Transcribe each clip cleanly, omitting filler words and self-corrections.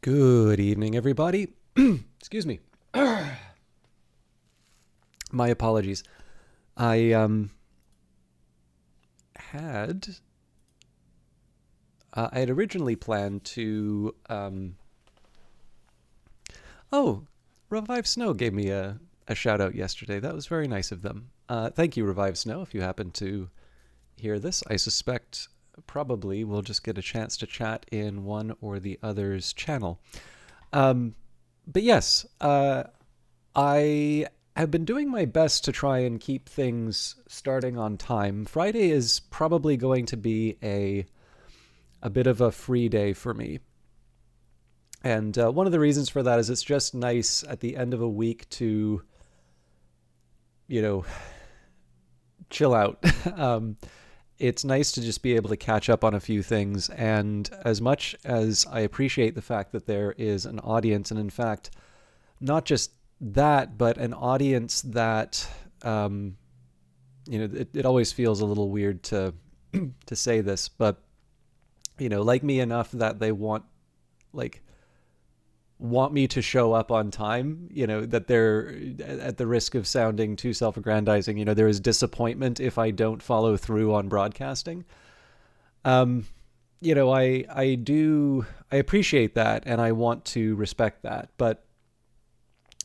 Good evening, everybody. Excuse me. My apologies. I had I had originally planned to oh, Revive Snow gave me a shout out yesterday. That was very nice of them. Thank you, Revive Snow. If you happen to hear this, I suspect probably we'll just get a chance to chat in one or the other's channel. Um, but yes, I have been doing my best to try and keep things starting on time. Friday is probably going to be a bit of a free day for me. And one of the reasons for that is it's just nice at the end of a week to, you know, chill out. um, it's nice to just be able to catch up on a few things. And as much as I appreciate the fact that there is an audience, and in fact, not just that, but an audience that, um, it always feels a little weird to to say this, but like me enough that they like want me to show up on time, that they're at the risk of sounding too self-aggrandizing. There is disappointment if I don't follow through on broadcasting. Um, I appreciate that and I want to respect that. But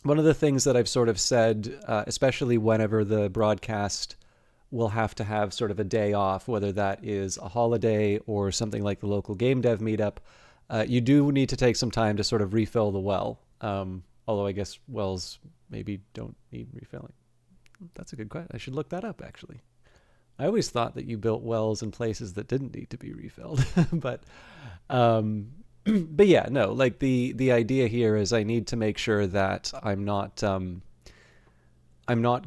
one of the things that I've sort of said, especially whenever the broadcast will have to have sort of a day off, whether that is a holiday or something like the local game dev meetup, you do need to take some time to sort of refill the well. Although I guess wells maybe don't need refilling. That's a good question. I should look that up, actually. I always thought that you built wells in places that didn't need to be refilled, but but yeah, no. Like the idea here is I need to make sure that I'm not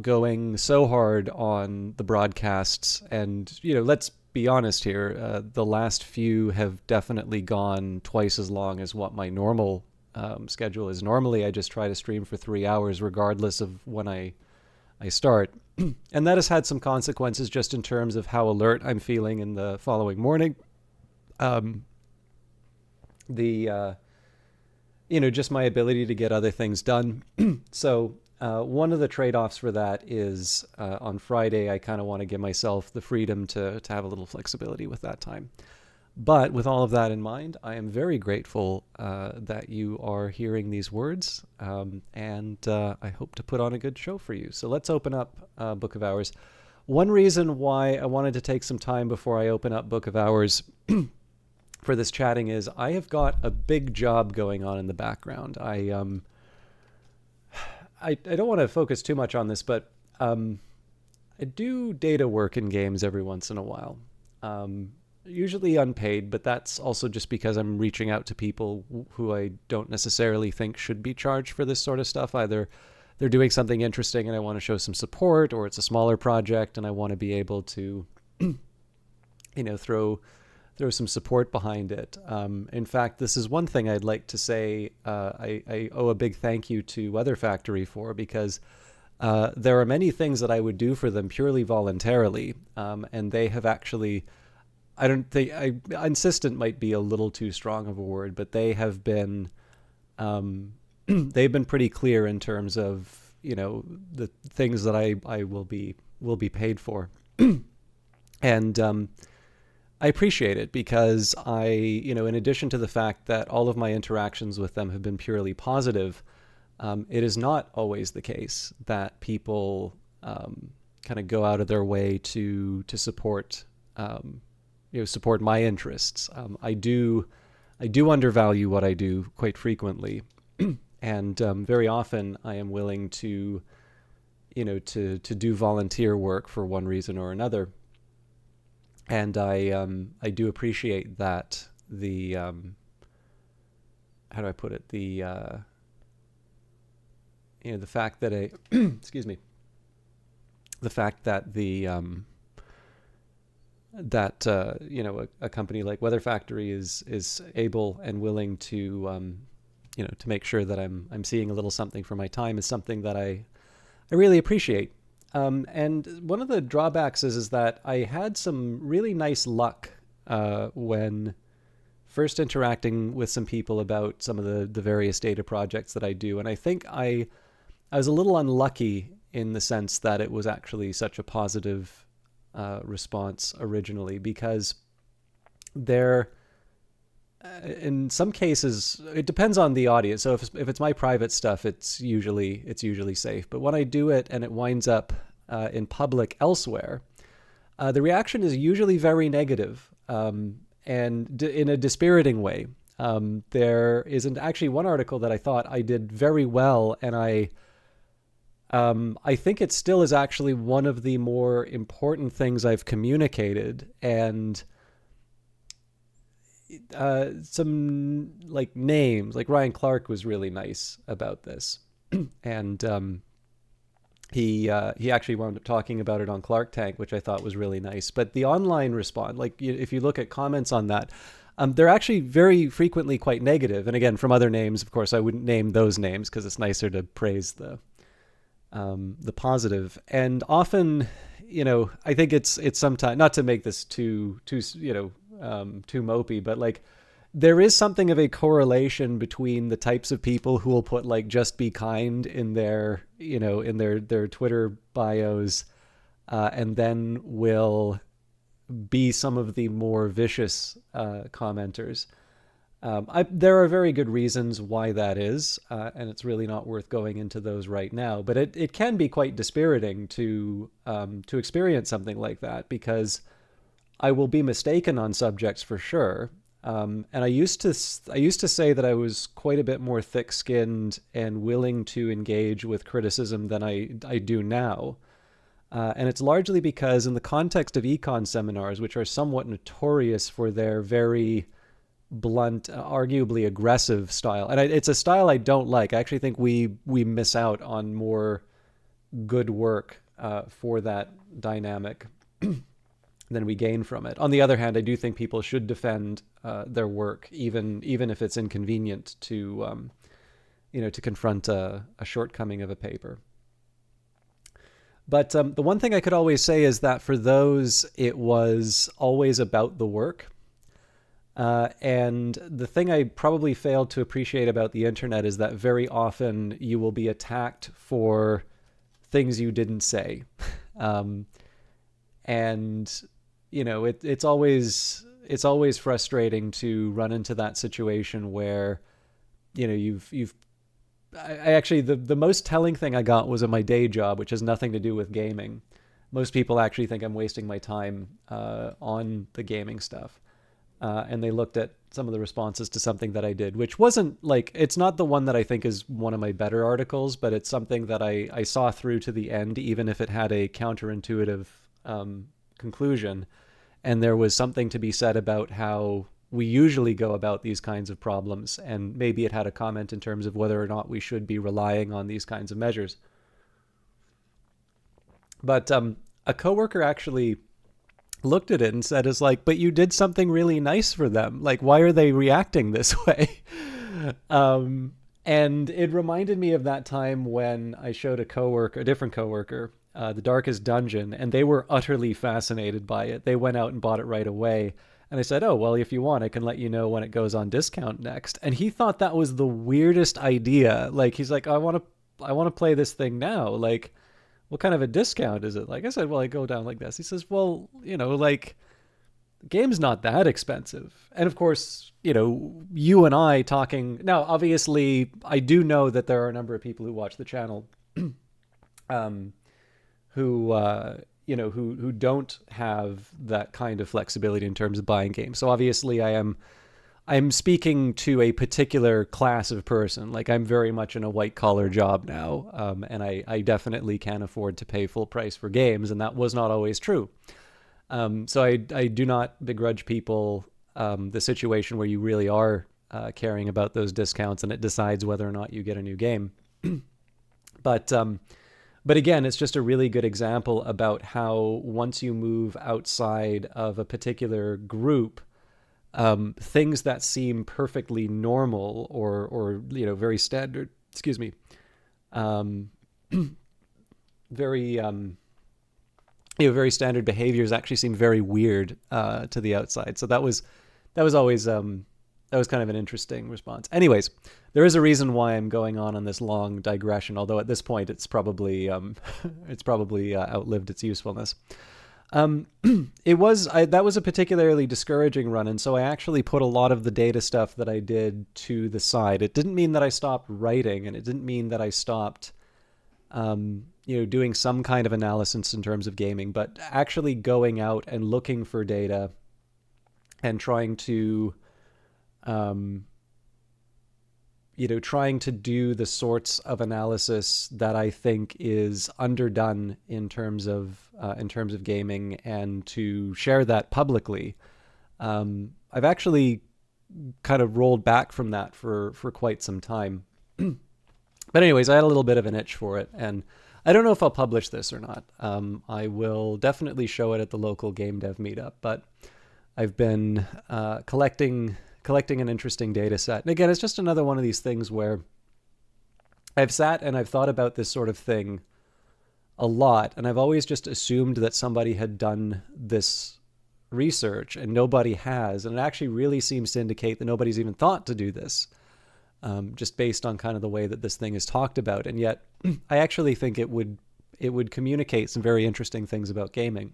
going so hard on the broadcasts, and let's be honest here. The last few have definitely gone twice as long as what my normal schedule is. Normally, I just try to stream for 3 hours, regardless of when I start, and that has had some consequences just in terms of how alert I'm feeling in the following morning. Um, the just my ability to get other things done. So one of the trade-offs for that is on Friday I kind of want to give myself the freedom to have a little flexibility with that time. But with all of that in mind, I am very grateful that you are hearing these words, and I hope to put on a good show for you. So let's open up Book of Hours. One reason why I wanted to take some time before I open up Book of Hours for this chatting is I have got a big job going on in the background. I don't want to focus too much on this, but I do data work in games every once in a while. Usually unpaid, but that's also just because I'm reaching out to people who I don't necessarily think should be charged for this sort of stuff. Either they're doing something interesting and I want to show some support, or it's a smaller project and I want to be able to, throw some support behind it. In fact, this is one thing I'd like to say I owe a big thank you to Weather Factory for, because there are many things that I would do for them purely voluntarily, and they have actually, I don't think, insistent might be a little too strong of a word, but they have been, they've been pretty clear in terms of, the things that I will be paid for. And I appreciate it because in addition to the fact that all of my interactions with them have been purely positive, it is not always the case that people kind of go out of their way to support support my interests. I do undervalue what I do quite frequently, and very often I am willing to to do volunteer work for one reason or another. And I do appreciate that the how do I put it, the fact that excuse me, the fact that a company like Weather Factory is able and willing to to make sure that I'm seeing a little something for my time is something that I really appreciate. And one of the drawbacks is that I had some really nice luck when first interacting with some people about some of the various data projects that I do. And I think I was a little unlucky in the sense that it was actually such a positive response originally, because there, in some cases, it depends on the audience. So if it's my private stuff, it's usually safe. But when I do it and it winds up in public elsewhere, the reaction is usually very negative, and in a dispiriting way. There isn't actually one article that I thought I did very well, and I think it still is actually one of the more important things I've communicated. And some like names, like Ryan Clark was really nice about this, and he actually wound up talking about it on Clark Tank, which I thought was really nice. But the online response, like if you look at comments on that, they're actually very frequently quite negative. And again, from other names, of course, I wouldn't name those names because it's nicer to praise the positive. And often, I think it's sometimes, not to make this too too mopey, but like there is something of a correlation between the types of people who will put like "just be kind" in their in their Twitter bios, and then will be some of the more vicious commenters. There are very good reasons why that is, and it's really not worth going into those right now. But it can be quite dispiriting to experience something like that, because I will be mistaken on subjects for sure. And I used to say that I was quite a bit more thick-skinned and willing to engage with criticism than I do now. And it's largely because in the context of econ seminars, which are somewhat notorious for their very blunt, arguably aggressive style, and it's a style I don't like. I actually think we miss out on more good work for that dynamic than we gain from it. On the other hand, I do think people should defend their work, even if it's inconvenient to to confront a shortcoming of a paper. But the one thing I could always say is that for those, it was always about the work. And the thing I probably failed to appreciate about the internet is that very often you will be attacked for things you didn't say. And it's always frustrating to run into that situation where I actually, the most telling thing I got was in my day job, which has nothing to do with gaming. Most people actually think I'm wasting my time on the gaming stuff. And they looked at some of the responses to something that I did, which wasn't like, it's not the one that I think is one of my better articles, but it's something that I saw through to the end, even if it had a counterintuitive conclusion. And there was something to be said about how we usually go about these kinds of problems, and maybe it had a comment in terms of whether or not we should be relying on these kinds of measures. But a coworker actually looked at it and said, "Is like, but you did something really nice for them. Like, why are they reacting this way?" And it reminded me of that time when I showed a different coworker, The Darkest Dungeon, and they were utterly fascinated by it. They went out and bought it right away. And I said, "Oh, well, if you want, I can let you know when it goes on discount next." And he thought that was the weirdest idea. Like, he's like, I want to play this thing now. Like, what kind of a discount is it? Like I said, well, I go down like this. He says, well, like, the game's not that expensive. And of course, you and I talking now, obviously I do know that there are a number of people who watch the channel who don't have that kind of flexibility in terms of buying games. So obviously I'm speaking to a particular class of person. Like, I'm very much in a white collar job now. And I definitely can afford to pay full price for games. And that was not always true. So I do not begrudge people the situation where you really are caring about those discounts and it decides whether or not you get a new game. But again, it's just a really good example about how once you move outside of a particular group, things that seem perfectly normal or very standard, very very standard behaviors actually seem very weird to the outside. So that was always kind of an interesting response. Anyways, there is a reason why I'm going on this long digression, although at this point it's probably outlived its usefulness. That was a particularly discouraging run, and so I actually put a lot of the data stuff that I did to the side. It didn't mean that I stopped writing, and it didn't mean that I stopped doing some kind of analysis in terms of gaming, but actually going out and looking for data and trying to do the sorts of analysis that I think is underdone in terms of gaming, and to share that publicly. I've actually kind of rolled back from that for quite some time. But anyways, I had a little bit of an itch for it, and I don't know if I'll publish this or not. I will definitely show it at the local game dev meetup, but I've been collecting an interesting data set. And again, it's just another one of these things where I've sat and I've thought about this sort of thing a lot, and I've always just assumed that somebody had done this research, and nobody has. And it actually really seems to indicate that nobody's even thought to do this, just based on kind of the way that this thing is talked about. And yet I actually think it would communicate some very interesting things about gaming.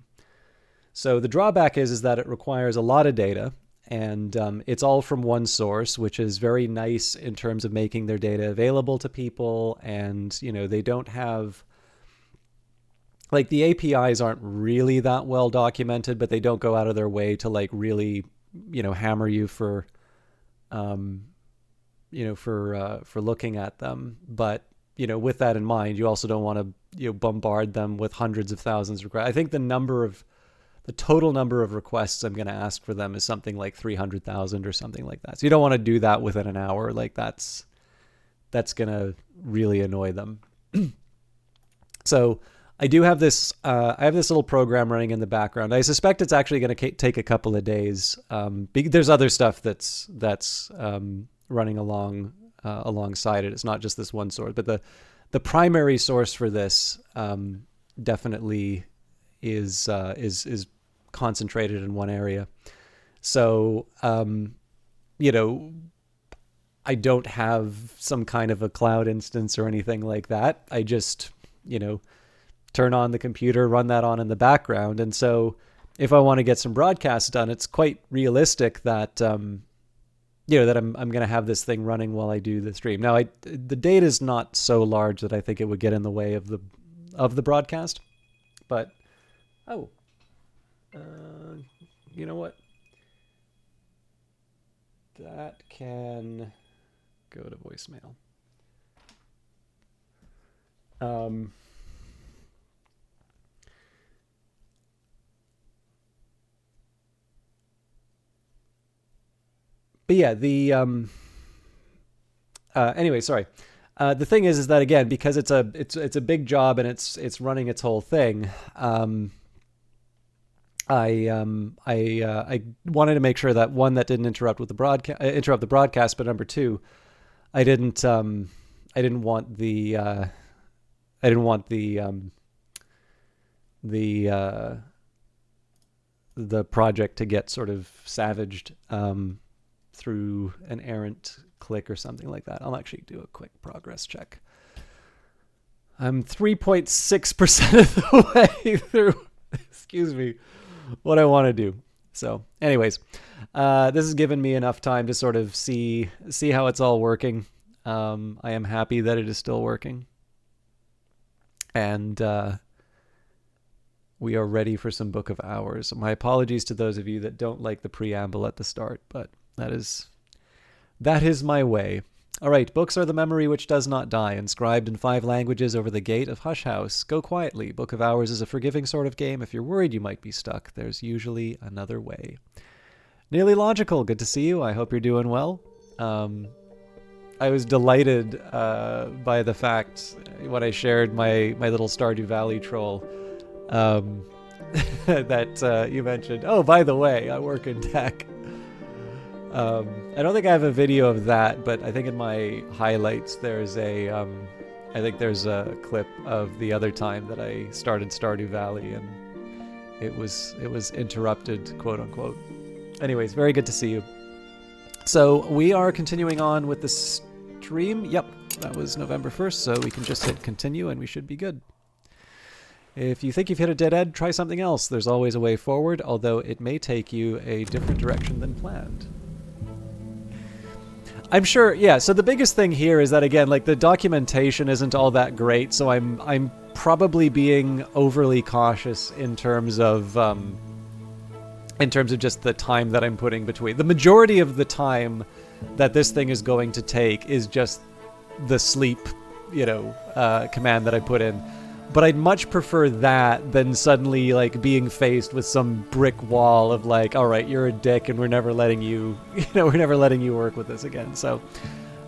So the drawback is that it requires a lot of data, and it's all from one source, which is very nice in terms of making their data available to people. And, they don't have, like, the APIs aren't really that well documented, but they don't go out of their way to, like, really, hammer you for looking at them. But, with that in mind, you also don't want to, bombard them with hundreds of thousands of requests. I think the total number of requests I'm going to ask for them is something like 300,000 or something like that. So you don't want to do that within an hour. Like, that's going to really annoy them. So I do have this, I have this little program running in the background. I suspect it's actually going to take a couple of days. There's other stuff that's running alongside it. It's not just this one source, but the primary source for this definitely is concentrated in one area. So, I don't have some kind of a cloud instance or anything like that. I just, turn on the computer, run that on in the background. And so if I want to get some broadcasts done, it's quite realistic that, that I'm going to have this thing running while I do the stream. Now, the data is not so large that I think it would get in the way of the broadcast, but you know what? That can go to voicemail. But yeah, anyway, sorry. The thing is that, again, because it's a big job and it's running its whole thing. I wanted to make sure that, one, that didn't interrupt the broadcast, but number two, I didn't want the project to get sort of savaged through an errant click or something like that. I'll actually do a quick progress check. I'm 3.6% of the way through. Excuse me. What I want to do. So anyways, this has given me enough time to sort of see how it's all working. I am happy that it is still working. And we are ready for some Book of Hours. My apologies to those of you that don't like the preamble at the start, but that is my way. All right, books are the memory which does not die, inscribed in 5 languages over the gate of Hush House. Go quietly. Book of Hours is a forgiving sort of game. If you're worried you might be stuck, there's usually another way. Nearly Logical, good to see you. I hope you're doing well. I was delighted by the fact when I shared my little Stardew Valley troll that you mentioned, oh, by the way, I work in tech. I don't think I have a video of that, but I think in my highlights there's a clip of the other time that I started Stardew Valley, and it was interrupted, quote unquote. Anyways, very good to see you. So we are continuing on with the stream. Yep, that was November 1st, so we can just hit continue and we should be good. If you think you've hit a dead end, try something else. There's always a way forward, although it may take you a different direction than planned. I'm sure, yeah, so the biggest thing here is that, again, like, the documentation isn't all that great, so I'm probably being overly cautious in terms of just the time that I'm putting between. The majority of the time that this thing is going to take is just the sleep, command that I put in. But I'd much prefer that than suddenly, like, being faced with some brick wall of, like, all right, you're a dick and we're never letting you, we're never letting you work with this again. So,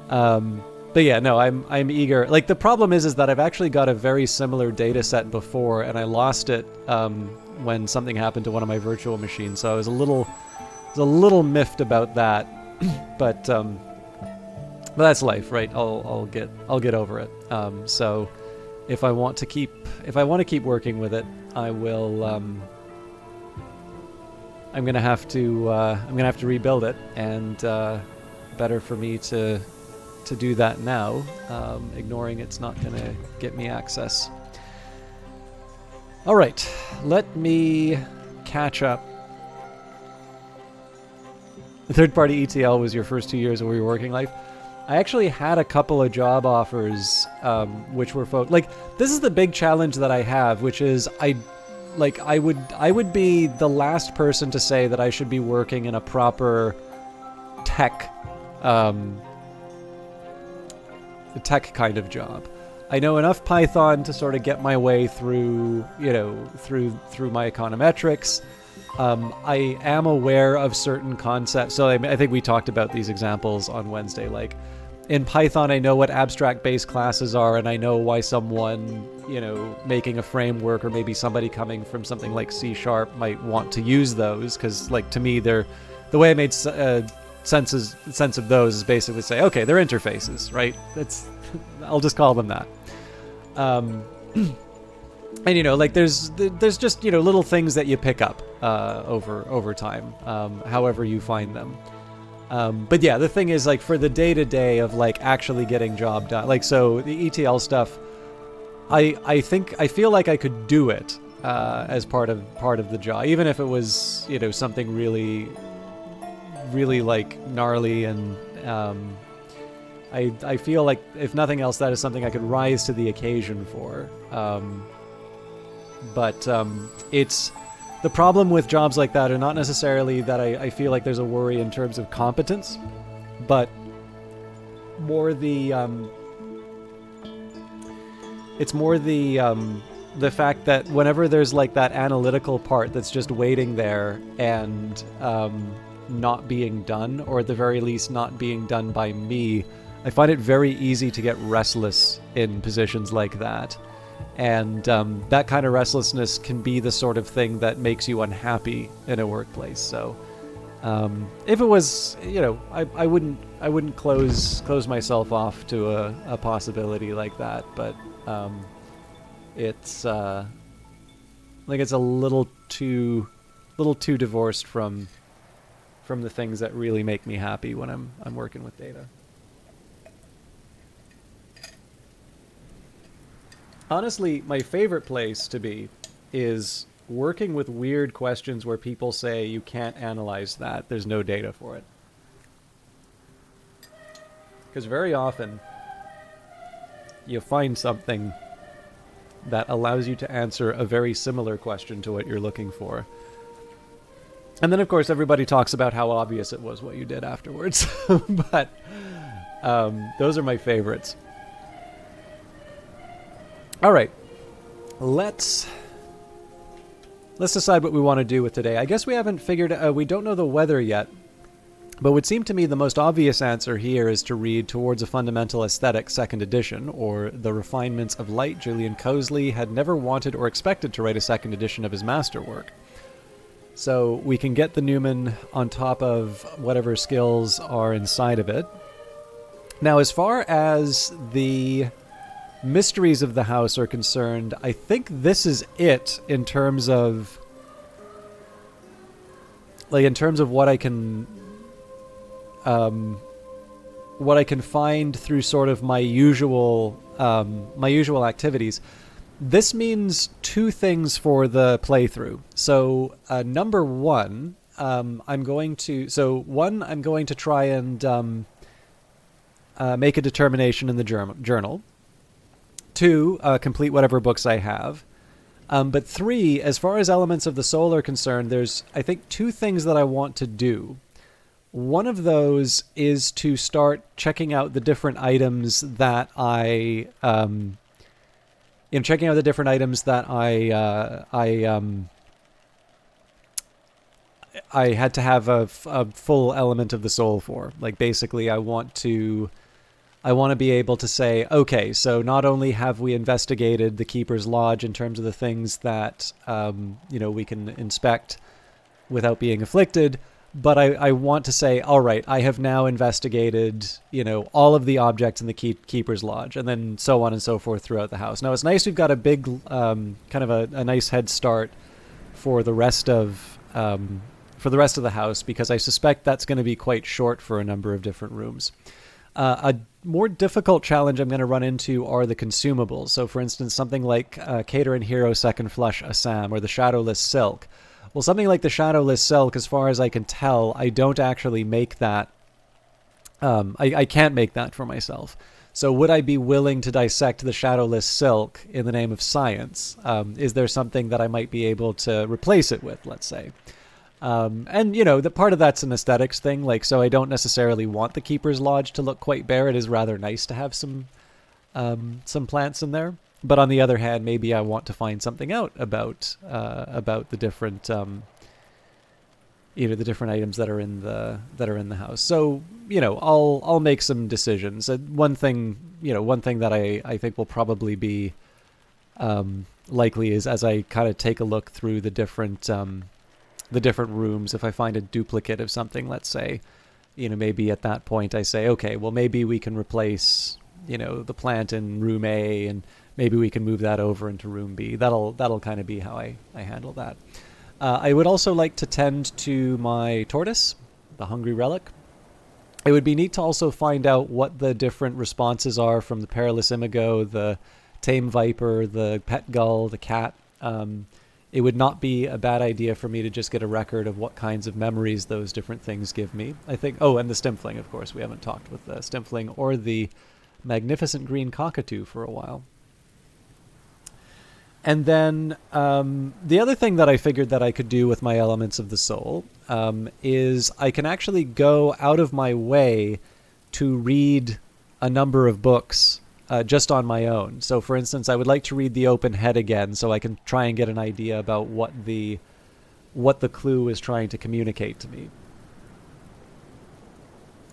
but yeah, no, I'm eager. Like, the problem is that I've actually got a very similar data set before, and I lost it when something happened to one of my virtual machines. So I was a little miffed about that. But that's life, right? I'll get over it. So if I want to keep working with it, I will. I'm gonna have to rebuild it, and better for me to do that now. Ignoring it's not gonna get me access. All right, let me catch up. The third-party ETL was your first 2 years of your working life. I actually had a couple of job offers, which were like, this is the big challenge that I have, which is I would be the last person to say that I should be working in a proper tech kind of job. I know enough Python to sort of get my way through, through my econometrics. I am aware of certain concepts. So I think we talked about these examples on Wednesday. Like, in Python, I know what abstract-based classes are, and I know why someone, making a framework, or maybe somebody coming from something like C# might want to use those, because, like, to me, the way I made sense of those is basically say, okay, they're interfaces, right? I'll just call them that. And like there's just little things that you pick up over time, however you find them. But yeah, the thing is, like, for the day-to-day of, like, actually getting job done, like, so the ETL stuff, I feel like I could do it as part of the job, even if it was something really like gnarly, and I feel like, if nothing else, that is something I could rise to the occasion for. But it's the problem with jobs like that are not necessarily that I feel like there's a worry in terms of competence, but more it's more the fact that whenever there's, like, that analytical part that's just waiting there and not being done, or at the very least not being done by me, I find it very easy to get restless in positions like that. And that kind of restlessness can be the sort of thing that makes you unhappy in a workplace. So if it was, I wouldn't close myself off to a possibility like that. But it's like, it's a little too divorced from the things that really make me happy when I'm working with data. Honestly, my favorite place to be is working with weird questions where people say you can't analyze that, there's no data for it. Because very often you find something that allows you to answer a very similar question to what you're looking for. And then, of course, everybody talks about how obvious it was what you did afterwards. But those are my favorites. All right, let's decide what we want to do with today. I guess we haven't figured. We don't know the weather yet, but it would seem to me the most obvious answer here is to read Towards a Fundamental Aesthetic, 2nd edition, or The Refinements of Light. Julian Cosley had never wanted or expected to write a 2nd edition of his masterwork. So we can get the Newman on top of whatever skills are inside of it. Now, as far as the mysteries of the house are concerned, I think this is it in terms of what I can what I can find through sort of my usual activities. This means two things for the playthrough. So number one, I'm going to try and make a determination in the journal. Two, complete whatever books I have. But three, as far as elements of the soul are concerned, there's, I think, two things that I want to do. One of those is to start checking out the different items that I had to have a full element of the soul for. Like, basically, I want to be able to say, okay, so not only have we investigated the Keeper's Lodge in terms of the things that we can inspect without being afflicted, but I want to say, all right, I have now investigated, all of the objects in the Keeper's Lodge, and then so on and so forth throughout the house. Now, it's nice we've got a big, kind of a nice head start for the rest of the house, because I suspect that's going to be quite short for a number of different rooms. A more difficult challenge I'm going to run into are the consumables. So, for instance, something like Caterin Hero Second Flush Assam or the Shadowless Silk. Well, something like the Shadowless Silk, as far as I can tell, I don't actually make that. I can't make that for myself. So would I be willing to dissect the Shadowless Silk in the name of science? Is there something that I might be able to replace it with, let's say? And, the part of that's an aesthetics thing. Like, so I don't necessarily want the Keeper's Lodge to look quite bare. It is rather nice to have some plants in there. But on the other hand, maybe I want to find something out about the different, the different items that are in the house. So, I'll make some decisions. One thing that I think will probably be likely is, as I kind of take a look through the different rooms, if I find a duplicate of something, let's say, maybe at that point I say, okay, well, maybe we can replace, the plant in room A, and maybe we can move that over into room B. That'll kind of be how I handle that. I would also like to tend to my tortoise, the Hungry Relic. It would be neat to also find out what the different responses are from the Perilous Imago, the Tame Viper, the Pet Gull, the cat. It would not be a bad idea for me to just get a record of what kinds of memories those different things give me. I think, and the Stimfling, of course. We haven't talked with the Stimfling or the magnificent green cockatoo for a while. And then the other thing that I figured that I could do with my elements of the soul is I can actually go out of my way to read a number of books just on my own. So, for instance, I would like to read The Open Head again so I can try and get an idea about what the clue is trying to communicate to me.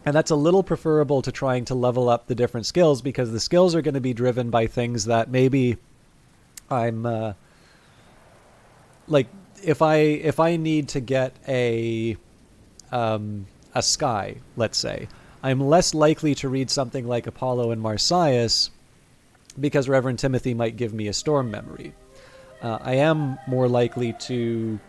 And that's a little preferable to trying to level up the different skills, because the skills are going to be driven by things that maybe I'm like, if I need to get a sky, let's say, I'm less likely to read something like Apollo and Marsyas, because Reverend Timothy might give me a storm memory. I am more likely to,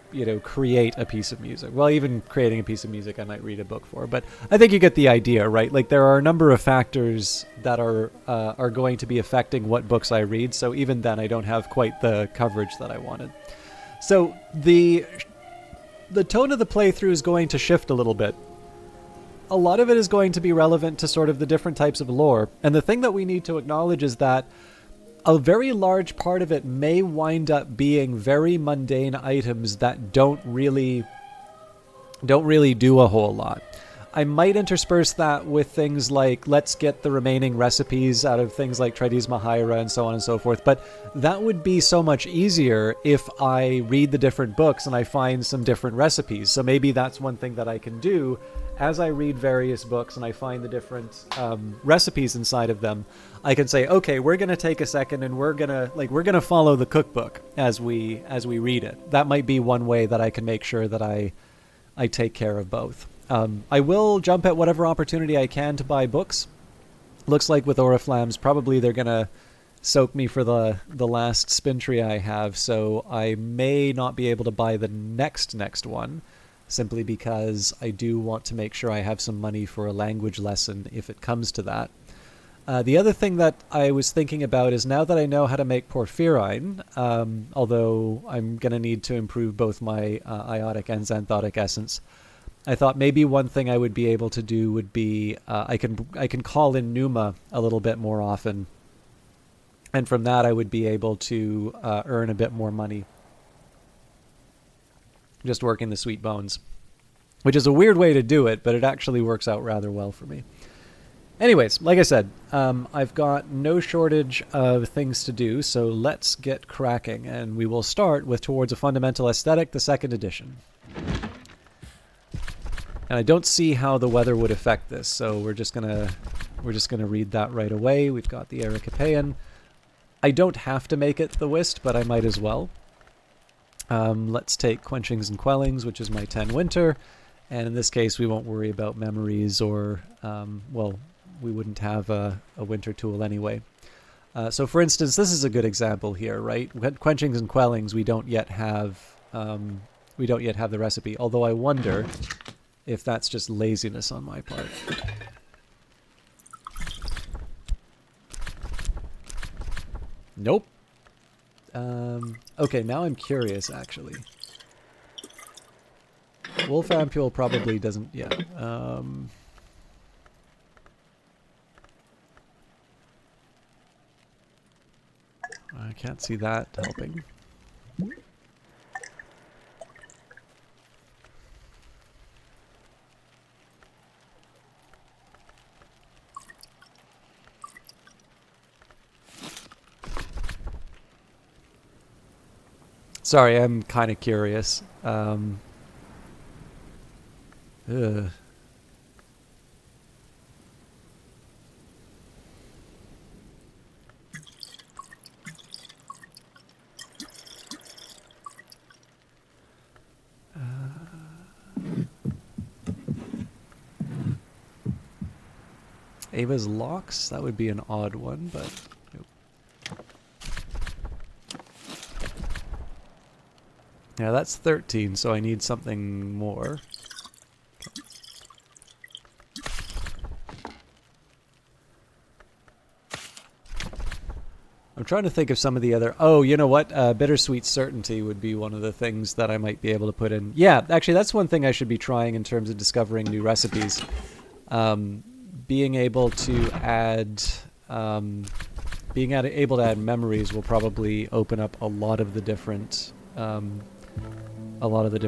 create a piece of music. Well, even creating a piece of music I might read a book for, but I think you get the idea, right? Like, there are a number of factors that are going to be affecting what books I read, so even then I don't have quite the coverage that I wanted. So the tone of the playthrough is going to shift a little bit. A lot of it is going to be relevant to sort of the different types of lore, and the thing that we need to acknowledge is that a very large part of it may wind up being very mundane items that don't really do a whole lot. I might intersperse that with things like, let's get the remaining recipes out of things like Tridesma Hira and so on and so forth, but that would be so much easier if I read the different books and I find some different recipes. So maybe that's one thing that I can do as I read various books and I find the different recipes inside of them. I can say, okay, we're going to take a second and we're going to follow the cookbook as we read it. That might be one way that I can make sure that I take care of both. I will jump at whatever opportunity I can to buy books. Looks like with Oriflammes, probably they're going to soak me for the last spin tree I have, so I may not be able to buy the next one. simply because I do want to make sure I have some money for a language lesson if it comes to that. The other thing that I was thinking about is now that I know how to make porphyryne, although I'm going to need to improve both my iotic and xanthotic essence, I thought maybe one thing I would be able to do would be I can call in Numa a little bit more often, and from that I would be able to earn a bit more money just working the sweet bones, which is a weird way to do it, but it actually works out rather well for me. Anyways, like I said, I've got no shortage of things to do, so let's get cracking, and we will start with Towards a Fundamental Aesthetic, the 2nd edition. And I don't see how the weather would affect this, so we're just gonna read that right away. We've got the Ericapean. I don't have to make it the Whist, but I might as well. Let's take Quenchings and Quellings, which is my 10 winter, and in this case we won't worry about memories or, well, we wouldn't have a winter tool anyway. So for instance, this is a good example here, right? Quenchings and Quellings, we don't yet have the recipe, although I wonder if that's just laziness on my part. Nope. Okay, now I'm curious, actually. Wolf Ampule probably doesn't... Yeah. I can't see that helping. Sorry, I'm kind of curious. Ugh. Ava's Locks? That would be an odd one, but... Nope. Yeah, that's 13, so I need something more. I'm trying to think of some of the other... Oh, you know what? Bittersweet Certainty would be one of the things that I might be able to put in. Yeah, actually, that's one thing I should be trying in terms of discovering new recipes. Being able to add... able to add memories will probably open up a lot of the different...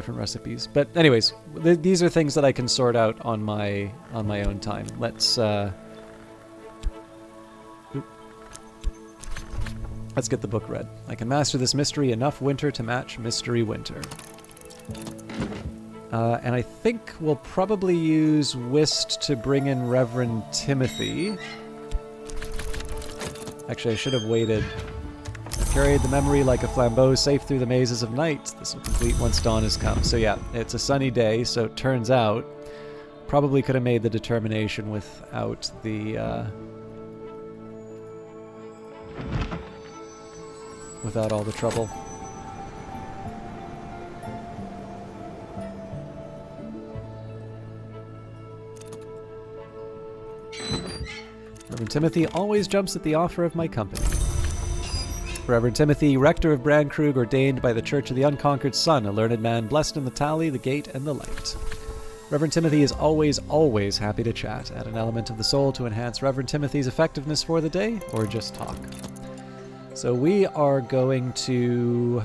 recipes. But anyways, these are things that I can sort out on my own time. Let's get the book read. I can master this mystery enough winter to match mystery winter. And I think we'll probably use Whist to bring in Reverend Timothy. Actually, I should have waited. Carried the memory like a flambeau safe through the mazes of night. This will complete once dawn has come. So yeah, it's a sunny day, so it turns out probably could have made the determination without the without all the trouble. Reverend Timothy always jumps at the offer of my company. Reverend Timothy, rector of Brandkrug, ordained by the Church of the Unconquered Sun, a learned man blessed in the tally, the gate, and the light. Reverend Timothy is always, always happy to chat. Add an element of the soul to enhance Reverend Timothy's effectiveness for the day, or just talk. So we are going to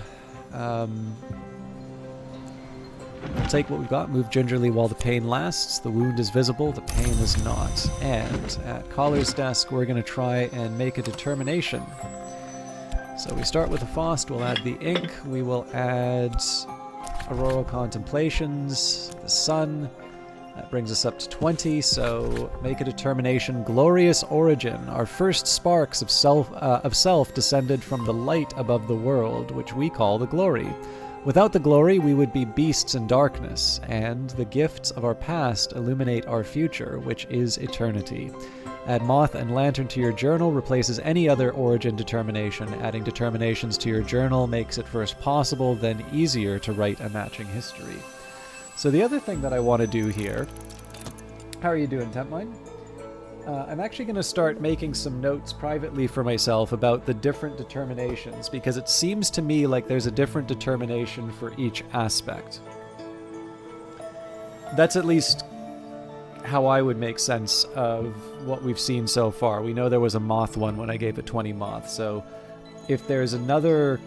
take what we've got, move gingerly while the pain lasts. The wound is visible, the pain is not. And at Collar's desk, we're going to try and make a determination. So we start with the Faust, we'll add the ink, we will add Auroral Contemplations, the sun. That brings us up to 20, so make a determination. Glorious origin. Our first sparks of self descended from the light above the world, which we call the glory. Without the glory, we would be beasts in darkness, and the gifts of our past illuminate our future, which is eternity. Add Moth and Lantern to your journal replaces any other origin determination. Adding determinations to your journal makes it first possible, then easier to write a matching history. So the other thing that I want to do here... How are you doing, Tempmine? I'm actually going to start making some notes privately for myself about the different determinations, because it seems to me like there's a different determination for each aspect. That's at least how I would make sense of what we've seen so far. We know there was a moth one when I gave it 20 moth, so if there's another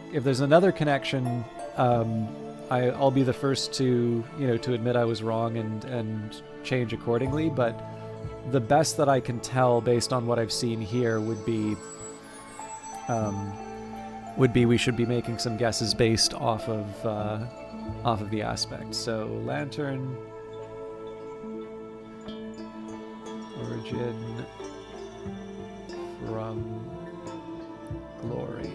connection, I'll be the first to admit I was wrong and change accordingly, but the best that I can tell based on what I've seen here would be we should be making some guesses based off of the aspect. So lantern, origin from glory.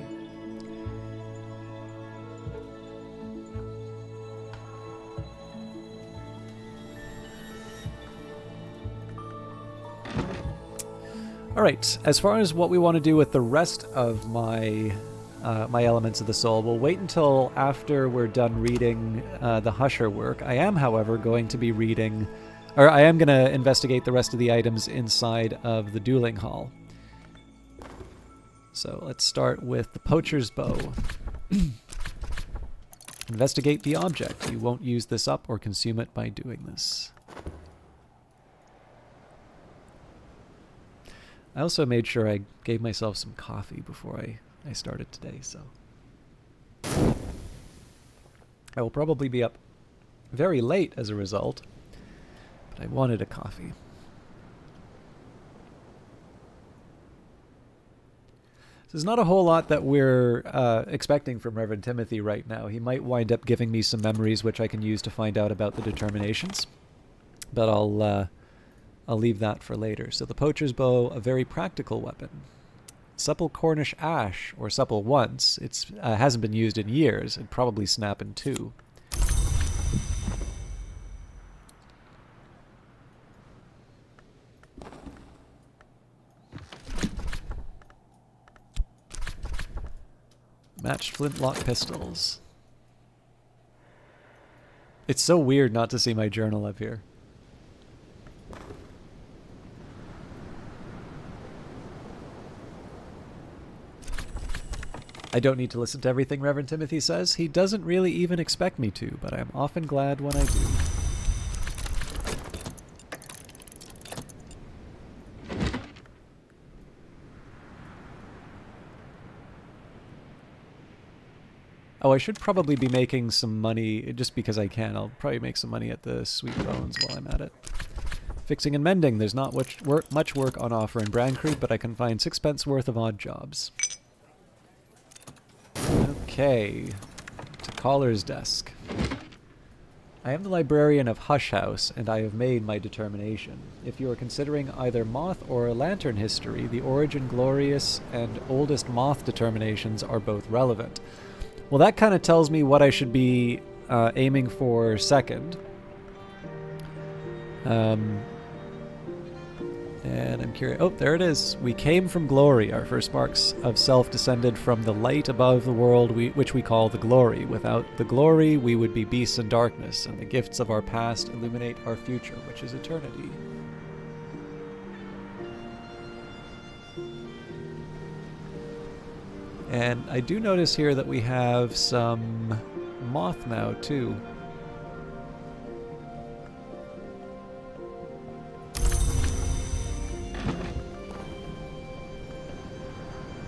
All right, as far as what we want to do with the rest of my elements of the soul, we'll wait until after we're done reading the Husher work. I am, however, going to be reading, or I am going to investigate the rest of the items inside of the dueling hall. So let's start with the Poacher's Bow. Investigate the object. You won't use this up or consume it by doing this. I also made sure I gave myself some coffee before I started today, so... I will probably be up very late as a result, but I wanted a coffee. So there's not a whole lot that we're expecting from Reverend Timothy right now. He might wind up giving me some memories which I can use to find out about the determinations, but I'll leave that for later. So the Poacher's Bow, a very practical weapon. Supple Cornish Ash, or supple once. It hasn't been used in years. It'd probably snap in two. Matched flintlock pistols. It's so weird not to see my journal up here. I don't need to listen to everything Reverend Timothy says. He doesn't really even expect me to, but I am often glad when I do. Oh, I should probably be making some money, just because I can. I'll probably make some money at the Sweet Bones while I'm at it. Fixing and mending. There's not much work on offer in Brancreek, but I can find 6 pence worth of odd jobs. Okay, to Caller's desk. I am the librarian of Hush House, and I have made my determination. If you are considering either moth or lantern history, the origin, glorious, and oldest moth determinations are both relevant. Well, that kind of tells me what I should be aiming for second. And I'm curious. Oh, there it is. We came from glory. Our first marks of self descended from the light above the world, which we call the glory. Without the glory, we would be beasts in darkness, and the gifts of our past illuminate our future, which is eternity. And I do notice here that we have some moth now, too.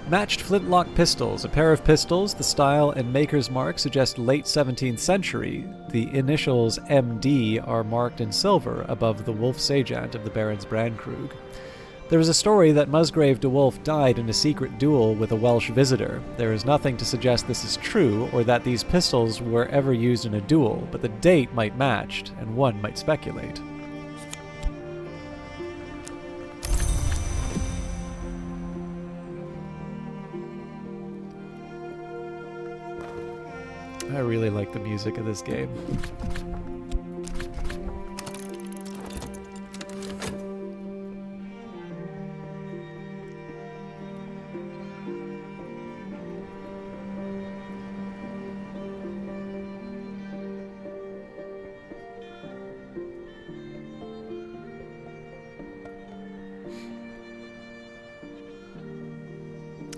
Matched flintlock pistols. A pair of pistols. The style and maker's mark suggest late 17th century. The initials MD are marked in silver above the Wolf Sajant of the Barons Brandkrug. There is a story that Musgrave de Wolf died in a secret duel with a Welsh visitor. There is nothing to suggest this is true, or that these pistols were ever used in a duel, but the date might match, and one might speculate. I really like the music of this game.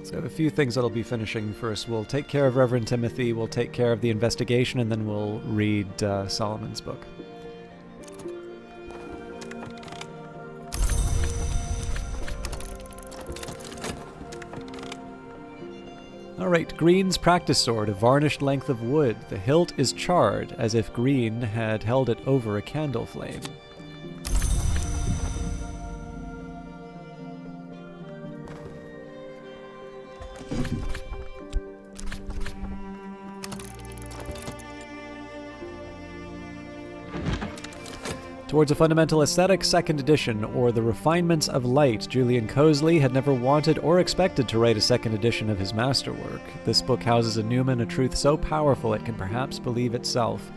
So I have a few things that I'll be finishing first. We'll take care of Reverend Timothy, we'll take care of the investigation, and then we'll read Solomon's book. Alright, Green's practice sword, a varnished length of wood. The hilt is charred, as if Green had held it over a candle flame. Towards a Fundamental Aesthetic, 2nd edition, or The Refinements of Light. Julian Cosley had never wanted or expected to write a 2nd edition of his masterwork. This book houses a Newman, a truth so powerful it can perhaps believe itself.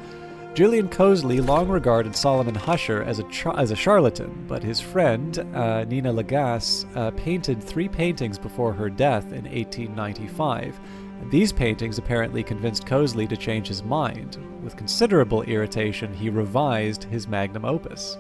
Julian Cosley long regarded Solomon Husher as a charlatan, but his friend, Nina Lagasse, painted 3 paintings before her death in 1895. These paintings apparently convinced Cosley to change his mind. With considerable irritation, he revised his magnum opus.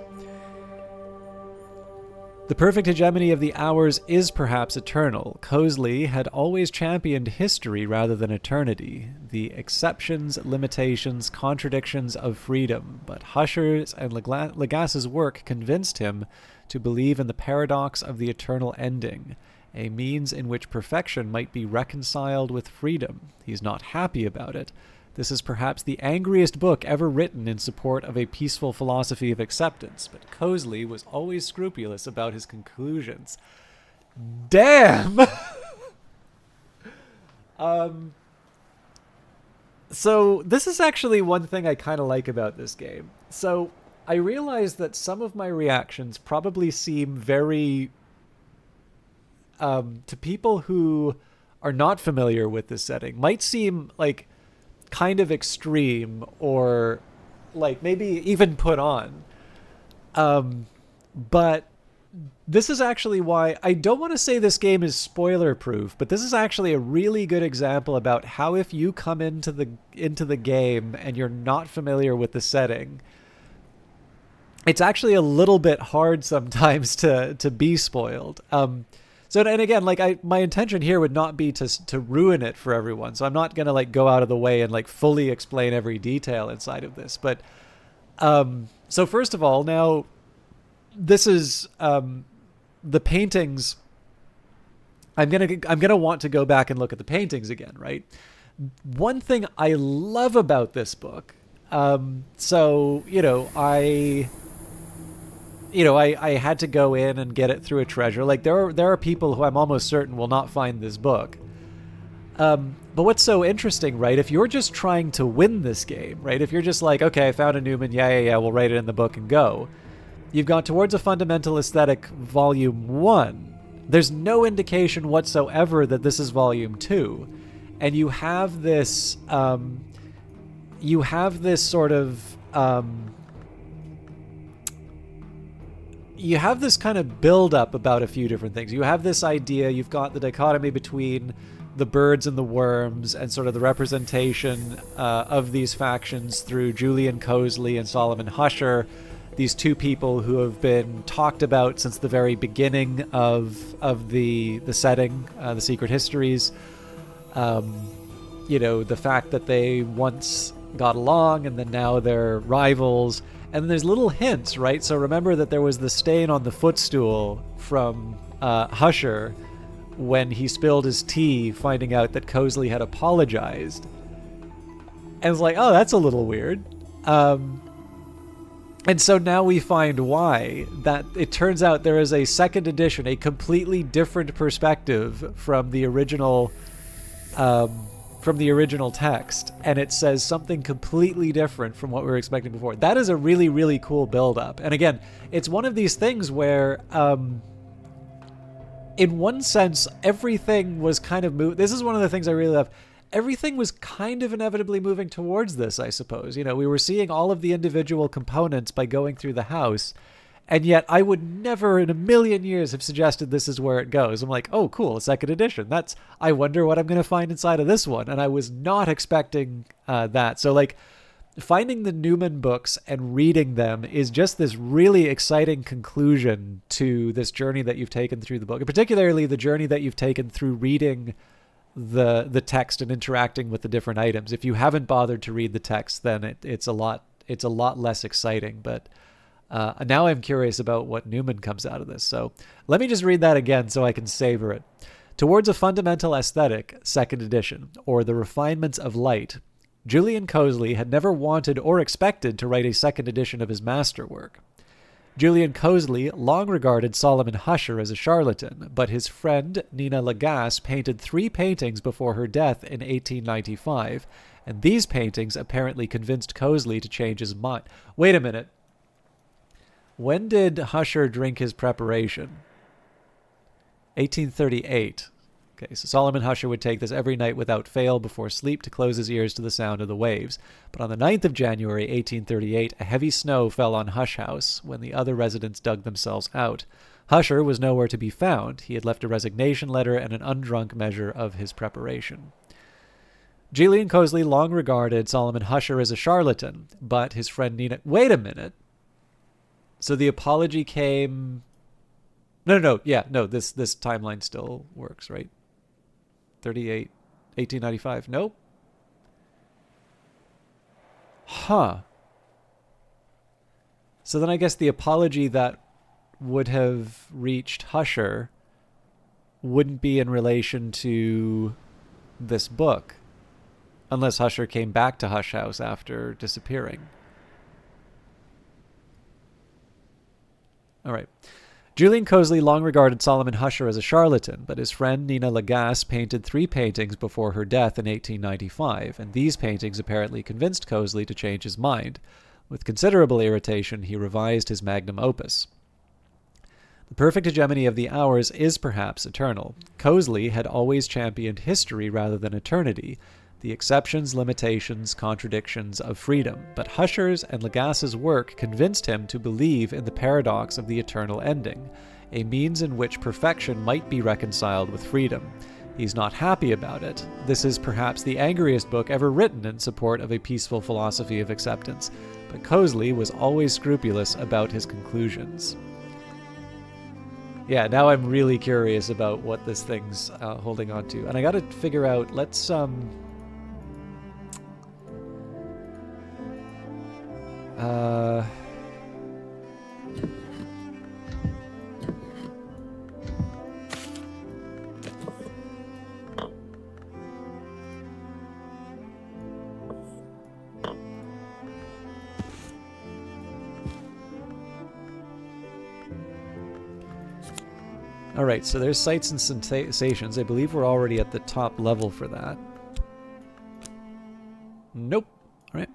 The perfect hegemony of the hours is perhaps eternal. Cosley had always championed history rather than eternity, the exceptions, limitations, contradictions of freedom, but Husher's and Lagasse's work convinced him to believe in the paradox of the eternal ending, a means in which perfection might be reconciled with freedom. He's not happy about it. This is perhaps the angriest book ever written in support of a peaceful philosophy of acceptance, but Cosley was always scrupulous about his conclusions. Damn! So this is actually one thing I kind of like about this game. So I realize that some of my reactions probably seem very... to people who are not familiar with this setting, might seem like kind of extreme or like maybe even put on. But this is actually why I don't want to say this game is spoiler proof, but this is actually a really good example about how if you come into the game and you're not familiar with the setting, it's actually a little bit hard sometimes to be spoiled. So, and again, like my intention here would not be to ruin it for everyone. So I'm not going to like go out of the way and like fully explain every detail inside of this. But, so first of all, now this is, the paintings. I'm going to want to go back and look at the paintings again, right? One thing I love about this book. So, I had to go in and get it through a treasure. Like there are people who I'm almost certain will not find this book. But what's so interesting, right? If you're just trying to win this game, right? If you're just like, okay, I found a Newman, yeah, we'll write it in the book and go. You've gone Towards a Fundamental Aesthetic Volume 1. There's no indication whatsoever that this is Volume 2. And you have this sort of... you have this kind of build-up about a few different things. You have this idea, you've got the dichotomy between the birds and the worms and sort of the representation of these factions through Julian Cosley and Solomon Husher, these two people who have been talked about since the very beginning of the setting, the Secret Histories. The fact that they once got along and then now they're rivals. And there's little hints, right? So remember that there was the stain on the footstool from Husher when he spilled his tea, finding out that Cosley had apologized. And it's like, oh, that's a little weird. And so now we find why. That it turns out there is a 2nd edition, a completely different perspective from the original text, and it says something completely different from what we were expecting before. That is a really, really cool build-up. And again, it's one of these things where, in one sense, everything was kind of this is one of the things I really love. Everything was kind of inevitably moving towards this, I suppose. We were seeing all of the individual components by going through the house, and yet I would never in a million years have suggested this is where it goes. I'm like, oh, cool, 2nd edition. I wonder what I'm going to find inside of this one. And I was not expecting that. So, like, finding the Newman books and reading them is just this really exciting conclusion to this journey that you've taken through the book, and particularly the journey that you've taken through reading the text and interacting with the different items. If you haven't bothered to read the text, then it's a lot less exciting. But now I'm curious about what Newman comes out of this. So let me just read that again so I can savor it. Towards a Fundamental Aesthetic, 2nd edition, or The Refinements of Light, Julian Cosley had never wanted or expected to write a 2nd edition of his masterwork. Julian Cosley long regarded Solomon Husher as a charlatan, but his friend Nina Lagasse painted 3 paintings before her death in 1895, and these paintings apparently convinced Cosley to change his mind. Wait a minute. When did Husher drink his preparation? 1838. Okay, so Solomon Husher would take this every night without fail before sleep to close his ears to the sound of the waves. But on the 9th of January, 1838, a heavy snow fell on Hush House when the other residents dug themselves out. Husher was nowhere to be found. He had left a resignation letter and an undrunk measure of his preparation. Julian Cosley long regarded Solomon Husher as a charlatan, but his friend Nina... Wait a minute. So the apology came... No, this timeline still works, right? 38, 1895. Nope. Huh. So then I guess the apology that would have reached Husher wouldn't be in relation to this book, unless Husher came back to Hush House after disappearing. All right. Julian Cosley long regarded Solomon Husher as a charlatan, but his friend Nina Lagasse painted 3 paintings before her death in 1895, and these paintings apparently convinced Cosley to change his mind. With considerable irritation, he revised his magnum opus. The perfect hegemony of the hours is perhaps eternal. Cosley had always championed history rather than eternity, the exceptions, limitations, contradictions of freedom, but Husher's and Lagasse's work convinced him to believe in the paradox of the eternal ending, a means in which perfection might be reconciled with freedom. He's not happy about it. This is perhaps the angriest book ever written in support of a peaceful philosophy of acceptance, but Cosley was always scrupulous about his conclusions. Yeah, now I'm really curious about what this thing's holding on to. And I gotta figure out, let's... All right, so there's sights and sensations. I believe we're already at the top level for that. Nope. All right.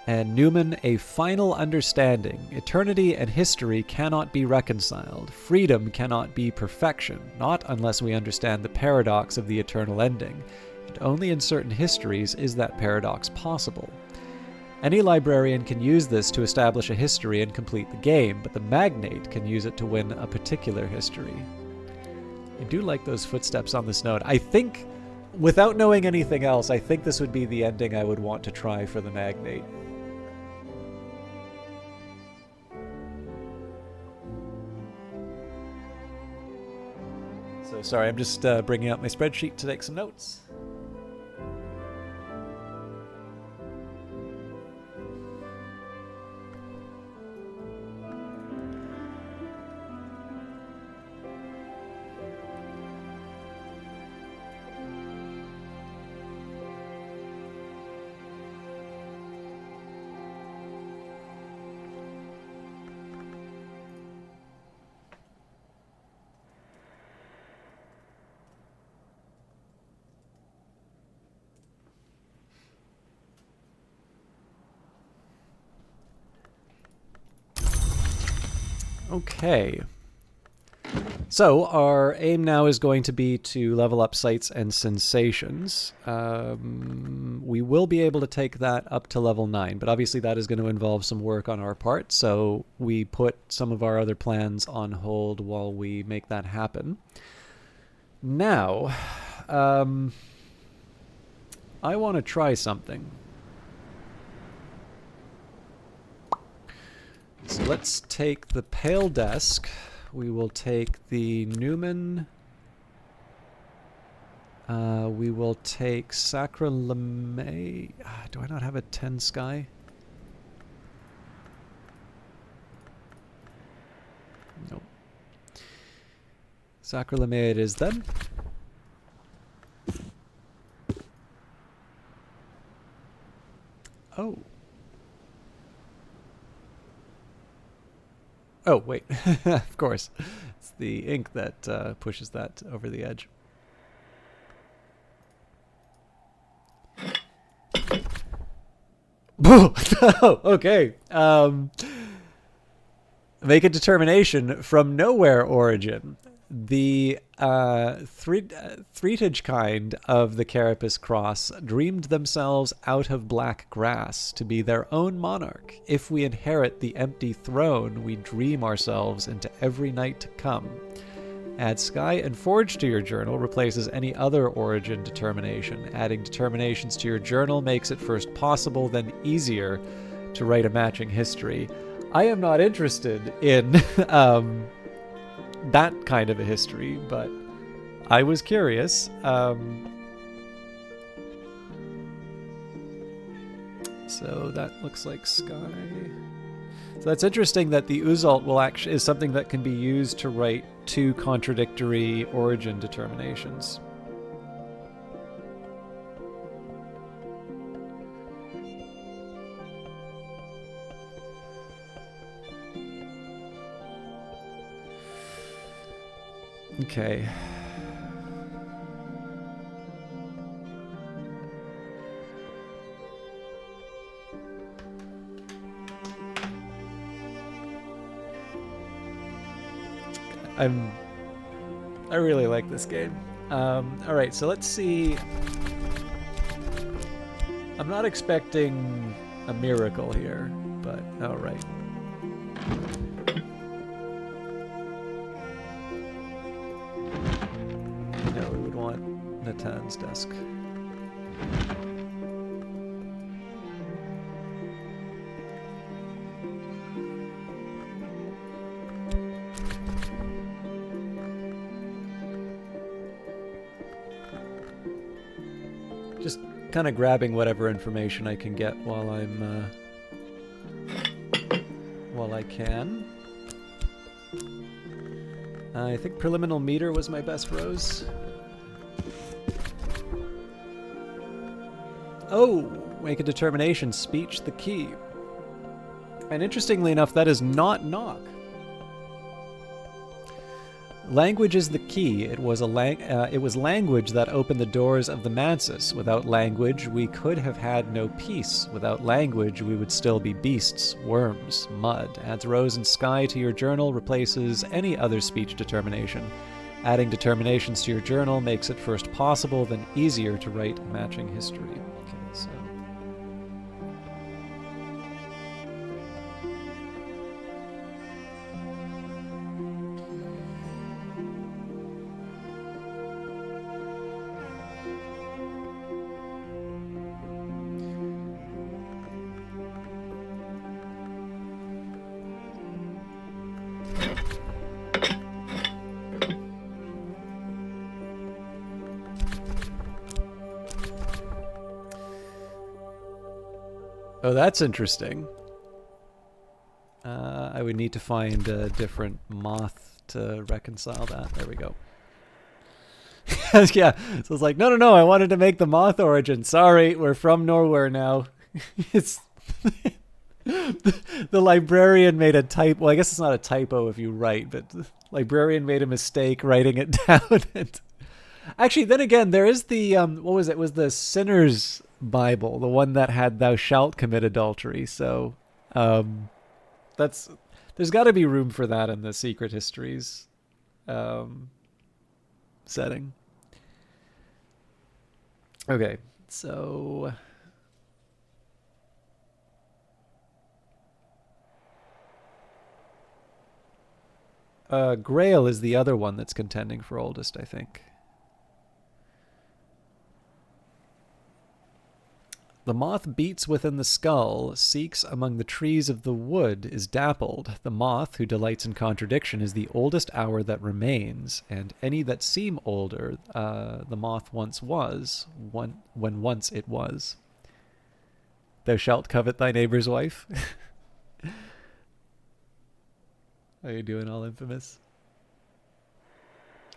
And Newman, a final understanding. Eternity and history cannot be reconciled. Freedom cannot be perfection, not unless we understand the paradox of the eternal ending. And only in certain histories is that paradox possible. Any librarian can use this to establish a history and complete the game, but the magnate can use it to win a particular history. I do like those footsteps on this note. I think, without knowing anything else, I think this would be the ending I would want to try for the magnate. So sorry, I'm just bringing out my spreadsheet to take some notes. Okay. So our aim now is going to be to level up sights and sensations. We will be able to take that up to level 9, but obviously that is going to involve some work on our part, so we put some of our other plans on hold while we make that happen. Now, I want to try something. So let's take the Pale Desk. We will take the Newman. We will take Sacre Lemay. Do I not have a 10 Sky? Nope. Sacre Lemay it is then. Oh. Oh, wait. Of course. It's the ink that pushes that over the edge. Oh, okay. Make a determination from nowhere origin. The Threatage kind of the Carapace cross dreamed themselves out of black grass to be their own monarch. If we inherit the empty throne, we dream ourselves into every night to come. Add Sky and Forge to your journal replaces any other origin determination. Adding determinations to your journal makes it first possible, then easier to write a matching history. I am not interested in that kind of a history, but I was curious. So that looks like Sky. So that's interesting that the Uzalt will actually is something that can be used to write two contradictory origin determinations. Okay. I really like this game. All right, so let's see. I'm not expecting a miracle here, but all right. No, we would want Natan's desk. Just kind of grabbing whatever information I can get while I can. I think preliminal meter was my best rose. Oh, make a determination. Speech the key. And interestingly enough, that is not knock. Language is the key. It was language that opened the doors of the Mansis. Without language, we could have had no peace. Without language, we would still be beasts, worms, mud. Adds Rose and Sky to your journal replaces any other speech determination. Adding determinations to your journal makes it first possible, then easier to write a matching history. Okay, so... Oh, that's interesting. I would need to find a different moth to reconcile that. There we go. Yeah, so it's like, no, I wanted to make the moth origin. Sorry, we're from nowhere now. It's... the librarian made a typo. Well, I guess it's not a typo if you write, but the librarian made a mistake writing it down. And actually, then again, there is the, what was it? It was the Sinner's Bible, the one that had "Thou shalt commit adultery." So, there's got to be room for that in the Secret Histories setting. Okay, so Grail is the other one that's contending for oldest, I think. The moth beats within the skull, seeks among the trees of the wood, is dappled. The moth, who delights in contradiction, is the oldest hour that remains, and any that seem older, the moth once was, when once it was. Thou shalt covet thy neighbor's wife. How you doing, all infamous?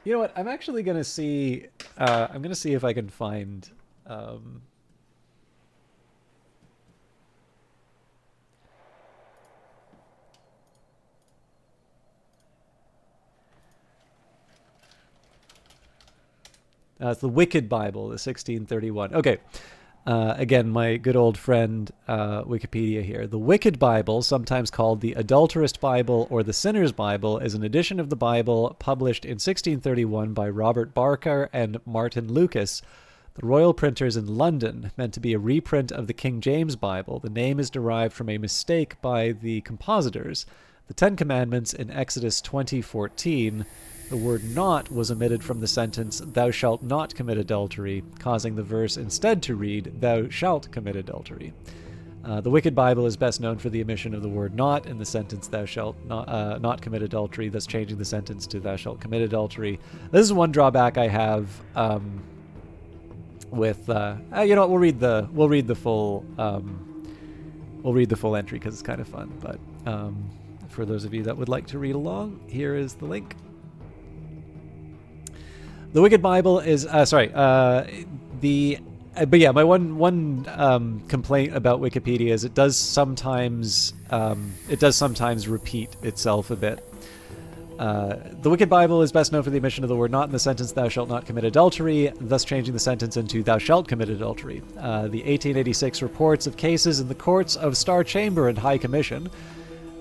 You know what? I'm actually gonna see. I'm gonna see if I can find. It's the Wicked Bible, the 1631. Okay. Again, my good old friend Wikipedia here. The Wicked Bible, sometimes called the Adulterous Bible or the Sinner's Bible, is an edition of the Bible published in 1631 by Robert Barker and Martin Lucas, the royal printers in London, meant to be a reprint of the King James Bible. The name is derived from a mistake by the compositors. The Ten Commandments in Exodus 20:14. The word not was omitted from the sentence, thou shalt not commit adultery, causing the verse instead to read, thou shalt commit adultery. The Wicked Bible is best known for the omission of the word not in the sentence, thou shalt not commit adultery, thus changing the sentence to thou shalt commit adultery. This is one drawback I have with, you know what, we'll read the full entry because it's kind of fun, but for those of you that would like to read along, here is the link. The Wicked Bible is but yeah, my one complaint about Wikipedia is it does sometimes repeat itself a bit. The Wicked Bible is best known for the omission of the word not in the sentence, thou shalt not commit adultery, thus changing the sentence into thou shalt commit adultery. The 1886 reports of cases in the courts of Star Chamber and High Commission,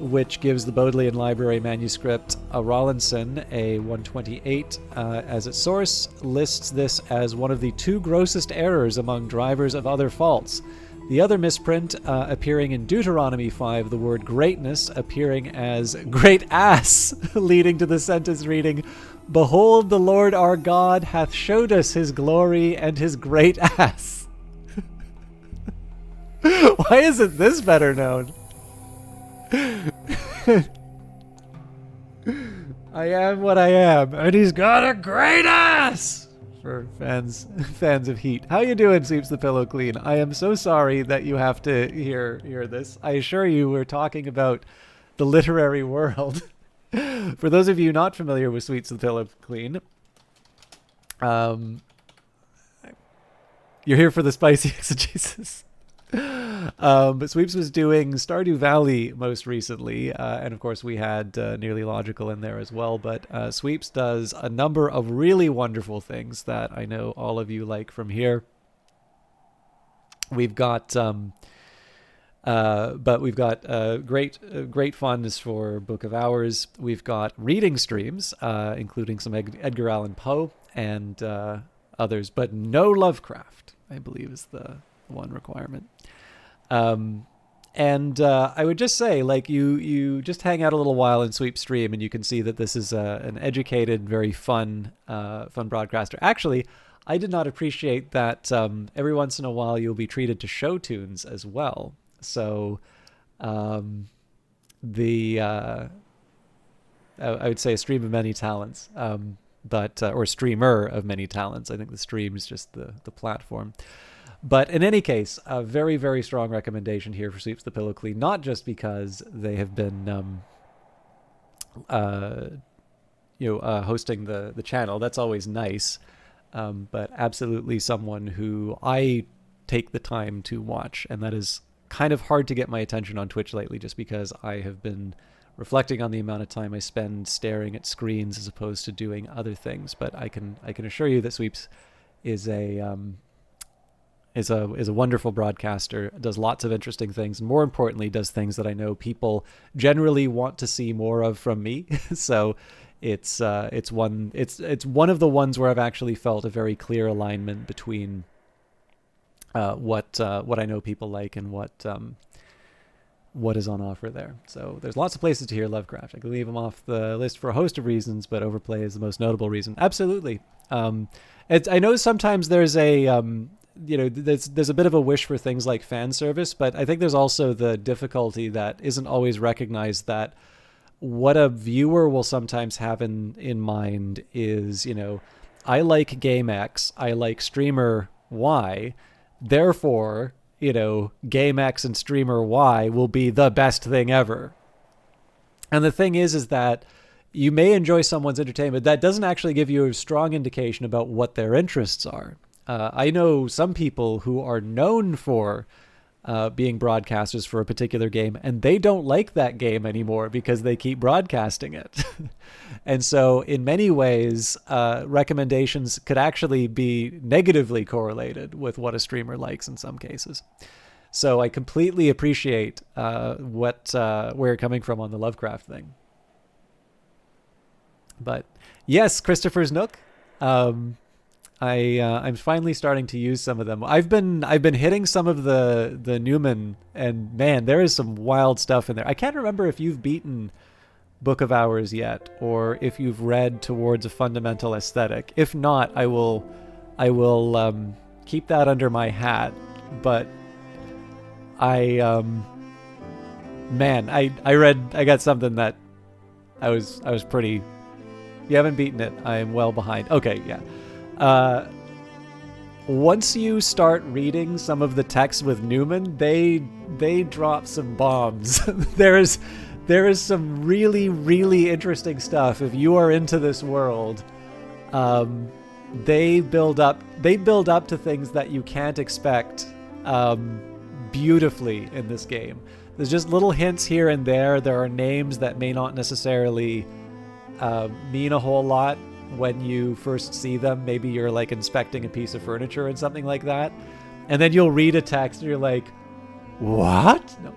which gives the Bodleian Library manuscript Rawlinson a 128 as its source, lists this as one of the two grossest errors among drivers of other faults. The other misprint appearing in Deuteronomy 5, the word greatness appearing as great ass, leading to the sentence reading, behold, the Lord our God hath showed us his glory and his great ass. Why isn't this better known? I am what I am, and he's got a great ass! For fans of Heat. How you doing, Sweeps the Pillow Clean? I am so sorry that you have to hear this. I assure you we're talking about the literary world. For those of you not familiar with Sweeps the Pillow Clean, you're here for the spicy exegesis. But Sweeps was doing Stardew Valley most recently, and of course we had Nearly Logical in there as well, but Sweeps does a number of really wonderful things that I know all of you like from here. We've got great funds for Book of Hours. We've got reading streams, including some Edgar Allan Poe and others, but no Lovecraft, I believe is the one requirement. And I would just say, like, you just hang out a little while in Sweep Stream and you can see that this is an educated, very fun broadcaster. Actually, I did not appreciate that every once in a while you'll be treated to show tunes as well. So I would say a stream of many talents, or streamer of many talents. I think the stream is just the platform. But in any case, a very, very strong recommendation here for Sweeps the Pillow Clean, not just because they have been hosting the channel. That's always nice. But absolutely someone who I take the time to watch. And that is kind of hard to get my attention on Twitch lately, just because I have been reflecting on the amount of time I spend staring at screens as opposed to doing other things. But I can assure you that Sweeps is a wonderful broadcaster, does lots of interesting things, and more importantly, does things that I know people generally want to see more of from me. So it's one of the ones where I've actually felt a very clear alignment between what I know people like and what is on offer there. So there's lots of places to hear Lovecraft. I can leave them off the list for a host of reasons, but Overplay is the most notable reason. Absolutely. I know sometimes there's a there's a bit of a wish for things like fan service, but I think there's also the difficulty that isn't always recognized, that what a viewer will sometimes have in mind is, I like game X, I like streamer Y, therefore, game X and streamer Y will be the best thing ever. And the thing is that you may enjoy someone's entertainment. That doesn't actually give you a strong indication about what their interests are. I know some people who are known for being broadcasters for a particular game, and they don't like that game anymore because they keep broadcasting it. And so in many ways, recommendations could actually be negatively correlated with what a streamer likes in some cases. So I completely appreciate where you're coming from on the Lovecraft thing. But yes, Christopher's Nook. I'm finally starting to use some of them. I've been hitting some of the Newman, and man, there is some wild stuff in there. I can't remember if you've beaten Book of Hours yet, or if you've read Towards a Fundamental Aesthetic. If not, I will keep that under my hat. But I got something that I was pretty. You haven't beaten it. I am well behind. Okay, yeah. Once you start reading some of the text with Newman, they drop some bombs. there is some really, really interesting stuff. If you are into this world, they build up to things that you can't expect beautifully in this game. There's just little hints here and there. There are names that may not necessarily mean a whole lot when you first see them. Maybe you're like inspecting a piece of furniture and something like that, and then you'll read a text and you're like, what? No.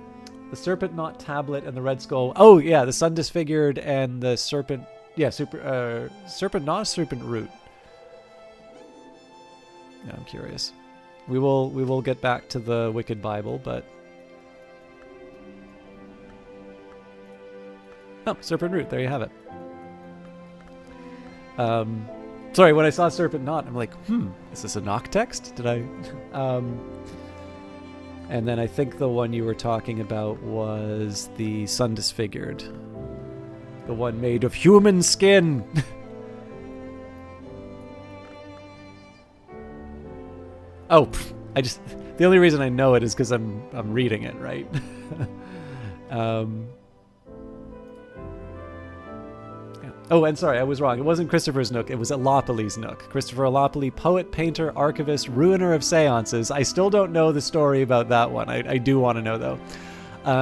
The Serpent Knot Tablet and the Red Skull. Oh yeah, the Sun Disfigured and the Serpent. Yeah, Serpent Knot, Serpent Root. Yeah, I'm curious. We will get back to the Wicked Bible, but Serpent Root. There you have it. Sorry, when I saw Serpent Knot, I'm like, is this a Nock text? Did I? And then I think the one you were talking about was the Sun Disfigured. The one made of human skin. The only reason I know it is because I'm reading it, right? Oh, and sorry, I was wrong. It wasn't Christopher's Nook. It was Allopoly's Nook. Christopher Allopoly, poet, painter, archivist, ruiner of seances. I still don't know the story about that one. I do want to know, though.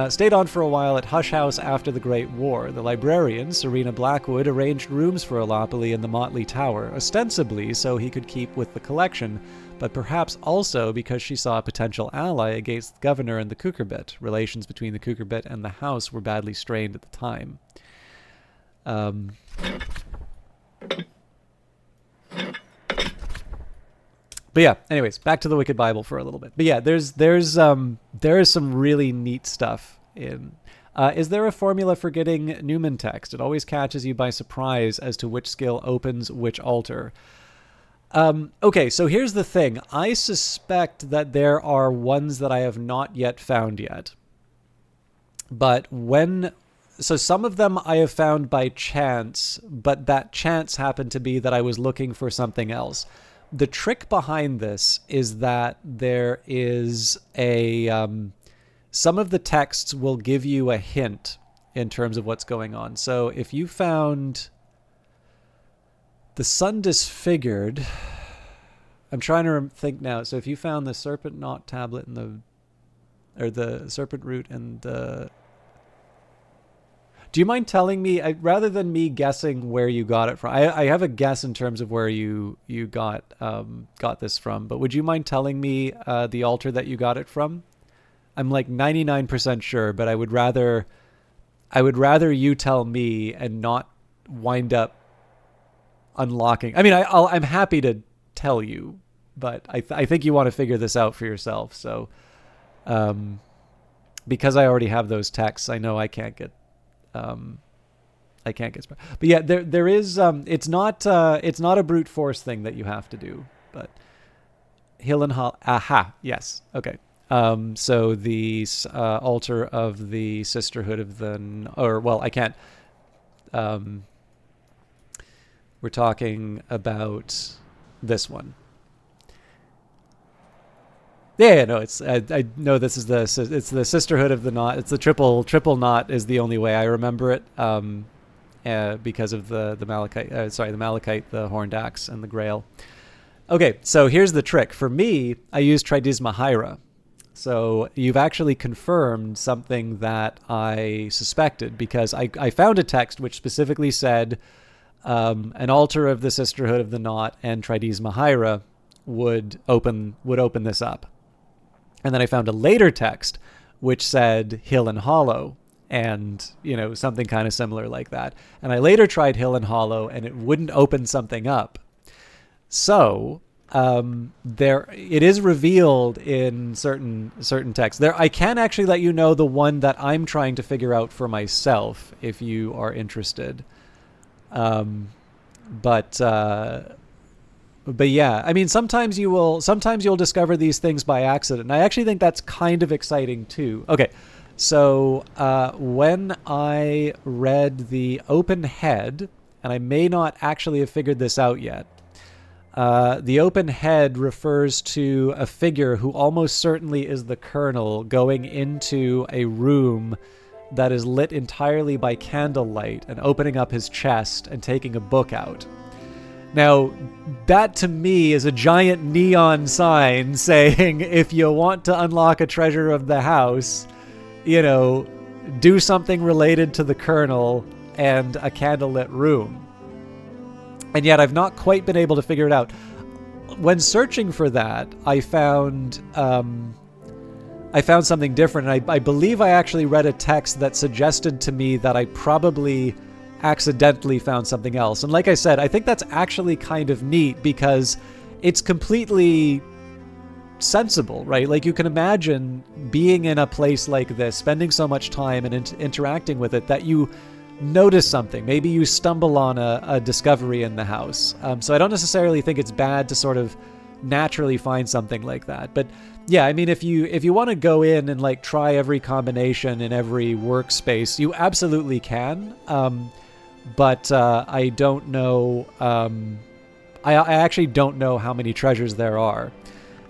Stayed on for a while at Hush House after the Great War. The librarian, Serena Blackwood, arranged rooms for Allopoly in the Motley Tower, ostensibly so he could keep with the collection, but perhaps also because she saw a potential ally against the governor and the Cucurbit. Relations between the Cucurbit and the house were badly strained at the time. But yeah, anyways, back to the Wicked Bible for a little bit. But yeah, there is some really neat stuff in. Is there a formula for getting Newman text? It always catches you by surprise as to which skill opens which altar. Okay, so here's the thing. I suspect that there are ones that I have not yet found yet. But so some of them I have found by chance, but that chance happened to be that I was looking for something else. The trick behind this is that there is some of the texts will give you a hint in terms of what's going on. So if you found the Sun Disfigured, I'm trying to think now. So if you found the Serpent Knot Tablet and the Serpent Root and the... Do you mind telling me, rather than me guessing where you got it from? I have a guess in terms of where you got this from, but would you mind telling me the altar that you got it from? I'm like 99% sure, but I would rather you tell me and not wind up unlocking. I mean, I'm happy to tell you, but I think you want to figure this out for yourself. So, because I already have those texts, I know I can't get. But yeah, there is. It's not a brute force thing that you have to do, but Hill and Hollow. Aha. Yes. Okay. So the altar of the Sisterhood of the, or well, I can't. Um, we're talking about this one. Yeah, no, it's I know this is it's the Sisterhood of the Knot. It's the triple knot is the only way I remember it. Because of the Malachite, the Malachite, the horned axe, and the Grail. Okay, so here's the trick. For me, I use Tridisma Hira. So you've actually confirmed something that I suspected, because I found a text which specifically said an altar of the Sisterhood of the Knot and Tridisma Hira would open this up. And then I found a later text which said Hill and Hollow, and something kind of similar like that. And I later tried Hill and Hollow, and it wouldn't open something up. So there it is revealed in certain texts. There, I can actually let you know the one that I'm trying to figure out for myself if you are interested. But yeah, I mean, sometimes you'll discover these things by accident. And I actually think that's kind of exciting too. Okay, so when I read the Open Head, and I may not actually have figured this out yet, the Open Head refers to a figure who almost certainly is the Colonel going into a room that is lit entirely by candlelight and opening up his chest and taking a book out. Now, that to me is a giant neon sign saying, if you want to unlock a treasure of the house, do something related to the Colonel and a candlelit room. And yet I've not quite been able to figure it out. When searching for that, I found something different. And I believe I actually read a text that suggested to me that I probably accidentally found something else. And like I said, I think that's actually kind of neat, because it's completely sensible, right? Like, you can imagine being in a place like this, spending so much time and interacting with it, that you notice something. Maybe you stumble on a discovery in the house. So I don't necessarily think it's bad to sort of naturally find something like that. But yeah, I mean, if you want to go in and like try every combination in every workspace, you absolutely can. But I don't know. I actually don't know how many treasures there are.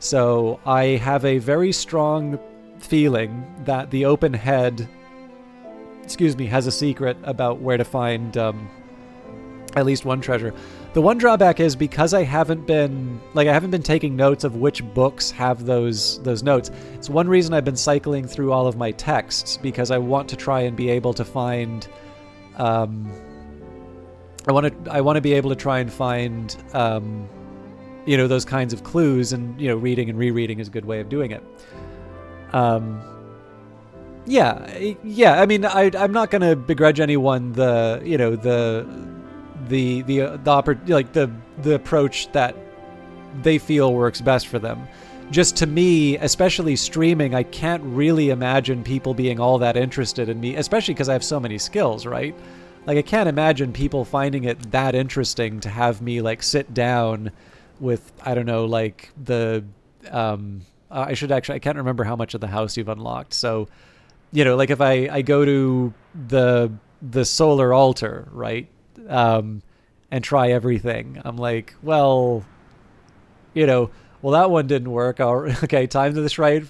So I have a very strong feeling that the Open Head, has a secret about where to find at least one treasure. The one drawback is, because I haven't been taking notes of which books have those notes. It's one reason I've been cycling through all of my texts, because I want to try and be able to find. I want to be able to try and find, those kinds of clues, and reading and rereading is a good way of doing it. Yeah. I mean, I'm not going to begrudge anyone the approach that they feel works best for them. Just to me, especially streaming, I can't really imagine people being all that interested in me, especially because I have so many skills, right? Like, I can't imagine people finding it that interesting to have me like sit down with, I don't know, like the I can't remember how much of the house you've unlocked. So, like if I go to the solar altar, right, and try everything, I'm like, well, that one didn't work. Okay, time to the shrine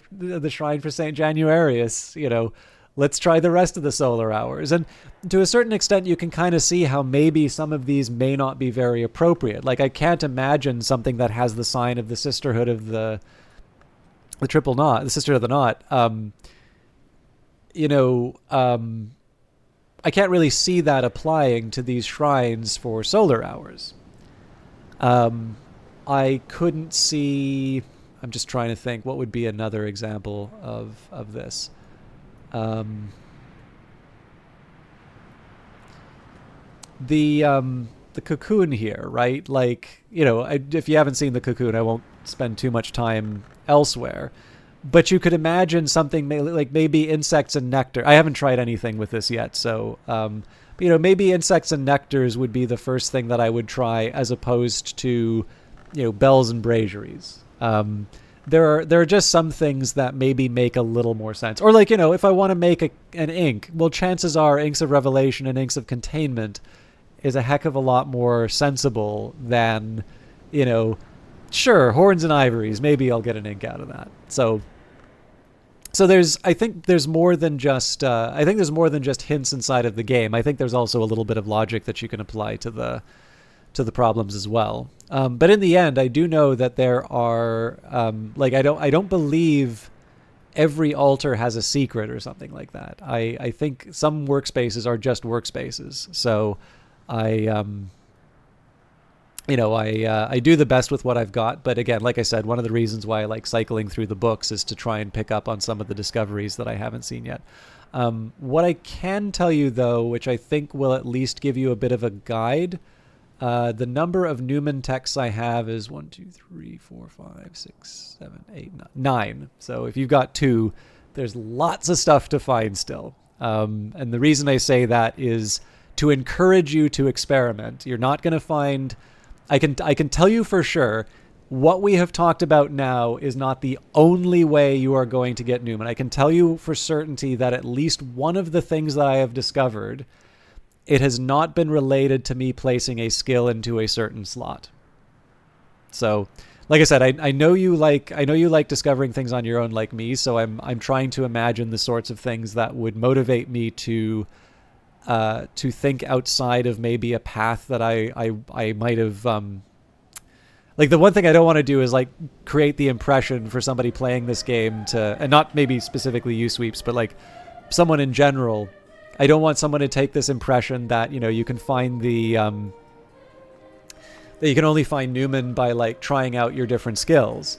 for Saint Januarius. Let's try the rest of the solar hours. And to a certain extent, you can kind of see how maybe some of these may not be very appropriate. Like, I can't imagine something that has the sign of the Sisterhood of the Triple Knot, the Sisterhood of the Knot. I can't really see that applying to these shrines for solar hours. I couldn't see. I'm just trying to think what would be another example of this. The cocoon here, right? Like, if you haven't seen the cocoon, I won't spend too much time elsewhere. But you could imagine something like maybe insects and nectar. I haven't tried anything with this yet, so maybe insects and nectars would be the first thing that I would try, as opposed to bells and braziers. There are just some things that maybe make a little more sense. Or like, if I want to make an ink, well, chances are Inks of Revelation and Inks of Containment is a heck of a lot more sensible than, sure, Horns and Ivories, maybe I'll get an ink out of that. So I think there's more than just hints inside of the game. I think there's also a little bit of logic that you can apply to the problems as well. But in the end, I do know that there are I don't believe every altar has a secret or something like that. I think some workspaces are just workspaces. So I do the best with what I've got. But again, like I said, one of the reasons why I like cycling through the books is to try and pick up on some of the discoveries that I haven't seen yet. What I can tell you, though, which I think will at least give you a bit of a guide, the number of Newman texts I have is 1, 2, 3, 4, 5, 6, 7, 8, 9. So if you've got 2, there's lots of stuff to find still. And the reason I say that is to encourage you to experiment. You're not going to find... I can tell you for sure, what we have talked about now is not the only way you are going to get Newman. I can tell you for certainty that at least one of the things that I have discovered, it has not been related to me placing a skill into a certain slot. So, like I said, I know you like discovering things on your own like me, so I'm trying to imagine the sorts of things that would motivate me to think outside of maybe a path that I might have... like the one thing I don't want to do is like create the impression for somebody playing this game to, and not maybe specifically you Sweeps, but like someone in general, I don't want someone to take this impression that, you can find that you can only find Newman by like trying out your different skills.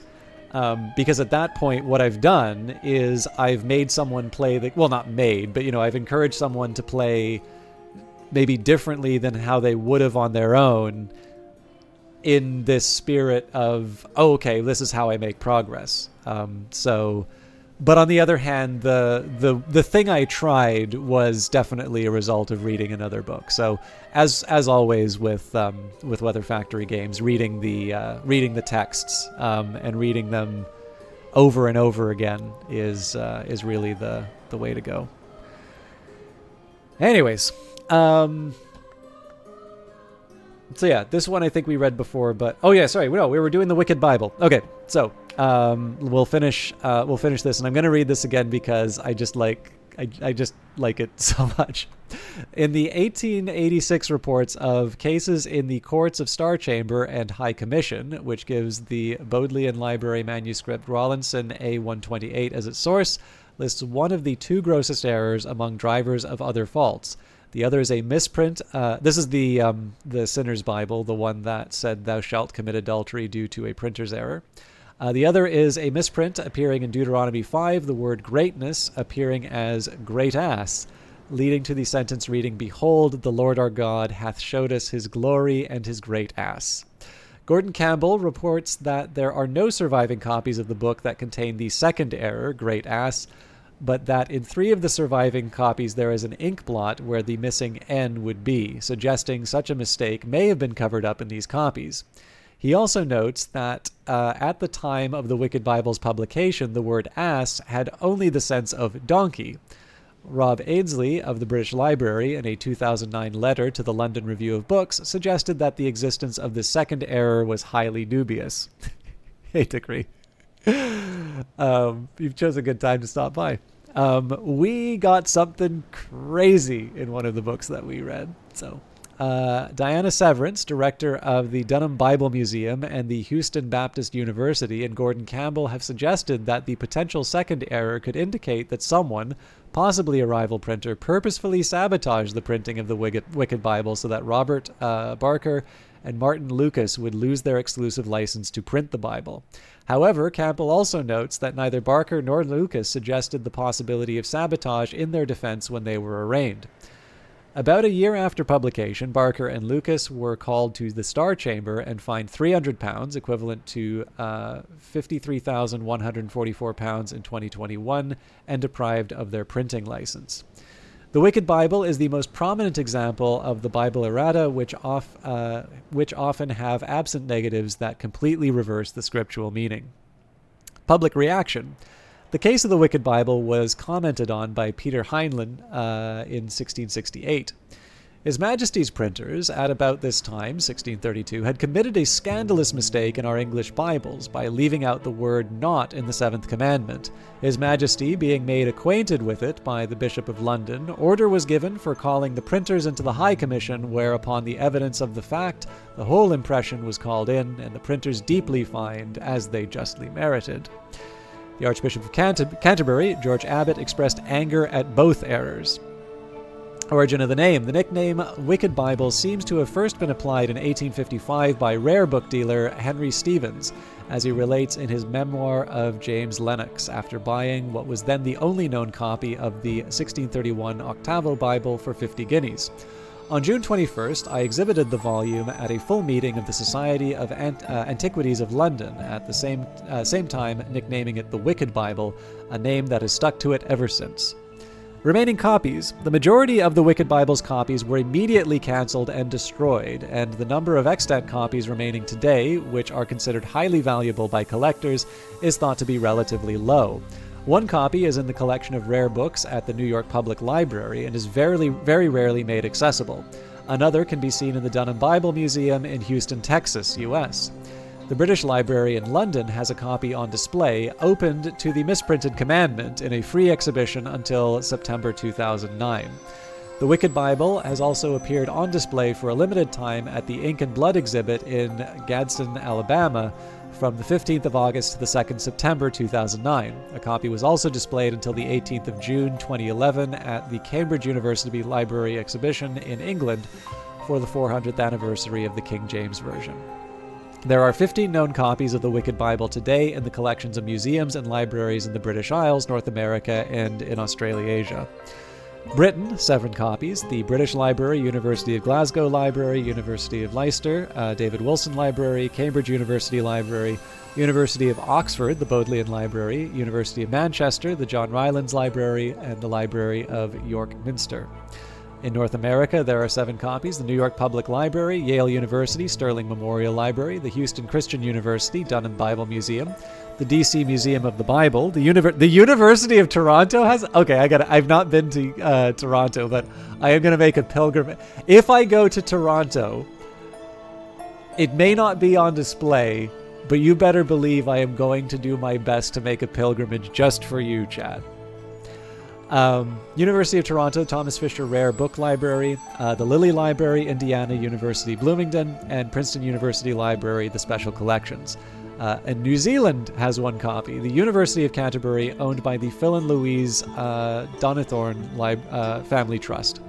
Because at that point, what I've done is I've made someone play not made, but I've encouraged someone to play maybe differently than how they would have on their own, in this spirit of, okay, this is how I make progress. But on the other hand, the thing I tried was definitely a result of reading another book. So as always with Weather Factory games, reading the texts and reading them over and over again is really the way to go. Anyways, so yeah, this one I think we read before, but we were doing the Wicked Bible. Okay, so we'll finish this, and I'm going to read this again because I just like it so much. In the 1886 reports of cases in the courts of Star Chamber and High Commission, which gives the Bodleian Library manuscript Rawlinson A128 as its source, lists one of the 2 grossest errors among drivers of other faults. The other is a misprint. This is the Sinner's Bible, the one that said thou shalt commit adultery due to a printer's error. The other is a misprint appearing in Deuteronomy 5, the word greatness appearing as great ass, leading to the sentence reading, Behold, the Lord our God hath showed us his glory and his great ass. Gordon Campbell reports that there are no surviving copies of the book that contain the second error, great ass, but that in 3 of the surviving copies there is an ink blot where the missing N would be, suggesting such a mistake may have been covered up in these copies. He also notes that at the time of the Wicked Bible's publication, the word ass had only the sense of donkey. Rob Ainslie of the British Library, in a 2009 letter to the London Review of Books, suggested that the existence of this second error was highly dubious. Hate to agree. You've chosen a good time to stop by. We got something crazy in one of the books that we read. So, Diana Severance, director of the Dunham Bible Museum and the Houston Baptist University, and Gordon Campbell have suggested that the potential second error could indicate that someone, possibly a rival printer, purposefully sabotaged the printing of the Wicked Bible so that Robert Barker and Martin Lucas would lose their exclusive license to print the Bible. However, Campbell also notes that neither Barker nor Lucas suggested the possibility of sabotage in their defense when they were arraigned. About a year after publication, Barker and Lucas were called to the Star Chamber and fined £300, equivalent to £53,144 in 2021, and deprived of their printing license. The Wicked Bible is the most prominent example of the Bible errata, which often have absent negatives that completely reverse the scriptural meaning. Public reaction. The case of the Wicked Bible was commented on by Peter Heinlein in 1668. His Majesty's printers, at about this time, 1632, had committed a scandalous mistake in our English Bibles by leaving out the word not in the seventh commandment. His Majesty, being made acquainted with it by the Bishop of London, order was given for calling the printers into the High Commission, where upon the evidence of the fact, the whole impression was called in, and the printers deeply fined, as they justly merited. The Archbishop of Canterbury, George Abbot, expressed anger at both errors. Origin of the name. The nickname Wicked Bible seems to have first been applied in 1855 by rare book dealer Henry Stevens, as he relates in his memoir of James Lennox, after buying what was then the only known copy of the 1631 Octavo Bible for 50 guineas. On June 21st, I exhibited the volume at a full meeting of the Society of Antiquities of London, at the same time nicknaming it the Wicked Bible, a name that has stuck to it ever since. Remaining copies. The majority of the Wicked Bible's copies were immediately cancelled and destroyed, and the number of extant copies remaining today, which are considered highly valuable by collectors, is thought to be relatively low. One copy is in the collection of rare books at the New York Public Library and is very rarely made accessible. Another can be seen in the Dunham Bible Museum in Houston, Texas, U.S. The British Library in London has a copy on display, opened to the misprinted commandment in a free exhibition until September 2009. The Wicked Bible has also appeared on display for a limited time at the Ink and Blood exhibit in Gadsden, Alabama, from the 15th of August to the 2nd September 2009. A copy was also displayed until the 18th of June 2011 at the Cambridge University Library exhibition in England for the 400th anniversary of the King James Version. There are 15 known copies of the Wicked Bible today in the collections of museums and libraries in the British Isles, North America, and in Australasia. Britain, 7 copies. The British Library, University of Glasgow Library, University of Leicester, David Wilson Library, Cambridge University Library, University of Oxford, the Bodleian Library, University of Manchester, the John Rylands Library, and the Library of York Minster. In North America, there are 7 copies. The New York Public Library, Yale University, Sterling Memorial Library, the Houston Christian University, Dunham Bible Museum, the D.C. Museum of the Bible, the University of Toronto has... Okay, I've not been to Toronto, but I am going to make a pilgrimage. If I go to Toronto, it may not be on display, but you better believe I am going to do my best to make a pilgrimage just for you, Chad. University of Toronto, Thomas Fisher Rare Book Library, the Lilly Library, Indiana University Bloomington, and Princeton University Library, the Special Collections. And New Zealand has 1 copy, the University of Canterbury, owned by the Phil and Louise Donathorne Family Trust.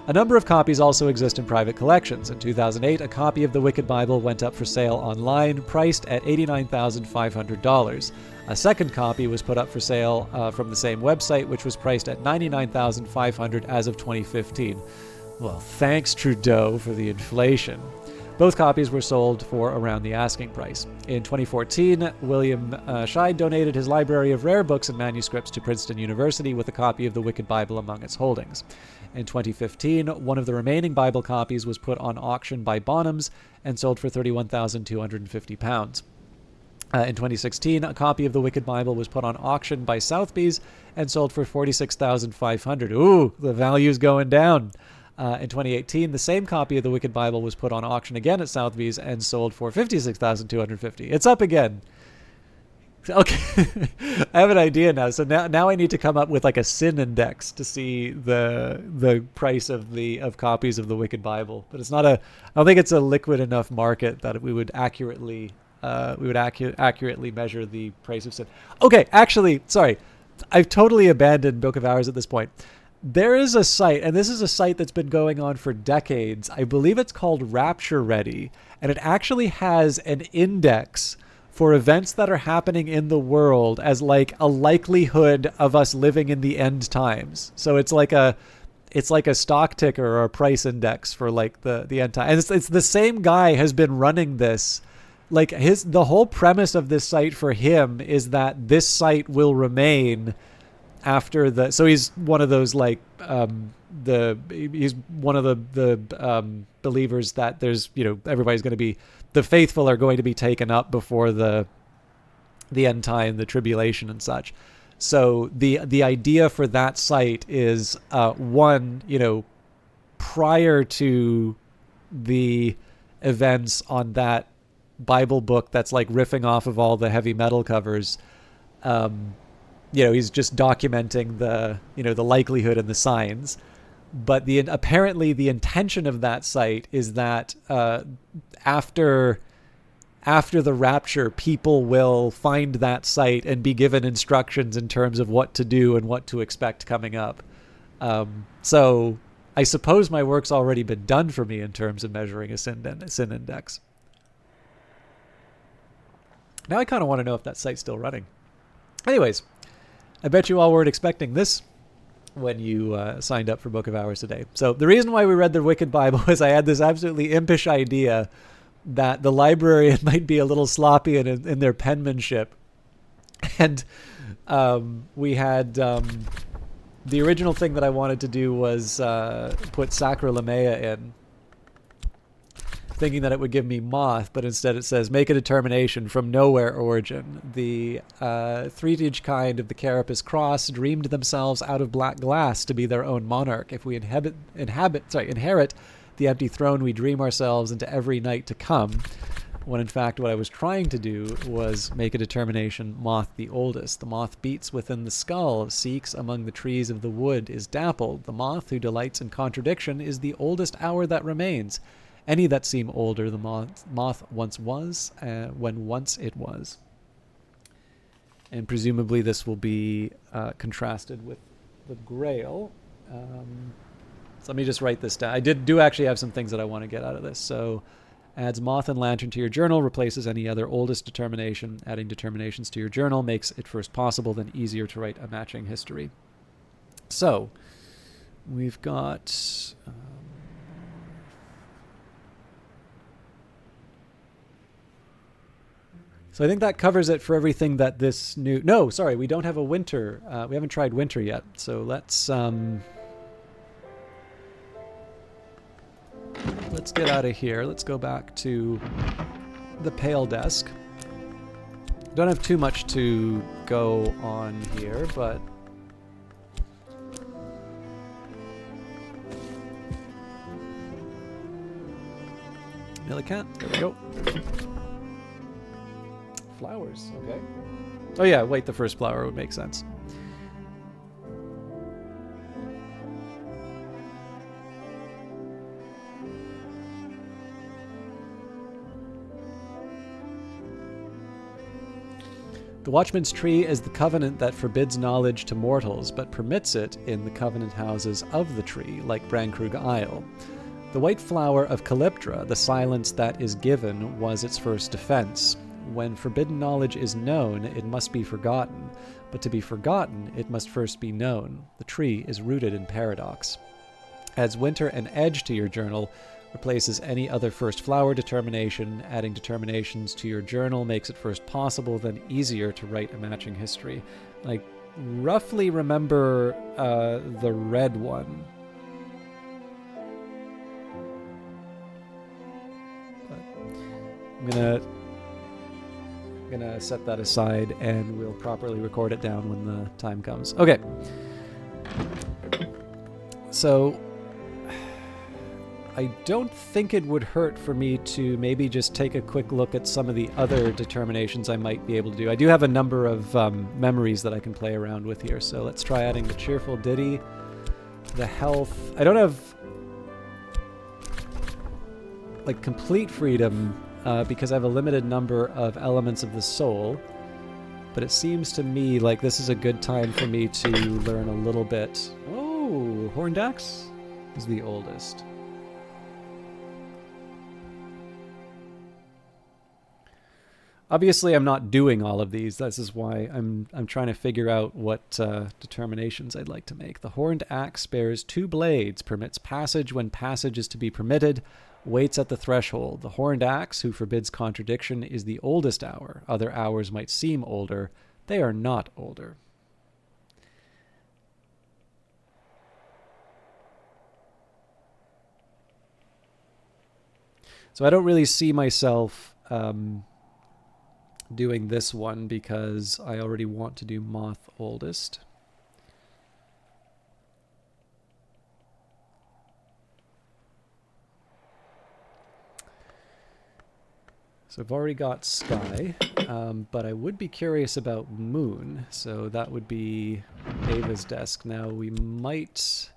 A number of copies also exist in private collections. In 2008, a copy of the Wicked Bible went up for sale online, priced at $89,500. A second copy was put up for sale from the same website, which was priced at $99,500 as of 2015. Well, thanks Trudeau for the inflation. Both copies were sold for around the asking price. In 2014, William Scheid donated his library of rare books and manuscripts to Princeton University with a copy of the Wicked Bible among its holdings. In 2015, one of the remaining Bible copies was put on auction by Bonhams and sold for £31,250. In 2016, a copy of the Wicked Bible was put on auction by Sotheby's and sold for $46,500. Ooh, the value's going down. In 2018, the same copy of the Wicked Bible was put on auction again at Sotheby's and sold for $56,250. It's up again. Okay, I have an idea now. So now I need to come up with like a sin index to see the price of copies of the Wicked Bible. But it's not I don't think it's a liquid enough market that we would accurately measure the price of sin. Okay, actually, sorry, I've totally abandoned Book of Hours at this point. There is a site, and this is a site that's been going on for decades. I believe it's called Rapture Ready, and it actually has an index for events that are happening in the world as like a likelihood of us living in the end times. So it's like a stock ticker or a price index for like the end time. And it's the same guy has been running this. Like the whole premise of this site for him is that this site will remain after the, so he's one of those like he's one of the believers that there's, you know, everybody's going to be, the faithful are going to be taken up before the end time, the tribulation and such. So the idea for that site is one, you know, prior to the events on that Bible book that's like riffing off of all the heavy metal covers, you know, he's just documenting the, you know, the likelihood and the signs. But apparently the intention of that site is that after the rapture, people will find that site and be given instructions in terms of what to do and what to expect coming up. So I suppose my work's already been done for me in terms of measuring a sin index. Now I kind of want to know if that site's still running. Anyways, I bet you all weren't expecting this when you signed up for Book of Hours today. So the reason why we read the Wicked Bible is I had this absolutely impish idea that the librarian might be a little sloppy in their penmanship. And we had the original thing that I wanted to do was put Sacrolamea in, thinking that it would give me moth, but instead it says, make a determination from nowhere origin. The three-edged kind of the Carapace cross dreamed themselves out of black glass to be their own monarch. If we inherit the empty throne, we dream ourselves into every night to come, when in fact what I was trying to do was make a determination, moth the oldest. The moth beats within the skull, seeks among the trees of the wood, is dappled. The moth who delights in contradiction is the oldest hour that remains. Any that seem older, the moth once was, when once it was. And presumably this will be contrasted with the Grail. So let me just write this down. I do actually have some things that I want to get out of this. So adds moth and lantern to your journal, replaces any other oldest determination. Adding determinations to your journal makes it first possible, then easier to write a matching history. So we've got... So I think that covers it for everything that this new... No, sorry, we don't have a winter. We haven't tried winter yet. So let's get out of here. Let's go back to the Pale Desk. Don't have too much to go on here, but... Millicat, there we go. Flowers, okay. Oh yeah, wait, the first flower would make sense. The Watchman's Tree is the covenant that forbids knowledge to mortals, but permits it in the covenant houses of the tree, like Brankrug Isle. The white flower of Calyptra, the silence that is given, was its first defense. When forbidden knowledge is known, it must be forgotten. But to be forgotten, it must first be known. The tree is rooted in paradox. Adds winter and edge to your journal, replaces any other first flower determination. Adding determinations to your journal makes it first possible, then easier to write a matching history. I roughly remember the red one. But I'm gonna set that aside and we'll properly record it down when the time comes. Okay. So I don't think it would hurt for me to maybe just take a quick look at some of the other determinations I might be able to do. I do have a number of memories that I can play around with here. So let's try adding the cheerful ditty, the health. I don't have like complete freedom because I have a limited number of elements of the soul, but it seems to me like this is a good time for me to learn a little bit. Oh, Horned Axe is the oldest. Obviously, I'm not doing all of these. This is why I'm trying to figure out what determinations I'd like to make. The Horned Axe bears 2 blades, permits passage when passage is to be permitted, waits at the threshold. The Horned Axe, who forbids contradiction, is the oldest hour. Other hours might seem older. They are not older. So I don't really see myself doing this one because I already want to do Moth Oldest. So I've already got Sky, but I would be curious about Moon, so that would be Ava's desk. Now we might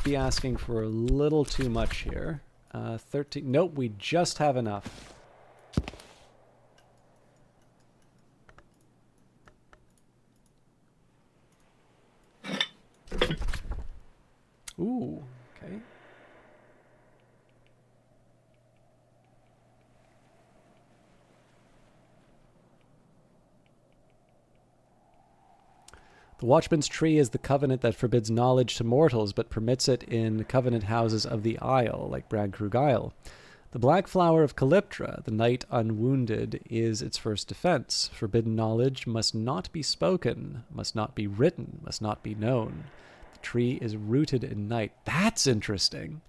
be asking for a little too much here. 13, nope, we just have enough. Ooh, okay. The Watchman's Tree is the covenant that forbids knowledge to mortals, but permits it in covenant houses of the Isle, like Brandkrug Isle. The Black Flower of Calyptra, the Night Unwounded, is its first defense. Forbidden knowledge must not be spoken, must not be written, must not be known. The tree is rooted in night. That's interesting.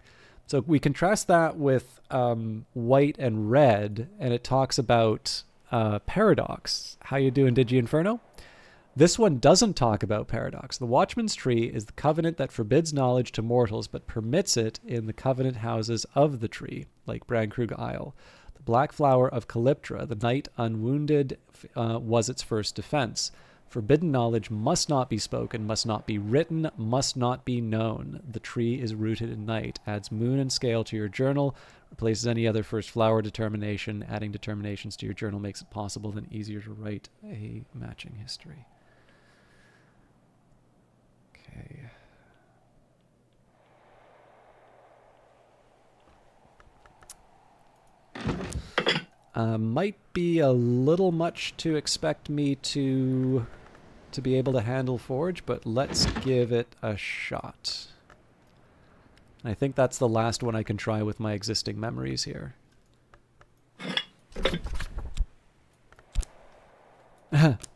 So we contrast that with white and red, and it talks about paradox. How you doing, Digi Inferno? This one doesn't talk about paradox. The Watchman's Tree is the covenant that forbids knowledge to mortals, but permits it in the covenant houses of the tree, like Brandkrug Isle. The Black Flower of Calyptra, the Night Unwounded, was its first defense. Forbidden knowledge must not be spoken, must not be written, must not be known. The tree is rooted in night. Adds moon and scale to your journal. Replaces any other first flower determination. Adding determinations to your journal makes it possible and easier to write a matching history. Okay. Might be a little much to expect me to be able to handle Forge, but let's give it a shot. I think that's the last one I can try with my existing memories here.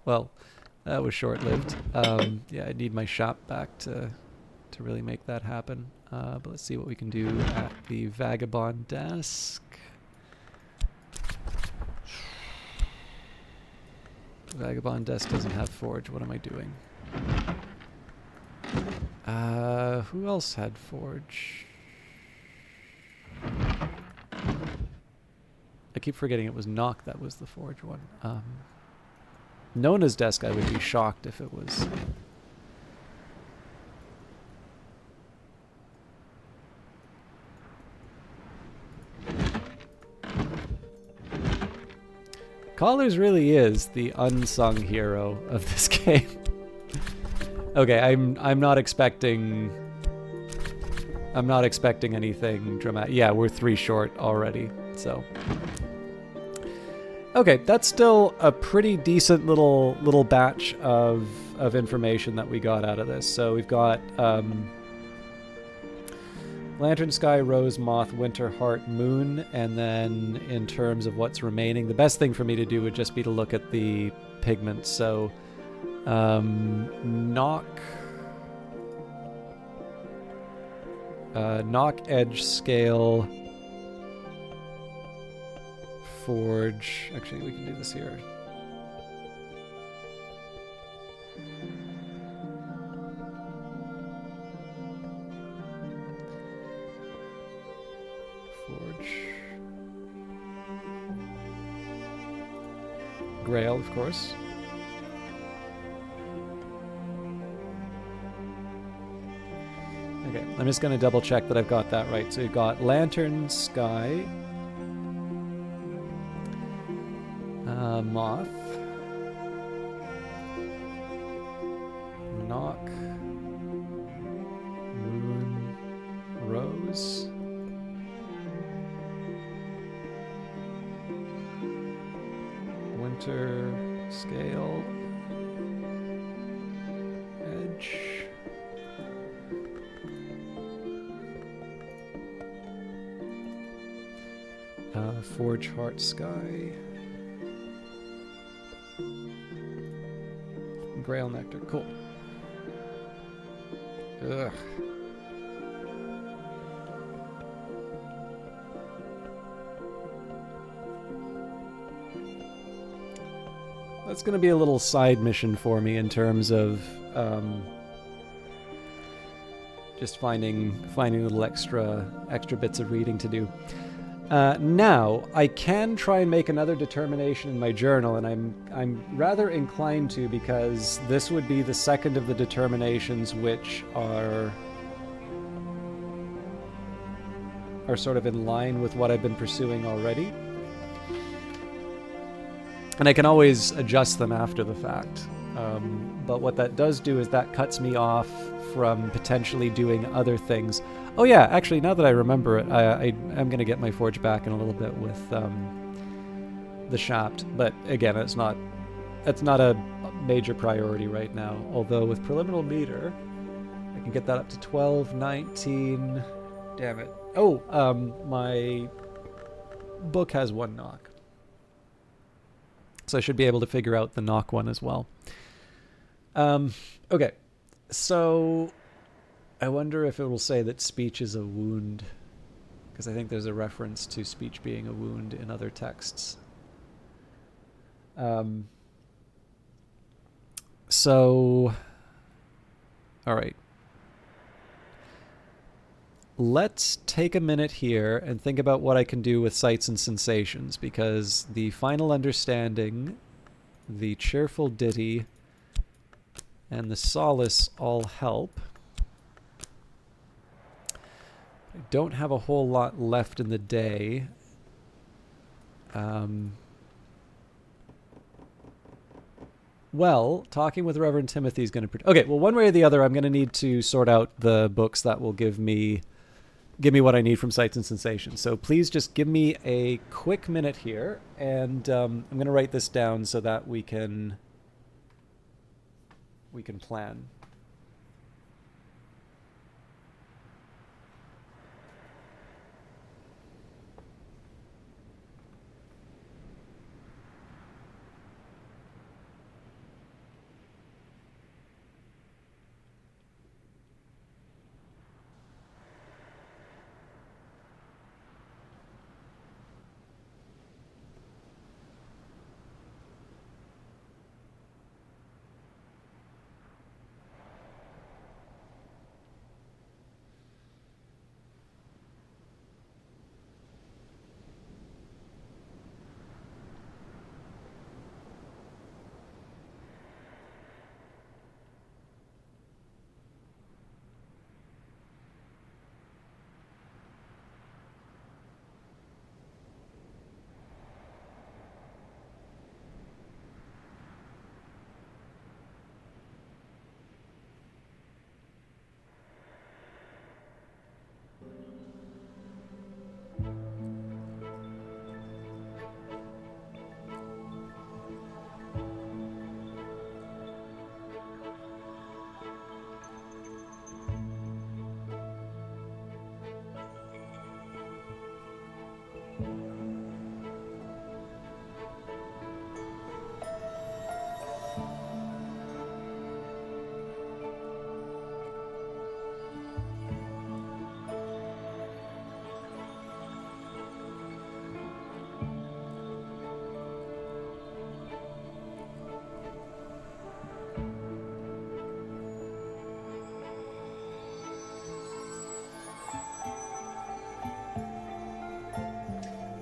Well, that was short-lived. Yeah, I need my shop back to really make that happen. But let's see what we can do at the Vagabond desk. The Vagabond desk doesn't have Forge. What am I doing? Who else had Forge? I keep forgetting it was Nock that was the Forge one. Nona's desk, I would be shocked if it was. Collars really is the unsung hero of this game. Okay, I'm not expecting anything dramatic. Yeah, we're 3 short already, so. Okay, that's still a pretty decent little batch of information that we got out of this. So we've got Lantern Sky, Rose, Moth, Winter, Heart, Moon, and then in terms of what's remaining, the best thing for me to do would just be to look at the pigments. So Nock, Edge, Scale, Forge. Actually, we can do this here. Grail, of course. Okay, I'm just going to double check that I've got that right. So you've got Lantern, Sky, Moth, Nock, Moon, Rose, Winter, Scale, Edge, Forge, Heart, Sky, Grail, Nectar. Cool. Ugh. That's going to be a little side mission for me in terms of just finding little extra bits of reading to do. Now, I can try and make another determination in my journal, and I'm rather inclined to, because this would be the second of the determinations which are sort of in line with what I've been pursuing already. And I can always adjust them after the fact. But what that does do is that cuts me off from potentially doing other things. Oh yeah, actually, now that I remember it, I am going to get my forge back in a little bit with the shaft. But again, it's not a major priority right now. Although with preliminary meter, I can get that up to 12, 19... Damn it. Oh, my book has one knock. So I should be able to figure out the knock one as well. Okay, so I wonder if it will say that speech is a wound, because I think there's a reference to speech being a wound in other texts. So, all right. Let's take a minute here and think about what I can do with sights and sensations, because the final understanding, the cheerful ditty, and the solace all help. I don't have a whole lot left in the day. Well, talking with Reverend Timothy is going to... Okay, well, one way or the other, I'm going to need to sort out the books that will give me what I need from Sights and Sensations. So please just give me a quick minute here, and I'm going to write this down so that we can plan.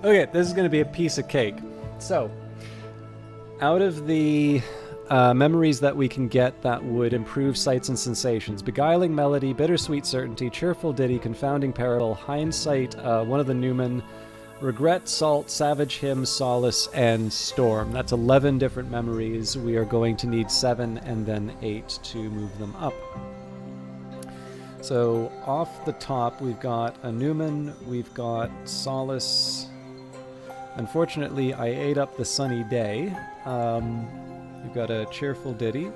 Okay, this is going to be a piece of cake. So, out of the memories that we can get that would improve sights and sensations: beguiling melody, bittersweet certainty, cheerful ditty, confounding parable, hindsight, one of the Newman, regret, salt, savage hymn, solace, and storm. That's 11 different memories. We are going to need 7 and then 8 to move them up. So off the top, we've got a Newman, we've got solace. Unfortunately, I ate up the sunny day. We've got a cheerful ditty.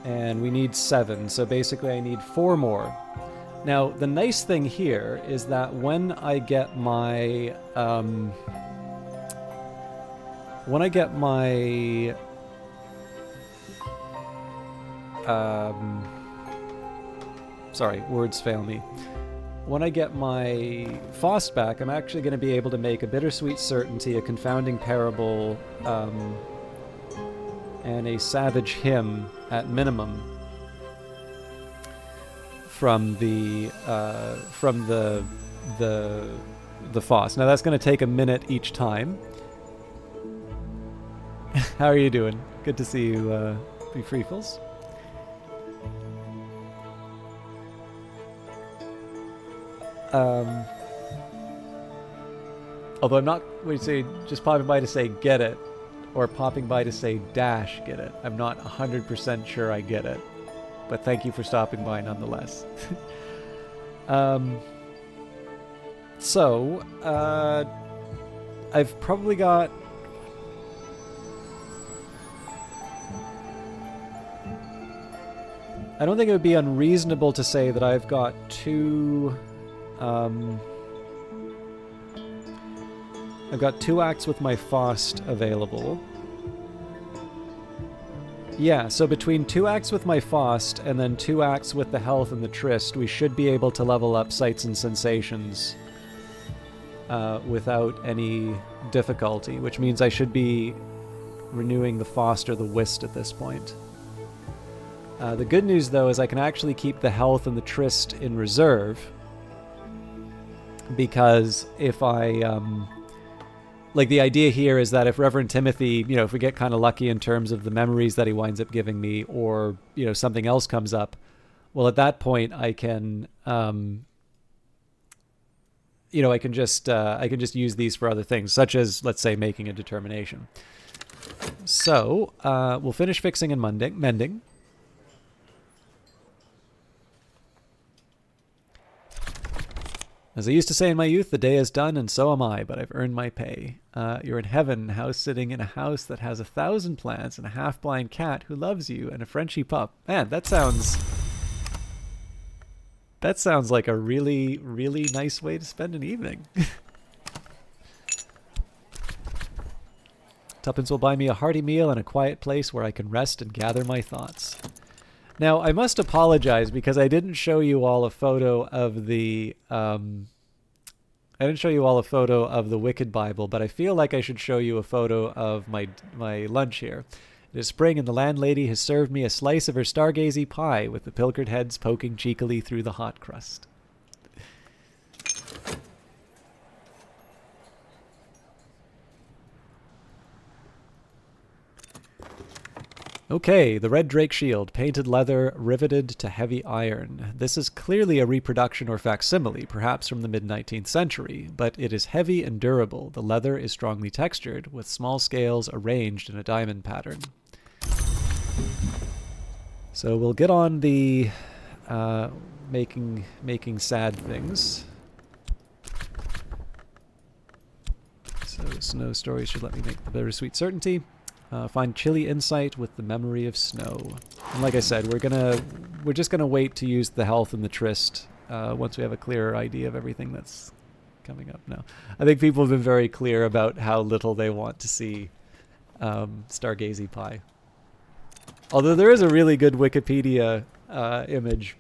And we need 7, so basically I need 4 more. Now, the nice thing here is that when I get my... sorry, words fail me. when I get my Faust back, I'm actually going to be able to make a Bittersweet Certainty, a Confounding Parable, and a Savage Hymn at minimum from the Faust. Now that's going to take a minute each time. How are you doing? Good to see you, Be Freefles. Although I'm not, when you say just popping by to say get it, or popping by to say dash get it, I'm not 100% sure I get it. But thank you for stopping by nonetheless. So, I've probably got... I don't think it would be unreasonable to say that I've got two... I've got 2 acts with my Faust available. Yeah, so between 2 acts with my Faust and then 2 acts with the Health and the Tryst, we should be able to level up Sights and Sensations without any difficulty, which means I should be renewing the Faust or the Whist at this point. The good news, though, is I can actually keep the Health and the Tryst in reserve, because if I... like, the idea here is that if Reverend Timothy, you know, if we get kind of lucky in terms of the memories that he winds up giving me, or, you know, something else comes up, well, at that point, I can, you know, I can just use these for other things, such as, let's say, making a determination. So, we'll finish fixing and mending. As I used to say in my youth, the day is done and so am I, but I've earned my pay. You're in heaven, house sitting in a house that has 1,000 plants and a half-blind cat who loves you and a Frenchie pup. Man, that sounds like a really, really nice way to spend an evening. Tuppence will buy me a hearty meal and a quiet place where I can rest and gather my thoughts. Now, I must apologize because I didn't show you all a photo of the Wicked Bible, but I feel like I should show you a photo of my lunch here. It is spring, and the landlady has served me a slice of her stargazy pie with the pilchard heads poking cheekily through the hot crust. Okay, the Red Drake Shield, painted leather, riveted to heavy iron. This is clearly a reproduction or facsimile, perhaps from the mid-19th century, but it is heavy and durable. The leather is strongly textured, with small scales arranged in a diamond pattern. So we'll get on the making sad things. So Snow Stories should let me make the Bittersweet Certainty. Find chilly insight with the memory of snow. And like I said, we're just gonna wait to use the Health and the Tryst once we have a clearer idea of everything that's coming up now. I think people have been very clear about how little they want to see Stargazy Pie. Although there is a really good Wikipedia image.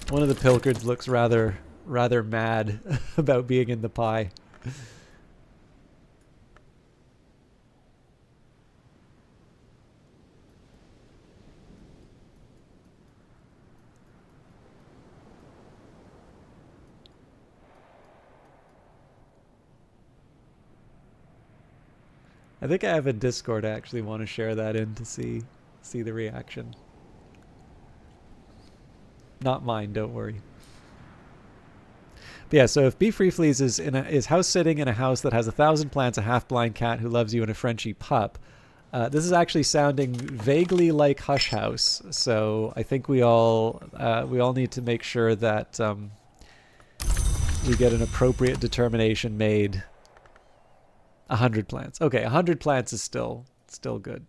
One of the pilchards looks rather mad about being in the pie. I think I have a Discord I actually want to share that in to see the reaction. Not mine, don't worry. But yeah, so if Be Freefleas is house sitting in a house that has 1,000 plants, a half-blind cat who loves you, and a Frenchie pup, this is actually sounding vaguely like Hush House. So I think we all need to make sure that we get an appropriate determination made. 100 plants. Okay, 100 plants is still good.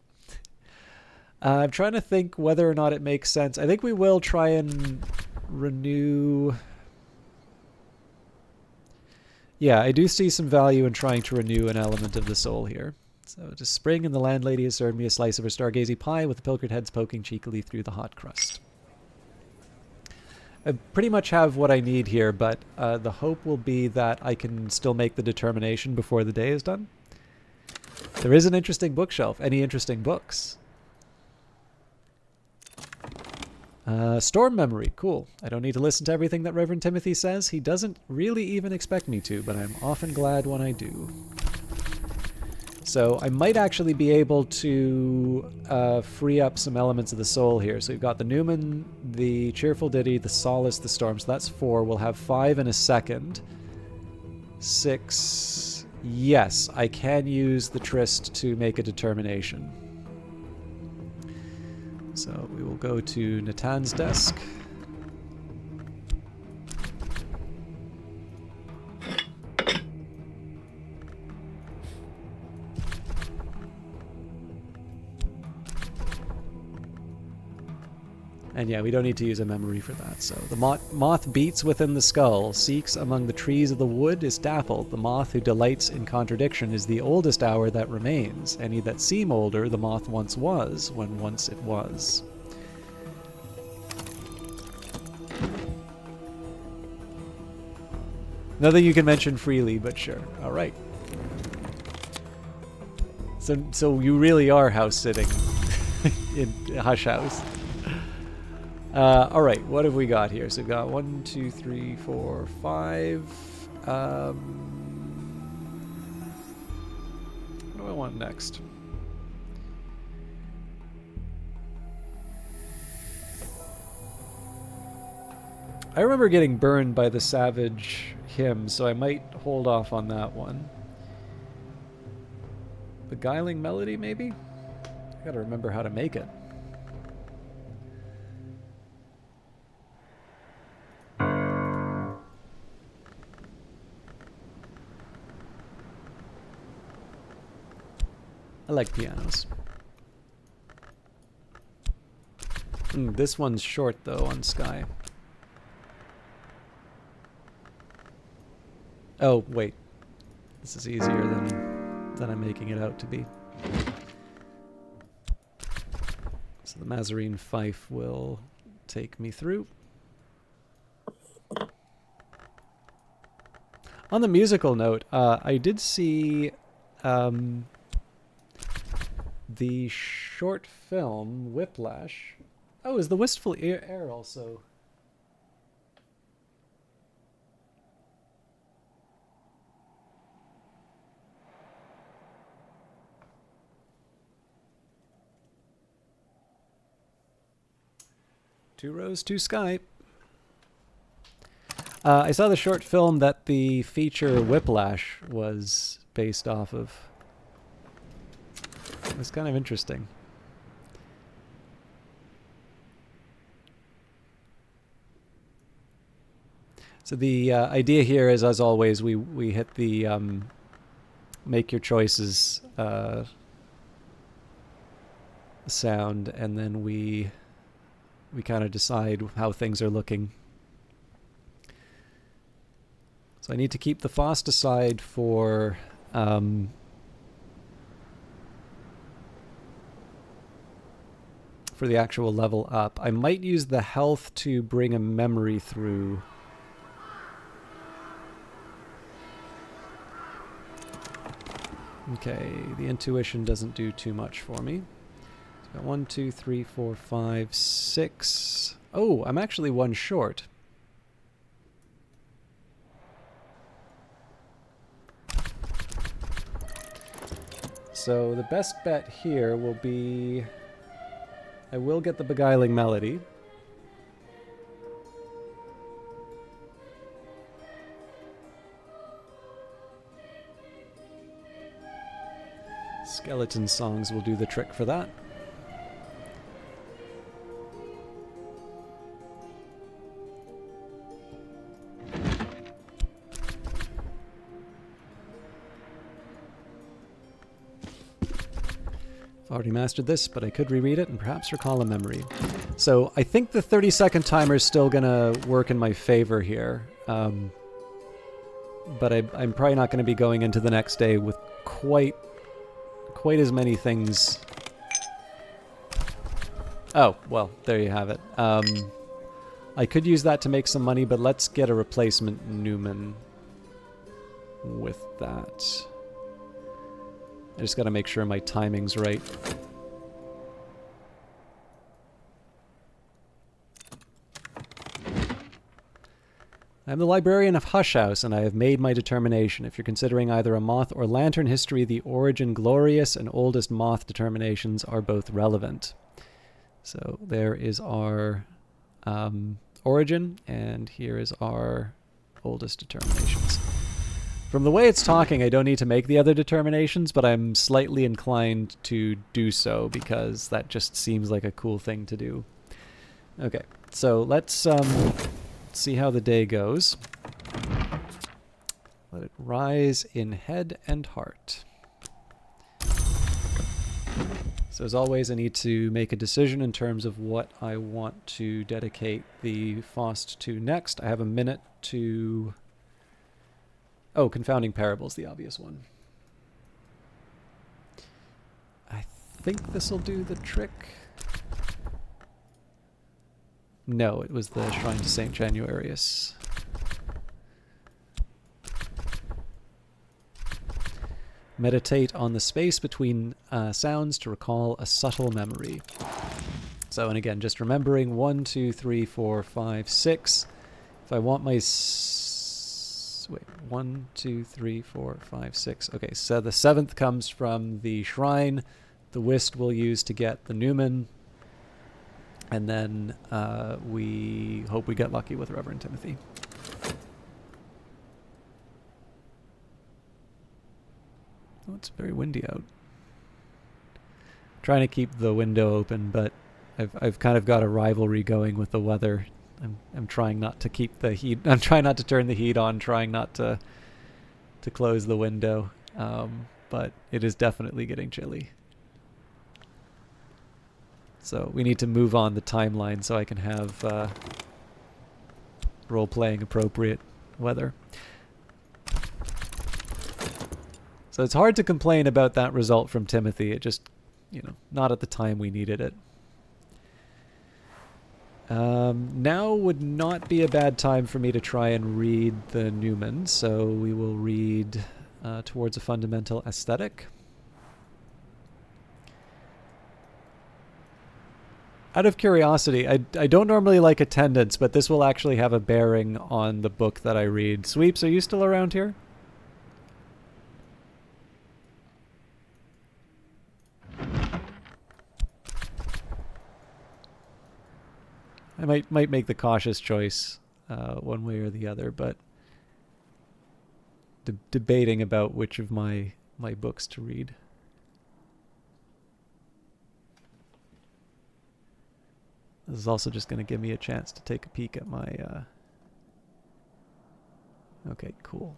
I'm trying to think whether or not it makes sense. I think we will try and renew... Yeah, I do see some value in trying to renew an element of the soul here. So it is spring, and the landlady has served me a slice of her stargazy pie with the pilchard heads poking cheekily through the hot crust. I pretty much have what I need here, but the hope will be that I can still make the determination before the day is done. There is an interesting bookshelf. Any interesting books? Storm Memory. Cool. I don't need to listen to everything that Reverend Timothy says. He doesn't really even expect me to, but I'm often glad when I do. So I might actually be able to free up some elements of the soul here. So we've got the Newman, the Cheerful Ditty, the Solace, the Storm. So that's 4. We'll have 5 in a second. 6. Yes, I can use the Tryst to make a determination. So we will go to Natan's desk. And yeah, we don't need to use a memory for that. So the moth beats within the skull, seeks among the trees of the wood, is dappled. The moth who delights in contradiction is the oldest hour that remains. Any that seem older, the moth once was, when once it was. Nothing you can mention freely, but sure. All right. So you really are house sitting in Hush House. All right, what have we got here? So we've got 1, 2, 3, 4, 5. What do I want next? I remember getting burned by the Savage hymn, so I might hold off on that one. Beguiling Melody, maybe? I gotta remember how to make it. I like pianos. This one's short, though, on Sky. Oh, wait. This is easier than I'm making it out to be. So the Mazarine Fife will take me through. On the musical note, I did see the short film Whiplash. Oh, is the Wistful Air also? Two Rose, Two Sky. I saw the short film that the feature Whiplash was based off of. It was kind of interesting. So the idea here is, as always, we hit the make your choices sound, and then we kind of decide how things are looking. So I need to keep the FOST aside for the actual level up. I might use the health to bring a memory through. Okay, the intuition doesn't do too much for me. So got 1, 2, 3, 4, 5, 6. Oh, I'm actually one short. So the best bet here will be, I will get the Beguiling Melody. Skeleton Songs will do the trick for that. I've already mastered this, but I could reread it and perhaps recall a memory. So I think the 30-second timer is still going to work in my favor here. But I'm probably not going to be going into the next day with quite as many things. Oh, well, there you have it. I could use that to make some money, but let's get a replacement Newman with that. I just got to make sure my timing's right. I'm the librarian of Hush House, and I have made my determination. If you're considering either a moth or lantern history, the origin, glorious, and oldest moth determinations are both relevant. So there is our origin, and here is our oldest determinations. From the way it's talking, I don't need to make the other determinations, but I'm slightly inclined to do so because that just seems like a cool thing to do. Okay, so let's see how the day goes. Let it rise in head and heart. So as always, I need to make a decision in terms of what I want to dedicate the Faust to next. I have a minute to... Oh, Confounding Parables, the obvious one. I think this will do the trick. No, it was the Shrine to St. Januarius. Meditate on the space between sounds to recall a subtle memory. So, and again, just remembering 1, 2, 3, 4, 5, 6. If I want my... Wait, 1, 2, 3, 4, 5, 6. Okay, so the 7th comes from the shrine. The whist we'll use to get the Newman. And then we hope we get lucky with Reverend Timothy. Oh, it's very windy out. Trying to keep the window open, but I've kind of got a rivalry going with the weather. I'm trying not to keep the heat. I'm trying not to turn the heat on. Trying not to close the window. But it is definitely getting chilly. So we need to move on the timeline so I can have role-playing appropriate weather. So it's hard to complain about that result from Timothy. It just, you know, not at the time we needed it. Now would not be a bad time for me to try and read the Newman, so we will read Towards a Fundamental Aesthetic. Out of curiosity, I don't normally like attendance, but this will actually have a bearing on the book that I read. Sweeps, are you still around here? I might make the cautious choice one way or the other, but debating about which of my books to read. This is also just going to give me a chance to take a peek at my... Okay, cool.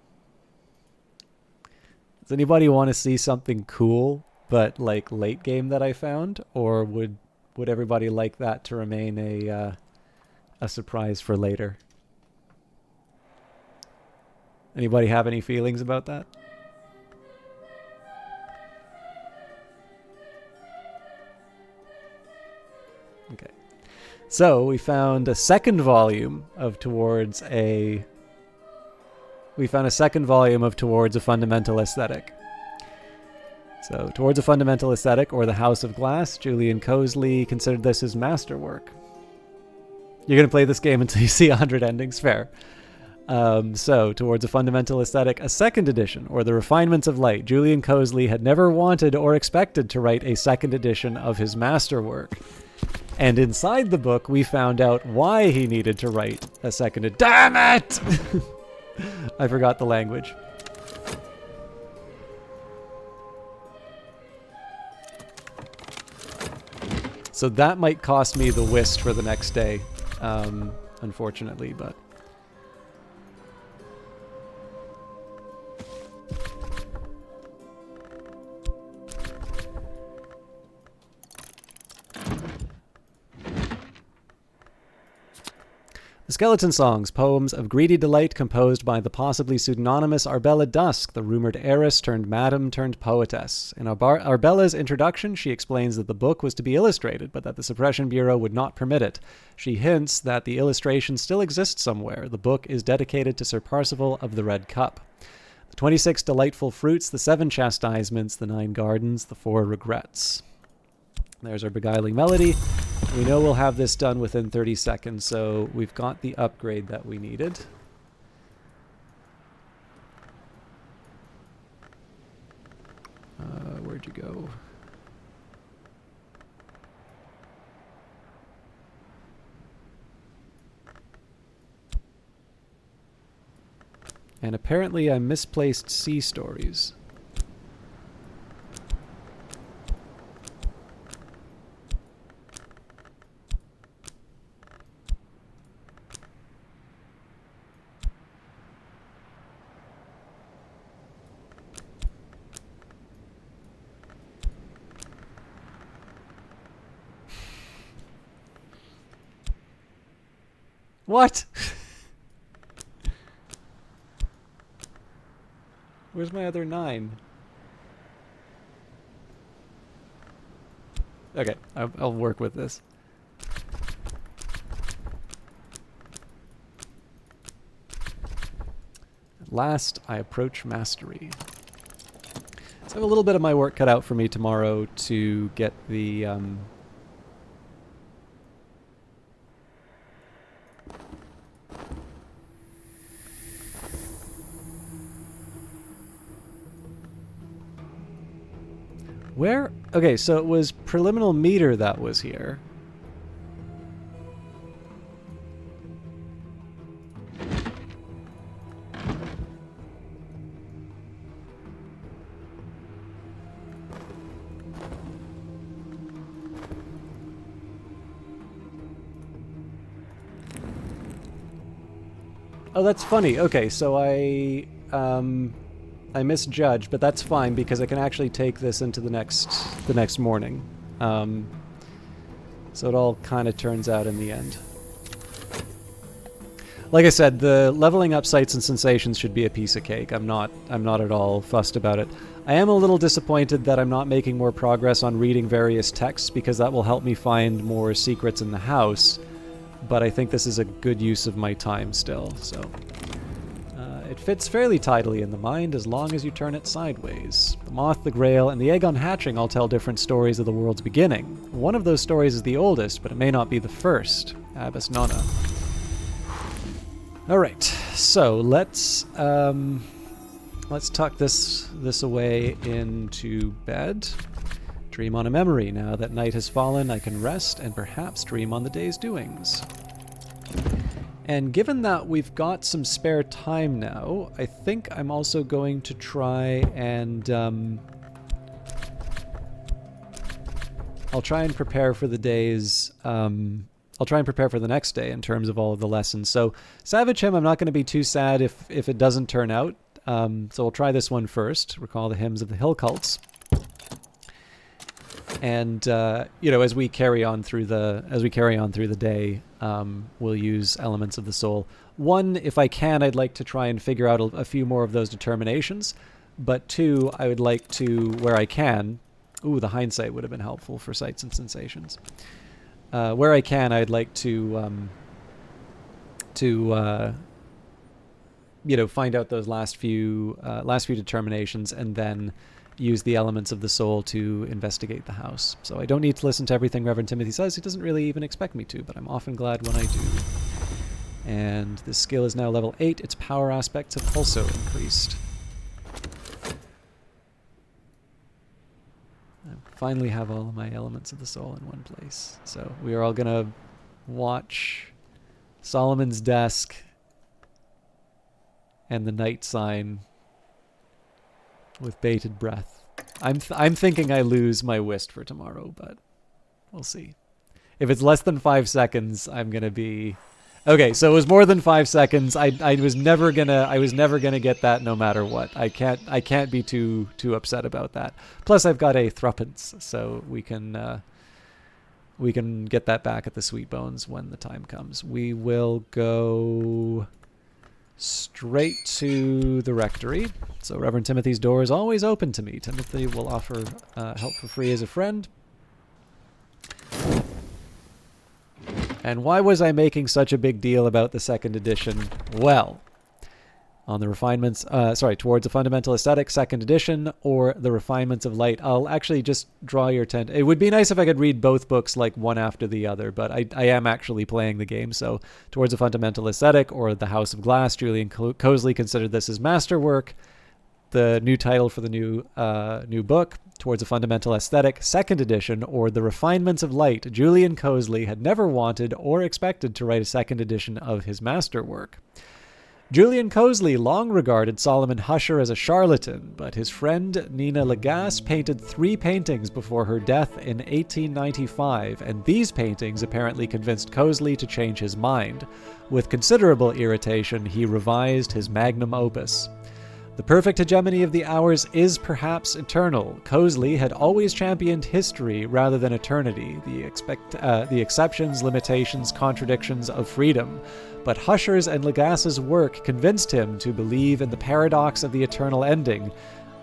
Does anybody want to see something cool, but like late game that I found? Or would everybody like that to remain a surprise for later? Anybody have any feelings about that? Okay. So we found a second volume of Towards a Fundamental Aesthetic. So Towards a Fundamental Aesthetic, or The House of Glass, Julian Cosley considered this his masterwork. You're going to play this game until you see 100 endings? Fair. So, Towards a Fundamental Aesthetic, a second edition, or The Refinements of Light. Julian Cosley had never wanted or expected to write a second edition of his masterwork. And inside the book, we found out why he needed to write a second Damn it! I forgot the language. So that might cost me the whist for the next day, unfortunately, but... This Skeleton Songs, poems of greedy delight composed by the possibly pseudonymous Arbella Dusk, the rumored heiress turned madam turned poetess. In Arbella's introduction, she explains that the book was to be illustrated, but that the Suppression Bureau would not permit it. She hints that the illustration still exists somewhere. The book is dedicated to Sir Parsifal of the Red Cup. The 26 delightful fruits, the 7 chastisements, the 9 gardens, the 4 regrets. There's our beguiling melody. We know we'll have this done within 30 seconds, so we've got the upgrade that we needed. Where'd you go? And apparently I misplaced sea stories. What? Where's my other 9? Okay, I'll work with this. At last, I approach mastery. So I have a little bit of my work cut out for me tomorrow to get the... Where? Okay, so it was preliminal meter that was here. Oh, that's funny. Okay, so I misjudged, but that's fine because I can actually take this into the next morning. So it all kind of turns out in the end. Like I said, the leveling up sights and sensations should be a piece of cake. I'm not at all fussed about it. I am a little disappointed that I'm not making more progress on reading various texts because that will help me find more secrets in the house. But I think this is a good use of my time still, so... It fits fairly tidily in the mind as long as you turn it sideways. The moth, the grail, and the egg on hatching all tell different stories of the world's beginning. One of those stories is the oldest, but it may not be the first. Abbas Nona. Alright, so let's tuck this away into bed. Dream on a memory. Now that night has fallen, I can rest and perhaps dream on the day's doings. And given that we've got some spare time now, I think I'm also going to try and... I'll try and prepare for the days... I'll try and prepare for the next day in terms of all of the lessons. So Savage Hymn, I'm not going to be too sad if it doesn't turn out. So we'll try this one first. Recall the hymns of the hill cults. And as we carry on through the day, we'll use elements of the soul. One, if I can, I'd like to try and figure out a few more of those determinations. But 2, I would like to, where I can, the hindsight would have been helpful for sights and sensations. Where I can, I'd like to find out those last few determinations and then use the elements of the soul to investigate the house. So I don't need to listen to everything Reverend Timothy says. He doesn't really even expect me to, but I'm often glad when I do. And this skill is now level 8. Its power aspects have also increased. I finally have all of my elements of the soul in one place. So we are all going to watch Solomon's Desk and the Night Sign with bated breath. I'm thinking I lose my whist for tomorrow, but we'll see. If it's less than 5 seconds, I'm gonna be okay. So it was more than 5 seconds. I was never gonna get that no matter what. I can't be too upset about that. Plus I've got a threepence, so we can we can get that back at the Sweet Bones when the time comes. We will go straight to the rectory. So Reverend Timothy's door is always open to me. Timothy will offer help for free as a friend. And why was I making such a big deal about the second edition? Well, on the refinements, towards a fundamental aesthetic, second edition, or the refinements of light. I'll actually just draw your attention. It would be nice if I could read both books like one after the other, but I am actually playing the game. So towards a fundamental aesthetic, or the House of Glass, Julian Cosley considered this his masterwork. The new title for the new book, Towards a Fundamental Aesthetic, second edition, or the Refinements of Light. Julian Cosley had never wanted or expected to write a second edition of his masterwork. Julian Cosley long regarded Solomon Huscher as a charlatan, but his friend Nina Lagasse painted 3 paintings before her death in 1895, and these paintings apparently convinced Cosley to change his mind. With considerable irritation, he revised his magnum opus. The perfect hegemony of the hours is perhaps eternal. Cosley had always championed history rather than eternity, the exceptions, limitations, contradictions of freedom. But Huscher's and Lagasse's work convinced him to believe in the paradox of the eternal ending,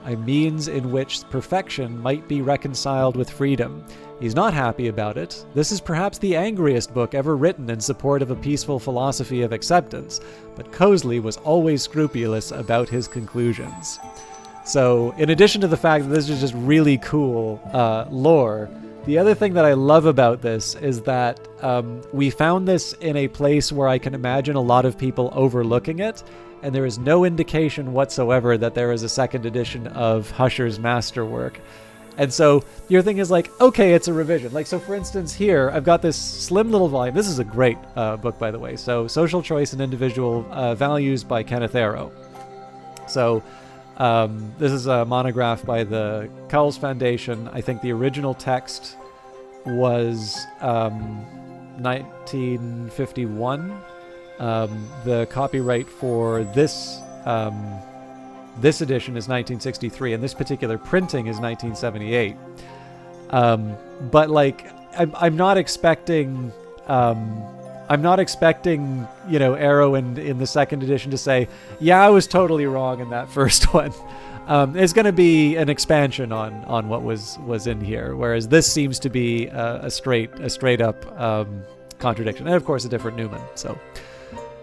a means in which perfection might be reconciled with freedom. He's not happy about it. This is perhaps the angriest book ever written in support of a peaceful philosophy of acceptance, but Cosley was always scrupulous about his conclusions. So, in addition to the fact that this is just really cool lore, the other thing that I love about this is that we found this in a place where I can imagine a lot of people overlooking it, and there is no indication whatsoever that there is a second edition of Huscher's masterwork. And so your thing is like, okay, it's a revision. Like, so for instance, here, I've got this slim little volume. This is a great book, by the way. So Social Choice and Individual Values by Kenneth Arrow. So this is a monograph by the Cowles Foundation. I think the original text was 1951. The copyright for this edition is 1963, and this particular printing is 1978. But like, I'm not expecting, Arrow in the second edition to say, yeah, I was totally wrong in that first one. It's going to be an expansion on what was in here, whereas this seems to be a straight up contradiction, and of course a different Newman. So.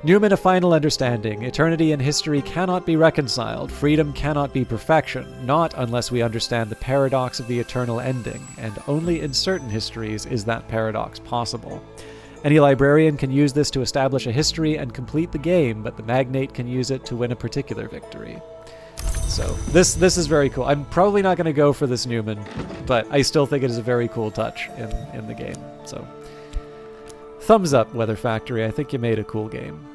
Newman, A Final Understanding. Eternity and history cannot be reconciled. Freedom cannot be perfection, not unless we understand the paradox of the eternal ending, and only in certain histories is that paradox possible. Any librarian can use this to establish a history and complete the game, but the magnate can use it to win a particular victory. So this is very cool. I'm probably not going to go for this Newman, but I still think it is a very cool touch in the game. So thumbs up, Weather Factory. I think you made a cool game.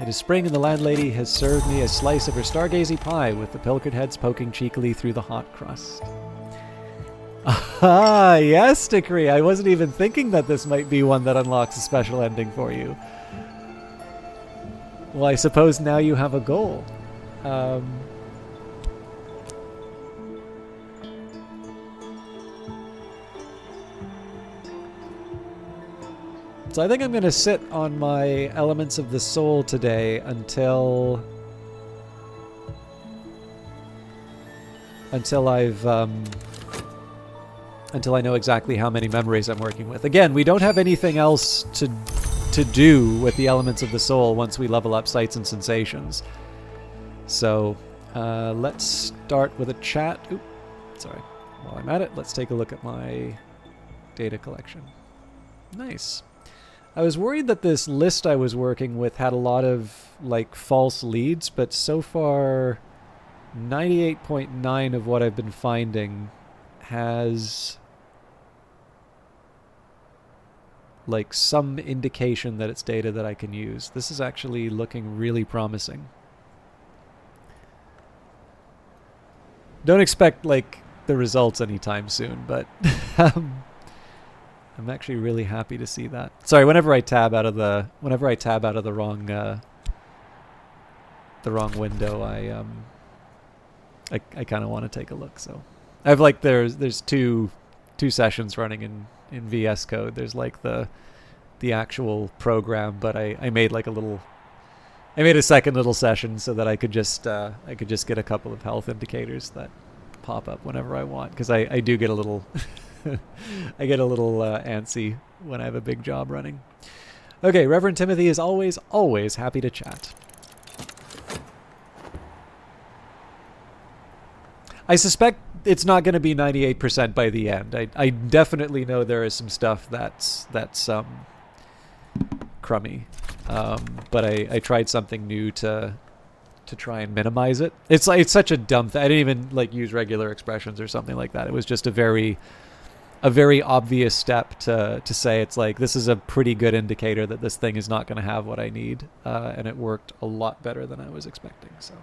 It is spring, and the landlady has served me a slice of her stargazy pie with the pilchard heads poking cheekily through the hot crust. Ah, yes, Stickery. I wasn't even thinking that this might be one that unlocks a special ending for you. Well, I suppose now you have a goal. So I think I'm going to sit on my Elements of the Soul today until I know exactly how many memories I'm working with. Again, we don't have anything else to do with the Elements of the Soul once we level up Sights and Sensations. So let's start with a chat. Oop, sorry. While I'm at it, let's take a look at my data collection. Nice. I was worried that this list I was working with had a lot of like false leads, but so far 98.9 of what I've been finding has like some indication that it's data that I can use. This is actually looking really promising. Don't expect like the results anytime soon, but I'm actually really happy to see that. Sorry, whenever I tab out of the wrong window, I kind of want to take a look. So I've like there's two sessions running in VS Code. There's like the actual program, but I made like I made a second little session so that I could just get a couple of health indicators that pop up whenever I want, because I do get a little I get a little antsy when I have a big job running. Okay, Reverend Timothy is always happy to chat. I suspect it's not going to be 98% by the end. I definitely know there is some stuff that's crummy, but I tried something new to try and minimize it. It's such a dumb thing. I didn't even like use regular expressions or something like that. It was just a very obvious step to say it's like, this is a pretty good indicator that this thing is not going to have what I need, and it worked a lot better than I was expecting. So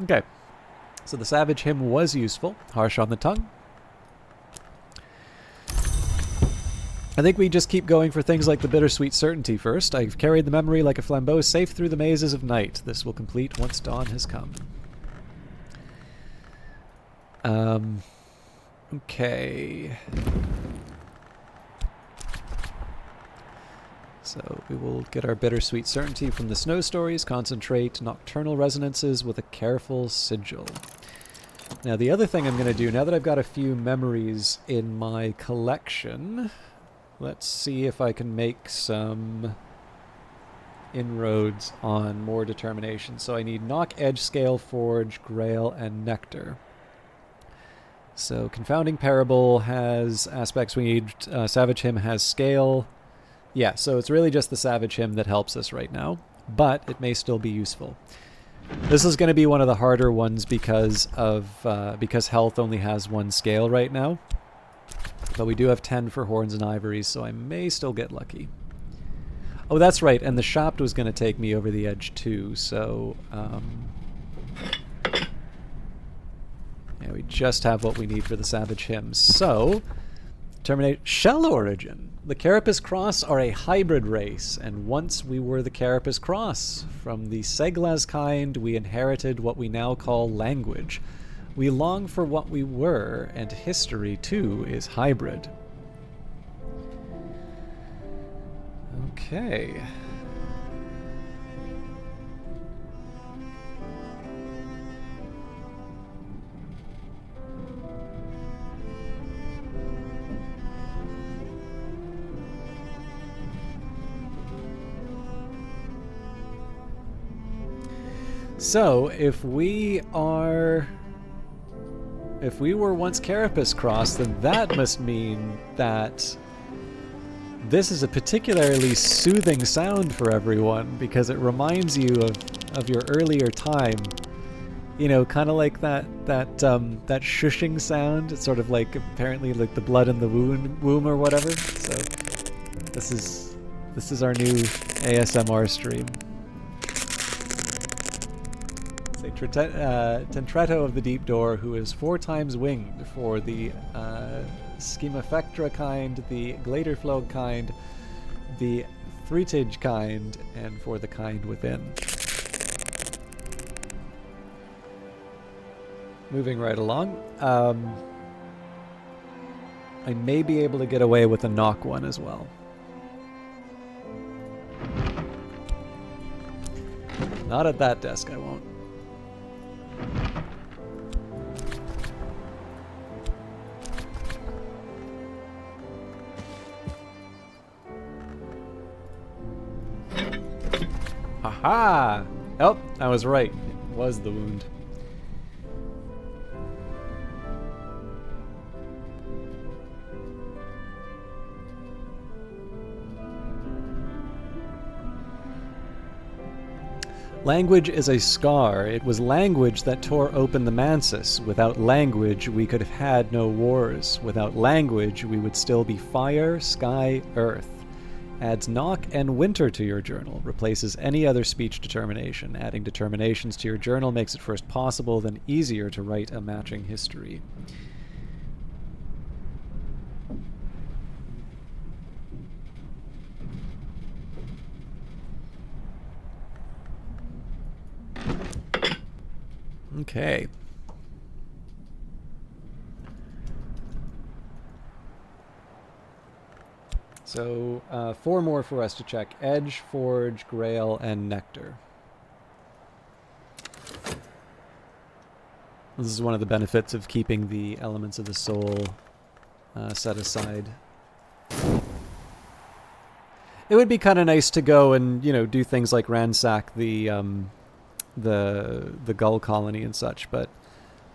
okay, so the Savage Hymn was useful, harsh on the tongue. I think we just keep going for things like the Bittersweet Certainty first. I've carried the memory like a flambeau safe through the mazes of night. This will complete once dawn has come. Okay. So we will get our Bittersweet Certainty from the Snow Stories, concentrate nocturnal resonances with a careful sigil. Now the other thing I'm going to do, now that I've got a few memories in my collection, let's see if I can make some inroads on more determination. So I need Knock, Edge, Scale, Forge, Grail, and Nectar. So Confounding Parable has aspects we need. Savage Hymn has Scale. Yeah, so it's really just the Savage Hymn that helps us right now, but it may still be useful. This is going to be one of the harder ones because health only has one scale right now. But we do have 10 for Horns and Ivories, so I may still get lucky. Oh, that's right, and the Shapt was going to take me over the edge too, so yeah, we just have what we need for the Savage Hymn. So, terminate Shell Origin. The Carapace Cross are a hybrid race, and once we were the Carapace Cross. From the Seglas kind, we inherited what we now call language. We long for what we were, and history, too, is hybrid. Okay. So, if we were once Carapace Cross, then that must mean that this is a particularly soothing sound for everyone, because it reminds you of your earlier time. You know, kind of like that shushing sound. It's sort of like apparently like the blood in the womb or whatever. So this is our new ASMR stream. Tentretto of the Deep Door, who is 4 times winged for the Schemafectra kind, the Gladerflog kind, the Threatage kind, and for the kind within. Moving right along. I may be able to get away with a knock one as well. Not at that desk, I won't. Aha! Oh, I was right. It was the wound. Language is a scar. It was language that tore open the Mansis. Without language, we could have had no wars. Without language, we would still be fire, sky, earth. Adds knock and winter to your journal. Replaces any other speech determination. Adding determinations to your journal makes it first possible, then easier to write a matching history. Okay. So 4 more for us to check. Edge, Forge, Grail, and Nectar. This is one of the benefits of keeping the elements of the soul set aside. It would be kind of nice to go and, you know, do things like ransack the gull colony and such, but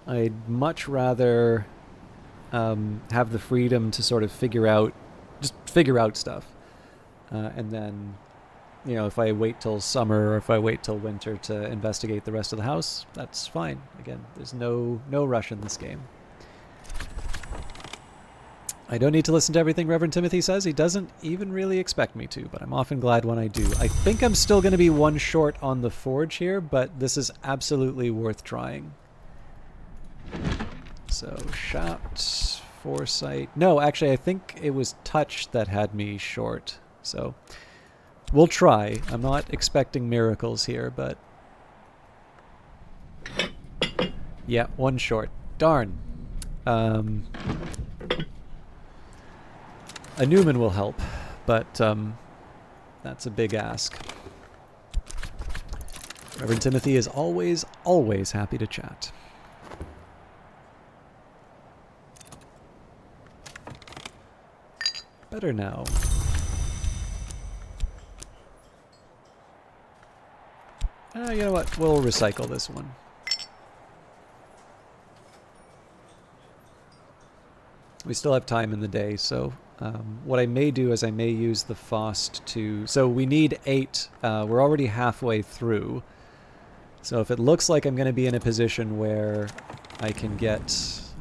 I'd much rather have the freedom to sort of figure out stuff, and then, you know, if I wait till summer or if I wait till winter to investigate the rest of the house, that's fine. Again, there's no rush in this game. I don't need to listen to everything Reverend Timothy says. He doesn't even really expect me to, but I'm often glad when I do. I think I'm still going to be 1 short on the forge here, but this is absolutely worth trying. So, shout, foresight. No, actually, I think it was touch that had me short. So, we'll try. I'm not expecting miracles here, but... yeah, 1 short. Darn. A Newman will help, but that's a big ask. Reverend Timothy is always, always happy to chat. Better now. You know what? We'll recycle this one. We still have time in the day, so what I may do is I may use the Faust to... So we need 8. We're already halfway through. So if it looks like I'm going to be in a position where I can get...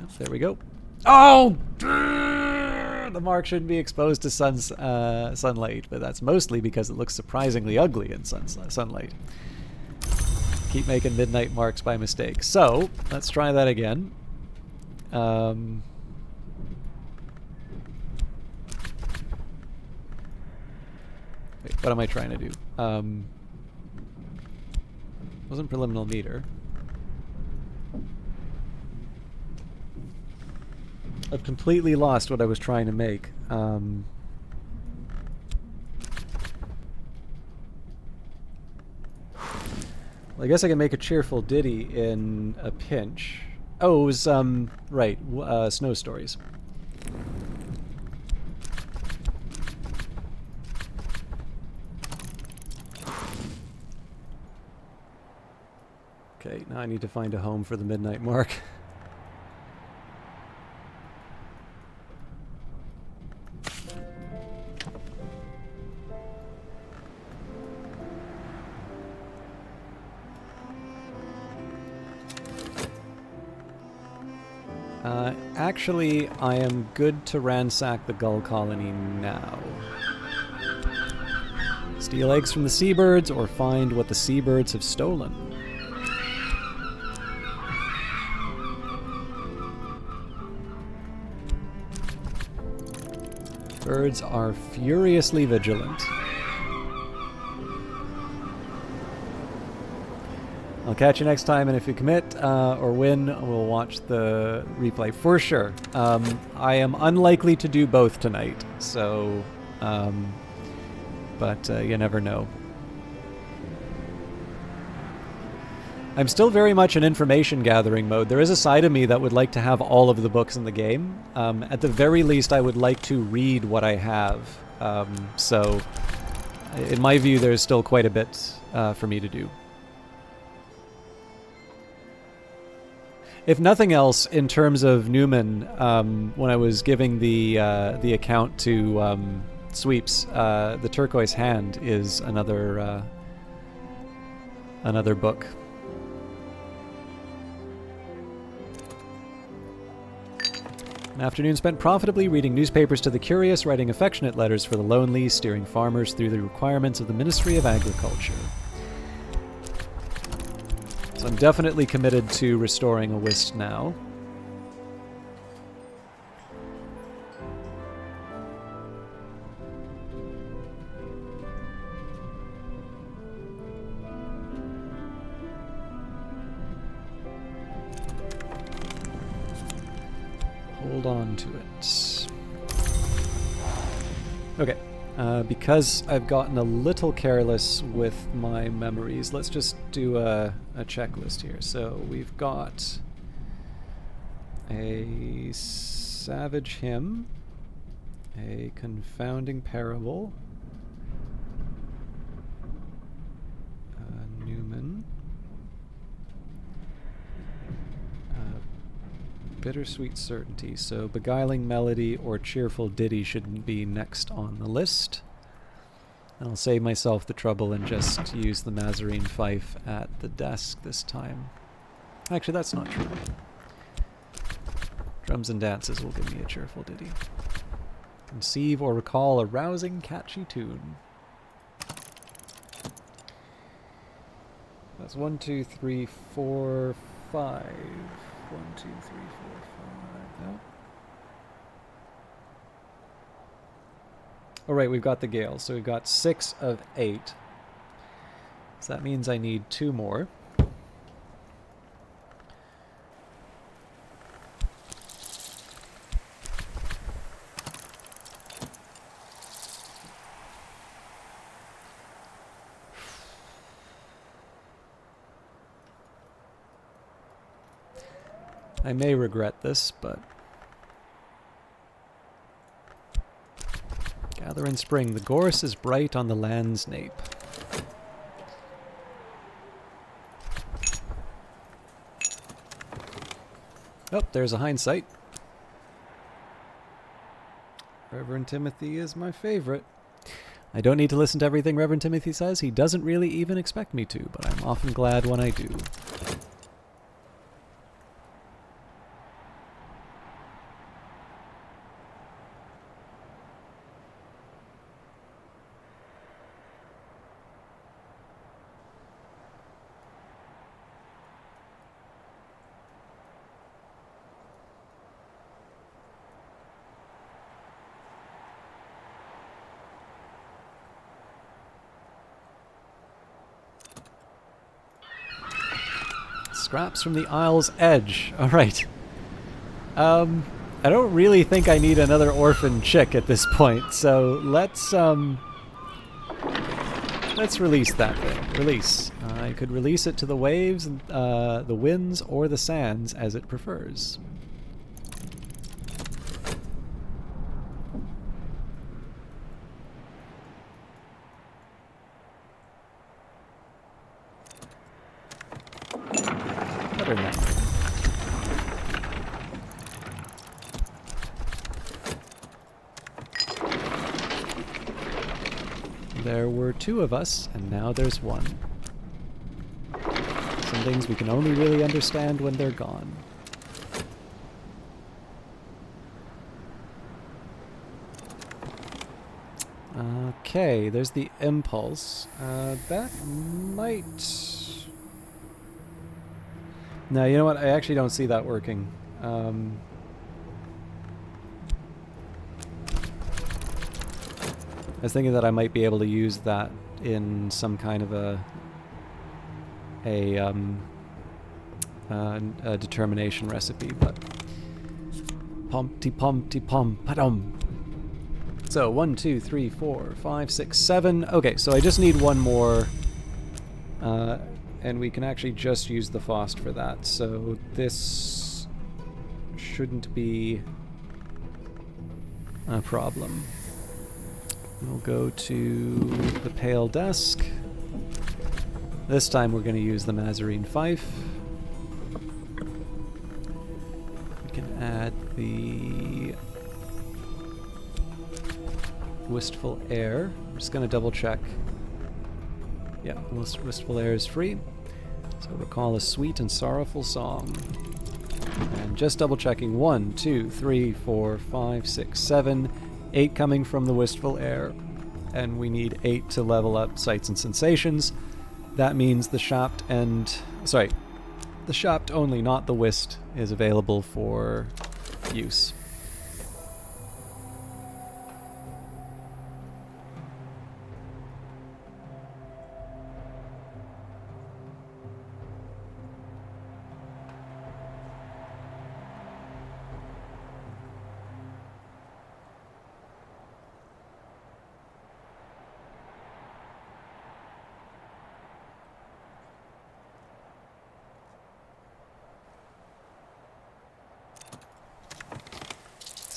Oh, there we go. Oh! The mark shouldn't be exposed to sunlight, but that's mostly because it looks surprisingly ugly in sunlight. Keep making midnight marks by mistake. So, let's try that again. Wait, what am I trying to do? Wasn't preliminal meter. I've completely lost what I was trying to make. Well, I guess I can make a cheerful ditty in a pinch. Oh, it was, right, Snow Stories. Okay, now I need to find a home for the midnight mark. Actually, I am good to ransack the gull colony now. Steal eggs from the seabirds or find what the seabirds have stolen. Birds are furiously vigilant. I'll catch you next time, and if you commit or win, we'll watch the replay for sure. I am unlikely to do both tonight, so, but you never know. I'm still very much in information gathering mode. There is a side of me that would like to have all of the books in the game. At the very least, I would like to read what I have. So, in my view, there's still quite a bit for me to do. If nothing else, in terms of Newman, when I was giving the account to Sweeps, the Turquoise Hand is another book. An afternoon spent profitably reading newspapers to the curious, writing affectionate letters for the lonely, steering farmers through the requirements of the Ministry of Agriculture. So I'm definitely committed to restoring a Whist now. hold on to it. Okay. Because I've gotten a little careless with my memories, let's just do a checklist here. So we've got a savage hymn, a confounding parable, Newman, bittersweet certainty. So beguiling melody or cheerful ditty shouldn't be next on the list. And I'll save myself the trouble and just use the Mazarine fife at the desk this time. Actually, that's not true. Drums and dances will give me a cheerful ditty. Conceive or recall a rousing, catchy tune. That's 1, 2, 3, 4, 5. 1, 2, 3, 4, 5. No. Oh, right, we've got the Gale. So we've got 6 of 8. So that means I need 2 more. I may regret this, but gather in spring, the gorse is bright on the land's nape. Oh, there's a hindsight. Reverend Timothy is my favorite. I don't need to listen to everything Reverend Timothy says. He doesn't really even expect me to, but I'm often glad when I do. Scraps from the Isle's Edge. Alright. I don't really think I need another orphan chick at this point, so let's release that thing. Release. I could release it to the waves, the winds, or the sands as it prefers. Better than that. There were 2 of us, and now there's 1. Some things we can only really understand when they're gone. Okay, there's the impulse. That might... No, you know what? I actually don't see that working. I was thinking that I might be able to use that in some kind of a determination recipe, but pom-ti-pom-ti-pom pa-dum. So 1, 2, 3, 4, 5, 6, 7. Okay, so I just need 1 more, and we can actually just use the Faust for that. So this shouldn't be a problem. We'll go to the Pale Desk. This time we're going to use the Mazarine fife. We can add the Wistful Air. I'm just going to double check. Yeah, Wistful Air is free. So recall a sweet and sorrowful song. And just double checking. 1, 2, 3, 4, 5, 6, 7, 8 coming from the Wistful Air. And we need 8 to level up Sights and Sensations. That means the Shapt and... Sorry. The Shapt only, not the Wist, is available for use.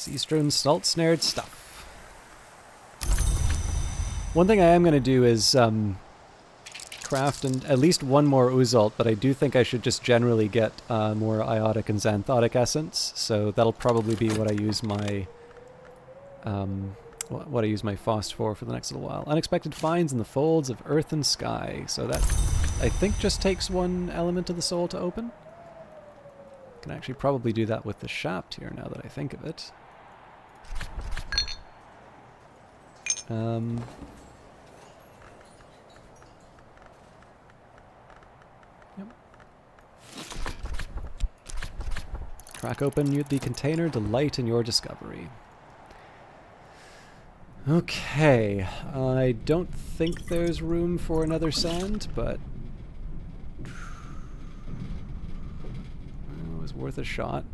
Sea-strewn, salt-snared stuff. One thing I am going to do is craft at least one more Uzalt, but I do think I should just generally get more Iotic and Xanthotic Essence, so that'll probably be what I use my Faust for the next little while. Unexpected finds in the folds of earth and sky, so that I think just takes one element of the soul to open. Can actually probably do that with the shaft here now that I think of it. Yep. Crack open the container, delight in your discovery. Okay, I don't think there's room for another sand, but it was worth a shot.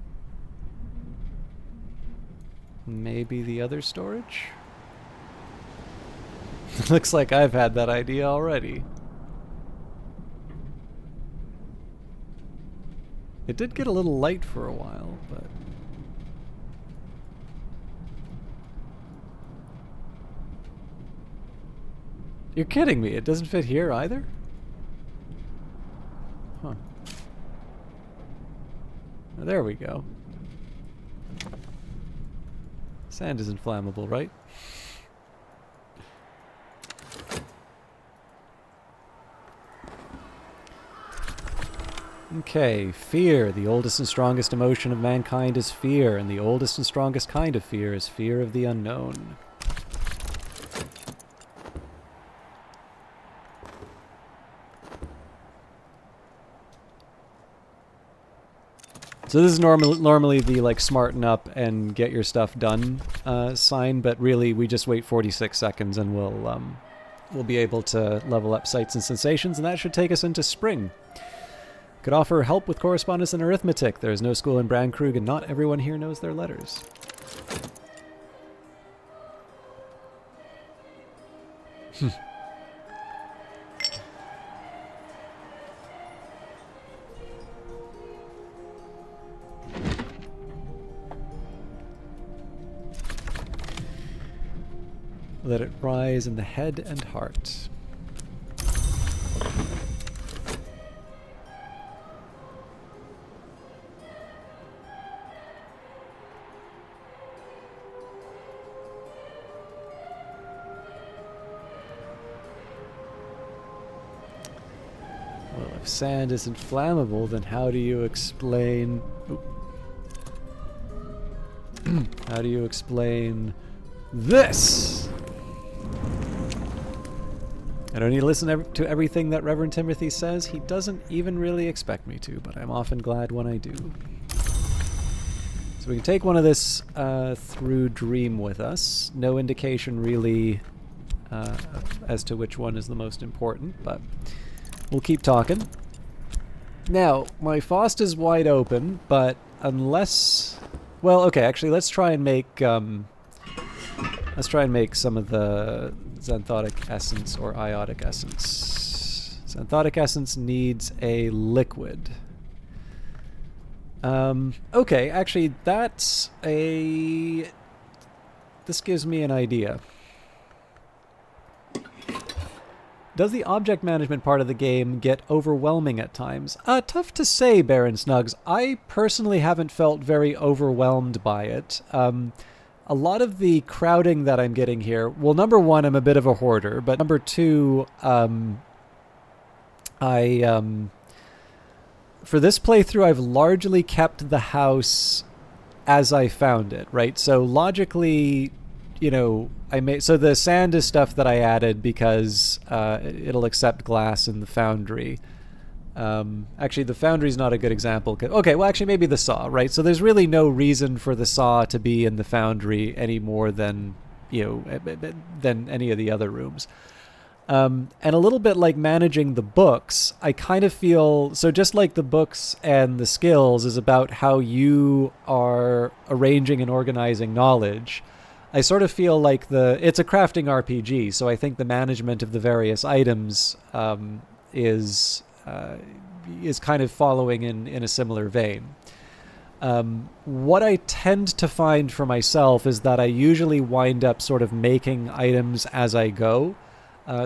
Maybe the other storage? Looks like I've had that idea already. It did get a little light for a while, but... You're kidding me, it doesn't fit here either? Huh. Well, there we go. Sand isn't flammable, right? Okay, fear. The oldest and strongest emotion of mankind is fear, and the oldest and strongest kind of fear is fear of the unknown. So this is normally the like smarten up and get your stuff done sign, but really we just wait 46 seconds and we'll be able to level up sights and sensations, and that should take us into spring. Could offer help with correspondence and arithmetic. There is no school in Brandkrug, and not everyone here knows their letters. Let it rise in the head and heart. Well, if sand isn't flammable, then how do you explain... how do you explain this? I don't need to listen to everything that Reverend Timothy says. He doesn't even really expect me to, but I'm often glad when I do. So we can take one of this through Dream with us. No indication really as to which one is the most important, but we'll keep talking. Now, my Faust is wide open, but unless... Well, okay, actually, let's try and make some of the Xanthotic Essence or Iotic Essence. Xanthotic Essence needs a liquid. Okay, actually, that's a... This gives me an idea. Does the object management part of the game get overwhelming at times? Tough to say, Baron Snugs. I personally haven't felt very overwhelmed by it. A lot of the crowding that I'm getting here, well, number one, I'm a bit of a hoarder, but number two, for this playthrough, I've largely kept the house as I found it, right? So logically, you know, so the sand is stuff that I added because it'll accept glass in the foundry. Actually, the foundry's not a good example. Okay, well, actually, maybe the saw, right? So there's really no reason for the saw to be in the foundry any more than, you know, than any of the other rooms. And a little bit like managing the books, I kind of feel, so just like the books and the skills is about how you are arranging and organizing knowledge, I sort of feel like it's a crafting RPG, so I think the management of the various items is kind of following in a similar vein. What I tend to find for myself is that I usually wind up sort of making items as I go.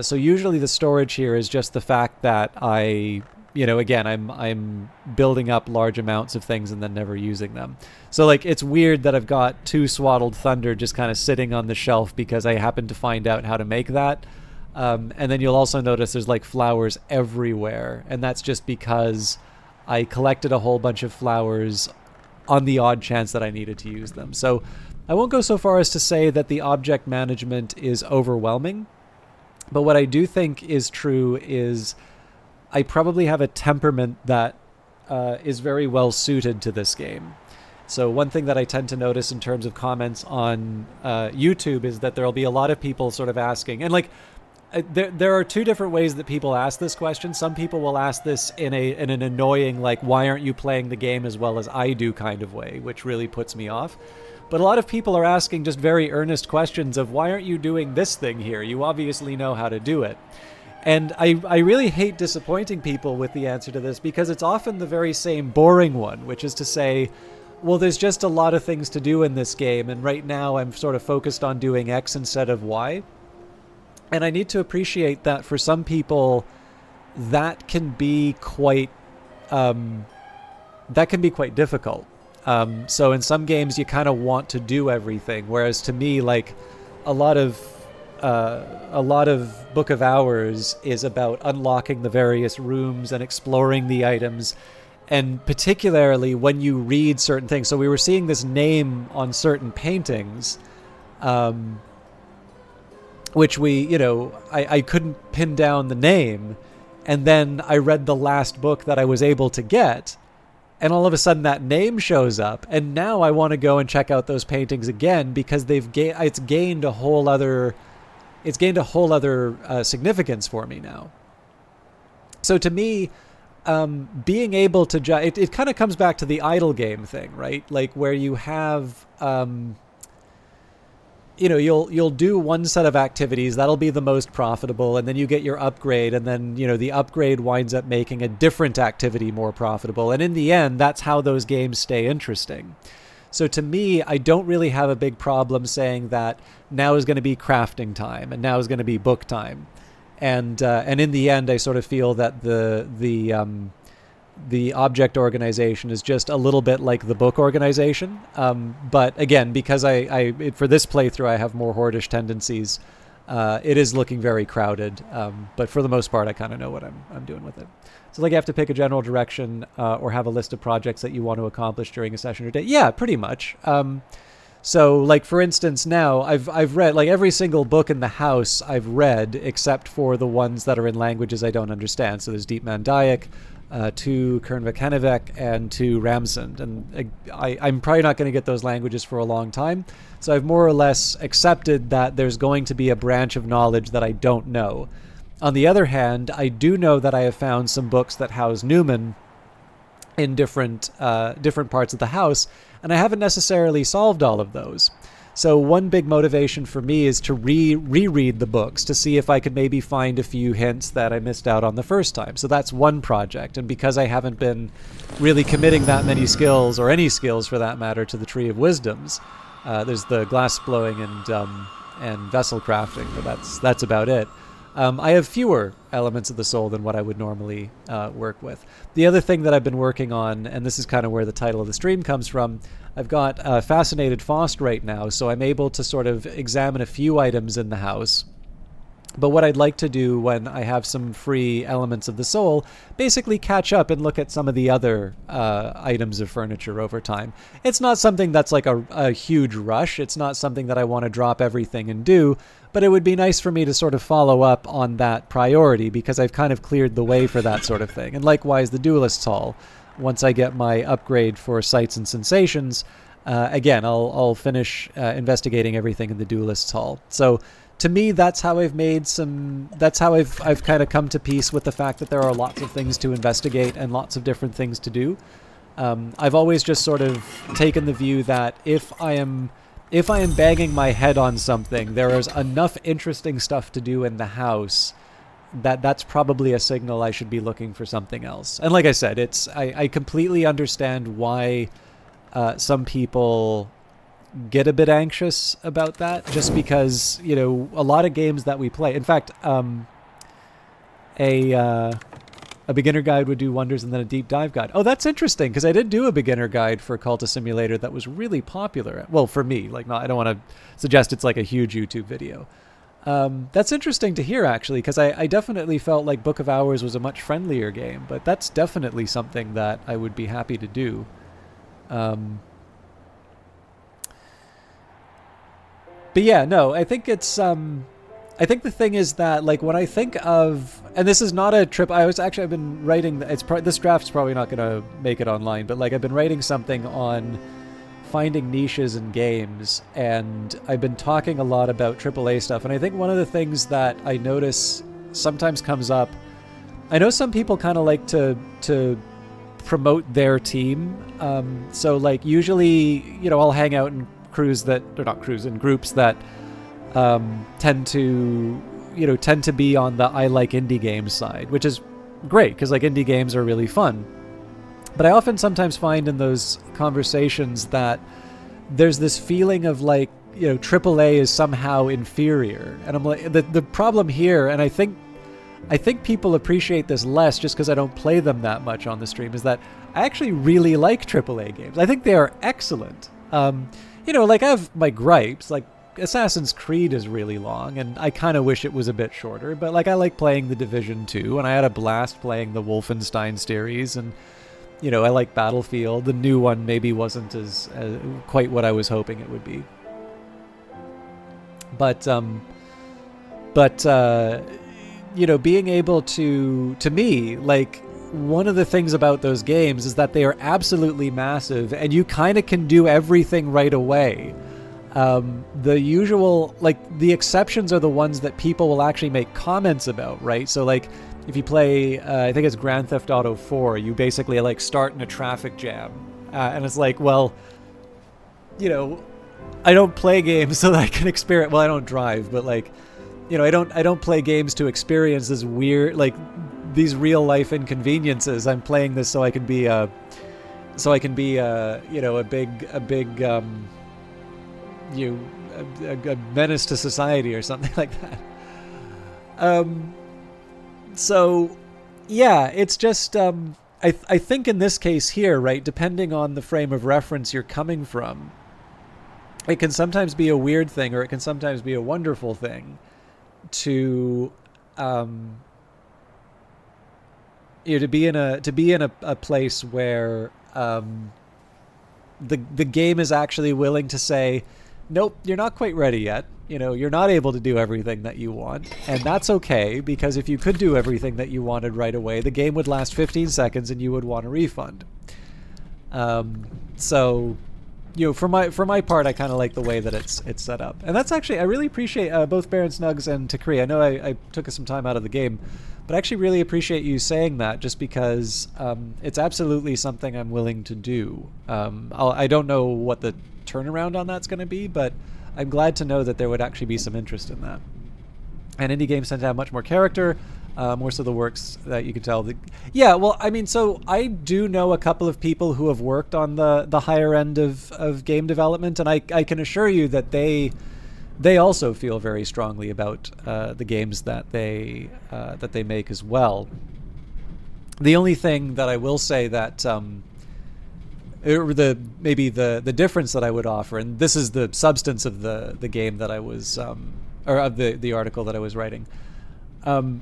So usually the storage here is just the fact that again, I'm building up large amounts of things and then never using them. So like it's weird that I've got 2 Swaddled Thunder just kind of sitting on the shelf because I happened to find out how to make that. And then you'll also notice there's like flowers everywhere, and that's just because I collected a whole bunch of flowers on the odd chance that I needed to use them. So I won't go so far as to say that the object management is overwhelming, but what I do think is true is I probably have a temperament that is very well suited to this game. So one thing that I tend to notice in terms of comments on YouTube is that there'll be a lot of people sort of asking, and like there are 2 different ways that people ask this question. Some people will ask this in an annoying, like, why aren't you playing the game as well as I do kind of way, which really puts me off. But a lot of people are asking just very earnest questions of, why aren't you doing this thing here? You obviously know how to do it. And I really hate disappointing people with the answer to this, because it's often the very same boring one, which is to say, well, there's just a lot of things to do in this game, and right now I'm sort of focused on doing X instead of Y. And I need to appreciate that for some people, that can be quite difficult. So in some games, you kind of want to do everything, whereas to me, like a lot of Book of Hours is about unlocking the various rooms and exploring the items, and particularly when you read certain things. So we were seeing this name on certain paintings. Which I couldn't pin down the name, and then I read the last book that I was able to get, and all of a sudden that name shows up, and now I want to go and check out those paintings again because it's gained a whole other significance for me now. So to me, being able to it kind of comes back to the idle game thing, right? Like where you have you'll do one set of activities, that'll be the most profitable, and then you get your upgrade, and then the upgrade winds up making a different activity more profitable, and in the end that's how those games stay interesting. So to me, I don't really have a big problem saying that now is going to be crafting time and now is going to be book time, and in the end I sort of feel that the object organization is just a little bit like the book organization. But again, because for this playthrough I have more hoardish tendencies, it is looking very crowded. But for the most part, I kind of know what I'm doing with it. So like you have to pick a general direction or have a list of projects that you want to accomplish during a session or day. Yeah, pretty much. So like for instance, now I've read like every single book in the house I've read except for the ones that are in languages I don't understand. So there's Deep Mandaic, to Kernvek and to Ramsund, and I'm probably not going to get those languages for a long time, so I've more or less accepted that there's going to be a branch of knowledge that I don't know. On the other hand, I do know that I have found some books that house Newman in different parts of the house, and I haven't necessarily solved all of those. So one big motivation for me is to reread the books to see if I could maybe find a few hints that I missed out on the first time. So that's one project. And because I haven't been really committing that many skills, or any skills for that matter, to the Tree of Wisdoms, there's the glass blowing and vessel crafting, but that's about it. I have fewer elements of the soul than what I would normally work with. The other thing that I've been working on, and this is kind of where the title of the stream comes from, I've got Fascinated Faust right now, so I'm able to sort of examine a few items in the house. But what I'd like to do when I have some free elements of the soul, basically catch up and look at some of the other items of furniture over time. It's not something that's like a huge rush. It's not something that I want to drop everything and do, but it would be nice for me to sort of follow up on that priority because I've kind of cleared the way for that sort of thing. And likewise, the Duelist's Hall. Once I get my upgrade for Sights and Sensations, again, I'll finish investigating everything in the Duelist's Hall. So to me, that's how I've kind of come to peace with the fact that there are lots of things to investigate and lots of different things to do. I've always just sort of taken the view that if I am banging my head on something, there is enough interesting stuff to do in the house that's probably a signal I should be looking for something else. And like I said, I completely understand why some people get a bit anxious about that, just because, you know, a lot of games that we play. In fact, a beginner guide would do wonders, and then a deep dive guide. Oh, that's interesting, because I did do a beginner guide for Cultist Simulator that was really popular. Well, for me, like, not, I don't want to suggest it's like a huge YouTube video. That's interesting to hear, actually, because I definitely felt like Book of Hours was a much friendlier game, but that's definitely something that I would be happy to do. But yeah, no, I think it's, I think the thing is that, like, when I think of, and this is not a trip, I've been writing, this draft's probably not going to make it online, but like I've been writing something on finding niches in games, and I've been talking a lot about AAA stuff, and I think one of the things that I notice sometimes comes up, I know some people kind of like to promote their team, so like usually, you know, I'll hang out in groups that tend to be on the I like indie games side, which is great because like indie games are really fun. But I often sometimes find in those conversations that there's this feeling of like, you know, AAA is somehow inferior. And I'm like, the problem here, and I think people appreciate this less just because I don't play them that much on the stream, is that I actually really like AAA games. I think they are excellent. You know, like I have my gripes, like Assassin's Creed is really long, and I kind of wish it was a bit shorter, but like I like playing The Division 2, and I had a blast playing the Wolfenstein series, and you know, I like Battlefield. The new one maybe wasn't as quite what I was hoping it would be. But you know, being able to me, like, one of the things about those games is that they are absolutely massive, and you kind of can do everything right away. The usual, like, the exceptions are the ones that people will actually make comments about, right? So, like, if you play, I think it's Grand Theft Auto 4, you basically, like, start in a traffic jam. And it's like, well, you know, I don't play games so that I can experience, well, I don't drive, but, like, you know, I don't play games to experience this weird, like, these real life inconveniences. I'm playing this so I can be you know, a menace to society or something like that. So yeah, it's just, I think in this case here, right, depending on the frame of reference you're coming from, it can sometimes be a weird thing, or it can sometimes be a wonderful thing to, you know, to be in a place where the game is actually willing to say, nope, you're not quite ready yet. You know, you're not able to do everything that you want, and that's okay, because if you could do everything that you wanted right away, the game would last 15 seconds and you would want a refund. So, you know, for my part, I kind of like the way that it's set up, and that's actually, I really appreciate both Baron Snugs and Takri. I know I took some time out of the game, but I actually really appreciate you saying that, just because it's absolutely something I'm willing to do. I don't know what the turnaround on that's going to be, but I'm glad to know that there would actually be some interest in that. And indie games tend to have much more character, more so the works that you can tell. Yeah, well, I mean, so I do know a couple of people who have worked on the higher end of game development, and I can assure you that they also feel very strongly about the games that they make as well. The only thing that I will say that the difference that I would offer, and this is the substance of the game that I was or of the article that I was writing, so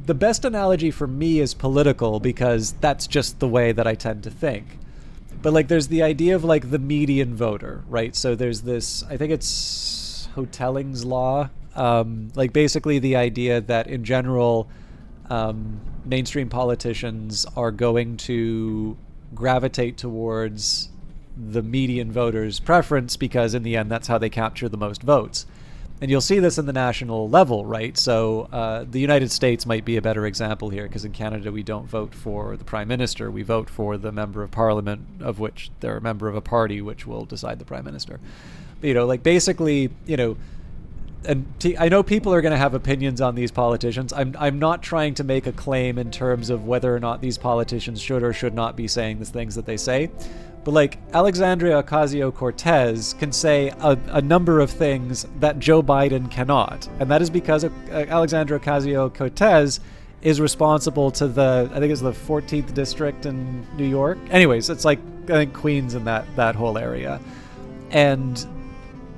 the best analogy for me is political, because that's just the way that I tend to think. But like, there's the idea of like the median voter, right? So there's this, I think it's Hotelling's law, like basically the idea that in general, mainstream politicians are going to gravitate towards the median voter's preference, because in the end, that's how they capture the most votes. And you'll see this in the national level, right? So the United States might be a better example here, because in Canada, we don't vote for the Prime Minister. We vote for the Member of Parliament, of which they're a member of a party, which will decide the Prime Minister. But, you know, like basically, you know, I know people are going to have opinions on these politicians. I'm not trying to make a claim in terms of whether or not these politicians should or should not be saying the things that they say. But like Alexandria Ocasio-Cortez can say a number of things that Joe Biden cannot. And that is because Alexandria Ocasio-Cortez is responsible to I think it's the 14th district in New York. Anyways, it's like, I think Queens in that whole area. And,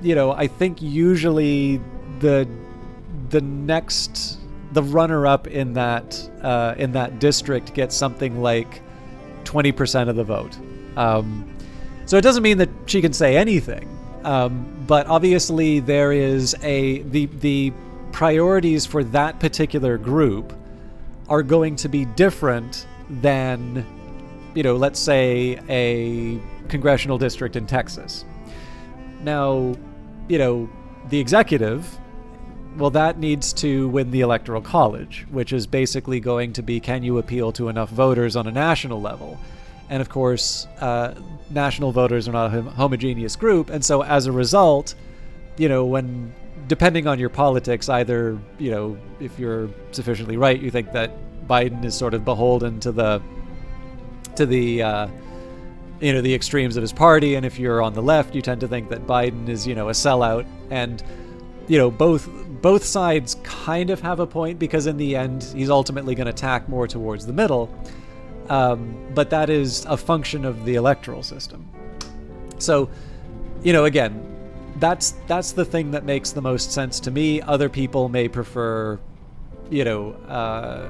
I think usually the runner-up in that district gets something like 20% of the vote. So it doesn't mean that she can say anything, but obviously there is the priorities for that particular group are going to be different than, let's say a congressional district in Texas. Now, the executive, well, that needs to win the Electoral College, which is basically going to be, can you appeal to enough voters on a national level? And of course, national voters are not a homogeneous group. And so as a result, when, depending on your politics, either, if you're sufficiently right, you think that Biden is sort of beholden to the extremes of his party. And if you're on the left, you tend to think that Biden is, a sellout. And, both sides kind of have a point, because in the end, he's ultimately going to tack more towards the middle. But that is a function of the electoral system. So, again, that's the thing that makes the most sense to me. Other people may prefer, other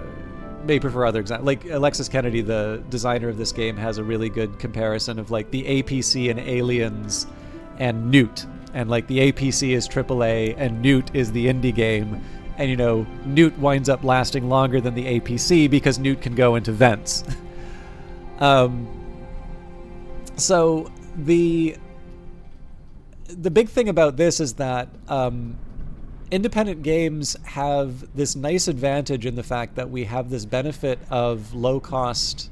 examples. Like Alexis Kennedy, the designer of this game, has a really good comparison of like the APC and Aliens and Newt. And like the APC is AAA and Newt is the indie game. And, Newt winds up lasting longer than the APC because Newt can go into vents. So the big thing about this is that independent games have this nice advantage in the fact that we have this benefit of low-cost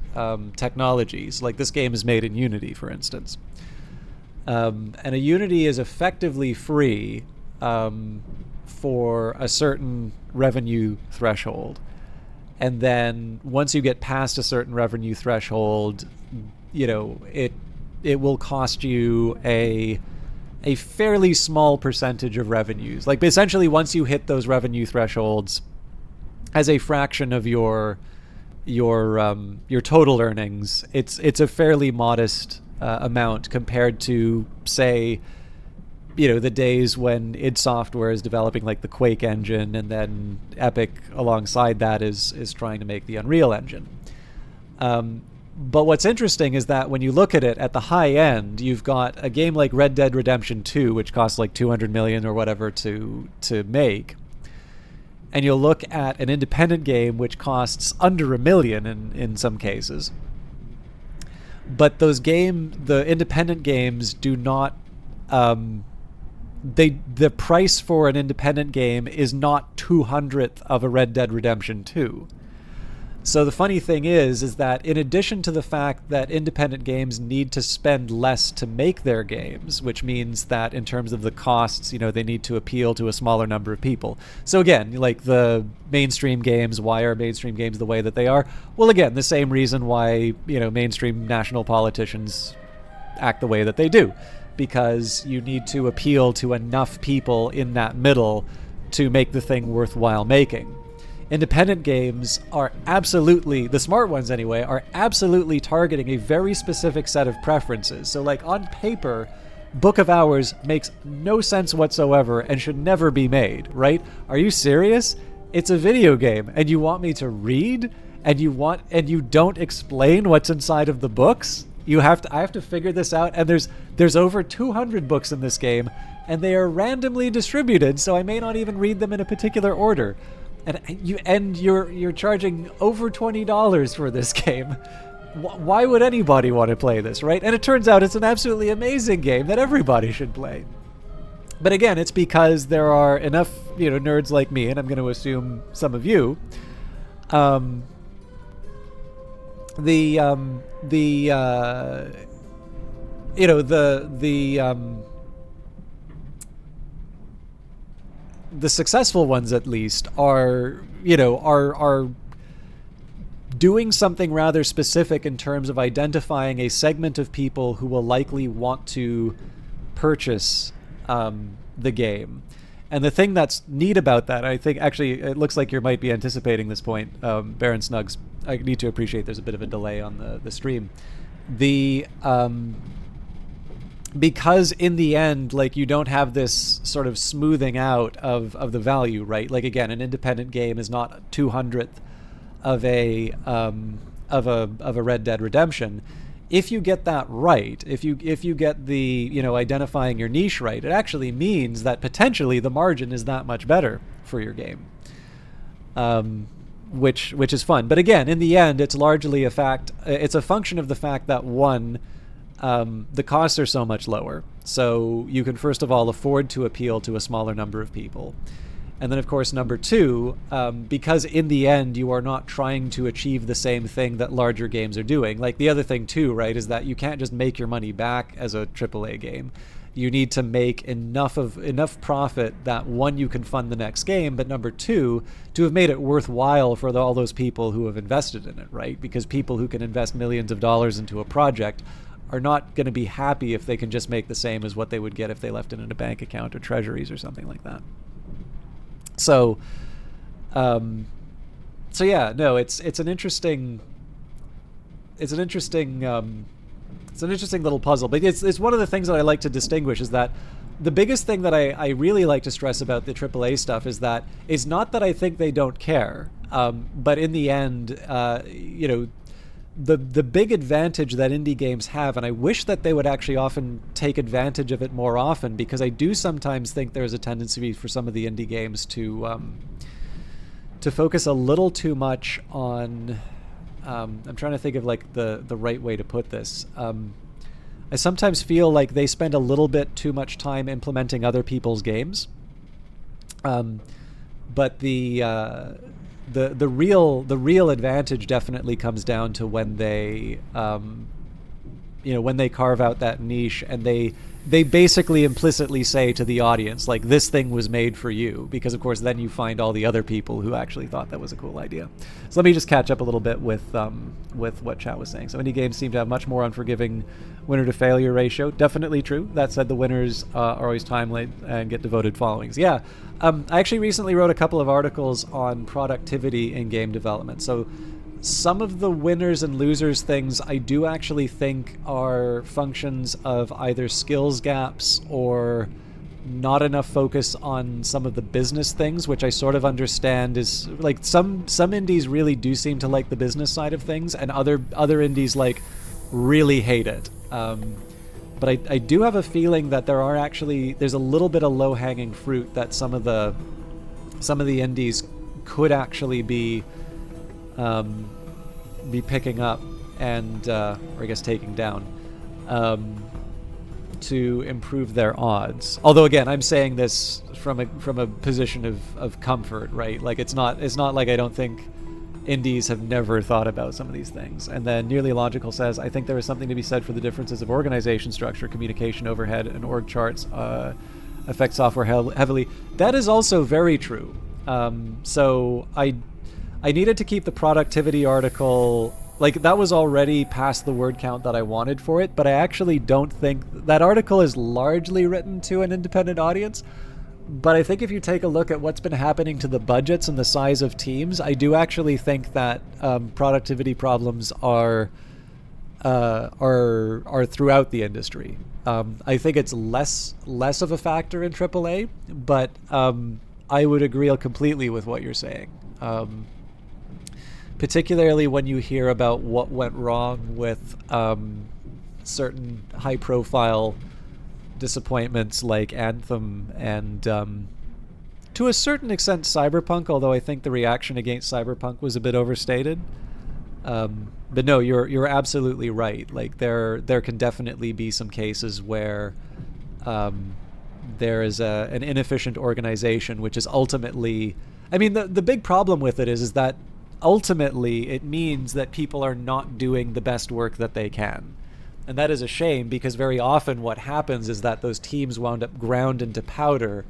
technologies. Like this game is made in Unity, for instance. And a Unity is effectively free for a certain revenue threshold. And then once you get past a certain revenue threshold, it will cost you a fairly small percentage of revenues. Like essentially once you hit those revenue thresholds, as a fraction of your total earnings, it's a fairly modest amount compared to, say, the days when id Software is developing like the Quake engine, and then Epic alongside that is trying to make the Unreal Engine. But what's interesting is that when you look at it at the high end, you've got a game like Red Dead Redemption 2, which costs like $200 million or whatever to make. And you'll look at an independent game which costs under $1 million in some cases. But the independent games do not, the price for an independent game is not 200th of a Red Dead Redemption 2. So the funny thing is that in addition to the fact that independent games need to spend less to make their games, which means that in terms of the costs, they need to appeal to a smaller number of people. So again, like the mainstream games, why are mainstream games the way that they are? Well, again, the same reason why, mainstream national politicians act the way that they do, because you need to appeal to enough people in that middle to make the thing worthwhile making. Independent games are absolutely, the smart ones anyway, are absolutely targeting a very specific set of preferences. So like on paper, Book of Hours makes no sense whatsoever and should never be made, right? Are you serious? It's a video game and you want me to read and you don't explain what's inside of the books? I have to figure this out, and there's over 200 books in this game and they are randomly distributed, so I may not even read them in a particular order. And you're charging over $20 for this game. Why would anybody want to play this, right? And it turns out it's an absolutely amazing game that everybody should play. But again, it's because there are enough, nerds like me, and I'm going to assume some of you. the successful ones at least are, are doing something rather specific in terms of identifying a segment of people who will likely want to purchase the game. And the thing that's neat about that, I think, actually, it looks like you might be anticipating this point, Baron Snugs. I need to appreciate there's a bit of a delay on the stream. Because in the end, like, you don't have this sort of smoothing out of the value, right? Like, again, an independent game is not 200th of a Red Dead Redemption. If you get that right, if you get the, identifying your niche right, it actually means that potentially the margin is that much better for your game, which is fun. But again, in the end, it's largely it's a function of the fact that, one, the costs are so much lower, so you can first of all afford to appeal to a smaller number of people. And then, of course, number two, because in the end you are not trying to achieve the same thing that larger games are doing. Like, the other thing too, right, is that you can't just make your money back as a AAA game. You need to make enough profit that, one, you can fund the next game, but number two, to have made it worthwhile for all those people who have invested in it, right? Because people who can invest millions of dollars into a project are not going to be happy if they can just make the same as what they would get if they left it in a bank account or treasuries or something like that. So yeah, no, it's an interesting little puzzle. But it's one of the things that I like to distinguish, is that the biggest thing that I really like to stress about the AAA stuff is that it's not that I think they don't care, but in the end, the big advantage that indie games have, and I wish that they would actually often take advantage of it more often, because I do sometimes think there's a tendency for some of the indie games to focus a little too much on, I'm trying to think of like the right way to put this. I sometimes feel like they spend a little bit too much time implementing other people's games, but the real advantage definitely comes down to when they when they carve out that niche, and they basically implicitly say to the audience, like, this thing was made for you, because of course then you find all the other people who actually thought that was a cool idea. So let me just catch up a little bit with what chat was saying. So indie games seem to have much more unforgiving winner to failure ratio. Definitely true. That said, the winners are always timely and get devoted followings. Yeah. I actually recently wrote a couple of articles on productivity in game development. So some of the winners and losers things I do actually think are functions of either skills gaps or not enough focus on some of the business things, which I sort of understand is, like, some indies really do seem to like the business side of things, and other indies, like, really hate it. But I do have a feeling that there's a little bit of low-hanging fruit that some of the indies could actually be picking up and or I guess taking down to improve their odds. Although again, I'm saying this from a position of comfort, right? Like, it's not like I don't think indies have never thought about some of these things. And then Nearly Logical says, I think there is something to be said for the differences of organization structure, communication overhead, and org charts affect software heavily. That is also very true. So I needed to keep the productivity article, like, that was already past the word count that I wanted for it, but I actually don't think that article is largely written to an independent audience. But I think if you take a look at what's been happening to the budgets and the size of teams, I do actually think that productivity problems are throughout the industry. I think it's less of a factor in AAA, but I would agree completely with what you're saying. Particularly when you hear about what went wrong with certain high-profile disappointments like Anthem and to a certain extent Cyberpunk, although I think the reaction against Cyberpunk was a bit overstated. But no, you're absolutely right. Like, there can definitely be some cases where there is an inefficient organization, which is ultimately, I mean, the big problem with it is that ultimately it means that people are not doing the best work that they can. And that is a shame, because very often what happens is that those teams wound up ground into powder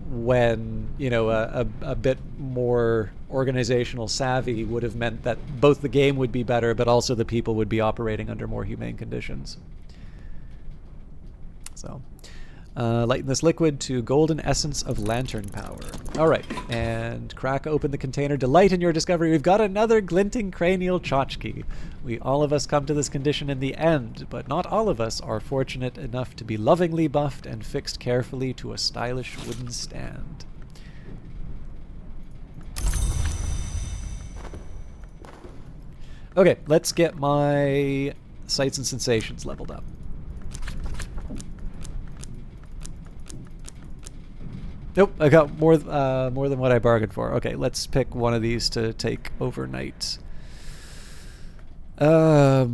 when, you know, a bit more organizational savvy would have meant that both the game would be better, but also the people would be operating under more humane conditions. So, lighten this liquid to golden essence of lantern power. All right, and crack open the container. Delight in your discovery. We've got another glinting cranial tchotchke. We all of us come to this condition in the end, but not all of us are fortunate enough to be lovingly buffed and fixed carefully to a stylish wooden stand. Okay, let's get my sights and sensations leveled up. Nope, I got more than what I bargained for. Okay, let's pick one of these to take overnight. I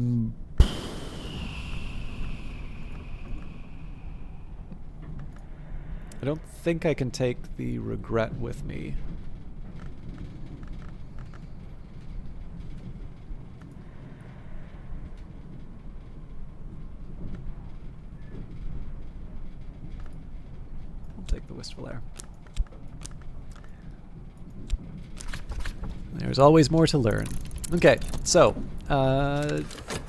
don't think I can take the regret with me. I'll take the wistful air. There's always more to learn. Okay, so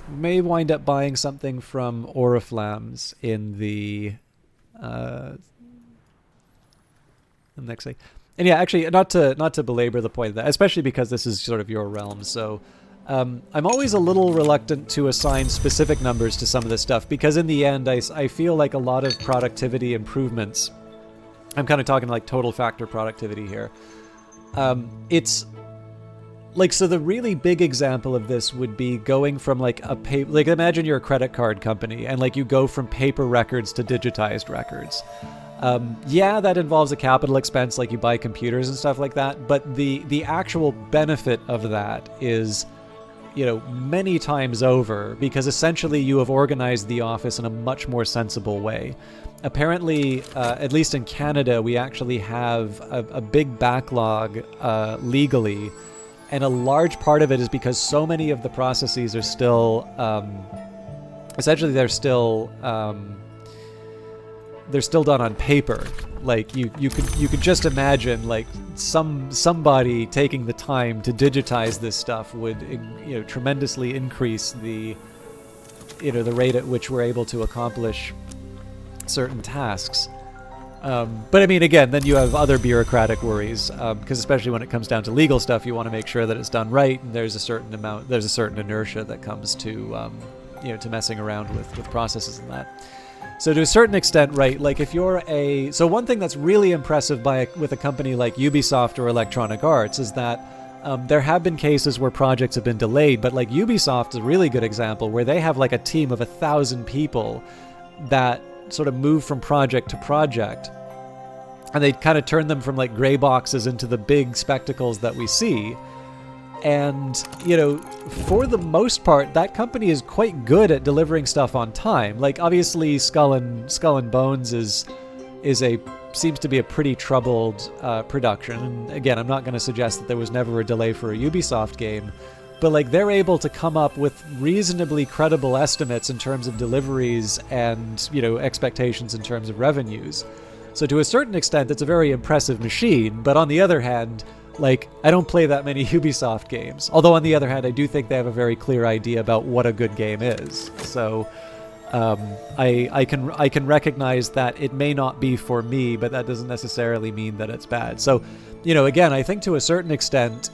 may wind up buying something from Oriflammes in the next thing. And yeah, actually, not to belabor the point of that, especially because this is sort of your realm. So I'm always a little reluctant to assign specific numbers to some of this stuff because in the end, I feel like a lot of productivity improvements. I'm kind of talking like total factor productivity here. It's like, so the really big example of this would be going from like like imagine you're a credit card company and like you go from paper records to digitized records. Yeah, that involves a capital expense, like you buy computers and stuff like that. But the actual benefit of that is, you know, many times over because essentially you have organized the office in a much more sensible way. Apparently, at least in Canada, we actually have a big backlog legally. And a large part of it is because so many of the processes are still, essentially they're still done on paper. Like you could just imagine like somebody taking the time to digitize this stuff would, you know, tremendously increase the, you know, the rate at which we're able to accomplish certain tasks. But I mean, again, then you have other bureaucratic worries, because especially when it comes down to legal stuff, you want to make sure that it's done right, and there's a certain inertia that comes to, you know, to messing around with processes and that. So to a certain extent, right, like if you're so one thing that's really impressive with a company like Ubisoft or Electronic Arts is that there have been cases where projects have been delayed, but like Ubisoft is a really good example where they have like a team of 1,000 people that sort of move from project to project, and they kind of turn them from like gray boxes into the big spectacles that we see. And, you know, for the most part, that company is quite good at delivering stuff on time. Like obviously Skull and Bones seems to be a pretty troubled production. And again, I'm not going to suggest that there was never a delay for a Ubisoft game, but like they're able to come up with reasonably credible estimates in terms of deliveries and, you know, expectations in terms of revenues. So to a certain extent, it's a very impressive machine. But on the other hand, like I don't play that many Ubisoft games. Although on the other hand, I do think they have a very clear idea about what a good game is. So I can recognize that it may not be for me, but that doesn't necessarily mean that it's bad. So, you know, again, I think to a certain extent,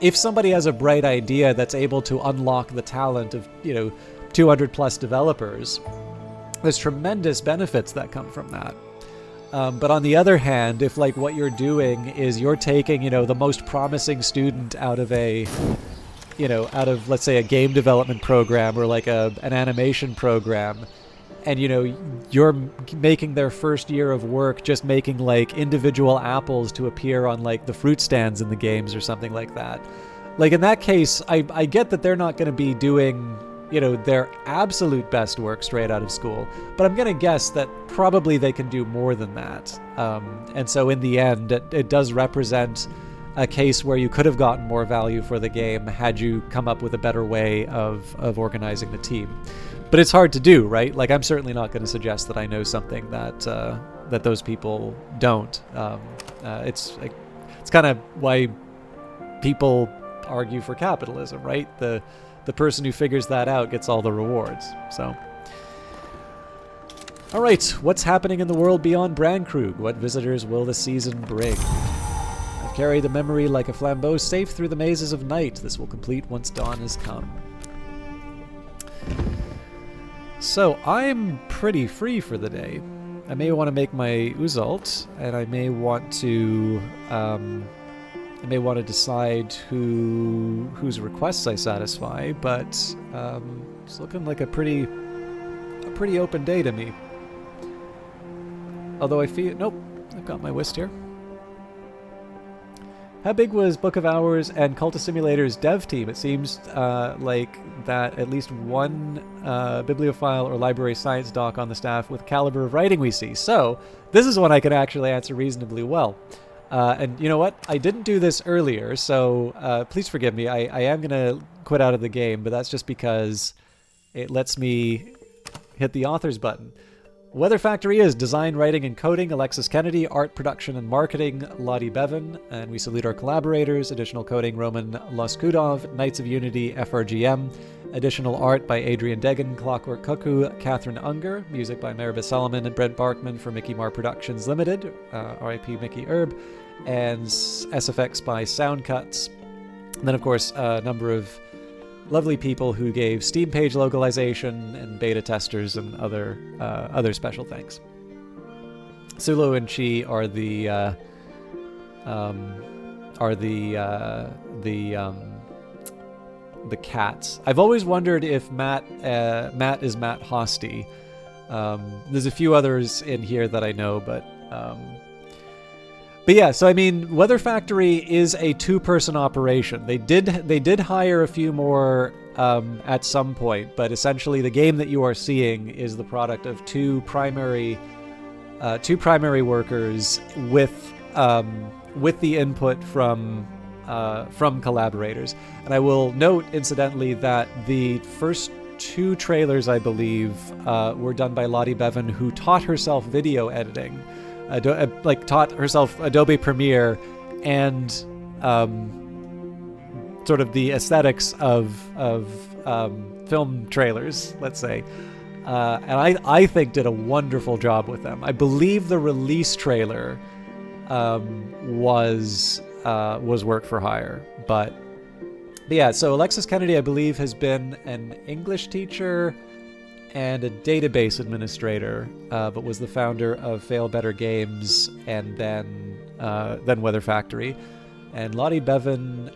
if somebody has a bright idea that's able to unlock the talent of, you know, 200 plus developers, there's tremendous benefits that come from that. But on the other hand, if like what you're doing is you're taking, you know, the most promising student out of let's say a game development program or like an animation program, and, you know, you're making their first year of work just making like individual apples to appear on like the fruit stands in the games or something like that. Like in that case, I get that they're not going to be doing, you know, their absolute best work straight out of school, but I'm going to guess that probably they can do more than that. And so in the end, it does represent a case where you could have gotten more value for the game had you come up with a better way of organizing the team. But it's hard to do, right? Like I'm certainly not going to suggest that I know something that that those people don't. It's kind of why people argue for capitalism, right? The person who figures that out gets all the rewards. So, all right, what's happening in the world beyond Brandkrug? What visitors will the season bring? I've carried the memory like a flambeau safe through the mazes of night. This will complete once dawn has come. So I'm pretty free for the day. I may want to make my Uzalt, and I may want to decide whose requests I satisfy, but it's looking like a pretty open day to me. Although I feel... Nope, I've got my list here. How big was Book of Hours and Cultist Simulator's dev team? It seems like that at least one bibliophile or library science doc on the staff with caliber of writing we see. So, this is one I can actually answer reasonably well. And you know what? I didn't do this earlier, so please forgive me. I am going to quit out of the game, but that's just because it lets me hit the authors button. Weather Factory is design, writing, and coding, Alexis Kennedy, art, production, and marketing, Lottie Bevan, and we salute our collaborators, additional coding, Roman Loskudov, Knights of Unity, FRGM, additional art by Adrian Degan, Clockwork Cuckoo, Catherine Unger, music by Maribeth Solomon and Brent Barkman for Mickey Mar Productions Limited, RIP Mickey Erb, and SFX by Soundcuts. And then, of course, a number of lovely people who gave Steam page localization and beta testers and other special thanks. Sulu and Chi are the cats. I've always wondered if Matt is Matt Hosty. There's a few others in here that I know, but yeah. So I mean, Weather Factory is a two-person operation. They did hire a few more at some point, but essentially the game that you are seeing is the product of two primary workers with the input from collaborators. And I will note, incidentally, that the first two trailers, I believe, were done by Lottie Bevan, who taught herself video editing, taught herself Adobe Premiere and sort of the aesthetics of film trailers, let's say. And I think did a wonderful job with them. I believe the release trailer was work for hire, but yeah. So Alexis Kennedy, I believe, has been an English teacher and a database administrator, but was the founder of Fail Better Games and then Weather Factory. And Lottie Bevan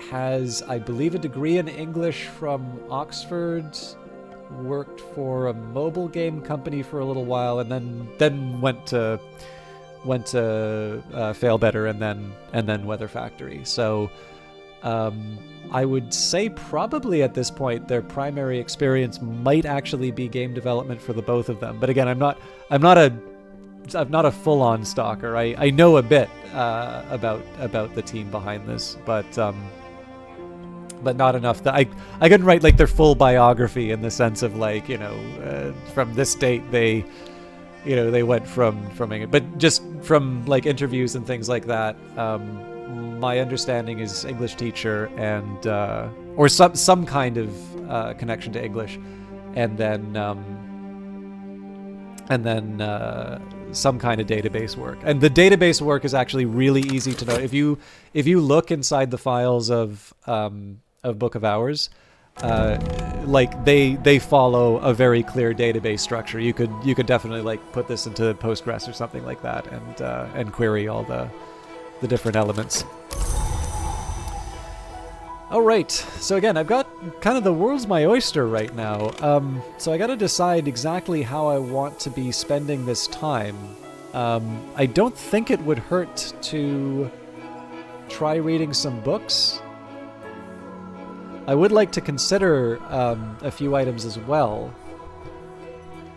has, I believe, a degree in English from Oxford. Worked for a mobile game company for a little while, and then went to Fail Better and then Weather Factory. So I would say probably at this point their primary experience might actually be game development for the both of them. But again, I'm not a full-on stalker. I know a bit about the team behind this, but not enough that I couldn't write like their full biography in the sense of like, from this date they went from it, but just from like interviews and things like that. My understanding is English teacher and or some kind of connection to English, and then some kind of database work. And the database work is actually really easy to know. If you look inside the files of Book of Hours, like they follow a very clear database structure. You could definitely like put this into Postgres or something like that and query all the different elements. All right, so again, I've got kind of the world's my oyster right now. So I got to decide exactly how I want to be spending this time. I don't think it would hurt to try reading some books. I would like to consider a few items as well.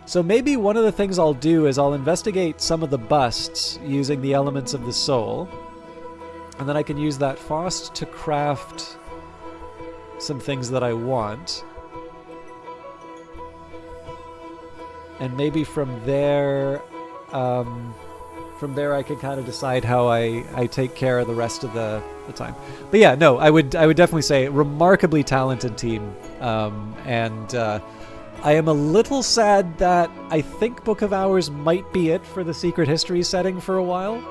So maybe one of the things I'll do is I'll investigate some of the busts using the elements of the soul, and then I can use that Faust to craft some things that I want. And maybe from there From there, I can kind of decide how I take care of the rest of the time. But yeah, no, I would definitely say remarkably talented team, and I am a little sad that I think Book of Hours might be it for the Secret History setting for a while.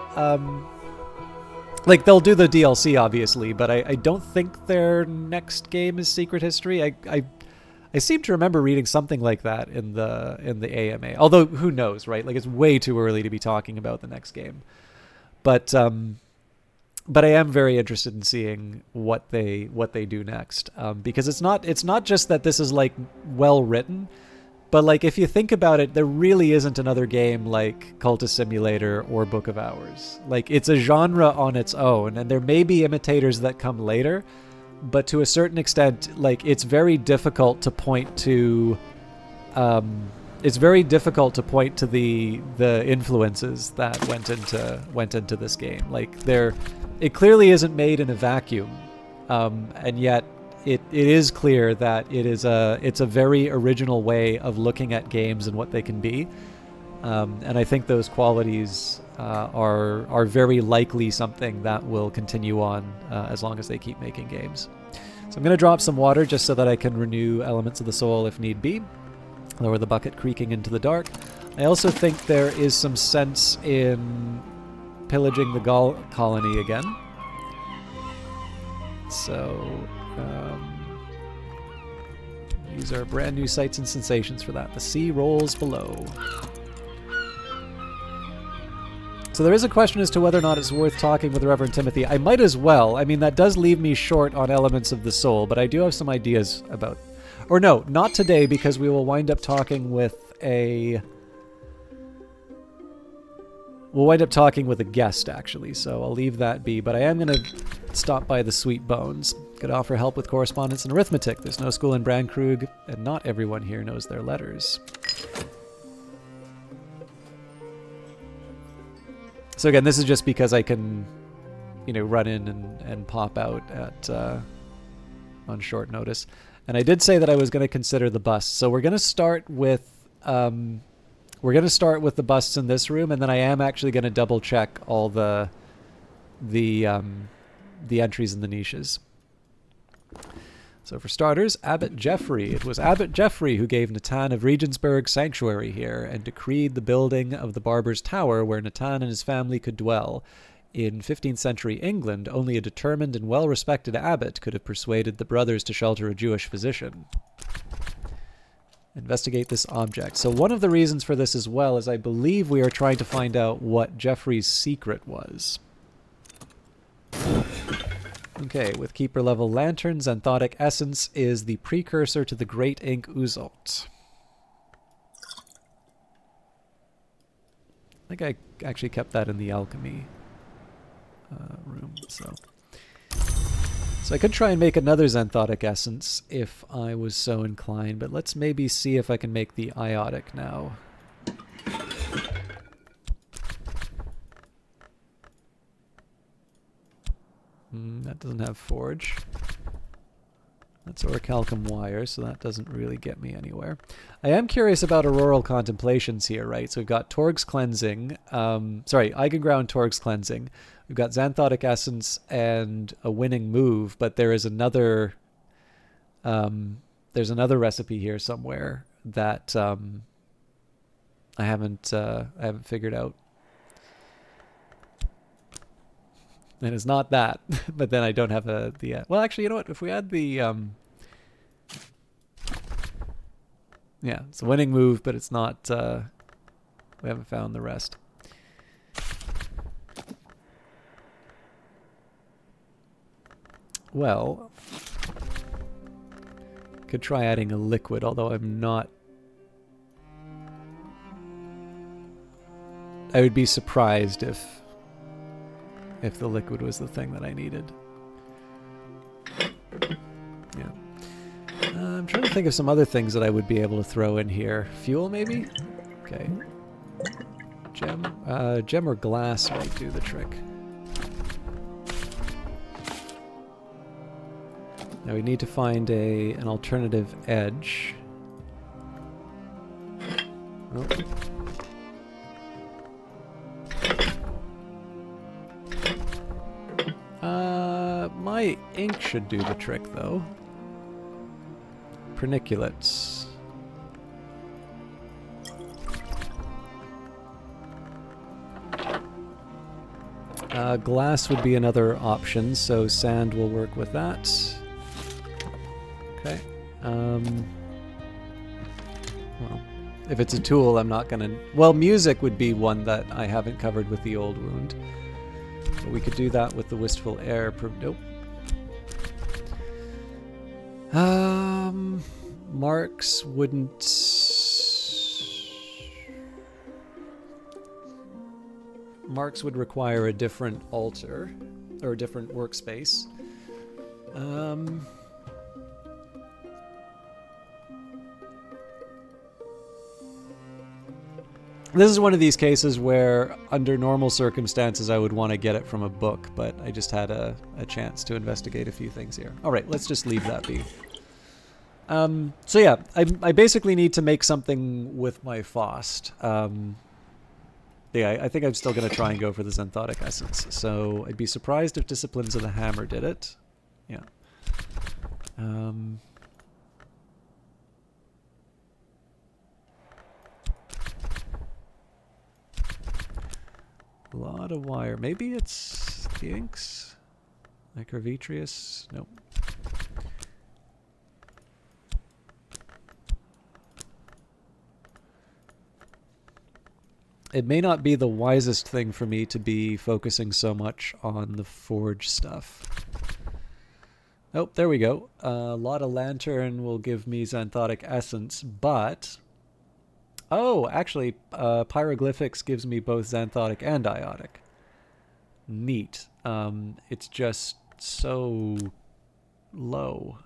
Like, they'll do the DLC, obviously, but I don't think their next game is Secret History. I seem to remember reading something like that in the AMA. Although, who knows, right? Like, it's way too early to be talking about the next game. But I am very interested in seeing what they do next, because it's not just that this is like well written, but like if you think about it, there really isn't another game like Cultist Simulator or Book of Hours. Like, it's a genre on its own, and there may be imitators that come later, but to a certain extent, like, it's very difficult to point to. It's very difficult to point to the influences that went into this game. Like, it clearly isn't made in a vacuum, and yet it is clear that it's a very original way of looking at games and what they can be, and I think those qualities are very likely something that will continue on as long as they keep making games. So I'm going to drop some water just so that I can renew elements of the soul if need be. Lower the bucket creaking into the dark. I also think there is some sense in pillaging the Gaul colony again. So these are brand new sights and sensations for that. The sea rolls below. So there is a question as to whether or not it's worth talking with Reverend Timothy. I might as well. I mean, that does leave me short on elements of the soul, but I do have some ideas about... Or no, not today, because we will wind up talking with a... We'll wind up talking with a guest, actually, so I'll leave that be. But I am going to stop by the Sweet Bones. Could offer help with correspondence and arithmetic. There's no school in Brandkrug, and not everyone here knows their letters. So again, this is just because I can, run in and pop out at on short notice. And I did say that I was going to consider the busts. So we're going to start with the busts in this room, and then I am actually going to double check all the entries in the niches. So for starters, Abbot Geoffrey. It was Abbot Geoffrey who gave Natan of Regensburg sanctuary here and decreed the building of the Barber's Tower where Natan and his family could dwell. In 15th century England, only a determined and well-respected abbot could have persuaded the brothers to shelter a Jewish physician. Investigate this object. So one of the reasons for this as well is I believe we are trying to find out what Geoffrey's secret was. Okay, with Keeper level lanterns, Xanthotic Essence is the precursor to the Great Ink Uzalt. I think I actually kept that in the alchemy room, so I could try and make another Xanthotic Essence if I was so inclined, but let's maybe see if I can make the Iotic now. That doesn't have forge. That's orichalcum wire, so that doesn't really get me anywhere. I am curious about Auroral Contemplations here, right? So we've got Torg's Cleansing, Eigenground Torg's Cleansing. We've got Xanthotic Essence and a winning move, but there is another there's another recipe here somewhere that I haven't figured out. And it's not that, but then I don't have well, actually, you know what? If we add the yeah, it's a winning move, but it's not. We haven't found the rest. Well, could try adding a liquid, although I'm not. I would be surprised if the liquid was the thing that I needed. Yeah. I'm trying to think of some other things that I would be able to throw in here. Fuel, maybe? Okay. Gem or glass might do the trick. Now we need to find an alternative edge. Oh. dry ink should do the trick, though. Perniculates. Glass would be another option, so sand will work with that. Okay. Well, if it's a tool, I'm not gonna... Well, music would be one that I haven't covered with the old wound. But we could do that with the wistful air. Nope. Marks wouldn't... Marks would require a different altar, or a different workspace. This is one of these cases where, under normal circumstances, I would want to get it from a book, but I just had a chance to investigate a few things here. Alright, let's just leave that be. So yeah, I basically need to make something with my Faust. Yeah, I think I'm still going to try and go for the Xanthotic Essence. So I'd be surprised if Disciplines of the Hammer did it. Yeah. A lot of wire. Maybe it's the inks? Microvitreous? Nope. It may not be the wisest thing for me to be focusing so much on the forge stuff. Oh, there we go. A lot of lantern will give me Xanthotic Essence, but... Oh, actually, Pyroglyphics gives me both Xanthotic and Iotic. Neat. It's just so low.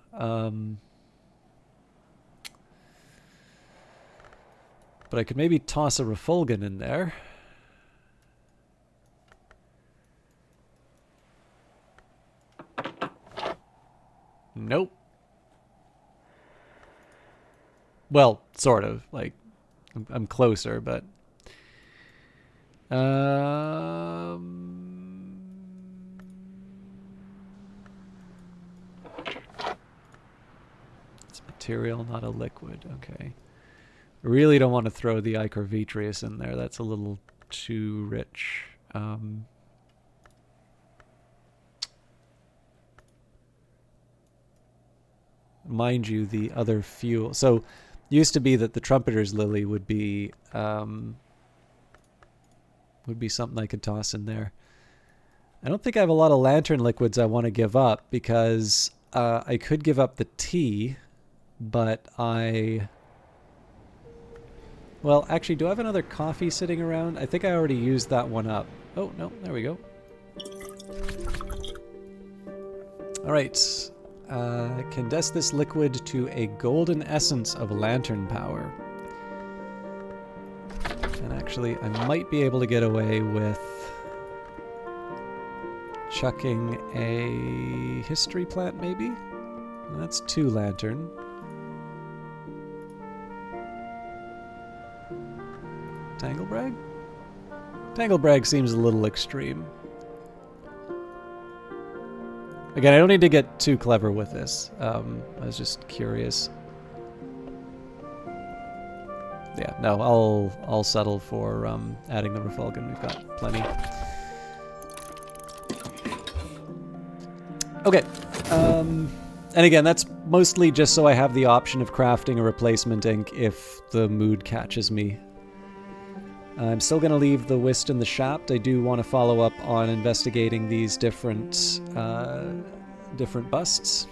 But I could maybe toss a Refulgin in there. Nope. Well, sort of. Like, I'm closer, but... It's material, not a liquid. Okay. Really don't want to throw the Ichor Vitreous in there. That's a little too rich. Mind you, the other fuel... So, used to be that the Trumpeter's Lily would be something I could toss in there. I don't think I have a lot of lantern liquids I want to give up, because I could give up the tea, but I... Well, actually, do I have another coffee sitting around? I think I already used that one up. Oh, no, there we go. Alright. Condense this liquid to a golden essence of lantern power. And actually, I might be able to get away with chucking a history plant, maybe? That's 2 lantern. Tanglebrag? Tanglebrag seems a little extreme. Again, I don't need to get too clever with this. I was just curious. Yeah, no, I'll settle for adding the Refulgin. We've got plenty. Okay. And again, that's mostly just so I have the option of crafting a replacement ink if the mood catches me. I'm still going to leave the Whist and the Shapt. I do want to follow up on investigating these different busts.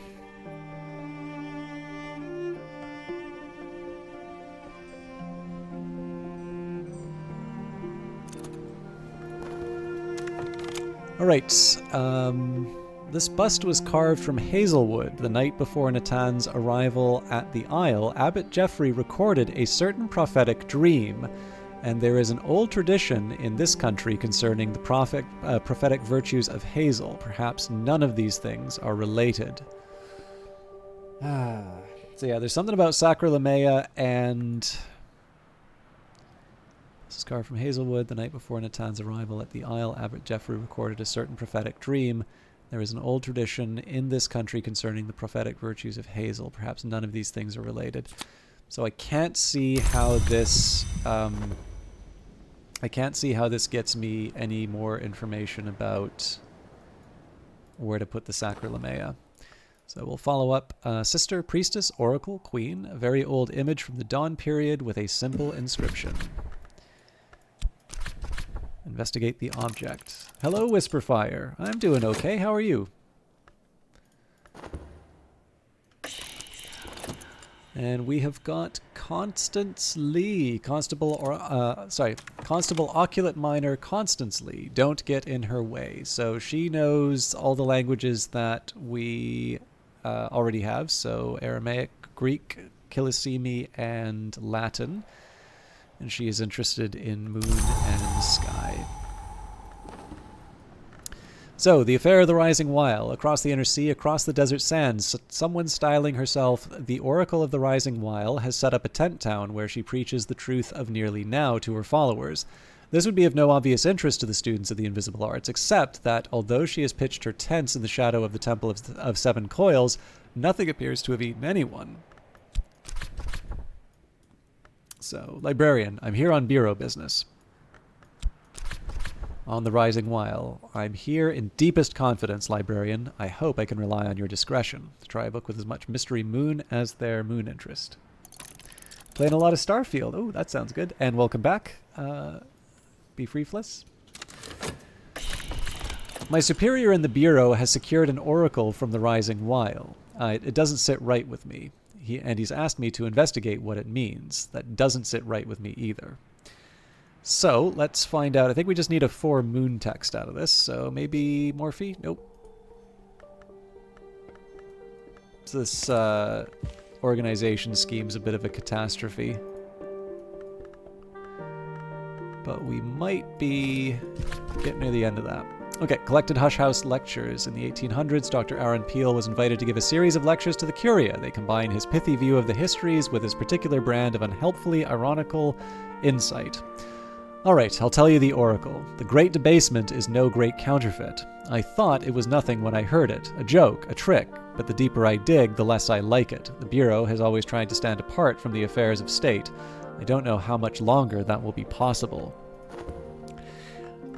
Alright, this bust was carved from hazelwood. The night before Natan's arrival at the Isle, Abbot Geoffrey recorded a certain prophetic dream. And there is an old tradition in this country concerning the prophetic virtues of hazel. Perhaps none of these things are related. So yeah, there's something about Sacralamea and... This is carved from hazelwood. The night before Natan's arrival at the Isle, Abbot Geoffrey recorded a certain prophetic dream. There is an old tradition in this country concerning the prophetic virtues of Hazel. Perhaps none of these things are related. So I can't see how this gets me any more information about where to put the Sacralamea. So we'll follow up. Sister, priestess, oracle, queen. A very old image from the dawn period with a simple inscription. Investigate the object. Hello, Whisperfire. I'm doing okay. How are you? And we have got Constance Lee, Constable Oculate Minor Constance Lee. Don't get in her way. So she knows all the languages that we already have. So Aramaic, Greek, Kilisimi, and Latin. And she is interested in moon and sky. So, the affair of the Rising Wile. Across the inner sea, across the desert sands, someone styling herself the Oracle of the Rising Wile has set up a tent town where she preaches the truth of nearly now to her followers. This would be of no obvious interest to the students of the Invisible Arts, except that although she has pitched her tents in the shadow of the Temple of Seven Coils, nothing appears to have eaten anyone. So, librarian, I'm here on bureau business. On the Rising Wile. I'm here in deepest confidence, librarian. I hope I can rely on your discretion. Try a book with as much mystery moon as their moon interest. Playing a lot of Starfield. Oh, that sounds good. And welcome back. Be Freefless. My superior in the bureau has secured an oracle from the Rising Wile. It doesn't sit right with me. He's asked me to investigate what it means. That doesn't sit right with me either. So, let's find out. I think we just need a 4 moon text out of this, so maybe Morphe? Nope. This organization scheme's a bit of a catastrophe. But we might be getting near the end of that. Okay, collected Hush House lectures. In the 1800s, Dr. Aaron Peel was invited to give a series of lectures to the Curia. They combine his pithy view of the histories with his particular brand of unhelpfully ironical insight. Alright, I'll tell you the oracle. The great debasement is no great counterfeit. I thought it was nothing when I heard it, a joke, a trick, but the deeper I dig, the less I like it. The Bureau has always tried to stand apart from the affairs of state. I don't know how much longer that will be possible.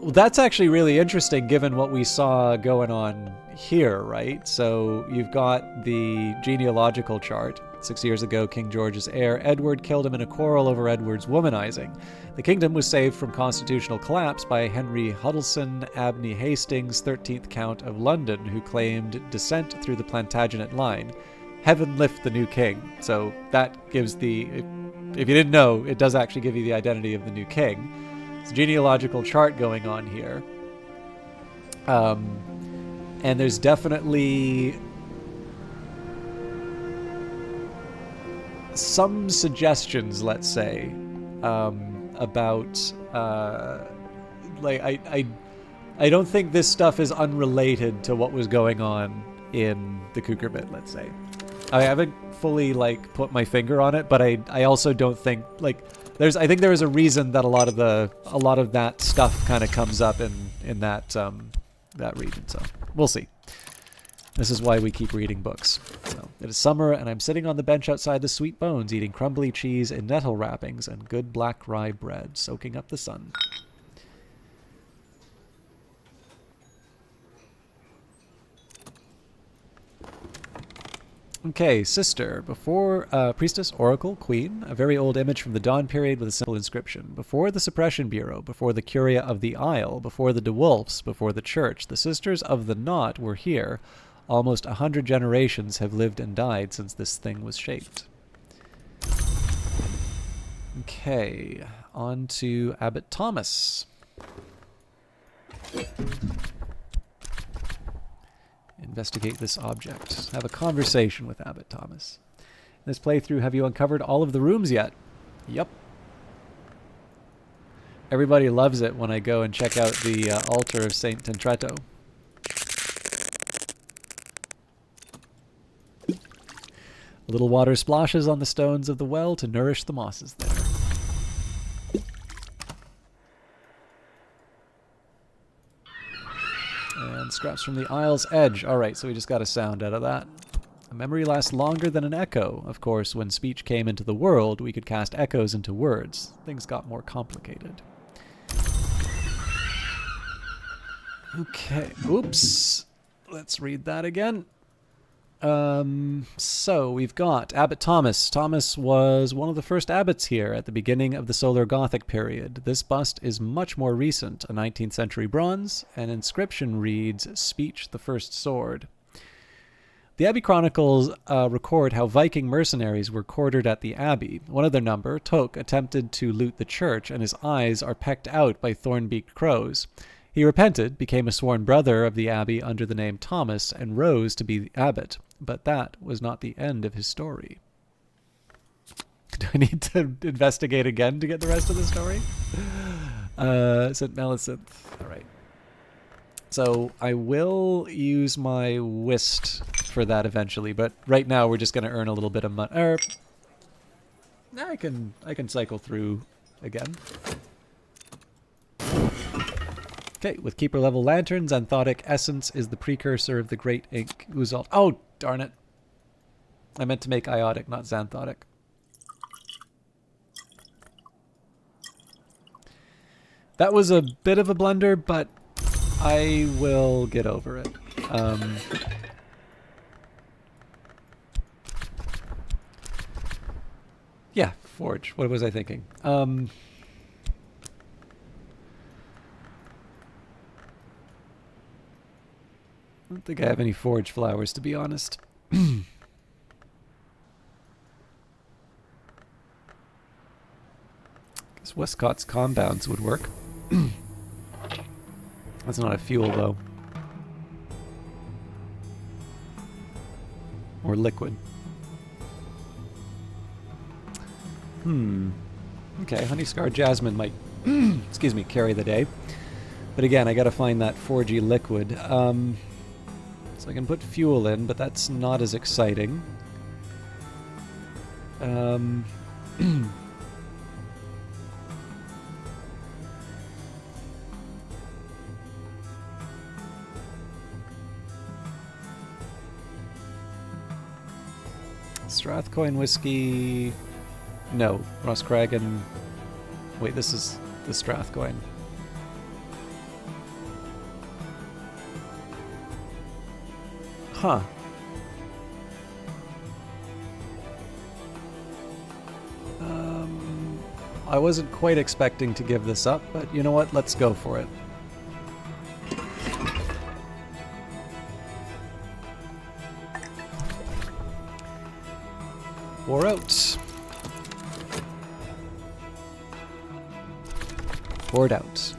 Well, that's actually really interesting given what we saw going on here, right? So you've got the genealogical chart. 6 years ago, King George's heir, Edward, killed him in a quarrel over Edward's womanizing. The kingdom was saved from constitutional collapse by Henry Huddleston Abney Hastings, 13th Count of London, who claimed descent through the Plantagenet line. Heaven lift the new king. So that gives the... If you didn't know, it does actually give you the identity of the new king. It's a genealogical chart going on here. And there's definitely some suggestions, let's say, about like I don't think this stuff is unrelated to what was going on in the Cucurbit, let's say. I haven't fully like put my finger on it, but I also don't think like I think there is a reason that a lot of that stuff kind of comes up in that that region. So we'll see. This is why we keep reading books. So, it is summer, and I'm sitting on the bench outside the Sweet Bones, eating crumbly cheese in nettle wrappings and good black rye bread, soaking up the sun. Okay, sister. Before priestess, oracle, queen, a very old image from the dawn period with a simple inscription. Before the Suppression Bureau, before the Curia of the Isle, before the DeWolfs, before the church, the Sisters of the Knot were here. Almost 100 generations have lived and died since this thing was shaped. Okay, on to Abbot Thomas. Investigate this object. Have a conversation with Abbot Thomas. In this playthrough, have you uncovered all of the rooms yet? Yep. Everybody loves it when I go and check out the altar of Saint Tentretto. A little water splashes on the stones of the well to nourish the mosses there. And And scraps from the Isle's Edge. Alright, so we just got a sound out of that. A memory lasts longer than an echo. Of course, when speech came into the world, we could cast echoes into words. Things got more complicated. Okay, oops. Let's read that again. So we've got Abbot Thomas. Thomas was one of the first abbots here at the beginning of the Solar Gothic period. This bust is much more recent, a 19th century bronze. An inscription reads, "Speech the First Sword." The Abbey Chronicles record how Viking mercenaries were quartered at the abbey. One of their number, Tok, attempted to loot the church, and his eyes are pecked out by thorn-beaked crows. He repented, became a sworn brother of the abbey under the name Thomas, and rose to be the abbot. But that was not the end of his story. Do I need to investigate again to get the rest of the story? St. Melisent. All right. So I will use my whist for that eventually, but right now we're just going to earn a little bit of money. I can cycle through again. Okay, with keeper level lanterns, Xanthotic Essence is the precursor of the Great Ink Uzalt. Oh, darn it. I meant to make Iotic, not Xanthotic. That was a bit of a blunder, but I will get over it. Yeah, Forge. What was I thinking? I don't think I have any forge flowers, to be honest. Guess Westcott's compounds would work. That's not a fuel, though. Or liquid. Okay, Honeyscar Jasmine might, excuse me, carry the day. But again, I gotta find that 4G liquid. So I can put fuel in, but that's not as exciting. Strathcoin whiskey. No, Roscragan. Wait, this is the Strathcoin. Huh. I wasn't quite expecting to give this up, but you know what? Let's go for it. Pour out. Poured out.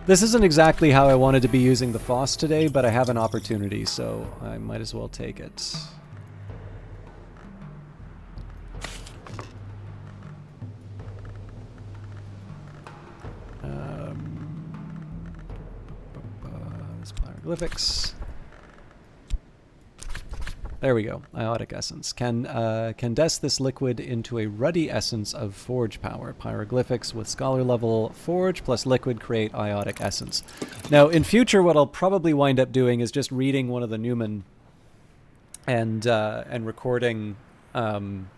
This isn't exactly how I wanted to be using the Foss today, but I have an opportunity, so I might as well take it. Hieroglyphics. There we go. Iotic essence. Condense this liquid into a ruddy essence of forge power. Pyroglyphics with scholar level forge plus liquid create iotic essence. Now, in future, what I'll probably wind up doing is just reading one of the Newman and recording, and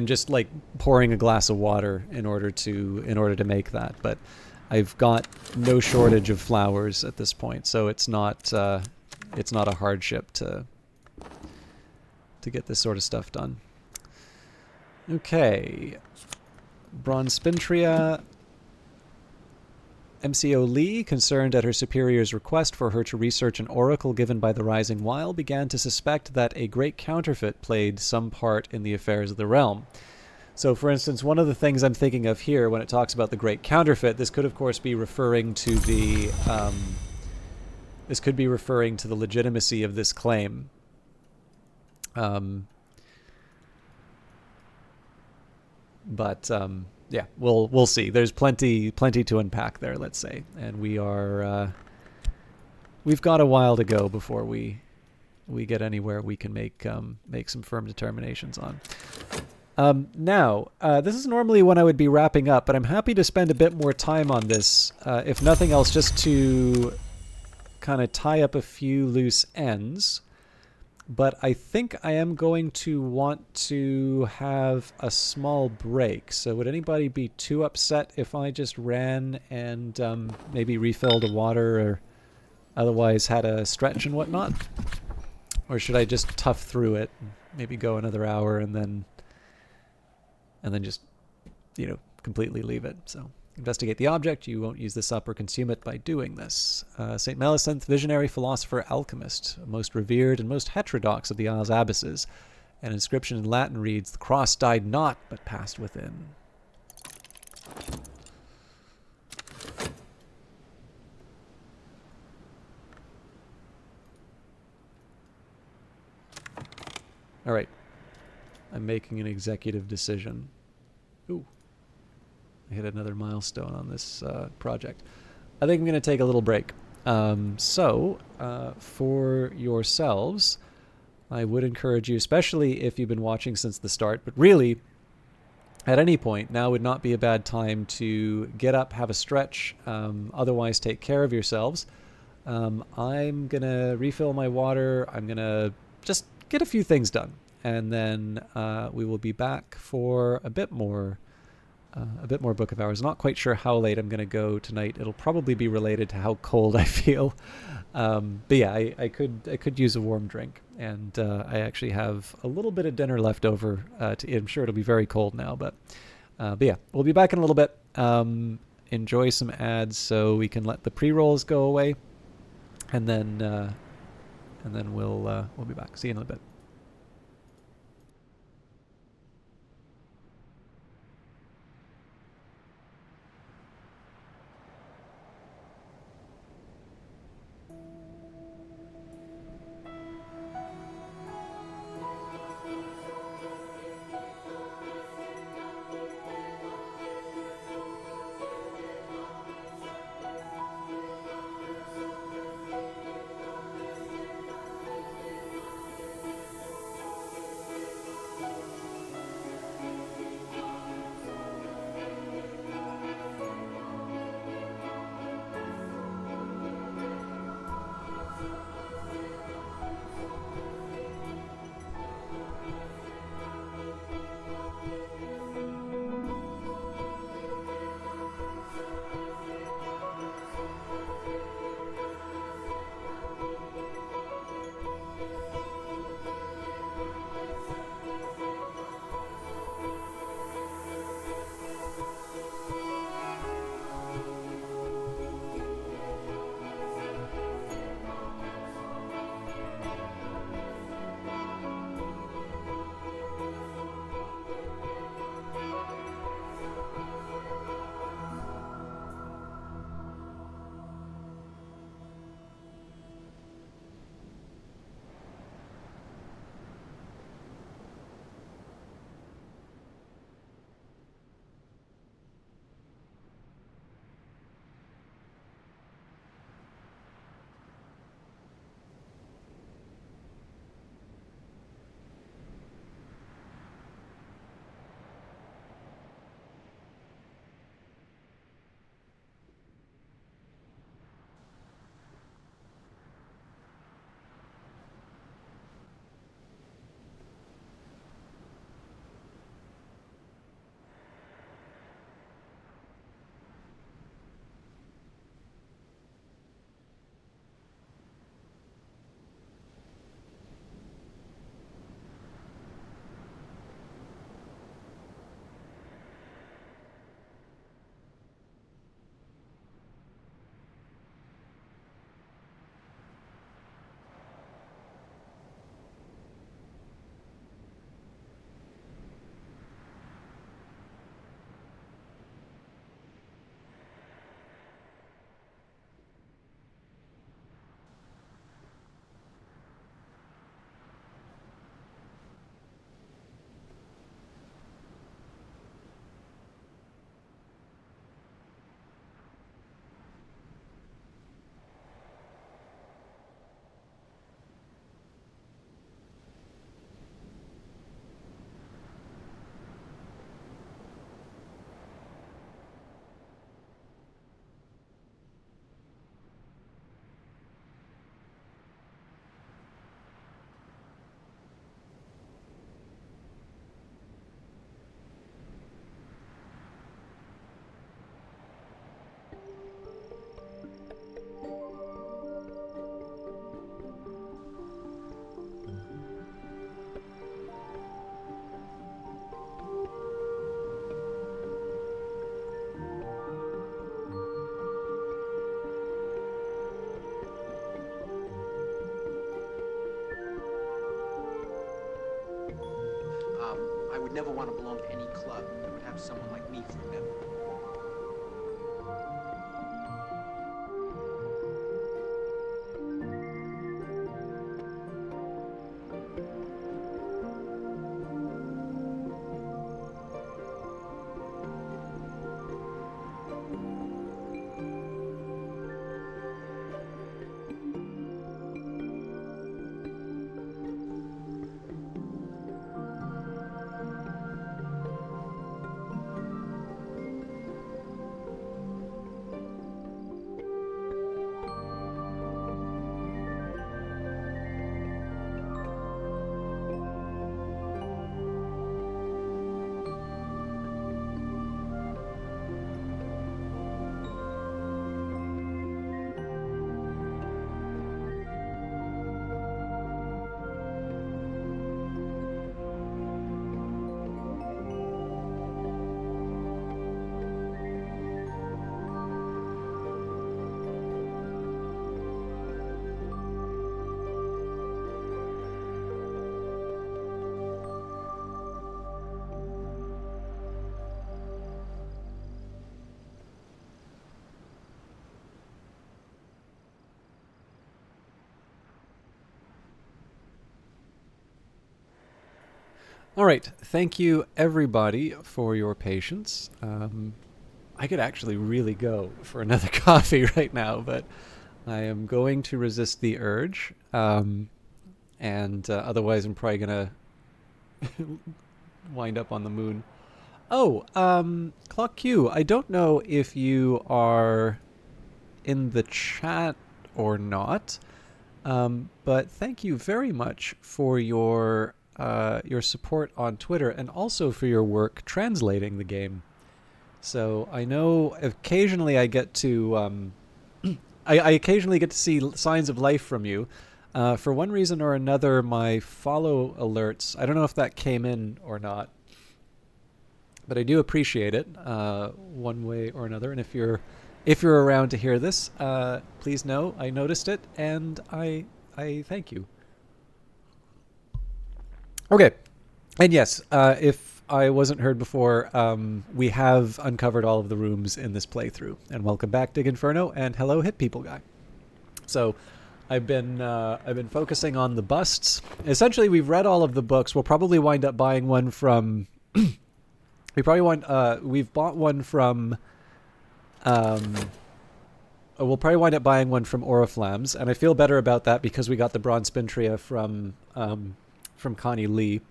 just like pouring a glass of water in order to make that. But I've got no shortage of flowers at this point, so it's not a hardship to get this sort of stuff done. Okay. Bronze Spintria. MCO Lee, concerned at her superior's request for her to research an oracle given by the Rising Weil, began to suspect that a great counterfeit played some part in the affairs of the realm. So, for instance, one of the things I'm thinking of here when it talks about the great counterfeit, this could, of course, be referring to the legitimacy of this claim. Yeah, we'll see. There's plenty to unpack there, let's say, and we've got a while to go before we get anywhere we can make some firm determinations on. Now, this is normally when I would be wrapping up, but I'm happy to spend a bit more time on this, if nothing else, just to kind of tie up a few loose ends. But I think I am going to want to have a small break. So would anybody be too upset if I just ran and maybe refilled the water or otherwise had a stretch and whatnot? Or should I just tough through it, and maybe go another hour and then just, completely leave it? So investigate the object. You won't use this up or consume it by doing this. St. Melissenth, visionary philosopher, alchemist, most revered and most heterodox of the Isles Abysses. An inscription in Latin reads, "The cross died not, but passed within." All right. I'm making an executive decision. Ooh. I hit another milestone on this project. I think I'm going to take a little break. For yourselves, I would encourage you, especially if you've been watching since the start, but really, at any point, now would not be a bad time to get up, have a stretch, otherwise take care of yourselves. I'm going to refill my water. I'm going to just get a few things done. And then we will be back for a bit more Book of Hours. Not quite sure how late I'm going to go tonight. It'll probably be related to how cold I feel. But yeah, I could use a warm drink, and I actually have a little bit of dinner left over. I'm sure it'll be very cold now, but yeah, we'll be back in a little bit. Enjoy some ads so we can let the pre-rolls go away, and then we'll be back. See you in a little bit. would never want to belong to any club that would have someone like me for a member. All right. Thank you, everybody, for your patience. I could actually really go for another coffee right now, but I am going to resist the urge. And otherwise, I'm probably going to wind up on the moon. Oh, Clock Q, I don't know if you are in the chat or not, but thank you very much for your support on Twitter and also for your work translating the game. So I know occasionally I get to I occasionally get to see signs of life from you. For one reason or another, my follow alerts, I don't know if that came in or not, but I do appreciate it one way or another. And if you're around to hear this, please know I noticed it and I thank you. Okay. And yes, if I wasn't heard before, we have uncovered all of the rooms in this playthrough. And welcome back, Dig Inferno, and hello, Hit People Guy. So I've been focusing on the busts. Essentially, we've read all of the books. We'll probably wind up buying one from... we've bought one from... we'll probably wind up buying one from Oriflammes, and I feel better about that because we got the Bronze Spintria from Connie Lee.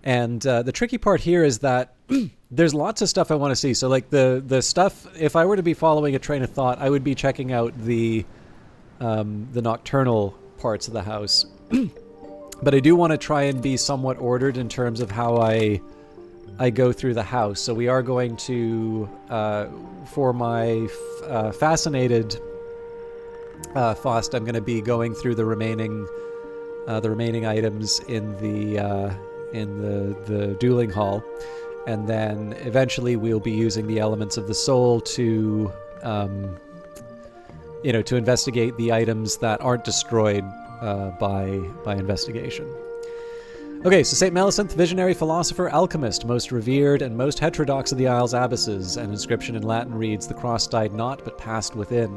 And the tricky part here is that there's lots of stuff I want to see. So like the stuff, if I were to be following a train of thought, I would be checking out the nocturnal parts of the house. But I do want to try and be somewhat ordered in terms of how I go through the house. So we are going to, for my fascinated Faust, I'm going to be going through the remaining items in the dueling hall, and then eventually we'll be using the elements of the soul to, to investigate the items that aren't destroyed by investigation. Okay, so St. Melissenth, visionary, philosopher, alchemist, most revered and most heterodox of the Isles Abysses. An inscription in Latin reads, "The cross died not, but passed within."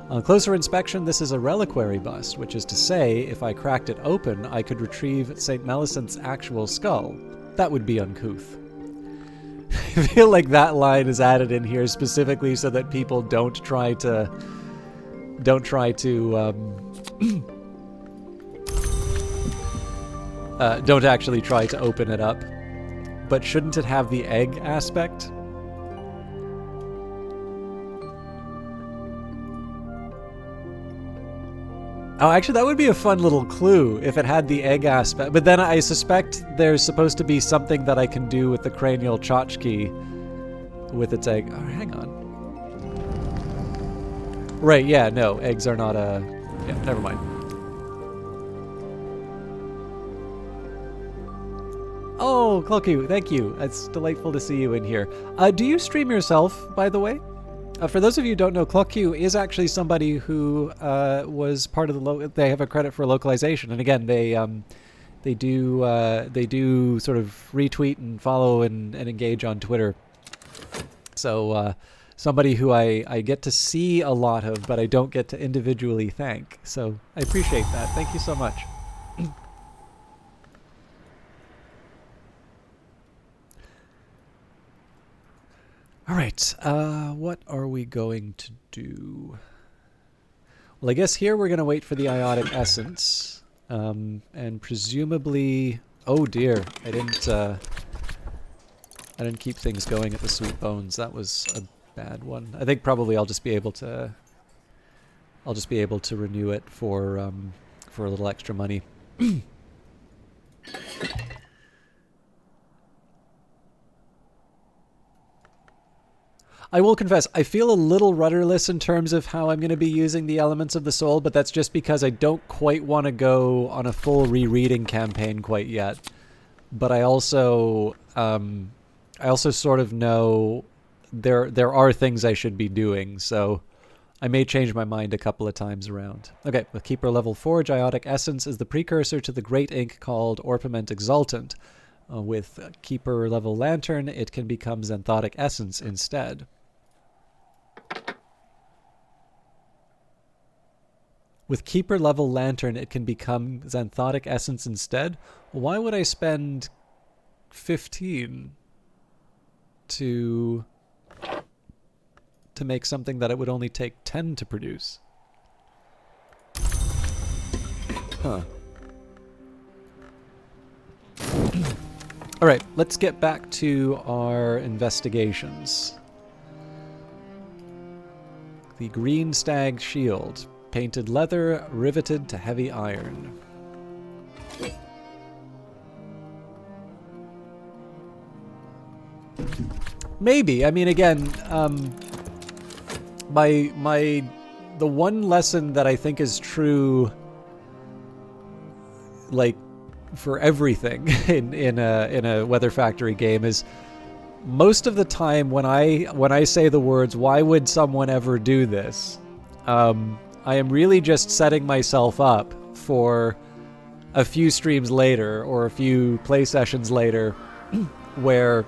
On closer inspection, this is a reliquary bust, which is to say, if I cracked it open, I could retrieve St. Melissenth's actual skull. That would be uncouth. I feel like that line is added in here specifically so that people don't actually try to open it up. But shouldn't it have the egg aspect? Oh, actually, that would be a fun little clue if it had the egg aspect. But then I suspect there's supposed to be something that I can do with the cranial tchotchke with its egg. Oh, hang on. Right, yeah, no, eggs are not a... Yeah, never mind. Oh, Cloaky, thank you. It's delightful to see you in here. Do you stream yourself, by the way? For those of you who don't know, Cloaky is actually somebody who was part of the... They have a credit for localization. And again, they do sort of retweet and follow and engage on Twitter. So somebody who I get to see a lot of, but I don't get to individually thank. So I appreciate that. Thank you so much. All right, what are we going to do? Well, I guess here we're going to wait for the iotic essence, and presumably, oh dear, I didn't keep things going at the Sweet Bones. That was a bad one. I think probably I'll just be able to renew it for a little extra money. I will confess, I feel a little rudderless in terms of how I'm going to be using the Elements of the Soul, but that's just because I don't quite want to go on a full rereading campaign quite yet. But I also sort of know there are things I should be doing, so I may change my mind a couple of times around. Okay, with Keeper level 4, Iotic Essence is the precursor to the great ink called Orpiment Exultant. With Keeper level Lantern, it can become Xanthotic Essence instead. With Keeper level Lantern, it can become Xanthotic Essence instead? Why would I spend 15 to make something that it would only take 10 to produce? Huh. All right, let's get back to our investigations. The Green Stag Shield. Painted leather, riveted to heavy iron. Maybe. I mean, again, the one lesson that I think is true, like, for everything in a Weather Factory game is most of the time when I say the words, why would someone ever do this? I am really just setting myself up for a few streams later or a few play sessions later where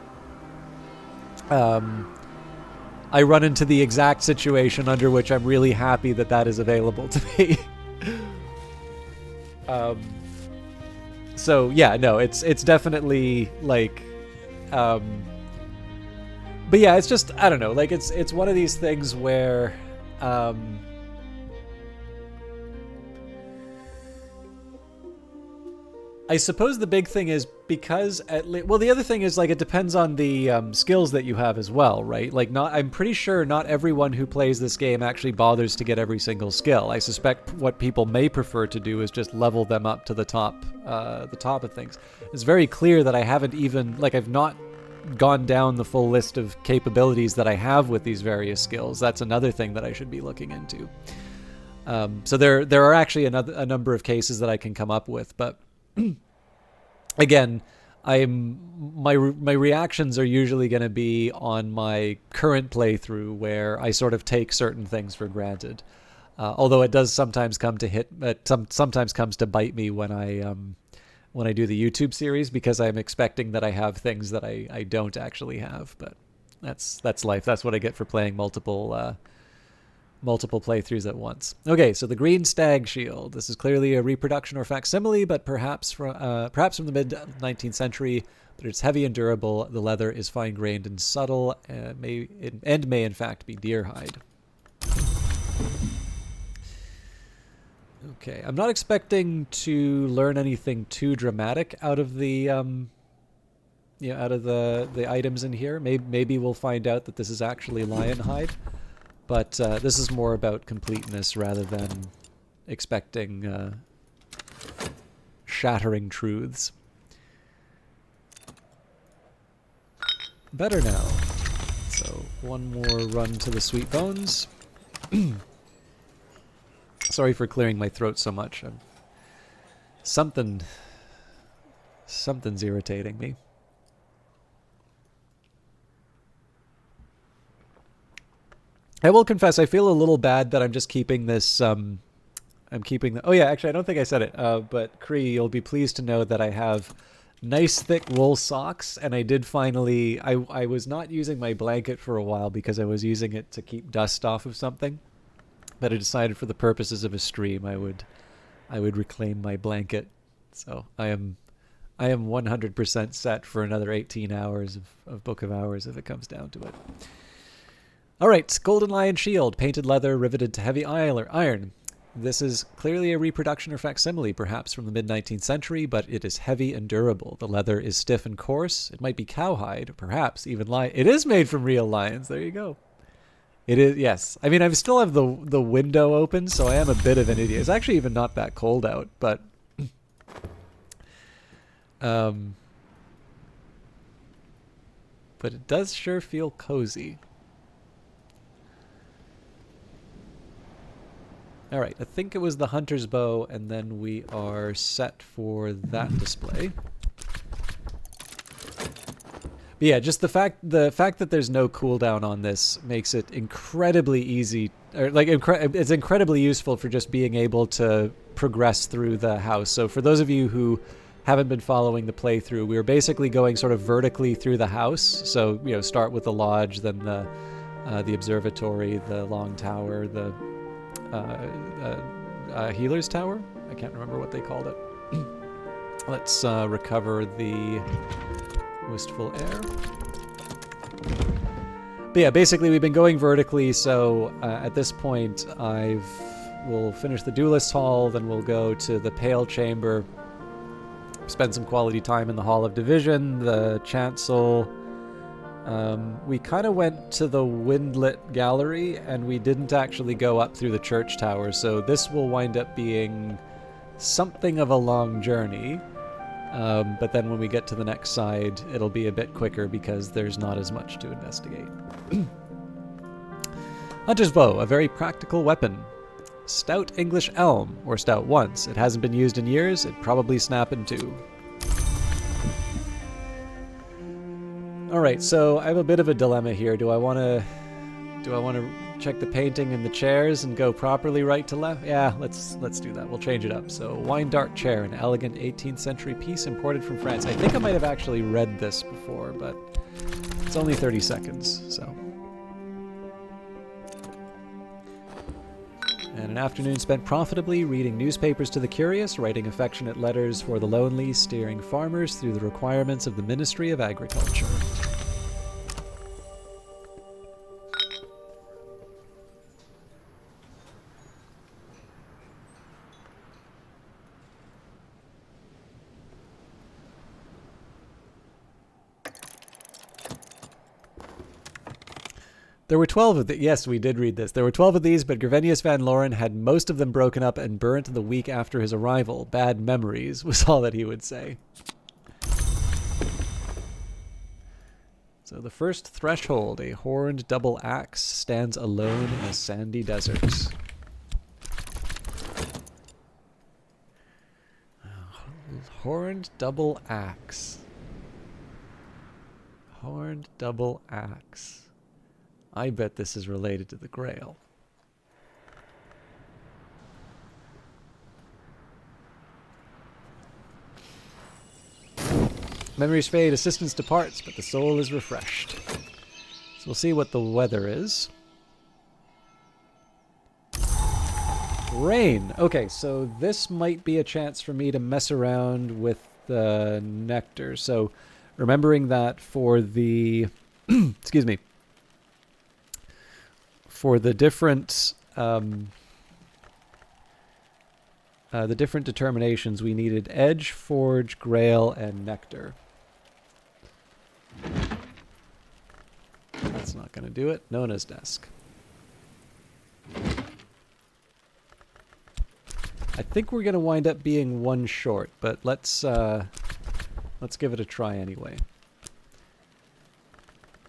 I run into the exact situation under which I'm really happy that is available to me. So yeah, no, it's definitely like, but yeah, it's just, I don't know, like it's one of these things where, I suppose the big thing is because well, the other thing is like it depends on the skills that you have as well, right? Like I'm pretty sure not everyone who plays this game actually bothers to get every single skill. I suspect what people may prefer to do is just level them up to the top of things. It's very clear that I haven't even I've not gone down the full list of capabilities that I have with these various skills. That's another thing that I should be looking into. So there are actually a number of cases that I can come up with, but again, my reactions are usually going to be on my current playthrough where I sort of take certain things for granted. Although it does sometimes come to sometimes comes to bite me when I do the YouTube series, because I'm expecting that I have things that I don't actually have. But that's life. That's what I get for playing multiple playthroughs at once. Okay, so the Green Stag Shield. This is clearly a reproduction or facsimile, but perhaps from the mid-19th century. But it's heavy and durable. The leather is fine-grained and subtle, and may in fact be deer hide. Okay, I'm not expecting to learn anything too dramatic out of the out of the items in here. Maybe we'll find out that this is actually lion hide. But this is more about completeness rather than expecting shattering truths. Better now. So one more run to the Sweet Bones. Sorry for clearing my throat so much. Something's irritating me. I will confess, I feel a little bad that I'm just keeping this I'm keeping the. Oh yeah, actually, I don't think I said it. But Kree, you'll be pleased to know that I have nice thick wool socks, and I did finally. I was not using my blanket for a while because I was using it to keep dust off of something, but I decided for the purposes of a stream, I would reclaim my blanket. So I am 100% set for another 18 hours of Book of Hours if it comes down to it. All right, Golden Lion Shield, painted leather riveted to heavy iron. This is clearly a reproduction or facsimile, perhaps from the mid-19th century, but it is heavy and durable. The leather is stiff and coarse. It might be cowhide, perhaps even lion. It is made from real lions. There you go. It is, yes. I mean, I still have the window open, so I am a bit of an idiot. It's actually even not that cold out, but it does sure feel cozy. All right, I think it was the hunter's bow, and then we are set for that display. But yeah, just the fact that there's no cooldown on this makes it incredibly easy, or like it's incredibly useful for just being able to progress through the house. So for those of you who haven't been following the playthrough, we were basically going sort of vertically through the house. So start with the lodge, then the observatory, the long tower, the healer's tower. I can't remember what they called it. Let's recover the wistful air. But yeah, basically we've been going vertically, so at this point we'll finish the duelist hall, then we'll go to the Pale Chamber, spend some quality time in the Hall of Division, the chancel. We kind of went to the Windlit Gallery, and we didn't actually go up through the church tower, so this will wind up being something of a long journey. But then when we get to the next side, it'll be a bit quicker because there's not as much to investigate. Hunter's Bow, a very practical weapon. Stout English elm, or stout once. It hasn't been used in years. It'd probably snap in two. Alright, so I have a bit of a dilemma here. Do I want to check the painting and the chairs and go properly right to left? Yeah, let's do that. We'll change it up. So, Wine Dark Chair, an elegant 18th century piece imported from France. I think I might have actually read this before, but it's only 30 seconds, so. And an afternoon spent profitably reading newspapers to the curious, writing affectionate letters for the lonely, steering farmers through the requirements of the Ministry of Agriculture. There were 12 of the. Yes, we did read this. There were 12 of these, but Gravenius Van Loren had most of them broken up and burnt the week after his arrival. Bad memories was all that he would say. So the first threshold, a horned double axe, stands alone in a sandy desert. Horned double axe. Horned double axe. I bet this is related to the Grail. Memories fade, assistance departs, but the soul is refreshed. So we'll see what the weather is. Rain. Okay, so this might be a chance for me to mess around with the nectar. So remembering that for the... excuse me. For the different determinations, we needed Edge, Forge, Grail, and Nectar. That's not going to do it. Nona's desk. I think we're going to wind up being one short, but let's give it a try anyway.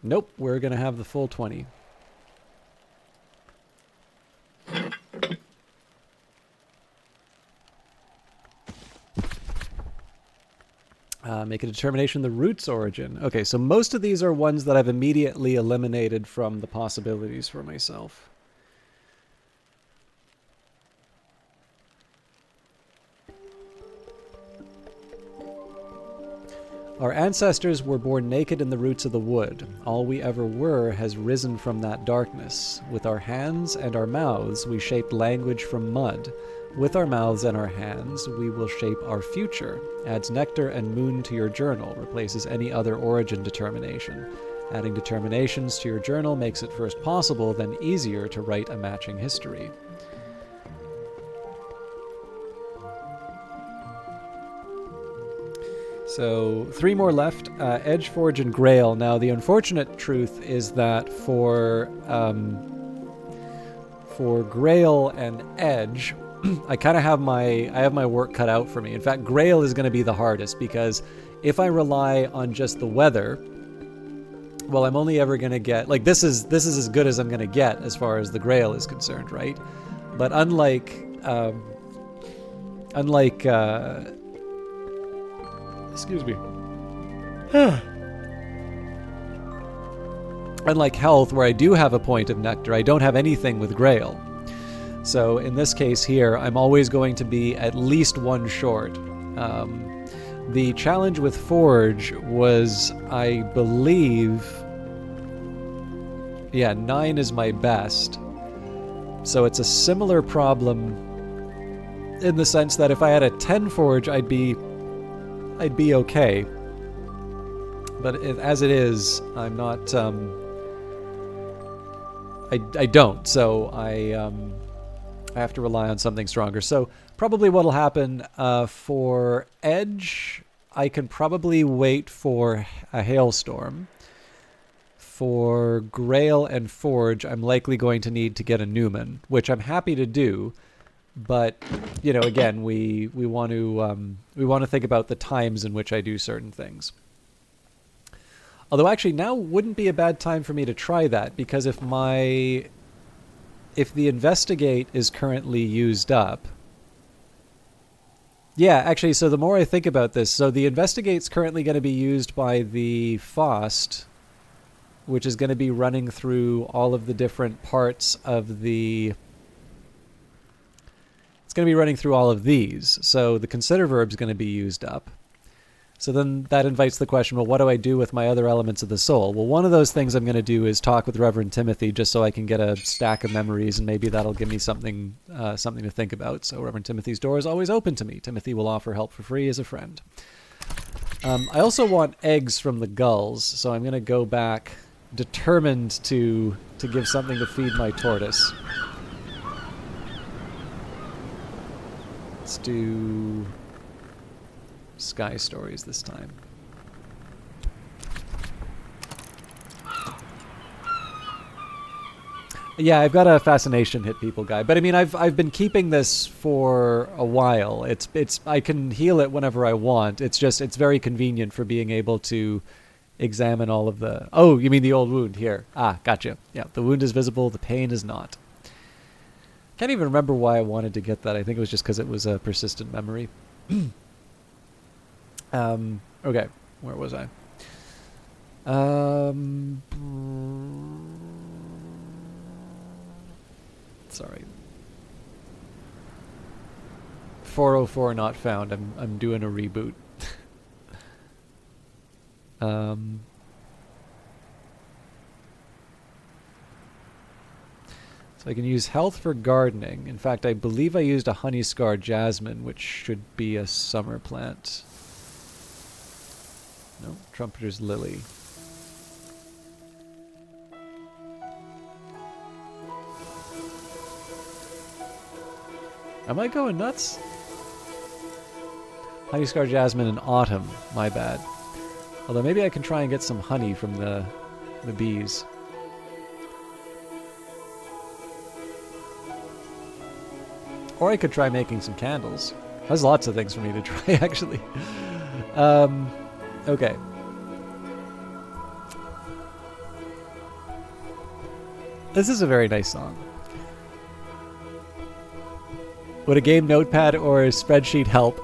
Nope, we're going to have the full 20. Make a determination of the root's origin. Okay, so most of these are ones that I've immediately eliminated from the possibilities for myself. Our ancestors were born naked in the roots of the wood. All we ever were has risen from that darkness. With our hands and our mouths, we shaped language from mud. With our mouths and our hands, we will shape our future. Adds nectar and moon to your journal. Replaces any other origin determination. Adding determinations to your journal makes it first possible, then easier to write a matching history. So 3 more left, Edge, Forge, and Grail. Now the unfortunate truth is that for Grail and Edge, I kind of have my work cut out for me. In fact, Grail is going to be the hardest because if I rely on just the weather, well, I'm only ever going to get, like, this is as good as I'm going to get as far as the Grail is concerned, right? But unlike excuse me. Unlike Health, where I do have a point of Nectar, I don't have anything with Grail. So in this case here, I'm always going to be at least 1 short. The challenge with Forge was, I believe, 9 is my best. So it's a similar problem in the sense that if I had a 10 Forge, I'd be okay. But as it is, I'm not, I don't, so I have to rely on something stronger. So probably what'll happen for Edge, I can probably wait for a Hailstorm. For Grail and Forge, I'm likely going to need to get a Newman, which I'm happy to do. But, you know, again, we want to think about the times in which I do certain things. Although actually now wouldn't be a bad time for me to try that, because if the Investigate is currently used up. Yeah, actually, so the more I think about this, so the Investigate's currently going to be used by the Faust, which is going to be running through all of the different parts of the... going to be running through all of these. So the consider verb is going to be used up. So then that invites the question, well, what do I do with my other elements of the soul? Well, one of those things I'm going to do is talk with Reverend Timothy just so I can get a stack of memories, and maybe that'll give me something to think about. So Reverend Timothy's door is always open to me. Timothy will offer help for free as a friend. I also want eggs from the gulls, so I'm going to go back determined to give something to feed my tortoise. Let's do Sky Stories this time. Yeah, I've got a fascination hit people guy, but I mean, I've been keeping this for a while. It's I can heal it whenever I want. It's very convenient for being able to examine all of the... Oh, you mean the old wound here? Ah, gotcha. Yeah, the wound is visible, the pain is not. Can't even remember why I wanted to get that. I think it was just because it was a persistent memory. Okay, where was I? Sorry. 404 not found. I'm doing a reboot. So I can use health for gardening. In fact, I believe I used a honey scar jasmine, which should be a summer plant. No, trumpeter's lily. Am I going nuts? Honey scar jasmine in autumn. My bad. Although maybe I can try and get some honey from the bees. Or I could try making some candles. There's lots of things for me to try, actually. Okay. This is a very nice song. Would a game notepad or a spreadsheet help?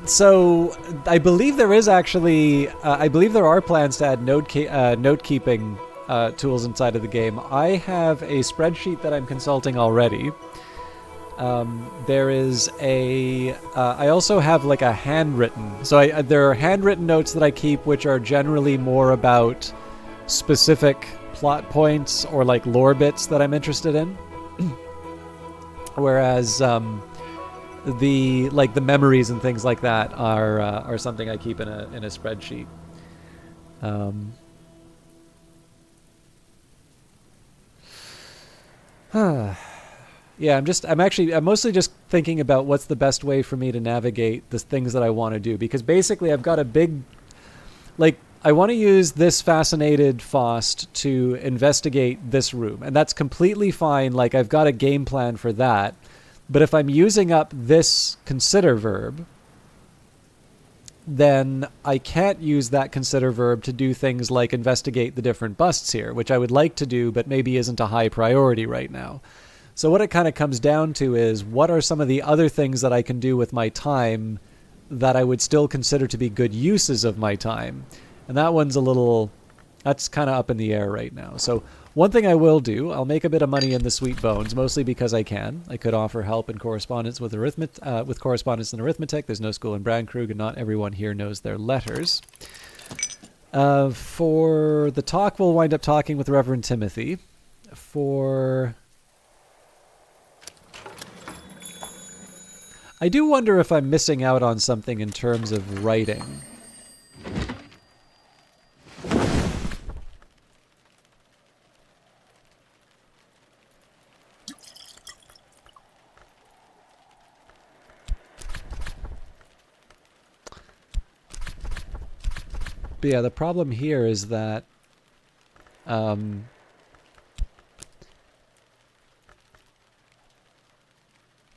So I believe there is actually... I believe there are plans to add note-keeping tools inside of the game. I have a spreadsheet that I'm consulting already. There is a. I also have like a handwritten. So there are handwritten notes that I keep, which are generally more about specific plot points or like lore bits that I'm interested in. Whereas the memories and things like that are something I keep in a spreadsheet. Yeah, I'm mostly just thinking about what's the best way for me to navigate the things that I want to do, because basically I've got a big, like, I want to use this fascinated Faust to investigate this room, and that's completely fine. Like, I've got a game plan for that. But if I'm using up this consider verb, then I can't use that consider verb to do things like investigate the different busts here, which I would like to do, but maybe isn't a high priority right now. So what it kind of comes down to is, what are some of the other things that I can do with my time that I would still consider to be good uses of my time? And that's kind of up in the air right now. So one thing I will do, I'll make a bit of money in the Sweet Bones, mostly because I can. I could offer help in correspondence with correspondence and arithmetic. There's no school in Brandkrug, and not everyone here knows their letters. For the talk, we'll wind up talking with Reverend Timothy. I do wonder if I'm missing out on something in terms of writing. But yeah, the problem here is that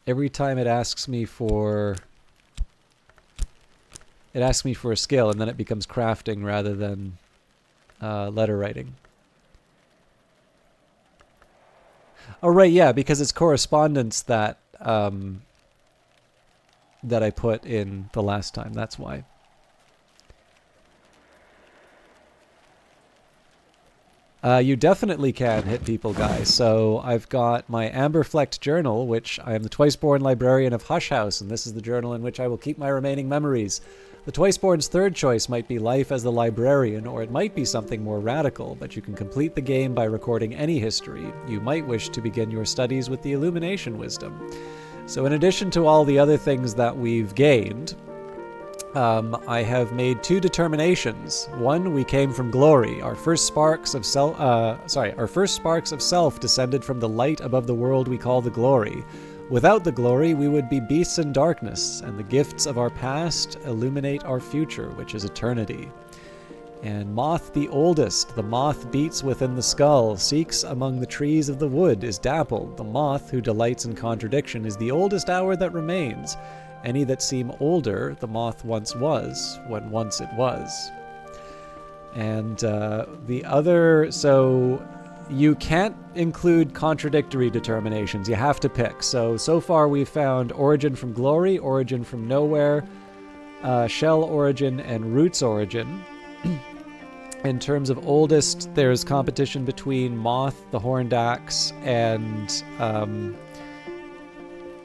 every time it asks me for a skill, and then it becomes crafting rather than letter writing. Oh right, yeah, because it's correspondence that that I put in the last time. That's why. You definitely can hit people, guys. So I've got my Amberflecked journal, which I am the Twiceborn librarian of Hush House, and this is the journal in which I will keep my remaining memories. The Twiceborn's third choice might be life as the librarian, or it might be something more radical, but you can complete the game by recording any history. You might wish to begin your studies with the Illumination Wisdom. So in addition to all the other things that we've gained, I have made two determinations. One, we came from glory. Our first sparks of self descended from the light above the world we call the glory. Without the glory, we would be beasts in darkness, and the gifts of our past illuminate our future, which is eternity. And Moth the oldest, the moth beats within the skull, seeks among the trees of the wood, is dappled. The moth who delights in contradiction is the oldest hour that remains. Any that seem older, the moth once was, when once it was. And the other, so you can't include contradictory determinations. You have to pick. So far we've found origin from glory, origin from nowhere, shell origin, and roots origin. In terms of oldest, there's competition between Moth, the Horned Axe, and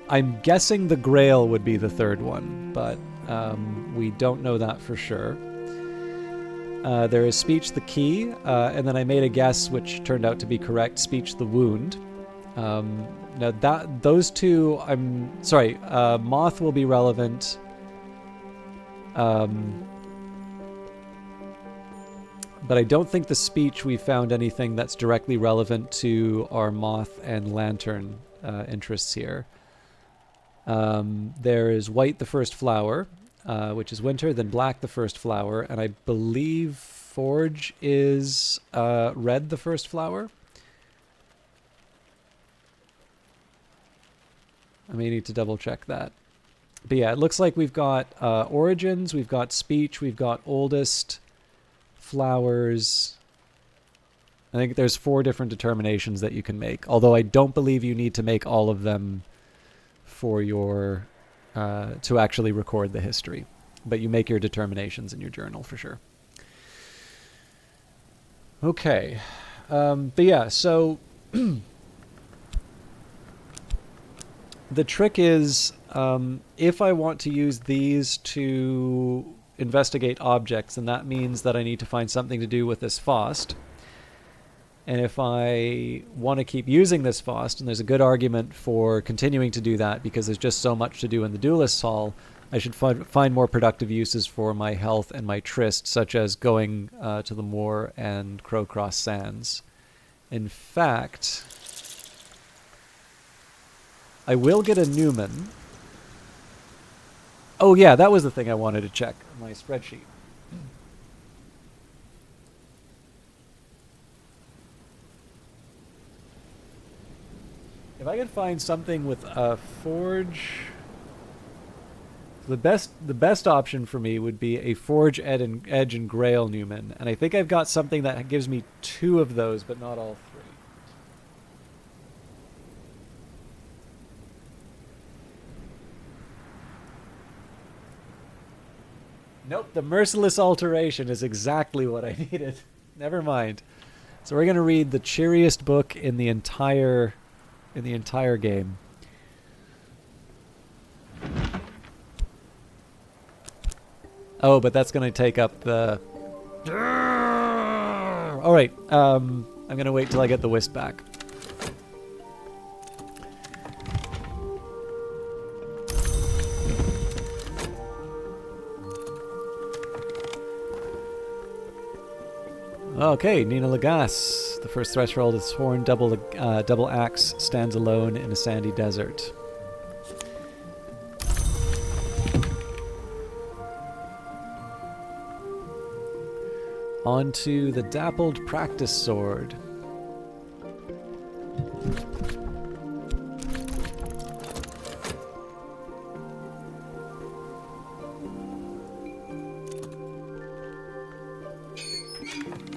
I'm guessing the Grail would be the third one, but we don't know that for sure. There is Speech the Key, and then I made a guess which turned out to be correct, Speech the Wound. Now those two, Moth will be relevant. But I don't think the Speech we found anything that's directly relevant to our Moth and Lantern interests here. There is White the First Flower, which is winter, then Black the First Flower, and I believe Forge is Red the First Flower. I may need to double check that. But yeah, it looks like we've got Origins, we've got Speech, we've got Oldest, Flowers. I think there's 4 different determinations that you can make, although I don't believe you need to make all of them for your to actually record the history, but you make your determinations in your journal for sure. Okay, but yeah, so the trick is, if I want to use these to investigate objects, then that means that I need to find something to do with this Faust. And if I want to keep using this Faust, and there's a good argument for continuing to do that because there's just so much to do in the Duelist's Hall, I should find more productive uses for my health and my tryst, such as going to the moor and Crowcross Sands. In fact, I will get a Newman. Oh yeah, that was the thing I wanted to check on my spreadsheet. If I could find something with a forge, the best option for me would be a forge edge and grail Newman, and I think I've got something that gives me 2 of those, but not all 3. Nope, the Merciless Alteration is exactly what I needed. Never mind. So we're gonna read the cheeriest book in the entire game. Oh, but that's going to take up the... All right, I'm going to wait till I get the whisk back. Okay, Nina Lagasse. The first threshold is horn double axe stands alone in a sandy desert. Onto the dappled practice sword.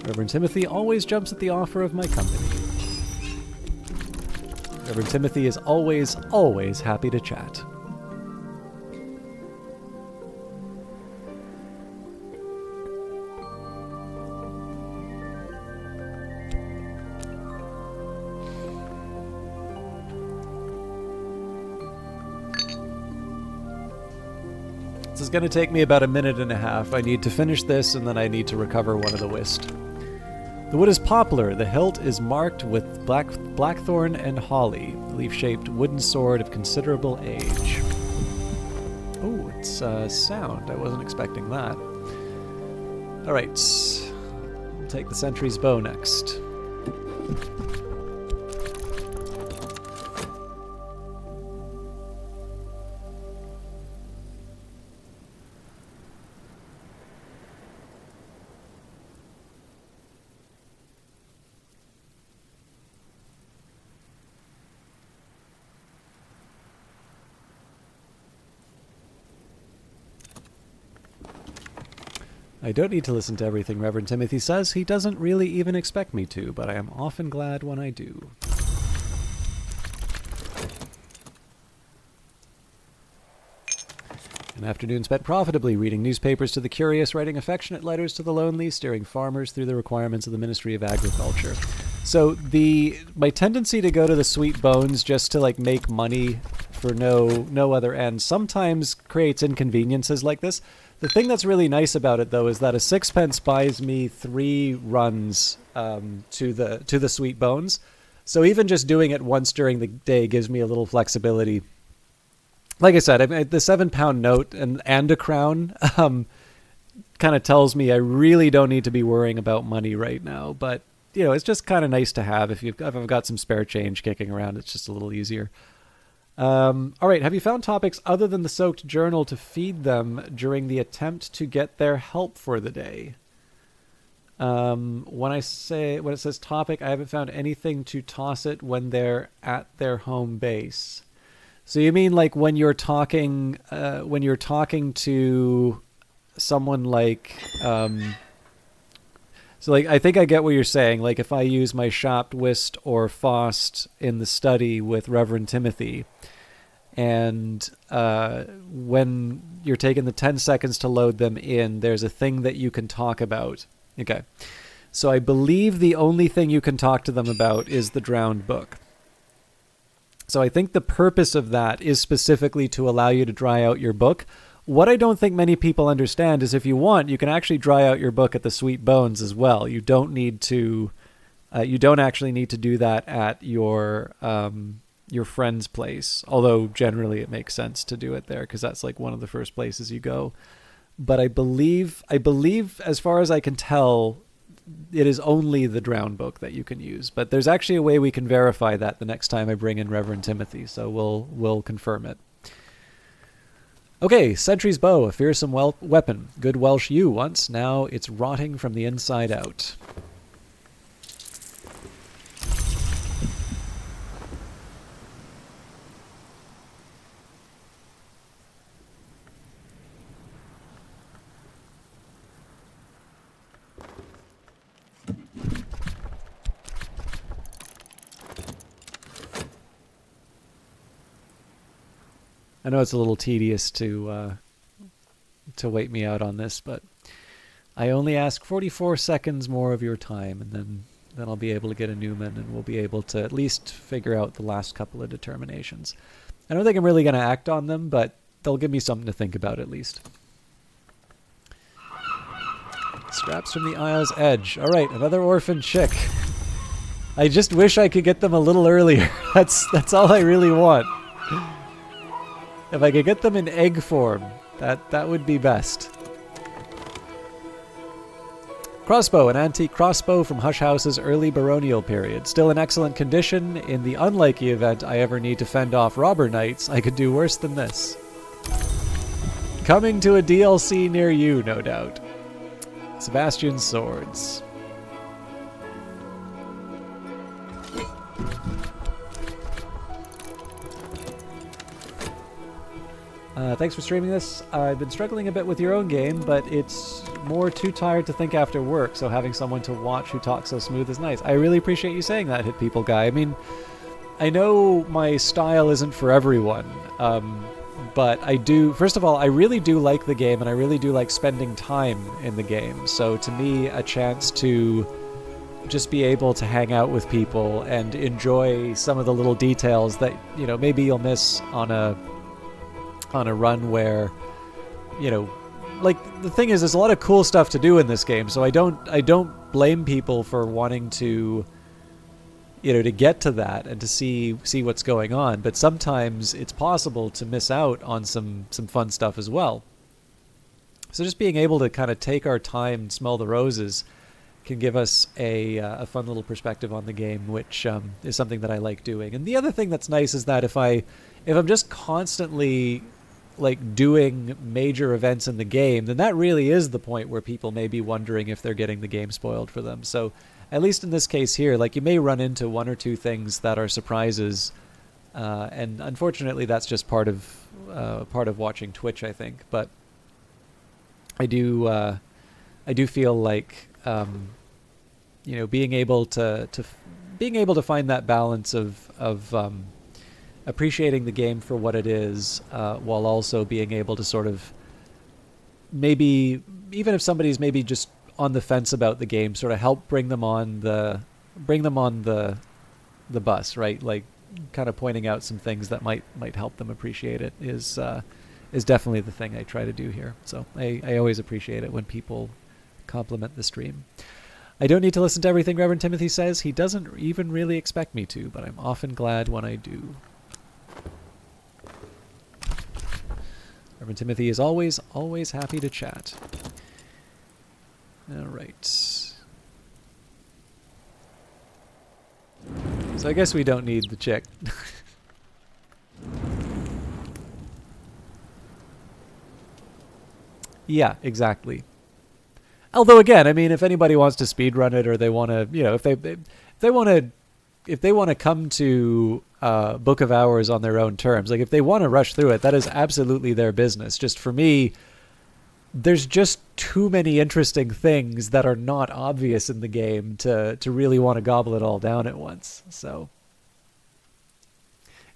Reverend Timothy always jumps at the offer of my company. Reverend Timothy is always, always happy to chat. This is going to take me about a minute and a half. I need to finish this, and then I need to recover one of the whist. The wood is poplar. The hilt is marked with blackthorn and holly, the leaf-shaped wooden sword of considerable age. Oh, it's sound. I wasn't expecting that. All right. We'll take the sentry's bow next. I don't need to listen to everything Reverend Timothy says. He doesn't really even expect me to, but I am often glad when I do. An afternoon spent profitably reading newspapers to the curious, writing affectionate letters to the lonely, steering farmers through the requirements of the Ministry of Agriculture. So my tendency to go to the Sweet Bones just to like make money for no other end sometimes creates inconveniences like this. The thing that's really nice about it, though, is that a 6-pence buys me 3 runs to the Sweet Bones. So even just doing it once during the day gives me a little flexibility. Like I said, the 7-pound note and a crown kind of tells me I really don't need to be worrying about money right now. But it's just kind of nice to have if I've got some spare change kicking around. It's just a little easier. All right, have you found topics other than the soaked journal to feed them during the attempt to get their help for the day? When it says topic, I haven't found anything to toss it when they're at their home base. So you mean like when you're talking to someone like, so like I think I get what you're saying. Like if I use my Schapt, Whist, or Faust in the study with Reverend Timothy, and when you're taking the 10 seconds to load them in, there's a thing that you can talk about. Okay. So I believe the only thing you can talk to them about is the Drowned Book. So I think the purpose of that is specifically to allow you to dry out your book. What I don't think many people understand is if you want, you can actually dry out your book at the Sweet Bones as well. You don't need to. You don't actually need to do that at your friend's place. Although generally it makes sense to do it there because that's like one of the first places you go. But I believe, as far as I can tell, it is only the Drown book that you can use. But there's actually a way we can verify that the next time I bring in Reverend Timothy. So we'll confirm it. Okay, Sentry's Bow, a fearsome weapon. Good Welsh yew once, now it's rotting from the inside out. I know it's a little tedious to wait me out on this, but I only ask 44 seconds more of your time, and then I'll be able to get a Newman, and we'll be able to at least figure out the last couple of determinations. I don't think I'm really going to act on them, but they'll give me something to think about at least. Scraps from the Isle's Edge. All right, another orphan chick. I just wish I could get them a little earlier. That's all I really want. If I could get them in egg form, that would be best. Crossbow, an antique crossbow from Hush House's early baronial period. Still in excellent condition. In the unlikely event I ever need to fend off robber knights, I could do worse than this. Coming to a DLC near you, no doubt. Sebastian's Swords. Thanks for streaming this. I've been struggling a bit with your own game, but it's more too tired to think after work, so having someone to watch who talks so smooth is nice. I really appreciate you saying that, Hit People Guy. I mean, I know my style isn't for everyone, but I do... First of all, I really do like the game, and I really do like spending time in the game. So to me, a chance to just be able to hang out with people and enjoy some of the little details that, you know, maybe you'll miss on a run where, you know, like the thing is there's a lot of cool stuff to do in this game, so I don't blame people for wanting to, you know, to get to that and to see what's going on, but sometimes it's possible to miss out on some fun stuff as well. So just being able to kind of take our time and smell the roses can give us a fun little perspective on the game, which is something that I like doing. And the other thing that's nice is that if I'm just constantly like doing major events in the game, then that really is the point where people may be wondering if they're getting the game spoiled for them. So at least in this case here, like you may run into one or two things that are surprises, and unfortunately that's just part of watching Twitch, I think. But I do feel like you know, being able to find that balance of appreciating the game for what it is, while also being able to sort of maybe, even if somebody's maybe just on the fence about the game, sort of help bring them on the bus, right? Like kind of pointing out some things that might help them appreciate it is definitely the thing I try to do here. So I always appreciate it when people compliment the stream. I don't need to listen to everything Reverend Timothy says. He doesn't even really expect me to, but I'm often glad when I do. Reverend Timothy is always happy to chat. All right. So I guess we don't need the chick. Yeah, exactly. Although again, I mean, if anybody wants to speedrun it, or they want to, you know, if they want to come to Book of Hours on their own terms, like if they want to rush through it, that is absolutely their business. Just for me, there's just too many interesting things that are not obvious in the game to really want to gobble it all down at once. So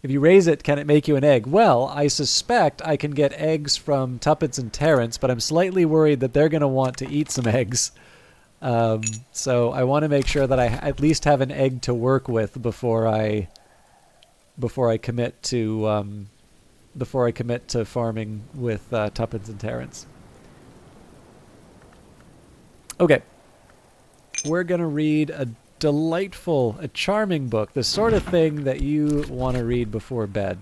if you raise it, can it make you an egg? Well, I suspect I can get eggs from Tuppence and Terrence, but I'm slightly worried that they're going to want to eat some eggs. So I want to make sure that I at least have an egg to work with before I before I commit to farming with Tuppence and Terrence. Okay, we're gonna read a charming book, the sort of thing that you want to read before bed.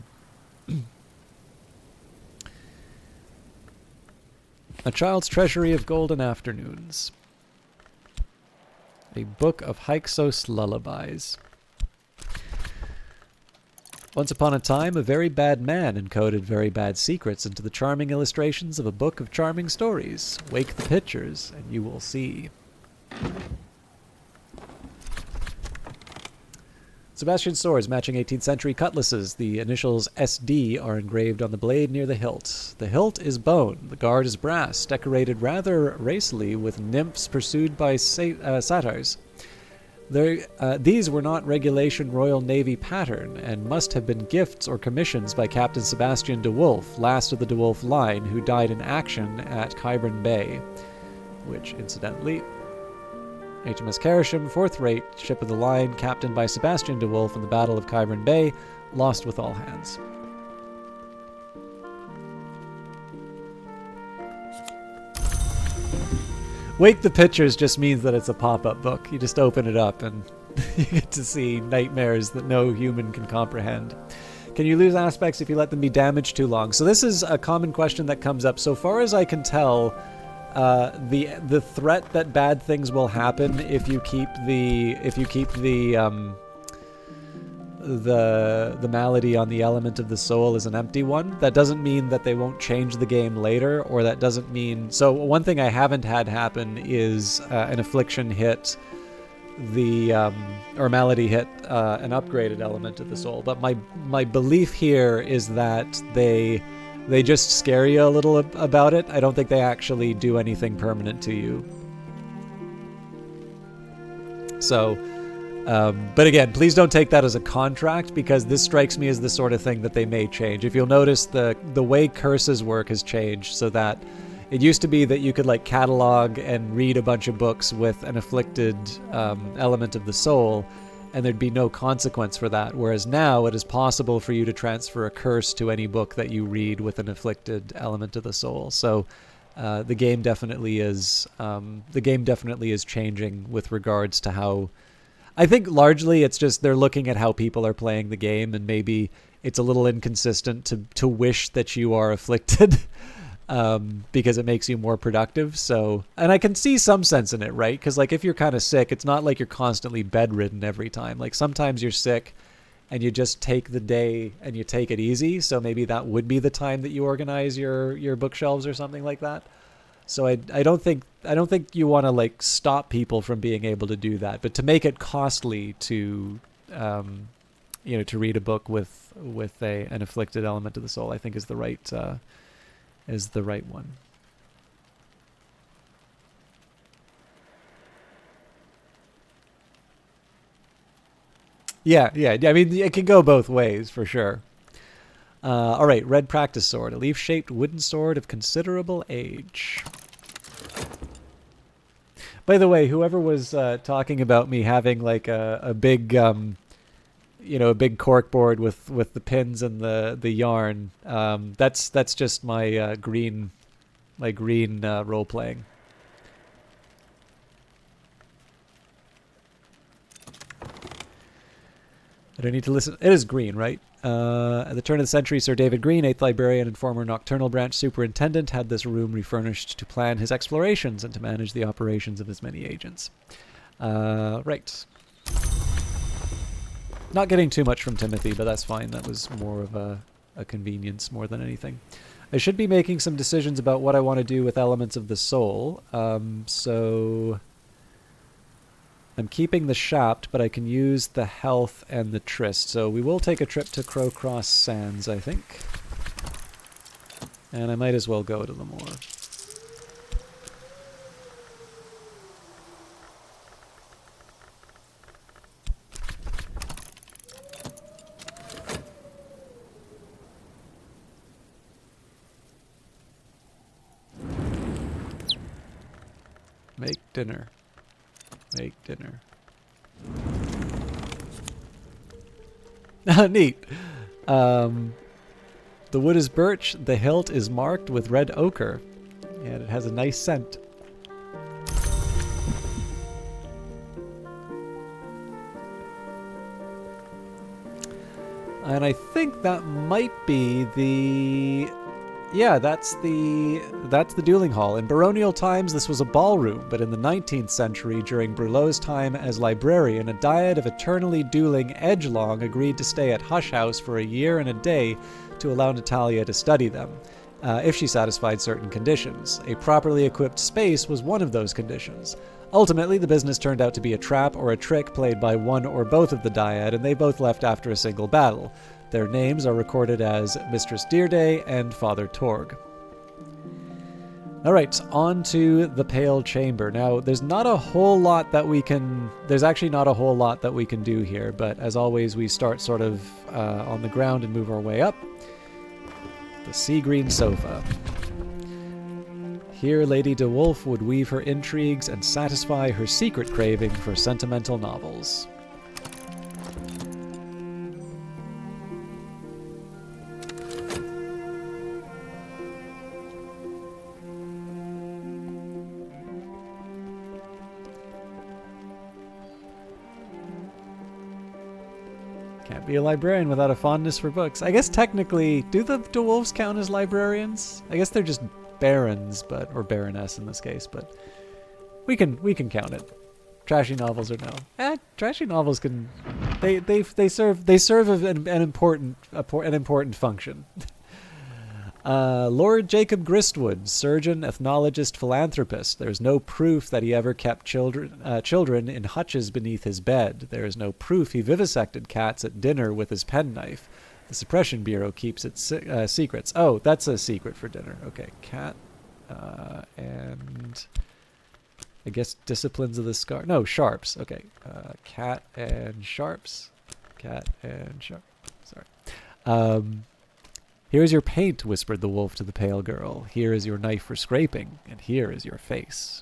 A Child's Treasury of Golden Afternoons. A book of Hyksos lullabies. Once upon a time, a very bad man encoded very bad secrets into the charming illustrations of a book of charming stories. Wake the pictures, and you will see. Sebastian swords matching 18th century cutlasses. The initials SD are engraved on the blade near the hilt. The hilt is bone, the guard is brass, decorated rather racily with nymphs pursued by satyrs. These were not regulation Royal Navy pattern, and must have been gifts or commissions by Captain Sebastian de Wolf, last of the de Wolf line, who died in action at Kyburn Bay, which, incidentally, HMS Carisham, fourth-rate ship of the line, captained by Sebastian de Wolf in the Battle of Kyburn Bay, lost with all hands. Wake the Pictures just means that it's a pop-up book. You just open it up and you get to see nightmares that no human can comprehend. Can you lose aspects if you let them be damaged too long? So this is a common question that comes up. So far as I can tell, the threat that bad things will happen if you keep the malady on the element of the soul is an empty one. That doesn't mean that they won't change the game later, or that doesn't mean... So one thing I haven't had happen is an affliction hit or malady hit an upgraded element of the soul. But my belief here is that they just scare you a little about it. I don't think they actually do anything permanent to you. So... but again, please don't take that as a contract, because this strikes me as the sort of thing that they may change. If you'll notice, the way curses work has changed, so that it used to be that you could like catalog and read a bunch of books with an afflicted element of the soul, and there'd be no consequence for that. Whereas now it is possible for you to transfer a curse to any book that you read with an afflicted element of the soul. So the game definitely is changing with regards to how... I think largely it's just they're looking at how people are playing the game, and maybe it's a little inconsistent to wish that you are afflicted because it makes you more productive. So, and I can see some sense in it, right? Because like if you're kind of sick, it's not like you're constantly bedridden every time. Like sometimes you're sick and you just take the day and you take it easy. So maybe that would be the time that you organize your bookshelves or something like that. So I don't think you want to like stop people from being able to do that, but to make it costly to to read a book with an afflicted element of the soul, I think is the right one. Yeah. I mean, it can go both ways for sure. All right, red practice sword, a leaf-shaped wooden sword of considerable age. By the way, whoever was talking about me having like a big, a big cork board with the pins and the yarn, that's just my green role playing. I don't need to listen. It is green, right? At the turn of the century, Sir David Green, 8th librarian and former Nocturnal Branch superintendent, had this room refurnished to plan his explorations and to manage the operations of his many agents. Right. Not getting too much from Timothy, but that's fine. That was more of a convenience more than anything. I should be making some decisions about what I want to do with elements of the soul. So... I'm keeping the Shapt, but I can use the Health and the Tryst. So we will take a trip to Crowcross Sands, I think. And I might as well go to the moor. Make dinner. Make dinner. Neat. The wood is birch. The hilt is marked with red ochre. And it has a nice scent. And I think that might be the... Yeah, that's the dueling hall. In baronial times, this was a ballroom, but in the 19th century, during Brulot's time as librarian, a dyad of eternally dueling Edgelong agreed to stay at Hush House for a year and a day to allow Natalia to study them, if she satisfied certain conditions. A properly equipped space was one of those conditions. Ultimately, the business turned out to be a trap or a trick played by one or both of the dyad, and they both left after a single battle. Their names are recorded as Mistress Deerday and Father Torg. Alright, on to the Pale Chamber. Now, there's not a whole lot that we can... There's actually not a whole lot that we can do here, but as always, we start sort of on the ground and move our way up. The sea green sofa. Here, Lady DeWolf would weave her intrigues and satisfy her secret craving for sentimental novels. Can't be a librarian without a fondness for books. I guess technically, do the dwarves count as librarians? I guess they're just barons, or baroness in this case, but we can count it. Trashy novels or no? Trashy novels can they serve an important function. Lord Jacob Gristwood, surgeon, ethnologist, philanthropist. There is no proof that he ever kept children in hutches beneath his bed. There is no proof he vivisected cats at dinner with his penknife. The Suppression Bureau keeps its secrets. Oh, that's a secret for dinner. Okay, cat and I guess disciplines of the scar. No, sharps. Okay, cat and sharps. Cat and sharp. Sorry. Here is your paint, whispered the wolf to the pale girl. Here is your knife for scraping, and here is your face.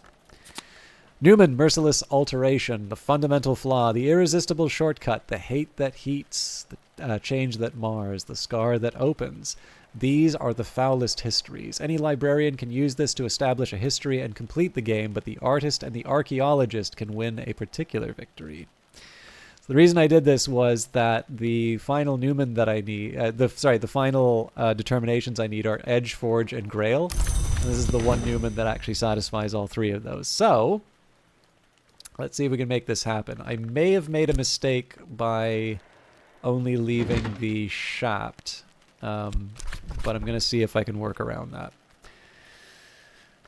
Newman, merciless alteration, the fundamental flaw, the irresistible shortcut, the hate that heats, the change that mars, the scar that opens. These are the foulest histories. Any librarian can use this to establish a history and complete the game, but the artist and the archaeologist can win a particular victory. The reason I did this was that the final Newman that I need, the final determinations I need are Edge, Forge, and Grail. And this is the one Newman that actually satisfies all three of those. So, let's see if we can make this happen. I may have made a mistake by only leaving the shaft, but I'm going to see if I can work around that.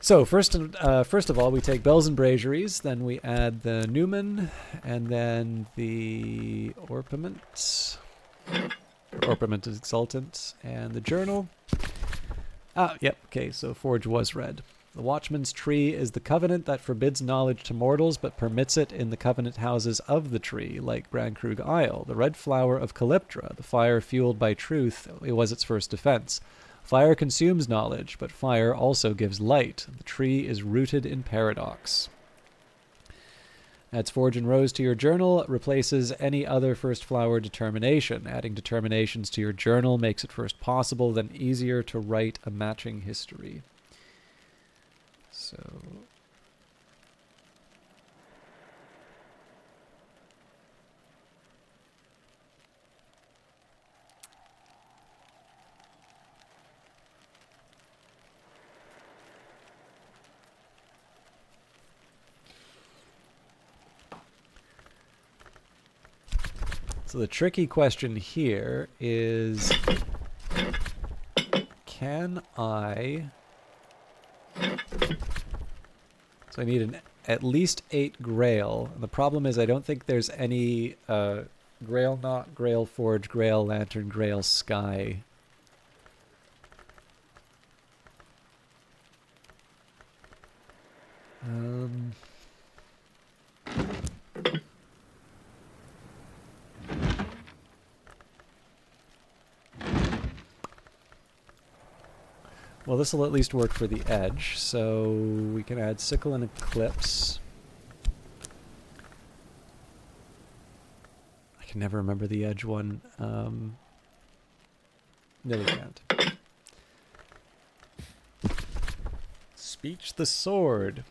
So first of all, we take bells and braziers, then we add the Newman, and then the orpiment exultant, and the journal. Yep, okay, so Forge was read. The Watchman's Tree is the covenant that forbids knowledge to mortals, but permits it in the covenant houses of the tree, like Brankrug Isle. The red flower of Calyptra, the fire fueled by truth, it was its first defense. Fire consumes knowledge, but fire also gives light. The tree is rooted in paradox. Adds Forge and Rose to your journal, replaces any other first flower determination. Adding determinations to your journal makes it first possible, then easier to write a matching history. So... So the tricky question here is, can I... So I need at least 8 Grail. And the problem is I don't think there's any Grail Knot, Grail Forge, Grail Lantern, Grail Sky. Well, this will at least work for the edge, so we can add Sickle and Eclipse. I can never remember the edge one. Nillikant. Speech the sword.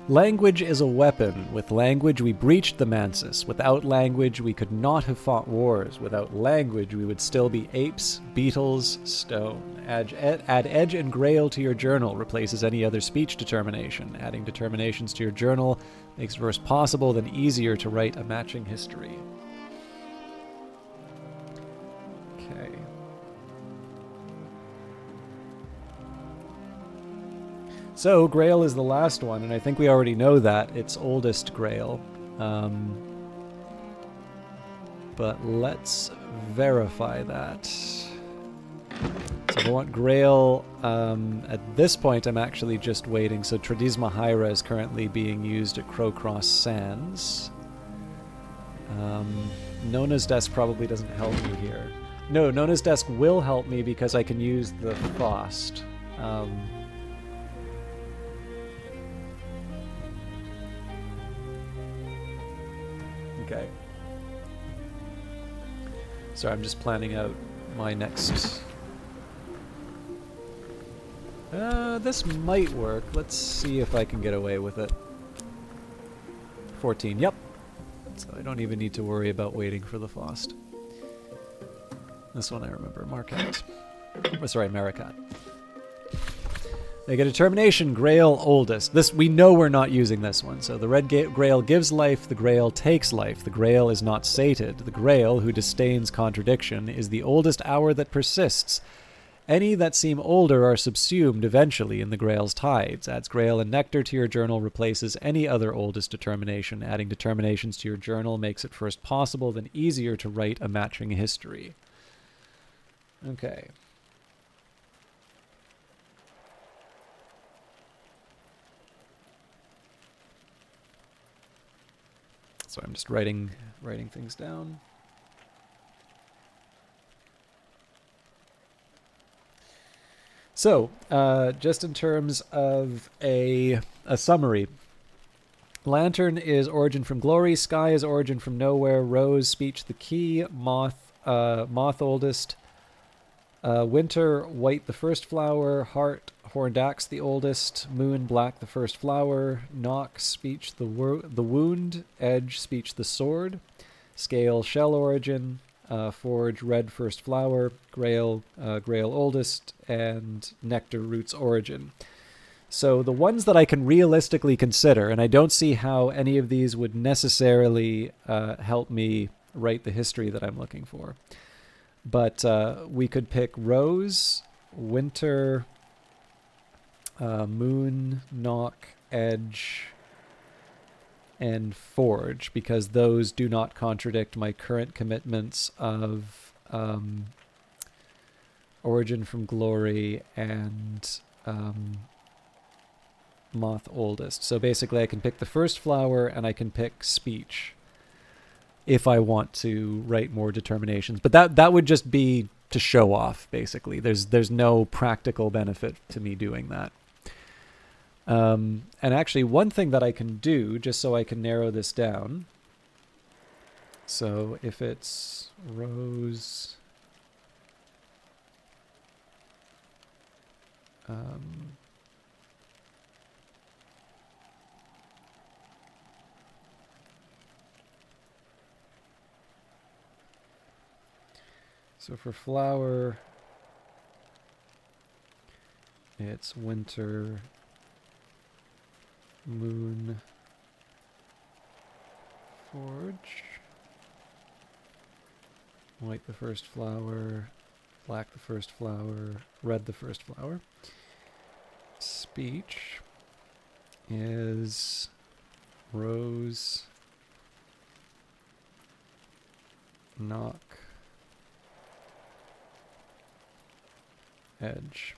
Language is a weapon. With language we breached the Mansis. Without language we could not have fought wars. Without language we would still be apes, beetles, stone. Add edge and grail to your journal. Replaces any other speech determination. Adding determinations to your journal makes it first possible, then easier to write a matching history. Okay. So, Grail is the last one, and I think we already know that. It's oldest Grail. But let's verify that. So if I want Grail, at this point I'm actually just waiting. So Tradisma Hyra is currently being used at Crowcross Sands. Nona's Desk probably doesn't help me here. No, Nona's Desk will help me because I can use the Faust. Okay. Sorry, I'm just planning out my next... this might work. Let's see if I can get away with it. 14, yep. So I don't even need to worry about waiting for the Faust. This one I remember, Marquette. Oh, sorry, Maricat. They get determination, Grail oldest. This, we know we're not using this one. So the red Grail gives life, the Grail takes life. The Grail is not sated. The Grail, who disdains contradiction, is the oldest hour that persists. Any that seem older are subsumed eventually in the Grail's tides. Adds Grail and Nectar to your journal, replaces any other oldest determination. Adding determinations to your journal makes it first possible, then easier to write a matching history. Okay. So I'm just writing things down. So, just in terms of a summary, Lantern is origin from glory, Sky is origin from nowhere, Rose, speech the key, Moth oldest, Winter, white the first flower, Heart, horned axe the oldest, Moon, black the first flower, Knock, speech the wound, Edge, speech the sword, Scale, shell origin, Forge, red first flower, Grail, Grail oldest, and Nectar, roots origin. So the ones that I can realistically consider, and I don't see how any of these would necessarily help me write the history that I'm looking for. But we could pick Rose, Winter, Moon, Knock, Edge, and Forge, because those do not contradict my current commitments of Origin from Glory and Moth oldest. So basically I can pick the first flower and I can pick speech if I want to write more determinations. But that would just be to show off, basically. There's no practical benefit to me doing that. And actually, one thing that I can do, just so I can narrow this down. So if it's Rose... so for flower, it's Winter, Moon, Forge, white the first flower, black the first flower, red the first flower. Speech is Rose, Knock, Edge.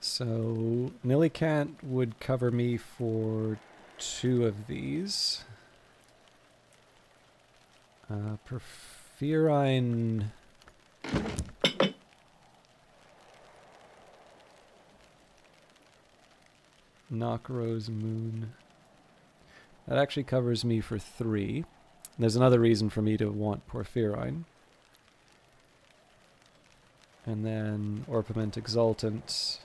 So Nillikant would cover me for 2 of these. Porphyryne. Knockrose Moon. That actually covers me for 3. There's another reason for me to want Porphyryne. And then Orpiment Exultant.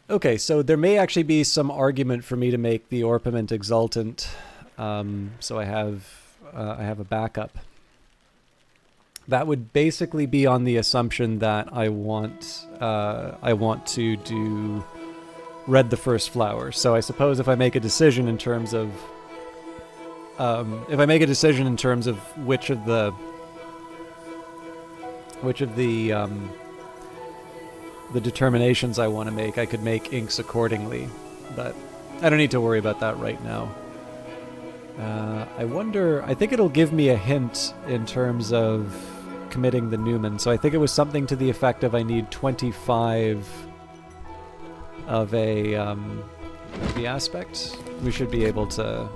Okay, so there may actually be some argument for me to make the Orpiment Exultant, so I have a backup. That would basically be on the assumption that I want to do Red the First Flower. So I suppose if I make a decision in terms of which of the determinations I want to make, I could make inks accordingly, but I don't need to worry about that right now. I wonder, I think it'll give me a hint in terms of committing the Newman, so I think it was something to the effect of I need 25 of the aspect. We should be able to...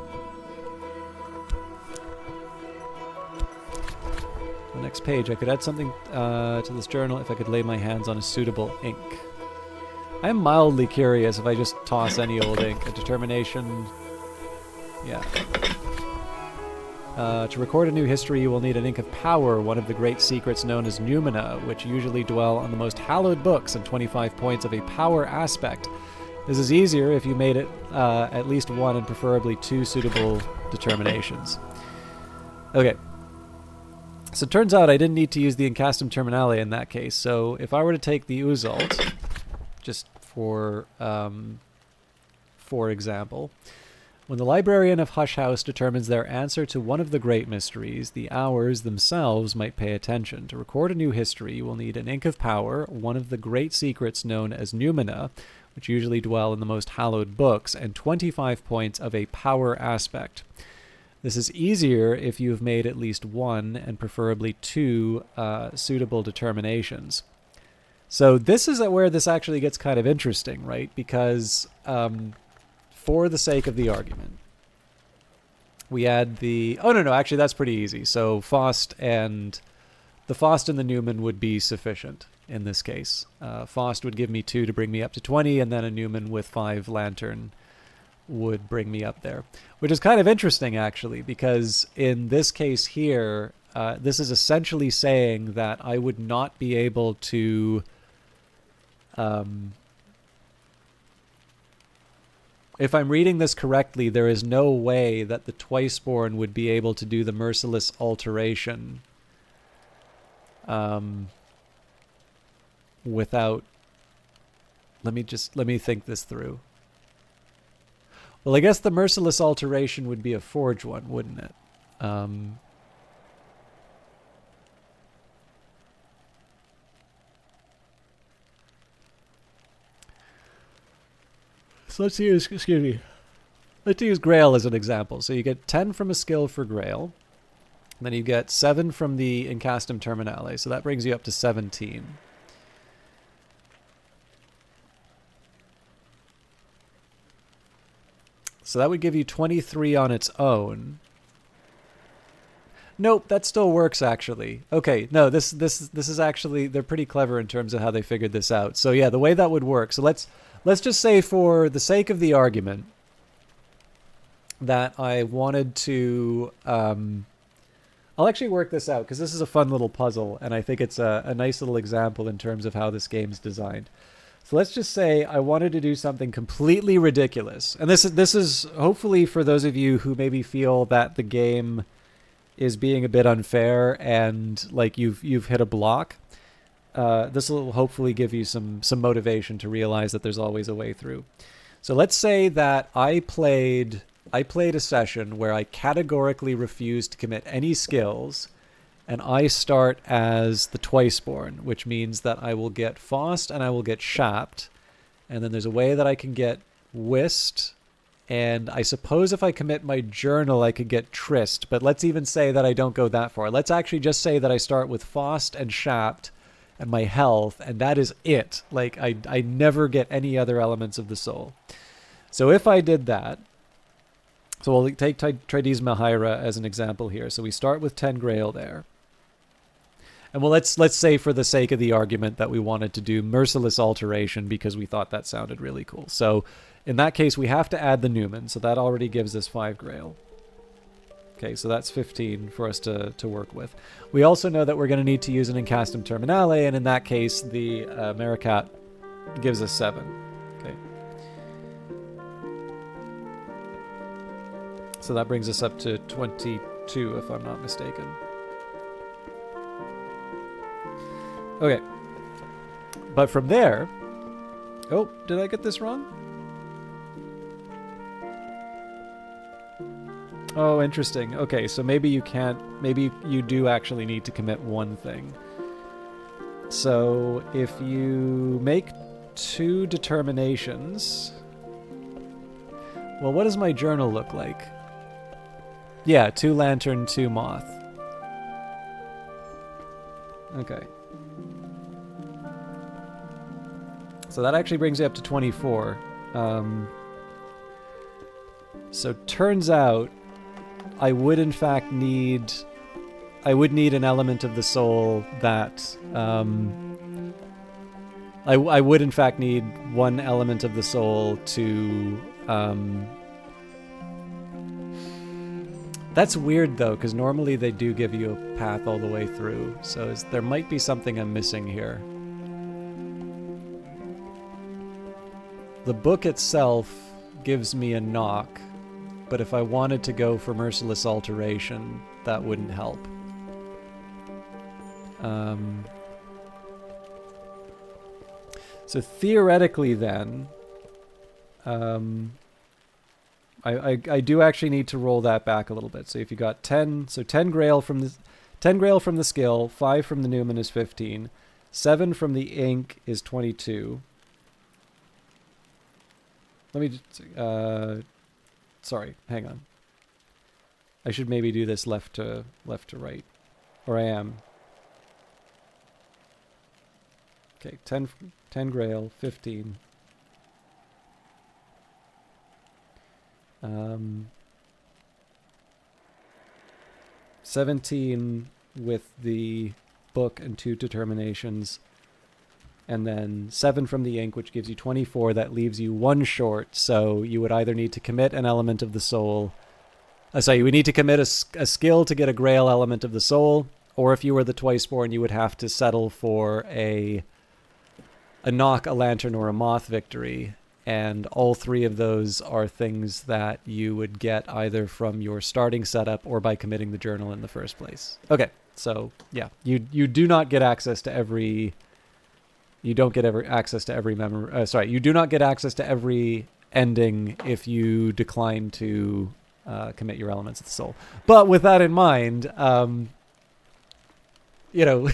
The next page, I could add something to this journal if I could lay my hands on a suitable ink. I am mildly curious if I just toss any old ink. A determination... Yeah. To record a new history, you will need an ink of power, one of the great secrets known as Numina, which usually dwell on the most hallowed books, and 25 points of a power aspect. This is easier if you made it at least 1 and preferably 2 suitable determinations. Okay. So it turns out I didn't need to use the Incastum Terminale in that case. So if I were to take the Uzalt, just for example, when the librarian of Hush House determines their answer to one of the great mysteries, the Hours themselves might pay attention. To record a new history, you will need an ink of power, one of the great secrets known as Numina, which usually dwell in the most hallowed books, and 25 points of a power aspect. This is easier if you've made at least 1 and preferably 2 suitable determinations. So this is where this actually gets kind of interesting, right? Because for the sake of the argument, we add the... Oh, no, actually that's pretty easy. So Faust and the Newman would be sufficient in this case. Faust would give me 2 to bring me up to 20, and then a Newman with 5 Lantern would bring me up there, which is kind of interesting actually, because in this case here, this is essentially saying that I would not be able to if I'm reading this correctly, there is no way that the Twiceborn would be able to do the Merciless Alteration without... Let me think this through. Well, I guess the Merciless Alteration would be a Forge one, wouldn't it? So let's use Grail as an example. So you get 10 from a skill for Grail. Then you get 7 from the Incastum Terminale. So that brings you up to 17. So that would give you 23 on its own. Nope, that still works actually. Okay, no, this is actually, they're pretty clever in terms of how they figured this out. So yeah, the way that would work. So let's just say for the sake of the argument that I wanted to I'll actually work this out because this is a fun little puzzle and I think it's a nice little example in terms of how this game's designed. So let's just say I wanted to do something completely ridiculous. And this is hopefully for those of you who maybe feel that the game is being a bit unfair and like you've hit a block. This will hopefully give you some motivation to realize that there's always a way through. So let's say that I played a session where I categorically refused to commit any skills, and I start as the Twiceborn, which means that I will get Faust and I will get Shapt, and then there's a way that I can get Whist, and I suppose if I commit my journal I could get Tryst, but let's even say that I don't go that far. Let's actually just say that I start with Faust and Shapt and my health, and that is it. Like, I never get any other elements of the soul. So if I did that, So we'll take Tridesma Hyra as an example here. So we start with 10 Grail there. And well, let's say for the sake of the argument that we wanted to do Merciless Alteration because we thought that sounded really cool. So in that case, we have to add the Newman. So that already gives us 5 Grail. Okay, so that's 15 for us to work with. We also know that we're going to need to use an Incastum Terminale, and in that case, the Maricat gives us 7. Okay. So that brings us up to 22, if I'm not mistaken. Okay. But from there... Oh, did I get this wrong? Oh, interesting. Okay, so maybe you can't... Maybe you do actually need to commit one thing. So if you make 2 determinations... Well, what does my journal look like? Yeah, 2 Lantern, 2 Moth. Okay. So that actually brings you up to 24. So turns out I would in fact need... I would need an element of the soul that... I would in fact need one element of the soul to... That's weird though, because normally they do give you a path all the way through. So there might be something I'm missing here. The book itself gives me a knock, but if I wanted to go for Merciless Alteration, that wouldn't help. So theoretically then, I do actually need to roll that back a little bit. So if you got 10, so 10 Grail from the skill, 5 from the Newman is 15, 7 from the ink is 22. Let me just, sorry, hang on. I should maybe do this left to right, or I am. Okay, 10 Grail, 15. 17 with the book and 2 determinations. And then 7 from the ink, which gives you 24. That leaves you 1 short. So you would either need to commit an element of the soul. You would need to commit a skill to get a Grail element of the soul. Or if you were the Twiceborn, you would have to settle for a knock, a lantern, or a moth victory. And all 3 of those are things that you would get either from your starting setup or by committing the journal in the first place. Okay, so yeah, you do not get access to every... You don't get access to every memory. You do not get access to every ending if you decline to commit your elements of the soul. But with that in mind, you know,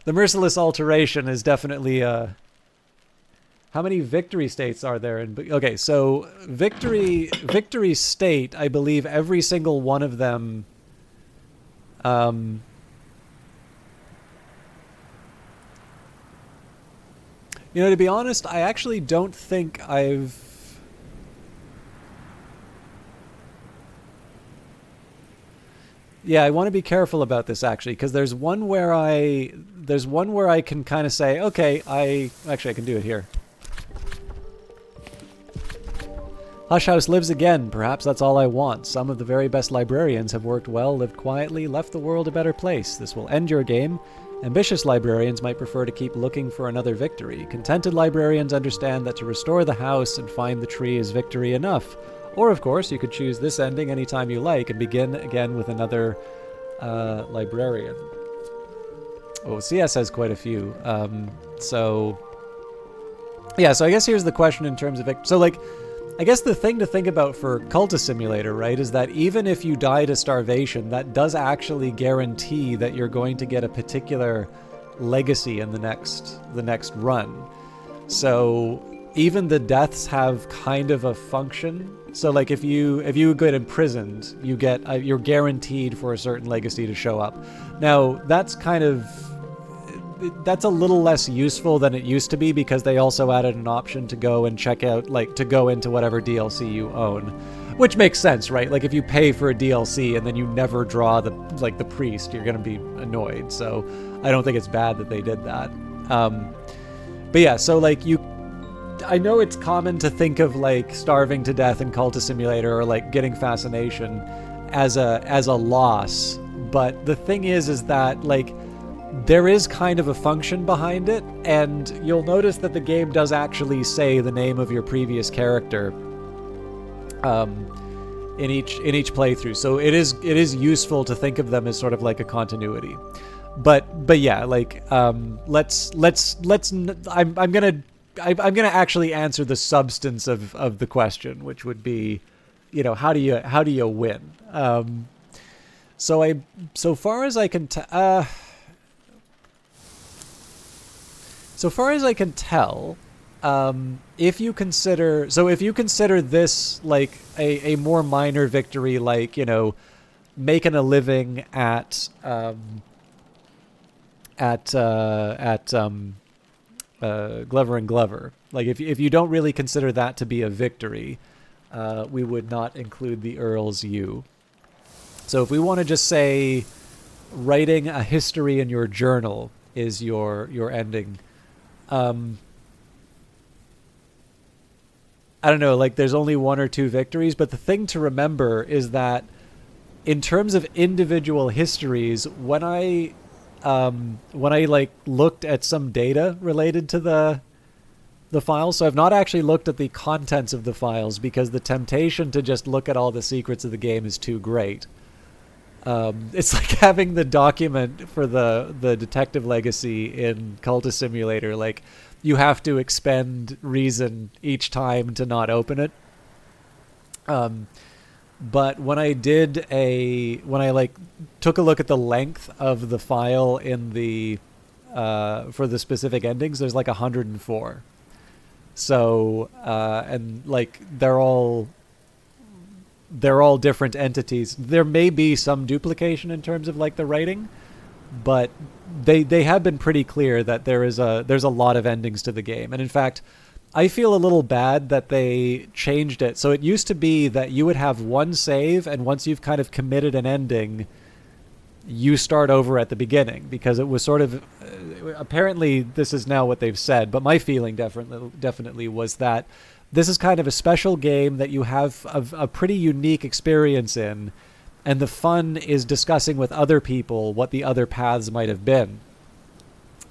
the Merciless Alteration is definitely... how many victory states are there? Okay, so victory state, I believe every single one of them... You know, to be honest, I actually don't think I've... Yeah, I want to be careful about this actually, because there's one where I can kind of say, okay, I can do it here. Hush House lives again. Perhaps that's all I want. Some of the very best librarians have worked well, lived quietly, left the world a better place. This will end your game. Ambitious librarians might prefer to keep looking for another victory. Contented librarians understand that to restore the house and find the tree is victory enough. Or, of course, you could choose this ending anytime you like and begin again with another librarian. Oh, CS has quite a few. So I guess here's the question in terms of... So, like, I guess the thing to think about for Cultist Simulator, right, is that even if you die to starvation, that does actually guarantee that you're going to get a particular legacy in the next run. So even the deaths have kind of a function. So like if you get imprisoned, you're guaranteed for a certain legacy to show up. Now that's a little less useful than it used to be because they also added an option to go and check out, like to go into whatever DLC you own. which makes sense, right? Like if you pay for a DLC and then you never draw the priest, you're gonna be annoyed. So I don't think it's bad that they did that. But yeah, so like I know it's common to think of like starving to death in Cultist Simulator or like getting fascination as a loss, but the thing is that like there is kind of a function behind it, and you'll notice that the game does actually say the name of your previous character in each playthrough. So it is useful to think of them as sort of like a continuity. But yeah, like let's I'm gonna actually answer the substance of the question, which would be, you know, how do you win? So far as I can tell, if you consider this like a more minor victory, like, you know, making a living at Glover and Glover, like if you don't really consider that to be a victory, we would not include the Earl's U. So if we want to just say writing a history in your journal is your ending, I don't know, like there's only one or two victories, but the thing to remember is that in terms of individual histories, when I like looked at some data related to the files, so I've not actually looked at the contents of the files because the temptation to just look at all the secrets of the game is too great. It's like having the document for the detective legacy in Cultist Simulator. Like, you have to expend reason each time to not open it. But when I took a look at the length of the file in the for the specific endings, there's like 104. So and like they're all different entities. There may be some duplication in terms of like the writing, but they have been pretty clear that there's a lot of endings to the game. And in fact, I feel a little bad that they changed it. So it used to be that you would have one save, and once you've kind of committed an ending, you start over at the beginning, because it was sort of apparently this is now what they've said, but my feeling definitely was that this is kind of a special game that you have a pretty unique experience in, and the fun is discussing with other people what the other paths might have been.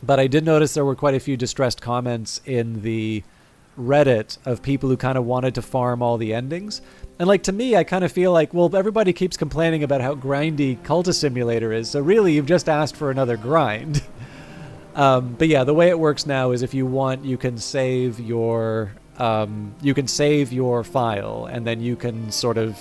But I did notice there were quite a few distressed comments in the Reddit of people who kind of wanted to farm all the endings. And like, to me, I kind of feel like, well, everybody keeps complaining about how grindy Cultist Simulator is, so really you've just asked for another grind. But yeah, the way it works now is if you want, you can save your file, and then you can sort of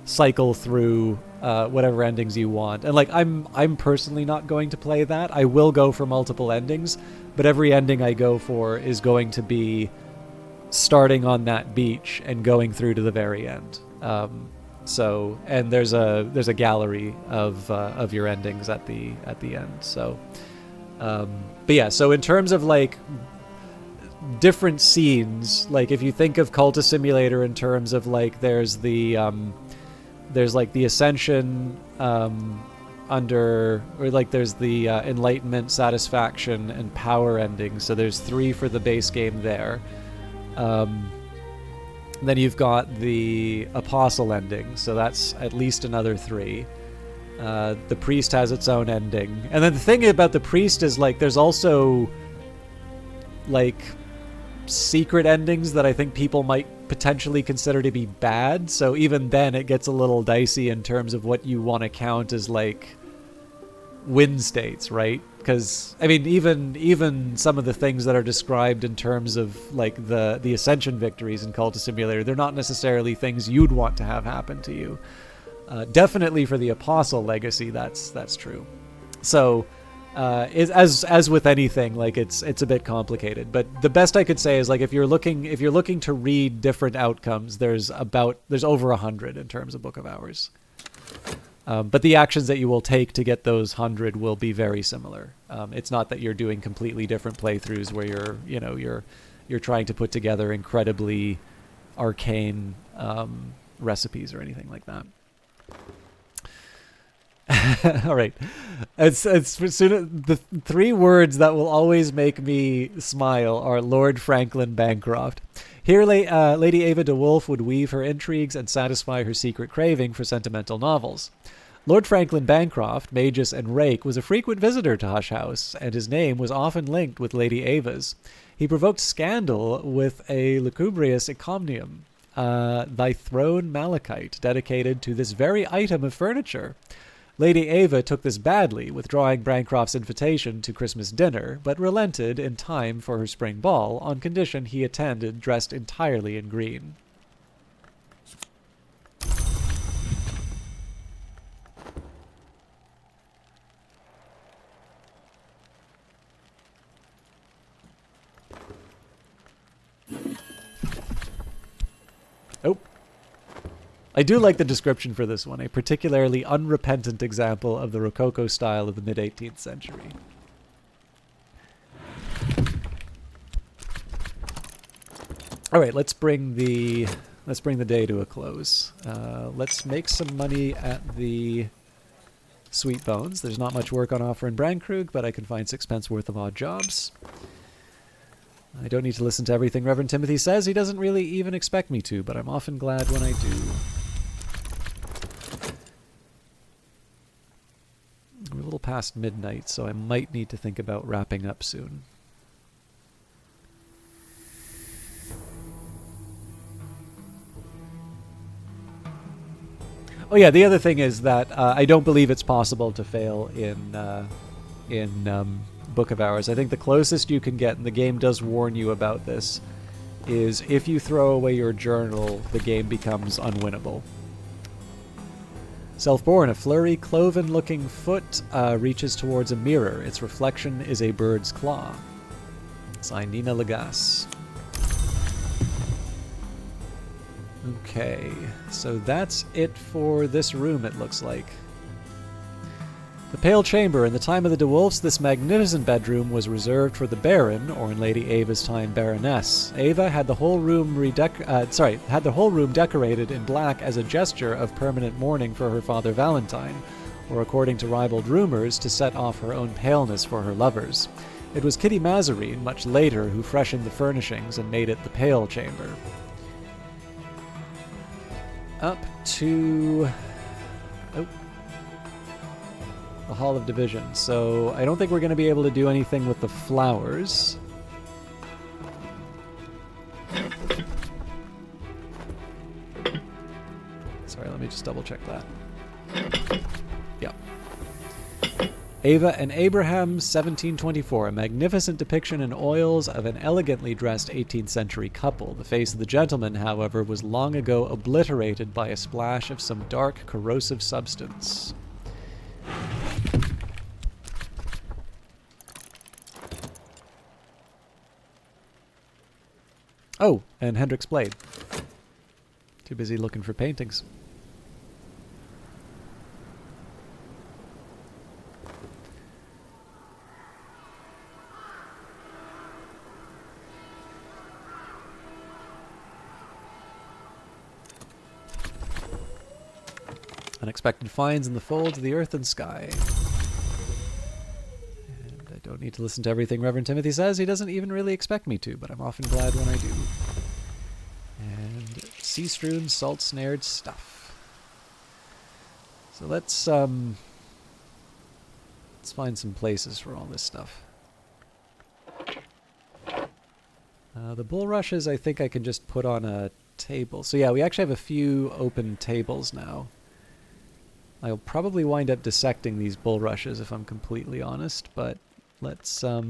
cycle through whatever endings you want. And like, I'm personally not going to play that. I will go for multiple endings, but every ending I go for is going to be starting on that beach and going through to the very end. So, and there's a gallery of your endings at the end. So, but yeah. So in terms of like different scenes, like if you think of Cultist Simulator in terms of like there's like the Ascension there's the Enlightenment, Satisfaction, and Power endings. So there's 3 for the base game there. Then you've got the Apostle ending, so that's at least another 3. The Priest has its own ending. And then the thing about the Priest is like there's also like secret endings that I think people might potentially consider to be bad. So even then it gets a little dicey in terms of what you want to count as like win states, right? Because I mean, even some of the things that are described in terms of like the Ascension victories in Cultist Simulator, they're not necessarily things you'd want to have happen to you. Definitely for the Apostle legacy, that's true. So as with anything, like it's a bit complicated, but the best I could say is like if you're looking to read different outcomes, there's over 100 in terms of Book of Hours. But the actions that you will take to get those 100 will be very similar. It's not that you're doing completely different playthroughs where you're trying to put together incredibly arcane recipes or anything like that. All right. It's the three words that will always make me smile are Lord Franklin Bancroft. Here, Lady Ava de Wolf would weave her intrigues and satisfy her secret craving for sentimental novels. Lord Franklin Bancroft, Magus and Rake, was a frequent visitor to Hush House, and his name was often linked with Lady Ava's. He provoked scandal with a lugubrious encomium, Thy Throne Malachite, dedicated to this very item of furniture. Lady Ava took this badly, withdrawing Bancroft's invitation to Christmas dinner, but relented in time for her spring ball on condition he attended dressed entirely in green. Oh. I do like the description for this one, a particularly unrepentant example of the Rococo style of the mid-18th century. All right, let's bring the day to a close. Let's make some money at the Sweet Bones. There's not much work on offer in Brandkrug, but I can find 6 pence worth of odd jobs. I don't need to listen to everything Reverend Timothy says. He doesn't really even expect me to, but I'm often glad when I do. We're a little past midnight, so I might need to think about wrapping up soon. Oh yeah, the other thing is that I don't believe it's possible to fail in Book of Hours. I think the closest you can get, and the game does warn you about this, is if you throw away your journal, the game becomes unwinnable. Self-born, a flurry, cloven-looking foot reaches towards a mirror. Its reflection is a bird's claw. Signed, Nina Lagasse. Okay, so that's it for this room, it looks like. The Pale Chamber. In the time of the De Wolfs, this magnificent bedroom was reserved for the Baron, or in Lady Ava's time, Baroness. Ava had the whole room decorated in black as a gesture of permanent mourning for her father Valentine, or according to ribald rumors, to set off her own paleness for her lovers. It was Kitty Mazarine, much later, who freshened the furnishings and made it the Pale Chamber. Up to... oh. The Hall of Division. So I don't think we're going to be able to do anything with the flowers. Sorry, let me just double check that. Yeah. Ava and Abraham, 1724. A magnificent depiction in oils of an elegantly dressed 18th century couple. The face of the gentleman, however, was long ago obliterated by a splash of some dark, corrosive substance. Oh, and Hendrik's Blade. Too busy looking for paintings. Unexpected finds in the folds of the earth and sky. And I don't need to listen to everything Reverend Timothy says. He doesn't even really expect me to, but I'm often glad when I do. And sea-strewn, salt-snared stuff. So let's find some places for all this stuff. The bulrushes, I think I can just put on a table. So yeah, we actually have a few open tables now. I'll probably wind up dissecting these bulrushes if I'm completely honest, but let's I'll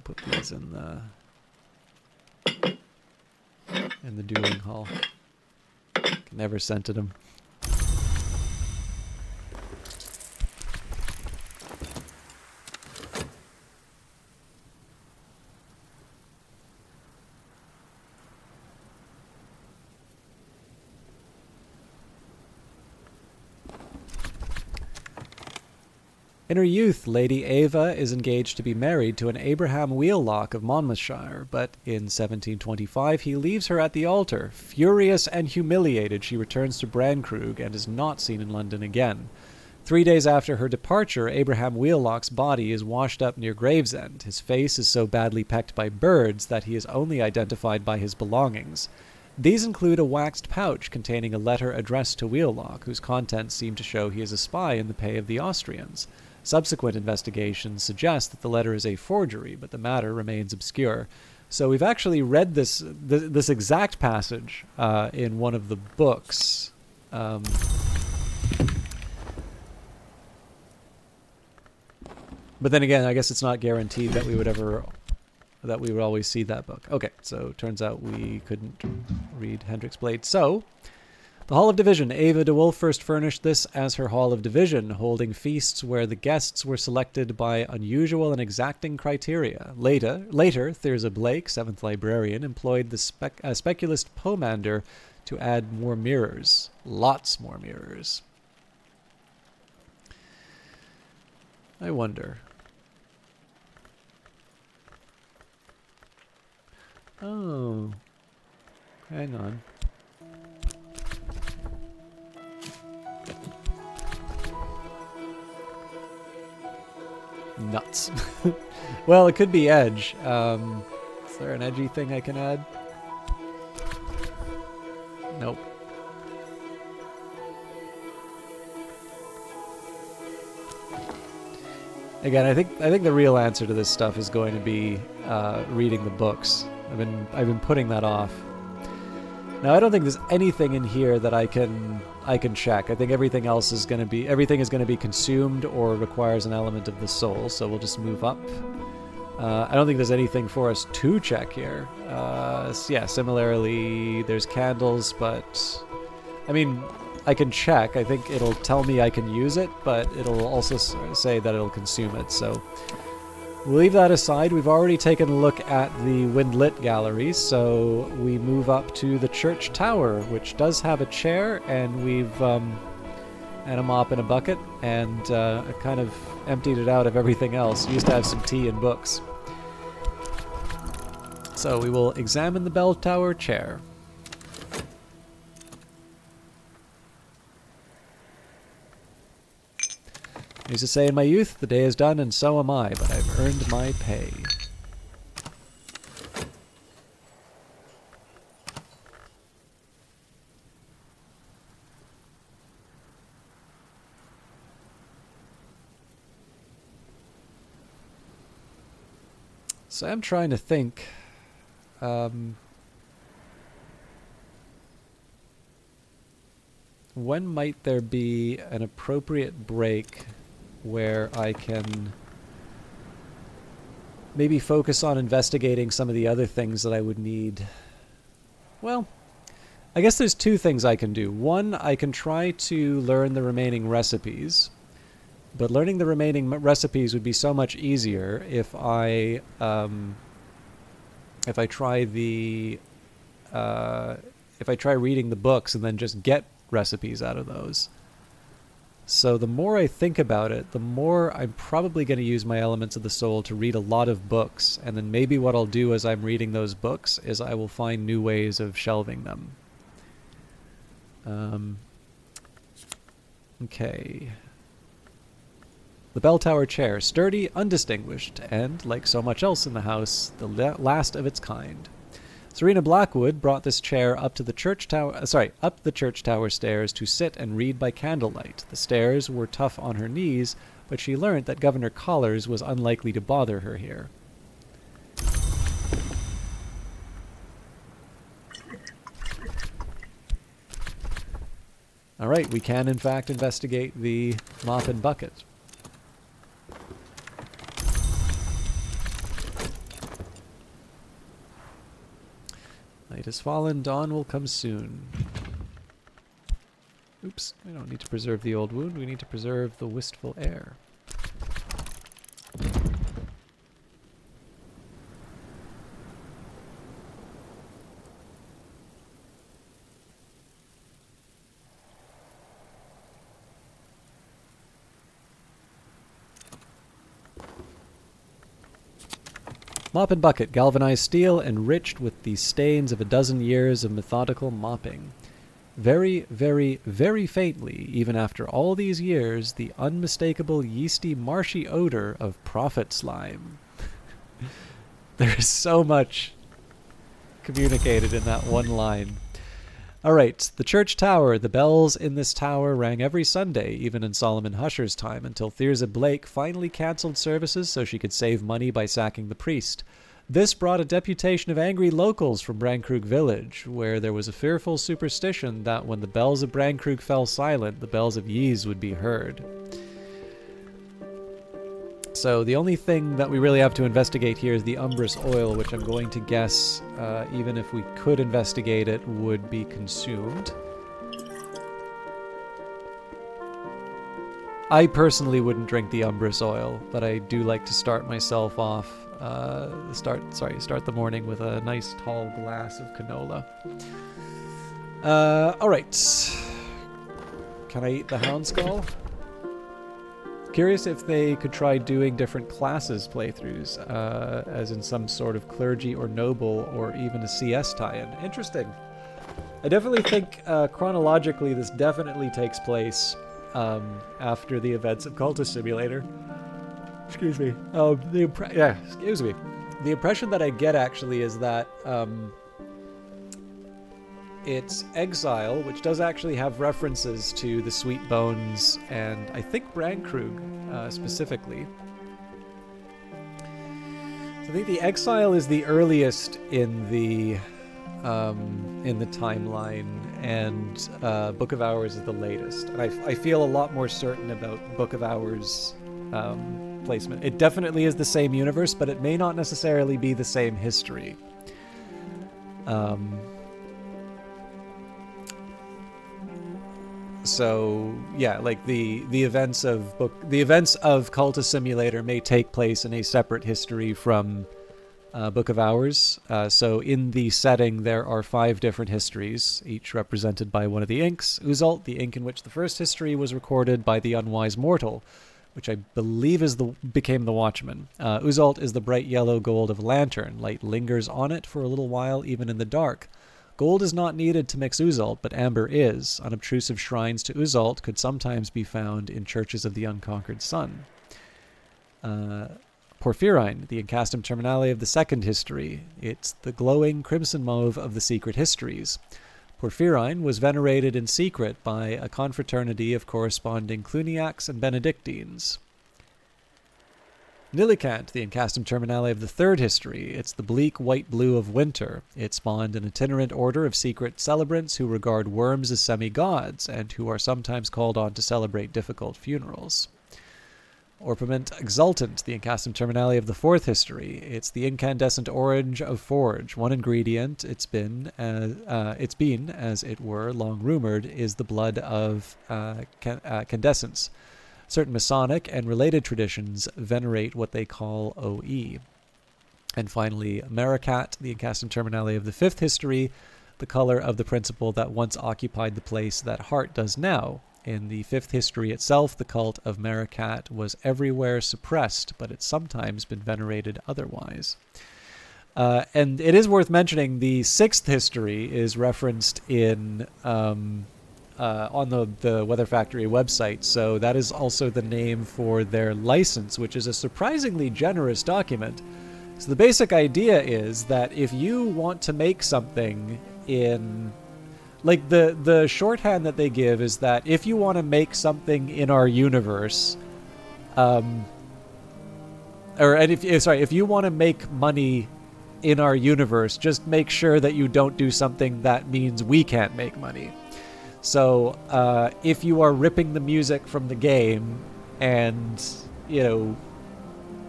put these in the dueling hall. Can never scented them. In her youth, Lady Ava is engaged to be married to an Abraham Wheelock of Monmouthshire, but in 1725 he leaves her at the altar. Furious and humiliated, she returns to Brankrug and is not seen in London again. 3 days after her departure, Abraham Wheelock's body is washed up near Gravesend. His face is so badly pecked by birds that he is only identified by his belongings. These include a waxed pouch containing a letter addressed to Wheelock, whose contents seem to show he is a spy in the pay of the Austrians. Subsequent investigations suggest that the letter is a forgery, but the matter remains obscure. So we've actually read this exact passage in one of the books. But then again, I guess it's not guaranteed that we would always see that book. Okay, so turns out we couldn't read Hendrik's Blade. So, the Hall of Division. Ava de Wolf first furnished this as her Hall of Division, holding feasts where the guests were selected by unusual and exacting criteria. Later, Thirza Blake, 7th librarian, employed the speculist Pomander to add more mirrors. Lots more mirrors. I wonder. Oh, hang on. Nuts. Well, it could be edge. Is there an edgy thing I can add? Nope. Again, I think the real answer to this stuff is going to be reading the books. I've been putting that off. Now, I don't think there's anything in here that I can check. I think everything is going to be consumed or requires an element of the soul. So we'll just move up. I don't think there's anything for us to check here. Yeah, similarly, there's candles, but I mean, I can check. I think it'll tell me I can use it, but it'll also say that it'll consume it. So we'll leave that aside. We've already taken a look at the Windlit Gallery, so we move up to the church tower, which does have a chair, and we've and a mop and a bucket, and I kind of emptied it out of everything else. We used to have some tea and books. So we will examine the bell tower chair. I used to say in my youth, the day is done and so am I, but I've earned my pay. So I'm trying to think. When might there be an appropriate break where I can maybe focus on investigating some of the other things that I would need? Well, I guess there's two things I can do. One, I can try to learn the remaining recipes, but learning the remaining recipes would be so much easier if I try reading the books and then just get recipes out of those. So the more I think about it, the more I'm probably going to use my elements of the soul to read a lot of books, and then maybe what I'll do as I'm reading those books is I will find new ways of shelving them. Okay. The bell tower chair, sturdy, undistinguished, and, like so much else in the house, the last of its kind. Serena Blackwood brought this chair up the church tower stairs to sit and read by candlelight. The stairs were tough on her knees, but she learnt that Governor Collars was unlikely to bother her here. All right, we can in fact investigate the mop and bucket. Night has fallen, dawn will come soon. Oops, we don't need to preserve the old wound, we need to preserve the wistful air. Mop and bucket, galvanized steel, enriched with the stains of a dozen years of methodical mopping. Very, very, very faintly, even after all these years, the unmistakable yeasty, marshy odor of prophet slime. There is so much communicated in that one line. All right, the church tower. The bells in this tower rang every Sunday, even in Solomon Husher's time, until Thirza Blake finally cancelled services so she could save money by sacking the priest. This brought a deputation of angry locals from Brandkrug village, where there was a fearful superstition that when the bells of Brandkrug fell silent, the bells of Ys would be heard. So the only thing that we really have to investigate here is the umbrous oil, which I'm going to guess, even if we could investigate it, would be consumed. I personally wouldn't drink the umbrous oil, but I do like to start myself off, start the morning with a nice tall glass of canola. Alright. Can I eat the hound skull? Curious if they could try doing different classes playthroughs, as in some sort of clergy or noble or even a CS tie-in. Interesting. I definitely think chronologically this definitely takes place after the events of Cultist Simulator. Excuse me. Excuse me. The impression that I get actually is that it's Exile, which does actually have references to the Sweet Bones and I think Brandkrug specifically. So I think the Exile is the earliest in the timeline, and Book of Hours is the latest. And I feel a lot more certain about Book of Hours placement. It definitely is the same universe, but it may not necessarily be the same history. So yeah, like the events of Cultist Simulator may take place in a separate history from Book of Hours. So in the setting there are 5 different histories, each represented by one of the inks. Uzalt, the ink in which the first history was recorded by the unwise mortal, which I believe became the Watchman. Uzalt is the bright yellow gold of lantern. Light lingers on it for a little while, even in the dark. Gold is not needed to mix Uzalt, but amber is. Unobtrusive shrines to Uzalt could sometimes be found in churches of the unconquered sun. Porphyrine, the Incastum Terminale of the second history. It's the glowing crimson mauve of the secret histories. Porphyrine was venerated in secret by a confraternity of corresponding Cluniacs and Benedictines. Nilicant, the Incastum Terminale of the third history. It's the bleak white-blue of winter. It spawned an itinerant order of secret celebrants who regard worms as semi-gods, and who are sometimes called on to celebrate difficult funerals. Orpiment Exultant, the Incastum Terminale of the fourth history. It's the incandescent orange of Forge. One ingredient it's been, as it were, long rumored, is the blood of Candescence. Certain Masonic and related traditions venerate what they call OE. And finally, Maricat, the Incastum Terminale of the fifth history, the color of the principle that once occupied the place that Heart does now. In the fifth history itself, the cult of Maricat was everywhere suppressed, but it's sometimes been venerated otherwise. And it is worth mentioning the sixth history is referenced in on the Weather Factory website, so that is also the name for their license, which is a surprisingly generous document. So the basic idea is that if you want to make something in... Like, the shorthand that they give is that if you want to make something in our universe, if you want to make money in our universe, just make sure that you don't do something that means we can't make money. So, if you are ripping the music from the game and,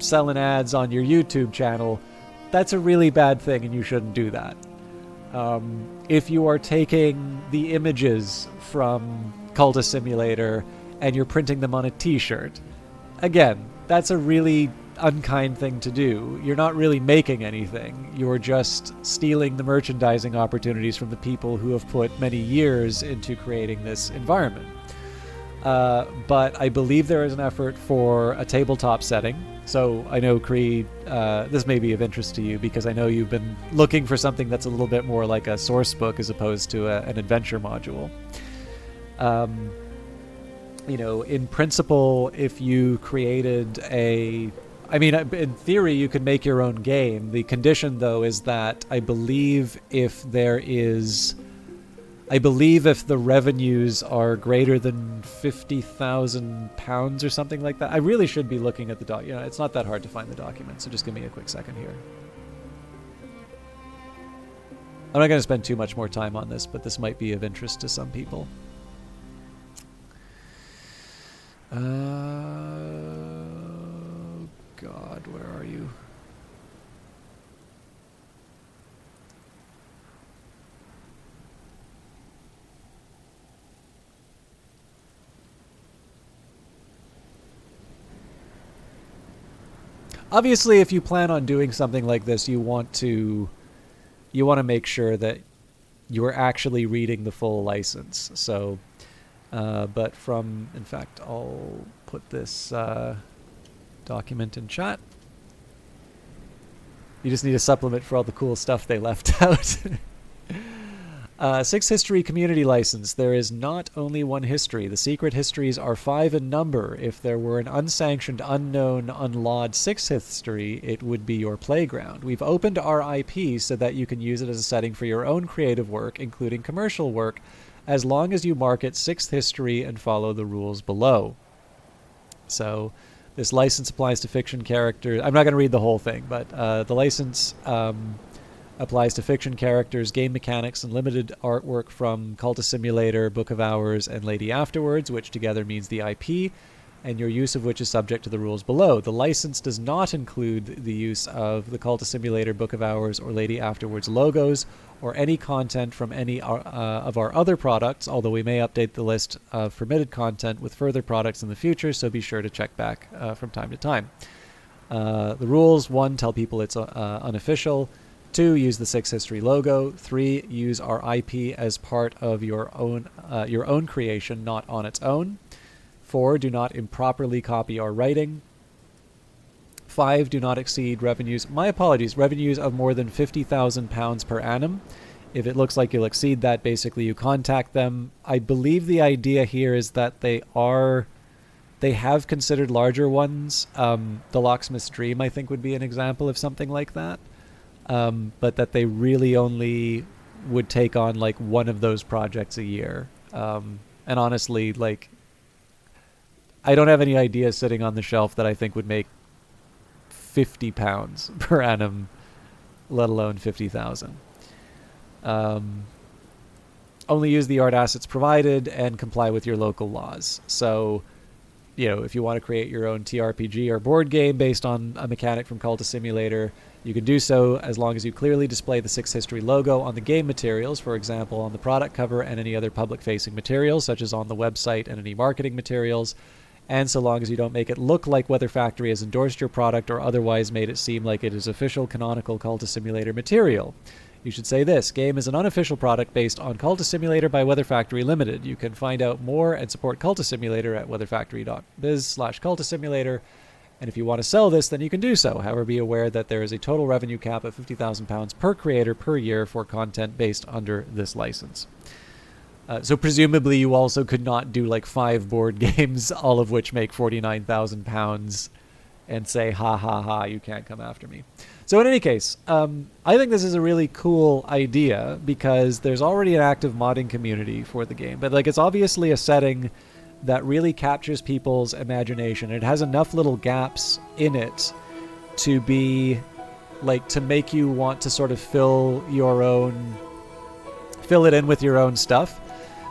selling ads on your YouTube channel, that's a really bad thing and you shouldn't do that. If you are taking the images from Cultist Simulator and you're printing them on a t-shirt, again, that's a really unkind thing to do. You're not really making anything. You're just stealing the merchandising opportunities from the people who have put many years into creating this environment. But I believe there is an effort for a tabletop setting. So I know, Creed, this may be of interest to you because I know you've been looking for something that's a little bit more like a source book as opposed to an adventure module. In principle, if you created in theory, you could make your own game. The condition, though, is that I believe if the revenues are greater than £50,000 or something like that. I really should be looking at the doc. It's not that hard to find the document, so just give me a quick second here. I'm not going to spend too much more time on this, but this might be of interest to some people. God, where are you? Obviously, if you plan on doing something like this, you want to make sure that you're actually reading the full license. So, in fact, I'll put this document in chat. You just need a supplement for all the cool stuff they left out. Sixth History Community License. There is not only one history. The secret histories are 5 in number. If there were an unsanctioned, unknown, unlawed sixth history, it would be your playground. We've opened our IP so that you can use it as a setting for your own creative work, including commercial work, as long as you market sixth history and follow the rules below. So this license applies to fiction characters. I'm not going to read the whole thing, but the license applies to fiction characters, game mechanics, and limited artwork from Cultist Simulator, Book of Hours, and Lady Afterwards, which together means the IP, and your use of which is subject to the rules below. The license does not include the use of the Cultist Simulator, Book of Hours, or Lady Afterwards logos, or any content from any of our other products, although we may update the list of permitted content with further products in the future, so be sure to check back from time to time. The rules: 1, tell people it's unofficial. 2, use the Sixth History logo. 3, use our IP as part of your own creation, not on its own. 4, do not improperly copy our writing. 5, do not exceed revenues. My apologies, revenues of more than £50,000 per annum. If it looks like you'll exceed that, basically you contact them. I believe the idea here is that they have considered larger ones. The Locksmith's Dream, I think, would be an example of something like that. But that they really only would take on like one of those projects a year. And honestly, like, I don't have any ideas sitting on the shelf that I think would make £50 per annum, let alone 50,000. Only use the art assets provided and comply with your local laws. So, if you want to create your own TRPG or board game based on a mechanic from Cultist Simulator, you can do so as long as you clearly display the Sixth History logo on the game materials, for example, on the product cover and any other public-facing materials, such as on the website and any marketing materials, and so long as you don't make it look like Weather Factory has endorsed your product or otherwise made it seem like it is official canonical Cultist Simulator material. You should say this: game is an unofficial product based on Cultist Simulator by Weather Factory Limited. You can find out more and support Cultist Simulator at weatherfactory.biz/Cultist Simulator. And if you want to sell this, then you can do so. However, be aware that there is a total revenue cap of £50,000 per creator per year for content based under this license. So presumably you also could not do like 5 board games, all of which make £49,000, and say, ha ha ha, you can't come after me. So in any case, I think this is a really cool idea because there's already an active modding community for the game. But like, it's obviously a setting that really captures people's imagination. It has enough little gaps in it to be like, to make you want to sort of fill it in with your own stuff.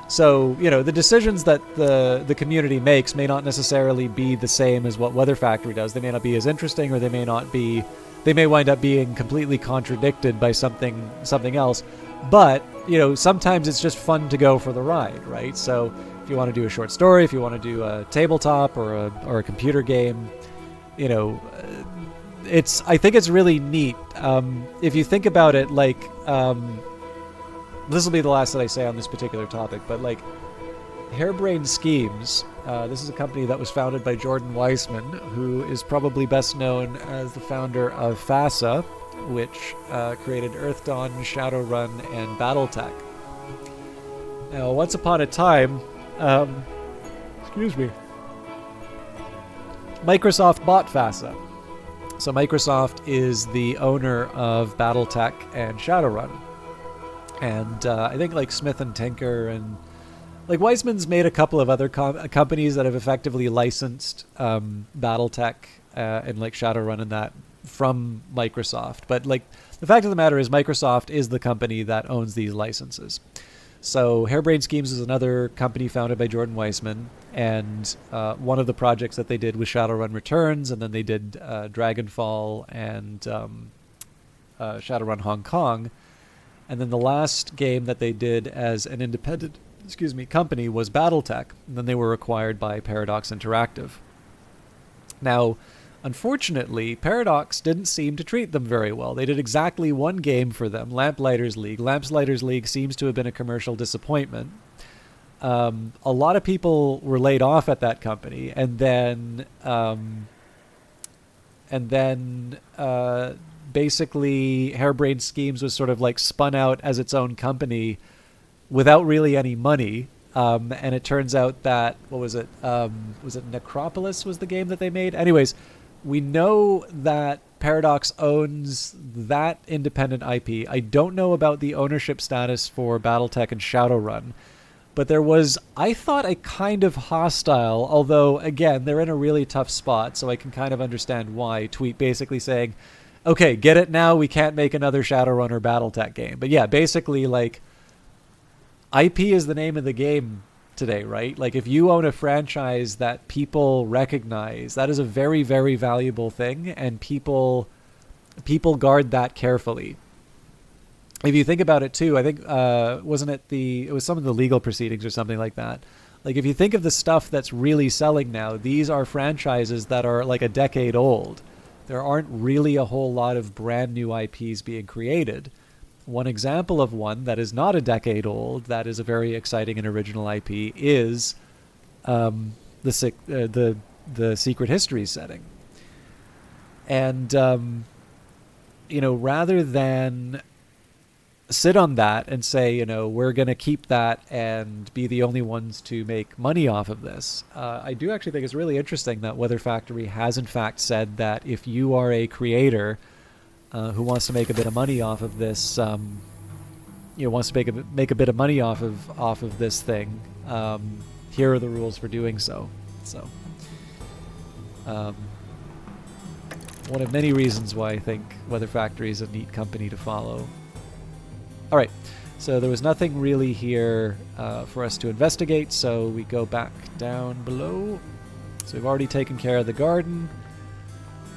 So, the decisions that the community makes may not necessarily be the same as what Weather Factory does. They may not be as interesting, or they may wind up being completely contradicted by something else. But, sometimes it's just fun to go for the ride, right? So if you want to do a short story, if you want to do a tabletop or a computer game, I think it's really neat. If you think about it, like, this will be the last that I say on this particular topic, but like, Harebrained Schemes. This is a company that was founded by Jordan Weissman, who is probably best known as the founder of FASA, which created Earth Dawn, Shadowrun, and BattleTech. Now, once upon a time, excuse me, Microsoft bought FASA. So Microsoft is the owner of BattleTech and Shadowrun. And I think like Smith and Tinker and like Weissman's made a couple of other companies that have effectively licensed BattleTech and like Shadowrun and that from Microsoft. But like the fact of the matter is Microsoft is the company that owns these licenses. So Harebrained Schemes is another company founded by Jordan Weissman, and one of the projects that they did was Shadowrun Returns, and then they did Dragonfall and Shadowrun Hong Kong. And then the last game that they did as an independent company was BattleTech, and then they were acquired by Paradox Interactive. Now, unfortunately, Paradox didn't seem to treat them very well. They did exactly one game for them, Lamplighters League. Lamplighters League seems to have been a commercial disappointment. A lot of people were laid off at that company, and then basically Harebrained Schemes was sort of like spun out as its own company without really any money. And it turns out that, what was it? Was it Necropolis was the game that they made? Anyways, we know that Paradox owns that independent IP. I don't know about the ownership status for BattleTech and Shadowrun, but there was, I thought, a kind of hostile, although, again, they're in a really tough spot, so I can kind of understand why, tweet basically saying, okay, get it now, we can't make another Shadowrun or BattleTech game. But yeah, basically, like, IP is the name of the game today, right? Like, if you own a franchise that people recognize, that is a very, very valuable thing, and people guard that carefully. If you think about it too, I think it was some of the legal proceedings or something like that. Like, if you think of the stuff that's really selling now, these are franchises that are like a decade old. There aren't really a whole lot of brand new IPs being created. One example of one that is not a decade old, that is a very exciting and original IP, is the Secret History setting. And rather than sit on that and say, we're going to keep that and be the only ones to make money off of this, I do actually think it's really interesting that Weather Factory has in fact said that if you are a creator who wants to make a bit of money off of this, wants to make a bit of money off of this thing, here are the rules for doing so. So, one of many reasons why I think Weather Factory is a neat company to follow. All right, so there was nothing really here for us to investigate, so we go back down below. So we've already taken care of the garden.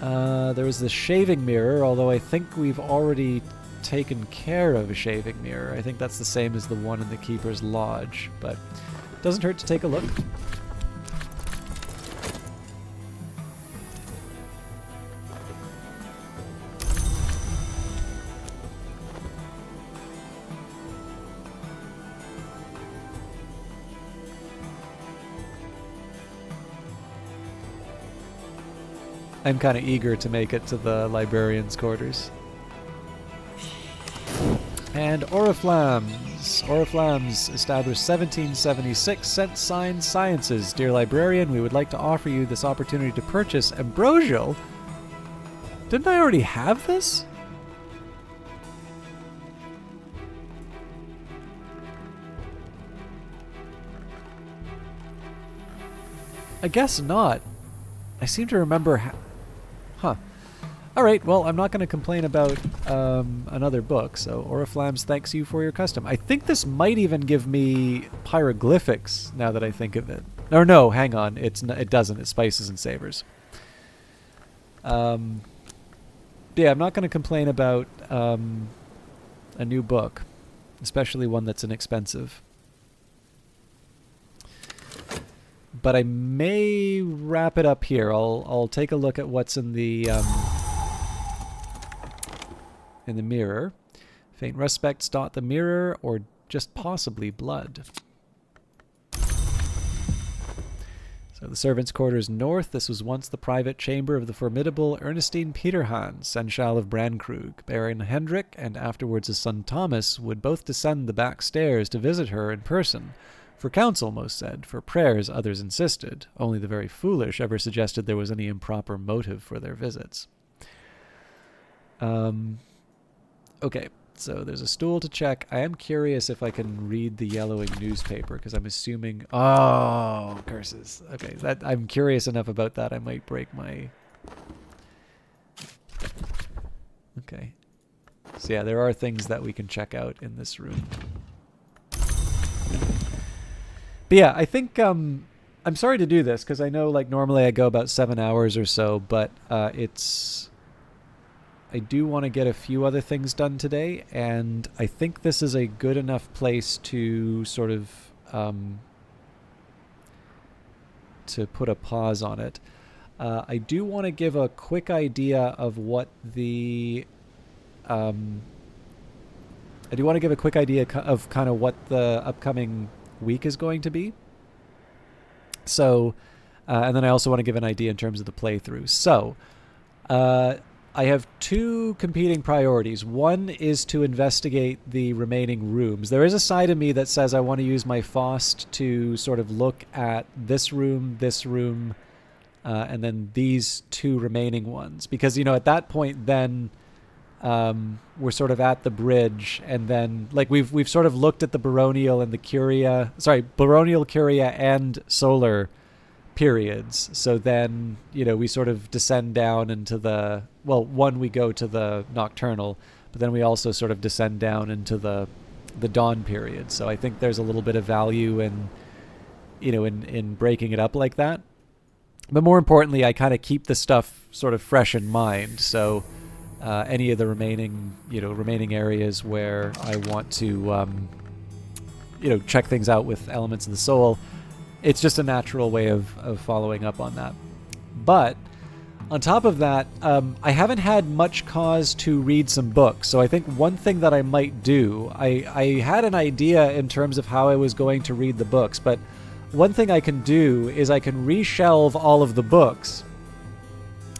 There was the shaving mirror, although I think we've already taken care of a shaving mirror. I think that's the same as the one in the Keeper's Lodge, but it doesn't hurt to take a look. I'm kind of eager to make it to the librarian's quarters. And Oriflammes. Oriflammes, established 1776, sent signed sciences. Dear librarian, we would like to offer you this opportunity to purchase Ambrosial. Didn't I already have this? I guess not. I seem to remember... Huh. Alright, well, I'm not going to complain about another book, so Oriflammes thanks you for your custom. I think this might even give me pyroglyphics, now that I think of it. Or no, hang on, it doesn't. It's spices and savors. Yeah, I'm not going to complain about a new book, especially one that's inexpensive. But I may wrap it up here. I'll take a look at what's in the mirror. Faint Respects dot the mirror, or just possibly blood. So the servants' quarters north. This was once the private chamber of the formidable Ernestine Peterhans, Seneschal of Brandkrug. Baron Hendrik and afterwards his son Thomas would both descend the back stairs to visit her in person. For counsel, most said. For prayers, others insisted. Only the very foolish ever suggested there was any improper motive for their visits. Okay, so there's a stool to check. I am curious if I can read the yellowing newspaper, because I'm assuming... Oh, curses. Okay, I'm curious enough about that I might break my... Okay. So yeah, there are things that we can check out in this room. But yeah, I think... I'm sorry to do this, because I know like normally I go about 7 hours or so, but it's... I do want to get a few other things done today, and I think this is a good enough place to sort of to put a pause on it. I do want to give a quick idea of what the I do want to give a quick idea of kind of what the upcoming week is going to be. So, and then I also want to give an idea in terms of the playthrough. So, I have two competing priorities. One is to investigate the remaining rooms. There is a side of me that says I want to use my Faust to sort of look at this room, and then these two remaining ones. Because, you know, at that point then we're sort of at the bridge, and then like we've sort of looked at the baronial and the curia, baronial, curia, and solar periods. So then, you know, we sort of descend down into the, well, one, we go to the nocturnal, but then we also sort of descend down into the dawn period. So I think there's a little bit of value in, you know, in breaking it up like that. But more importantly, I kind of keep the stuff sort of fresh in mind. So any of the remaining areas where I want to, you know, check things out with elements of the soul, it's just a natural way of following up on that. But on top of that, I haven't had much cause to read some books. So I think one thing that I might do, I had an idea in terms of how I was going to read the books, but one thing I can do is I can reshelve all of the books.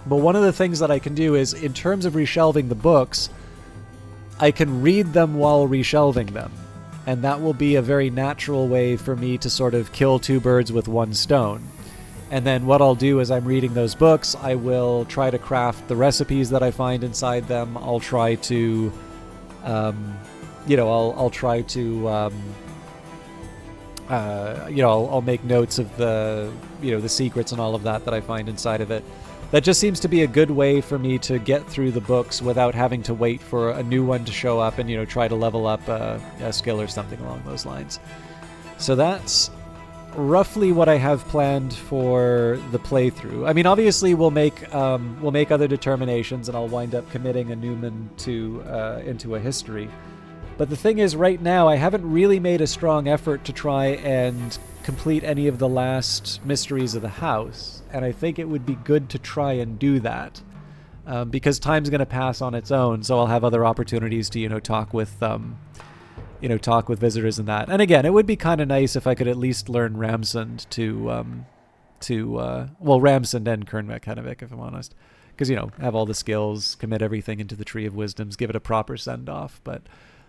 But one of the things that I can do is, in terms of reshelving the books, I can read them while reshelving them. And that will be a very natural way for me to sort of kill two birds with one stone. And then what I'll do as I'm reading those books, I will try to craft the recipes that I find inside them. I'll try to, I'll try to, I'll make notes of the, the secrets and all of that I find inside of it. That just seems to be a good way for me to get through the books without having to wait for a new one to show up and, try to level up a skill or something along those lines. So that's roughly what I have planned for the playthrough. I mean, obviously we'll make other determinations, and I'll wind up committing a Newman into a history. But the thing is, right now I haven't really made a strong effort to try and complete any of the last mysteries of the house, and I think it would be good to try and do that, because time's going to pass on its own, so I'll have other opportunities to talk with visitors and that. And again, it would be kind of nice if I could at least learn Ramsund Ramsund and Kernmek, if I'm honest, because have all the skills, commit everything into the Tree of Wisdoms, give it a proper send off, but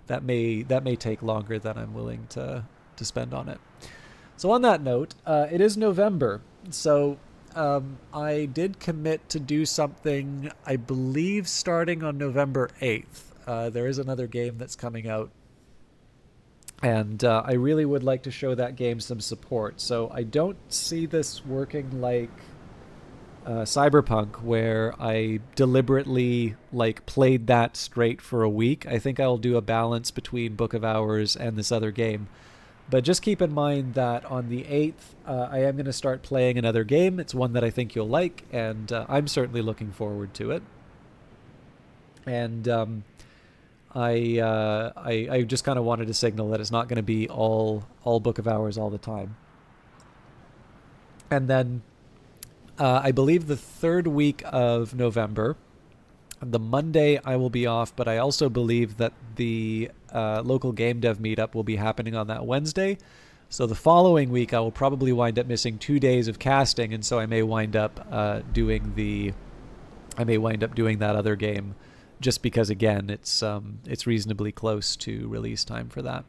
that may take longer than I'm willing to spend on it. So on that note, it is November, so I did commit to do something, I believe, starting on November 8th. There is another game that's coming out, and I really would like to show that game some support. So I don't see this working like Cyberpunk, where I deliberately played that straight for a week. I think I'll do a balance between Book of Hours and this other game. But just keep in mind that on the 8th, I am going to start playing another game. It's one that I think you'll like, and I'm certainly looking forward to it. And I just kind of wanted to signal that it's not going to be all Book of Hours all the time. And then I believe the third week of November, the Monday I will be off, but I also believe that the local game dev meetup will be happening on that Wednesday. So the following week, I will probably wind up missing 2 days of casting, and so I may wind up doing that other game, just because again it's reasonably close to release time for that.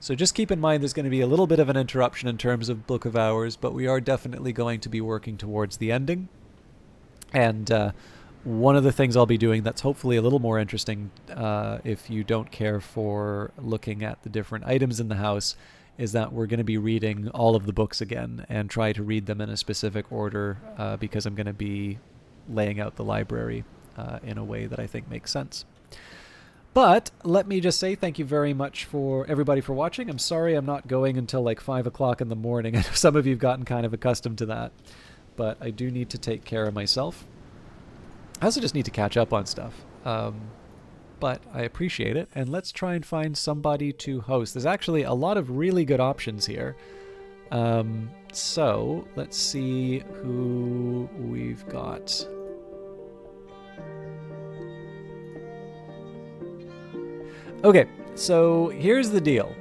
So just keep in mind there's going to be a little bit of an interruption in terms of Book of Hours, but we are definitely going to be working towards the ending. And one of the things I'll be doing that's hopefully a little more interesting, if you don't care for looking at the different items in the house, is that we're going to be reading all of the books again and try to read them in a specific order, because I'm going to be laying out the library in a way that I think makes sense. But let me just say thank you very much for everybody for watching. I'm sorry I'm not going until like 5 o'clock in the morning. I know some of you have gotten kind of accustomed to that, but I do need to take care of myself. I also just need to catch up on stuff. But I appreciate it, and let's try and find somebody to host. There's actually a lot of really good options here. So let's see who we've got. Okay, so here's the deal.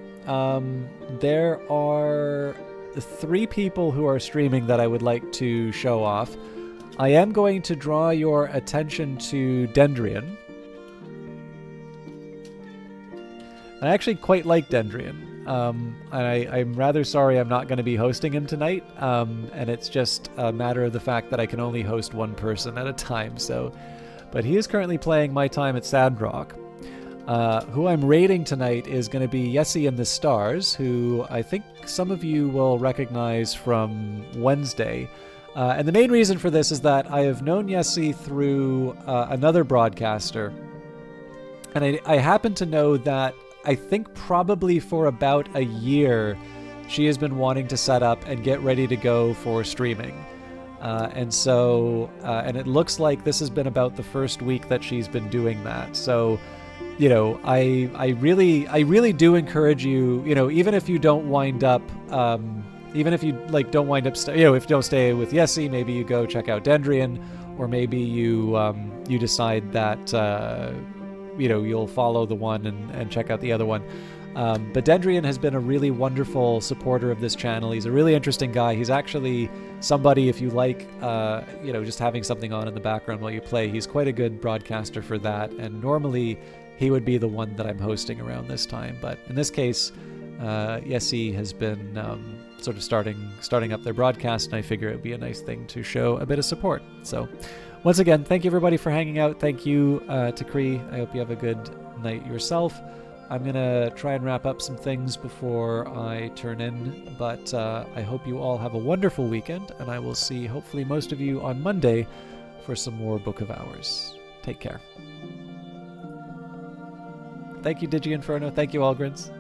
There are 3 people who are streaming that I would like to show off. I am going to draw your attention to Dendrian. I actually quite like Dendrian. I'm rather sorry I'm not going to be hosting him tonight, and it's just a matter of the fact that I can only host one person at a time. But he is currently playing My Time at Sandrock. Who I'm raiding tonight is going to be Yessie and the Stars, who I think some of you will recognize from Wednesday. And the main reason for this is that I have known Yessie through another broadcaster, and I happen to know that I think probably for about a year she has been wanting to set up and get ready to go for streaming. And it looks like this has been about the first week that she's been doing that. So, you know, I really do encourage you, you know, even if you don't wind up, even if you don't wind up, if you don't stay with Yessie, maybe you go check out Dendrian, or maybe you decide that, you'll follow the one and check out the other one. But Dendrian has been a really wonderful supporter of this channel. He's a really interesting guy. He's actually somebody, if you like, just having something on in the background while you play, he's quite a good broadcaster for that. And normally he would be the one that I'm hosting around this time. But in this case, Yessie has been sort of starting up their broadcast, and I figure it would be a nice thing to show a bit of support. So once again, thank you everybody for hanging out. Thank you to Cree. I hope you have a good night yourself. I'm going to try and wrap up some things before I turn in, but I hope you all have a wonderful weekend, and I will see hopefully most of you on Monday for some more Book of Hours. Take care. Thank you, Digi Inferno. Thank you, Algrins.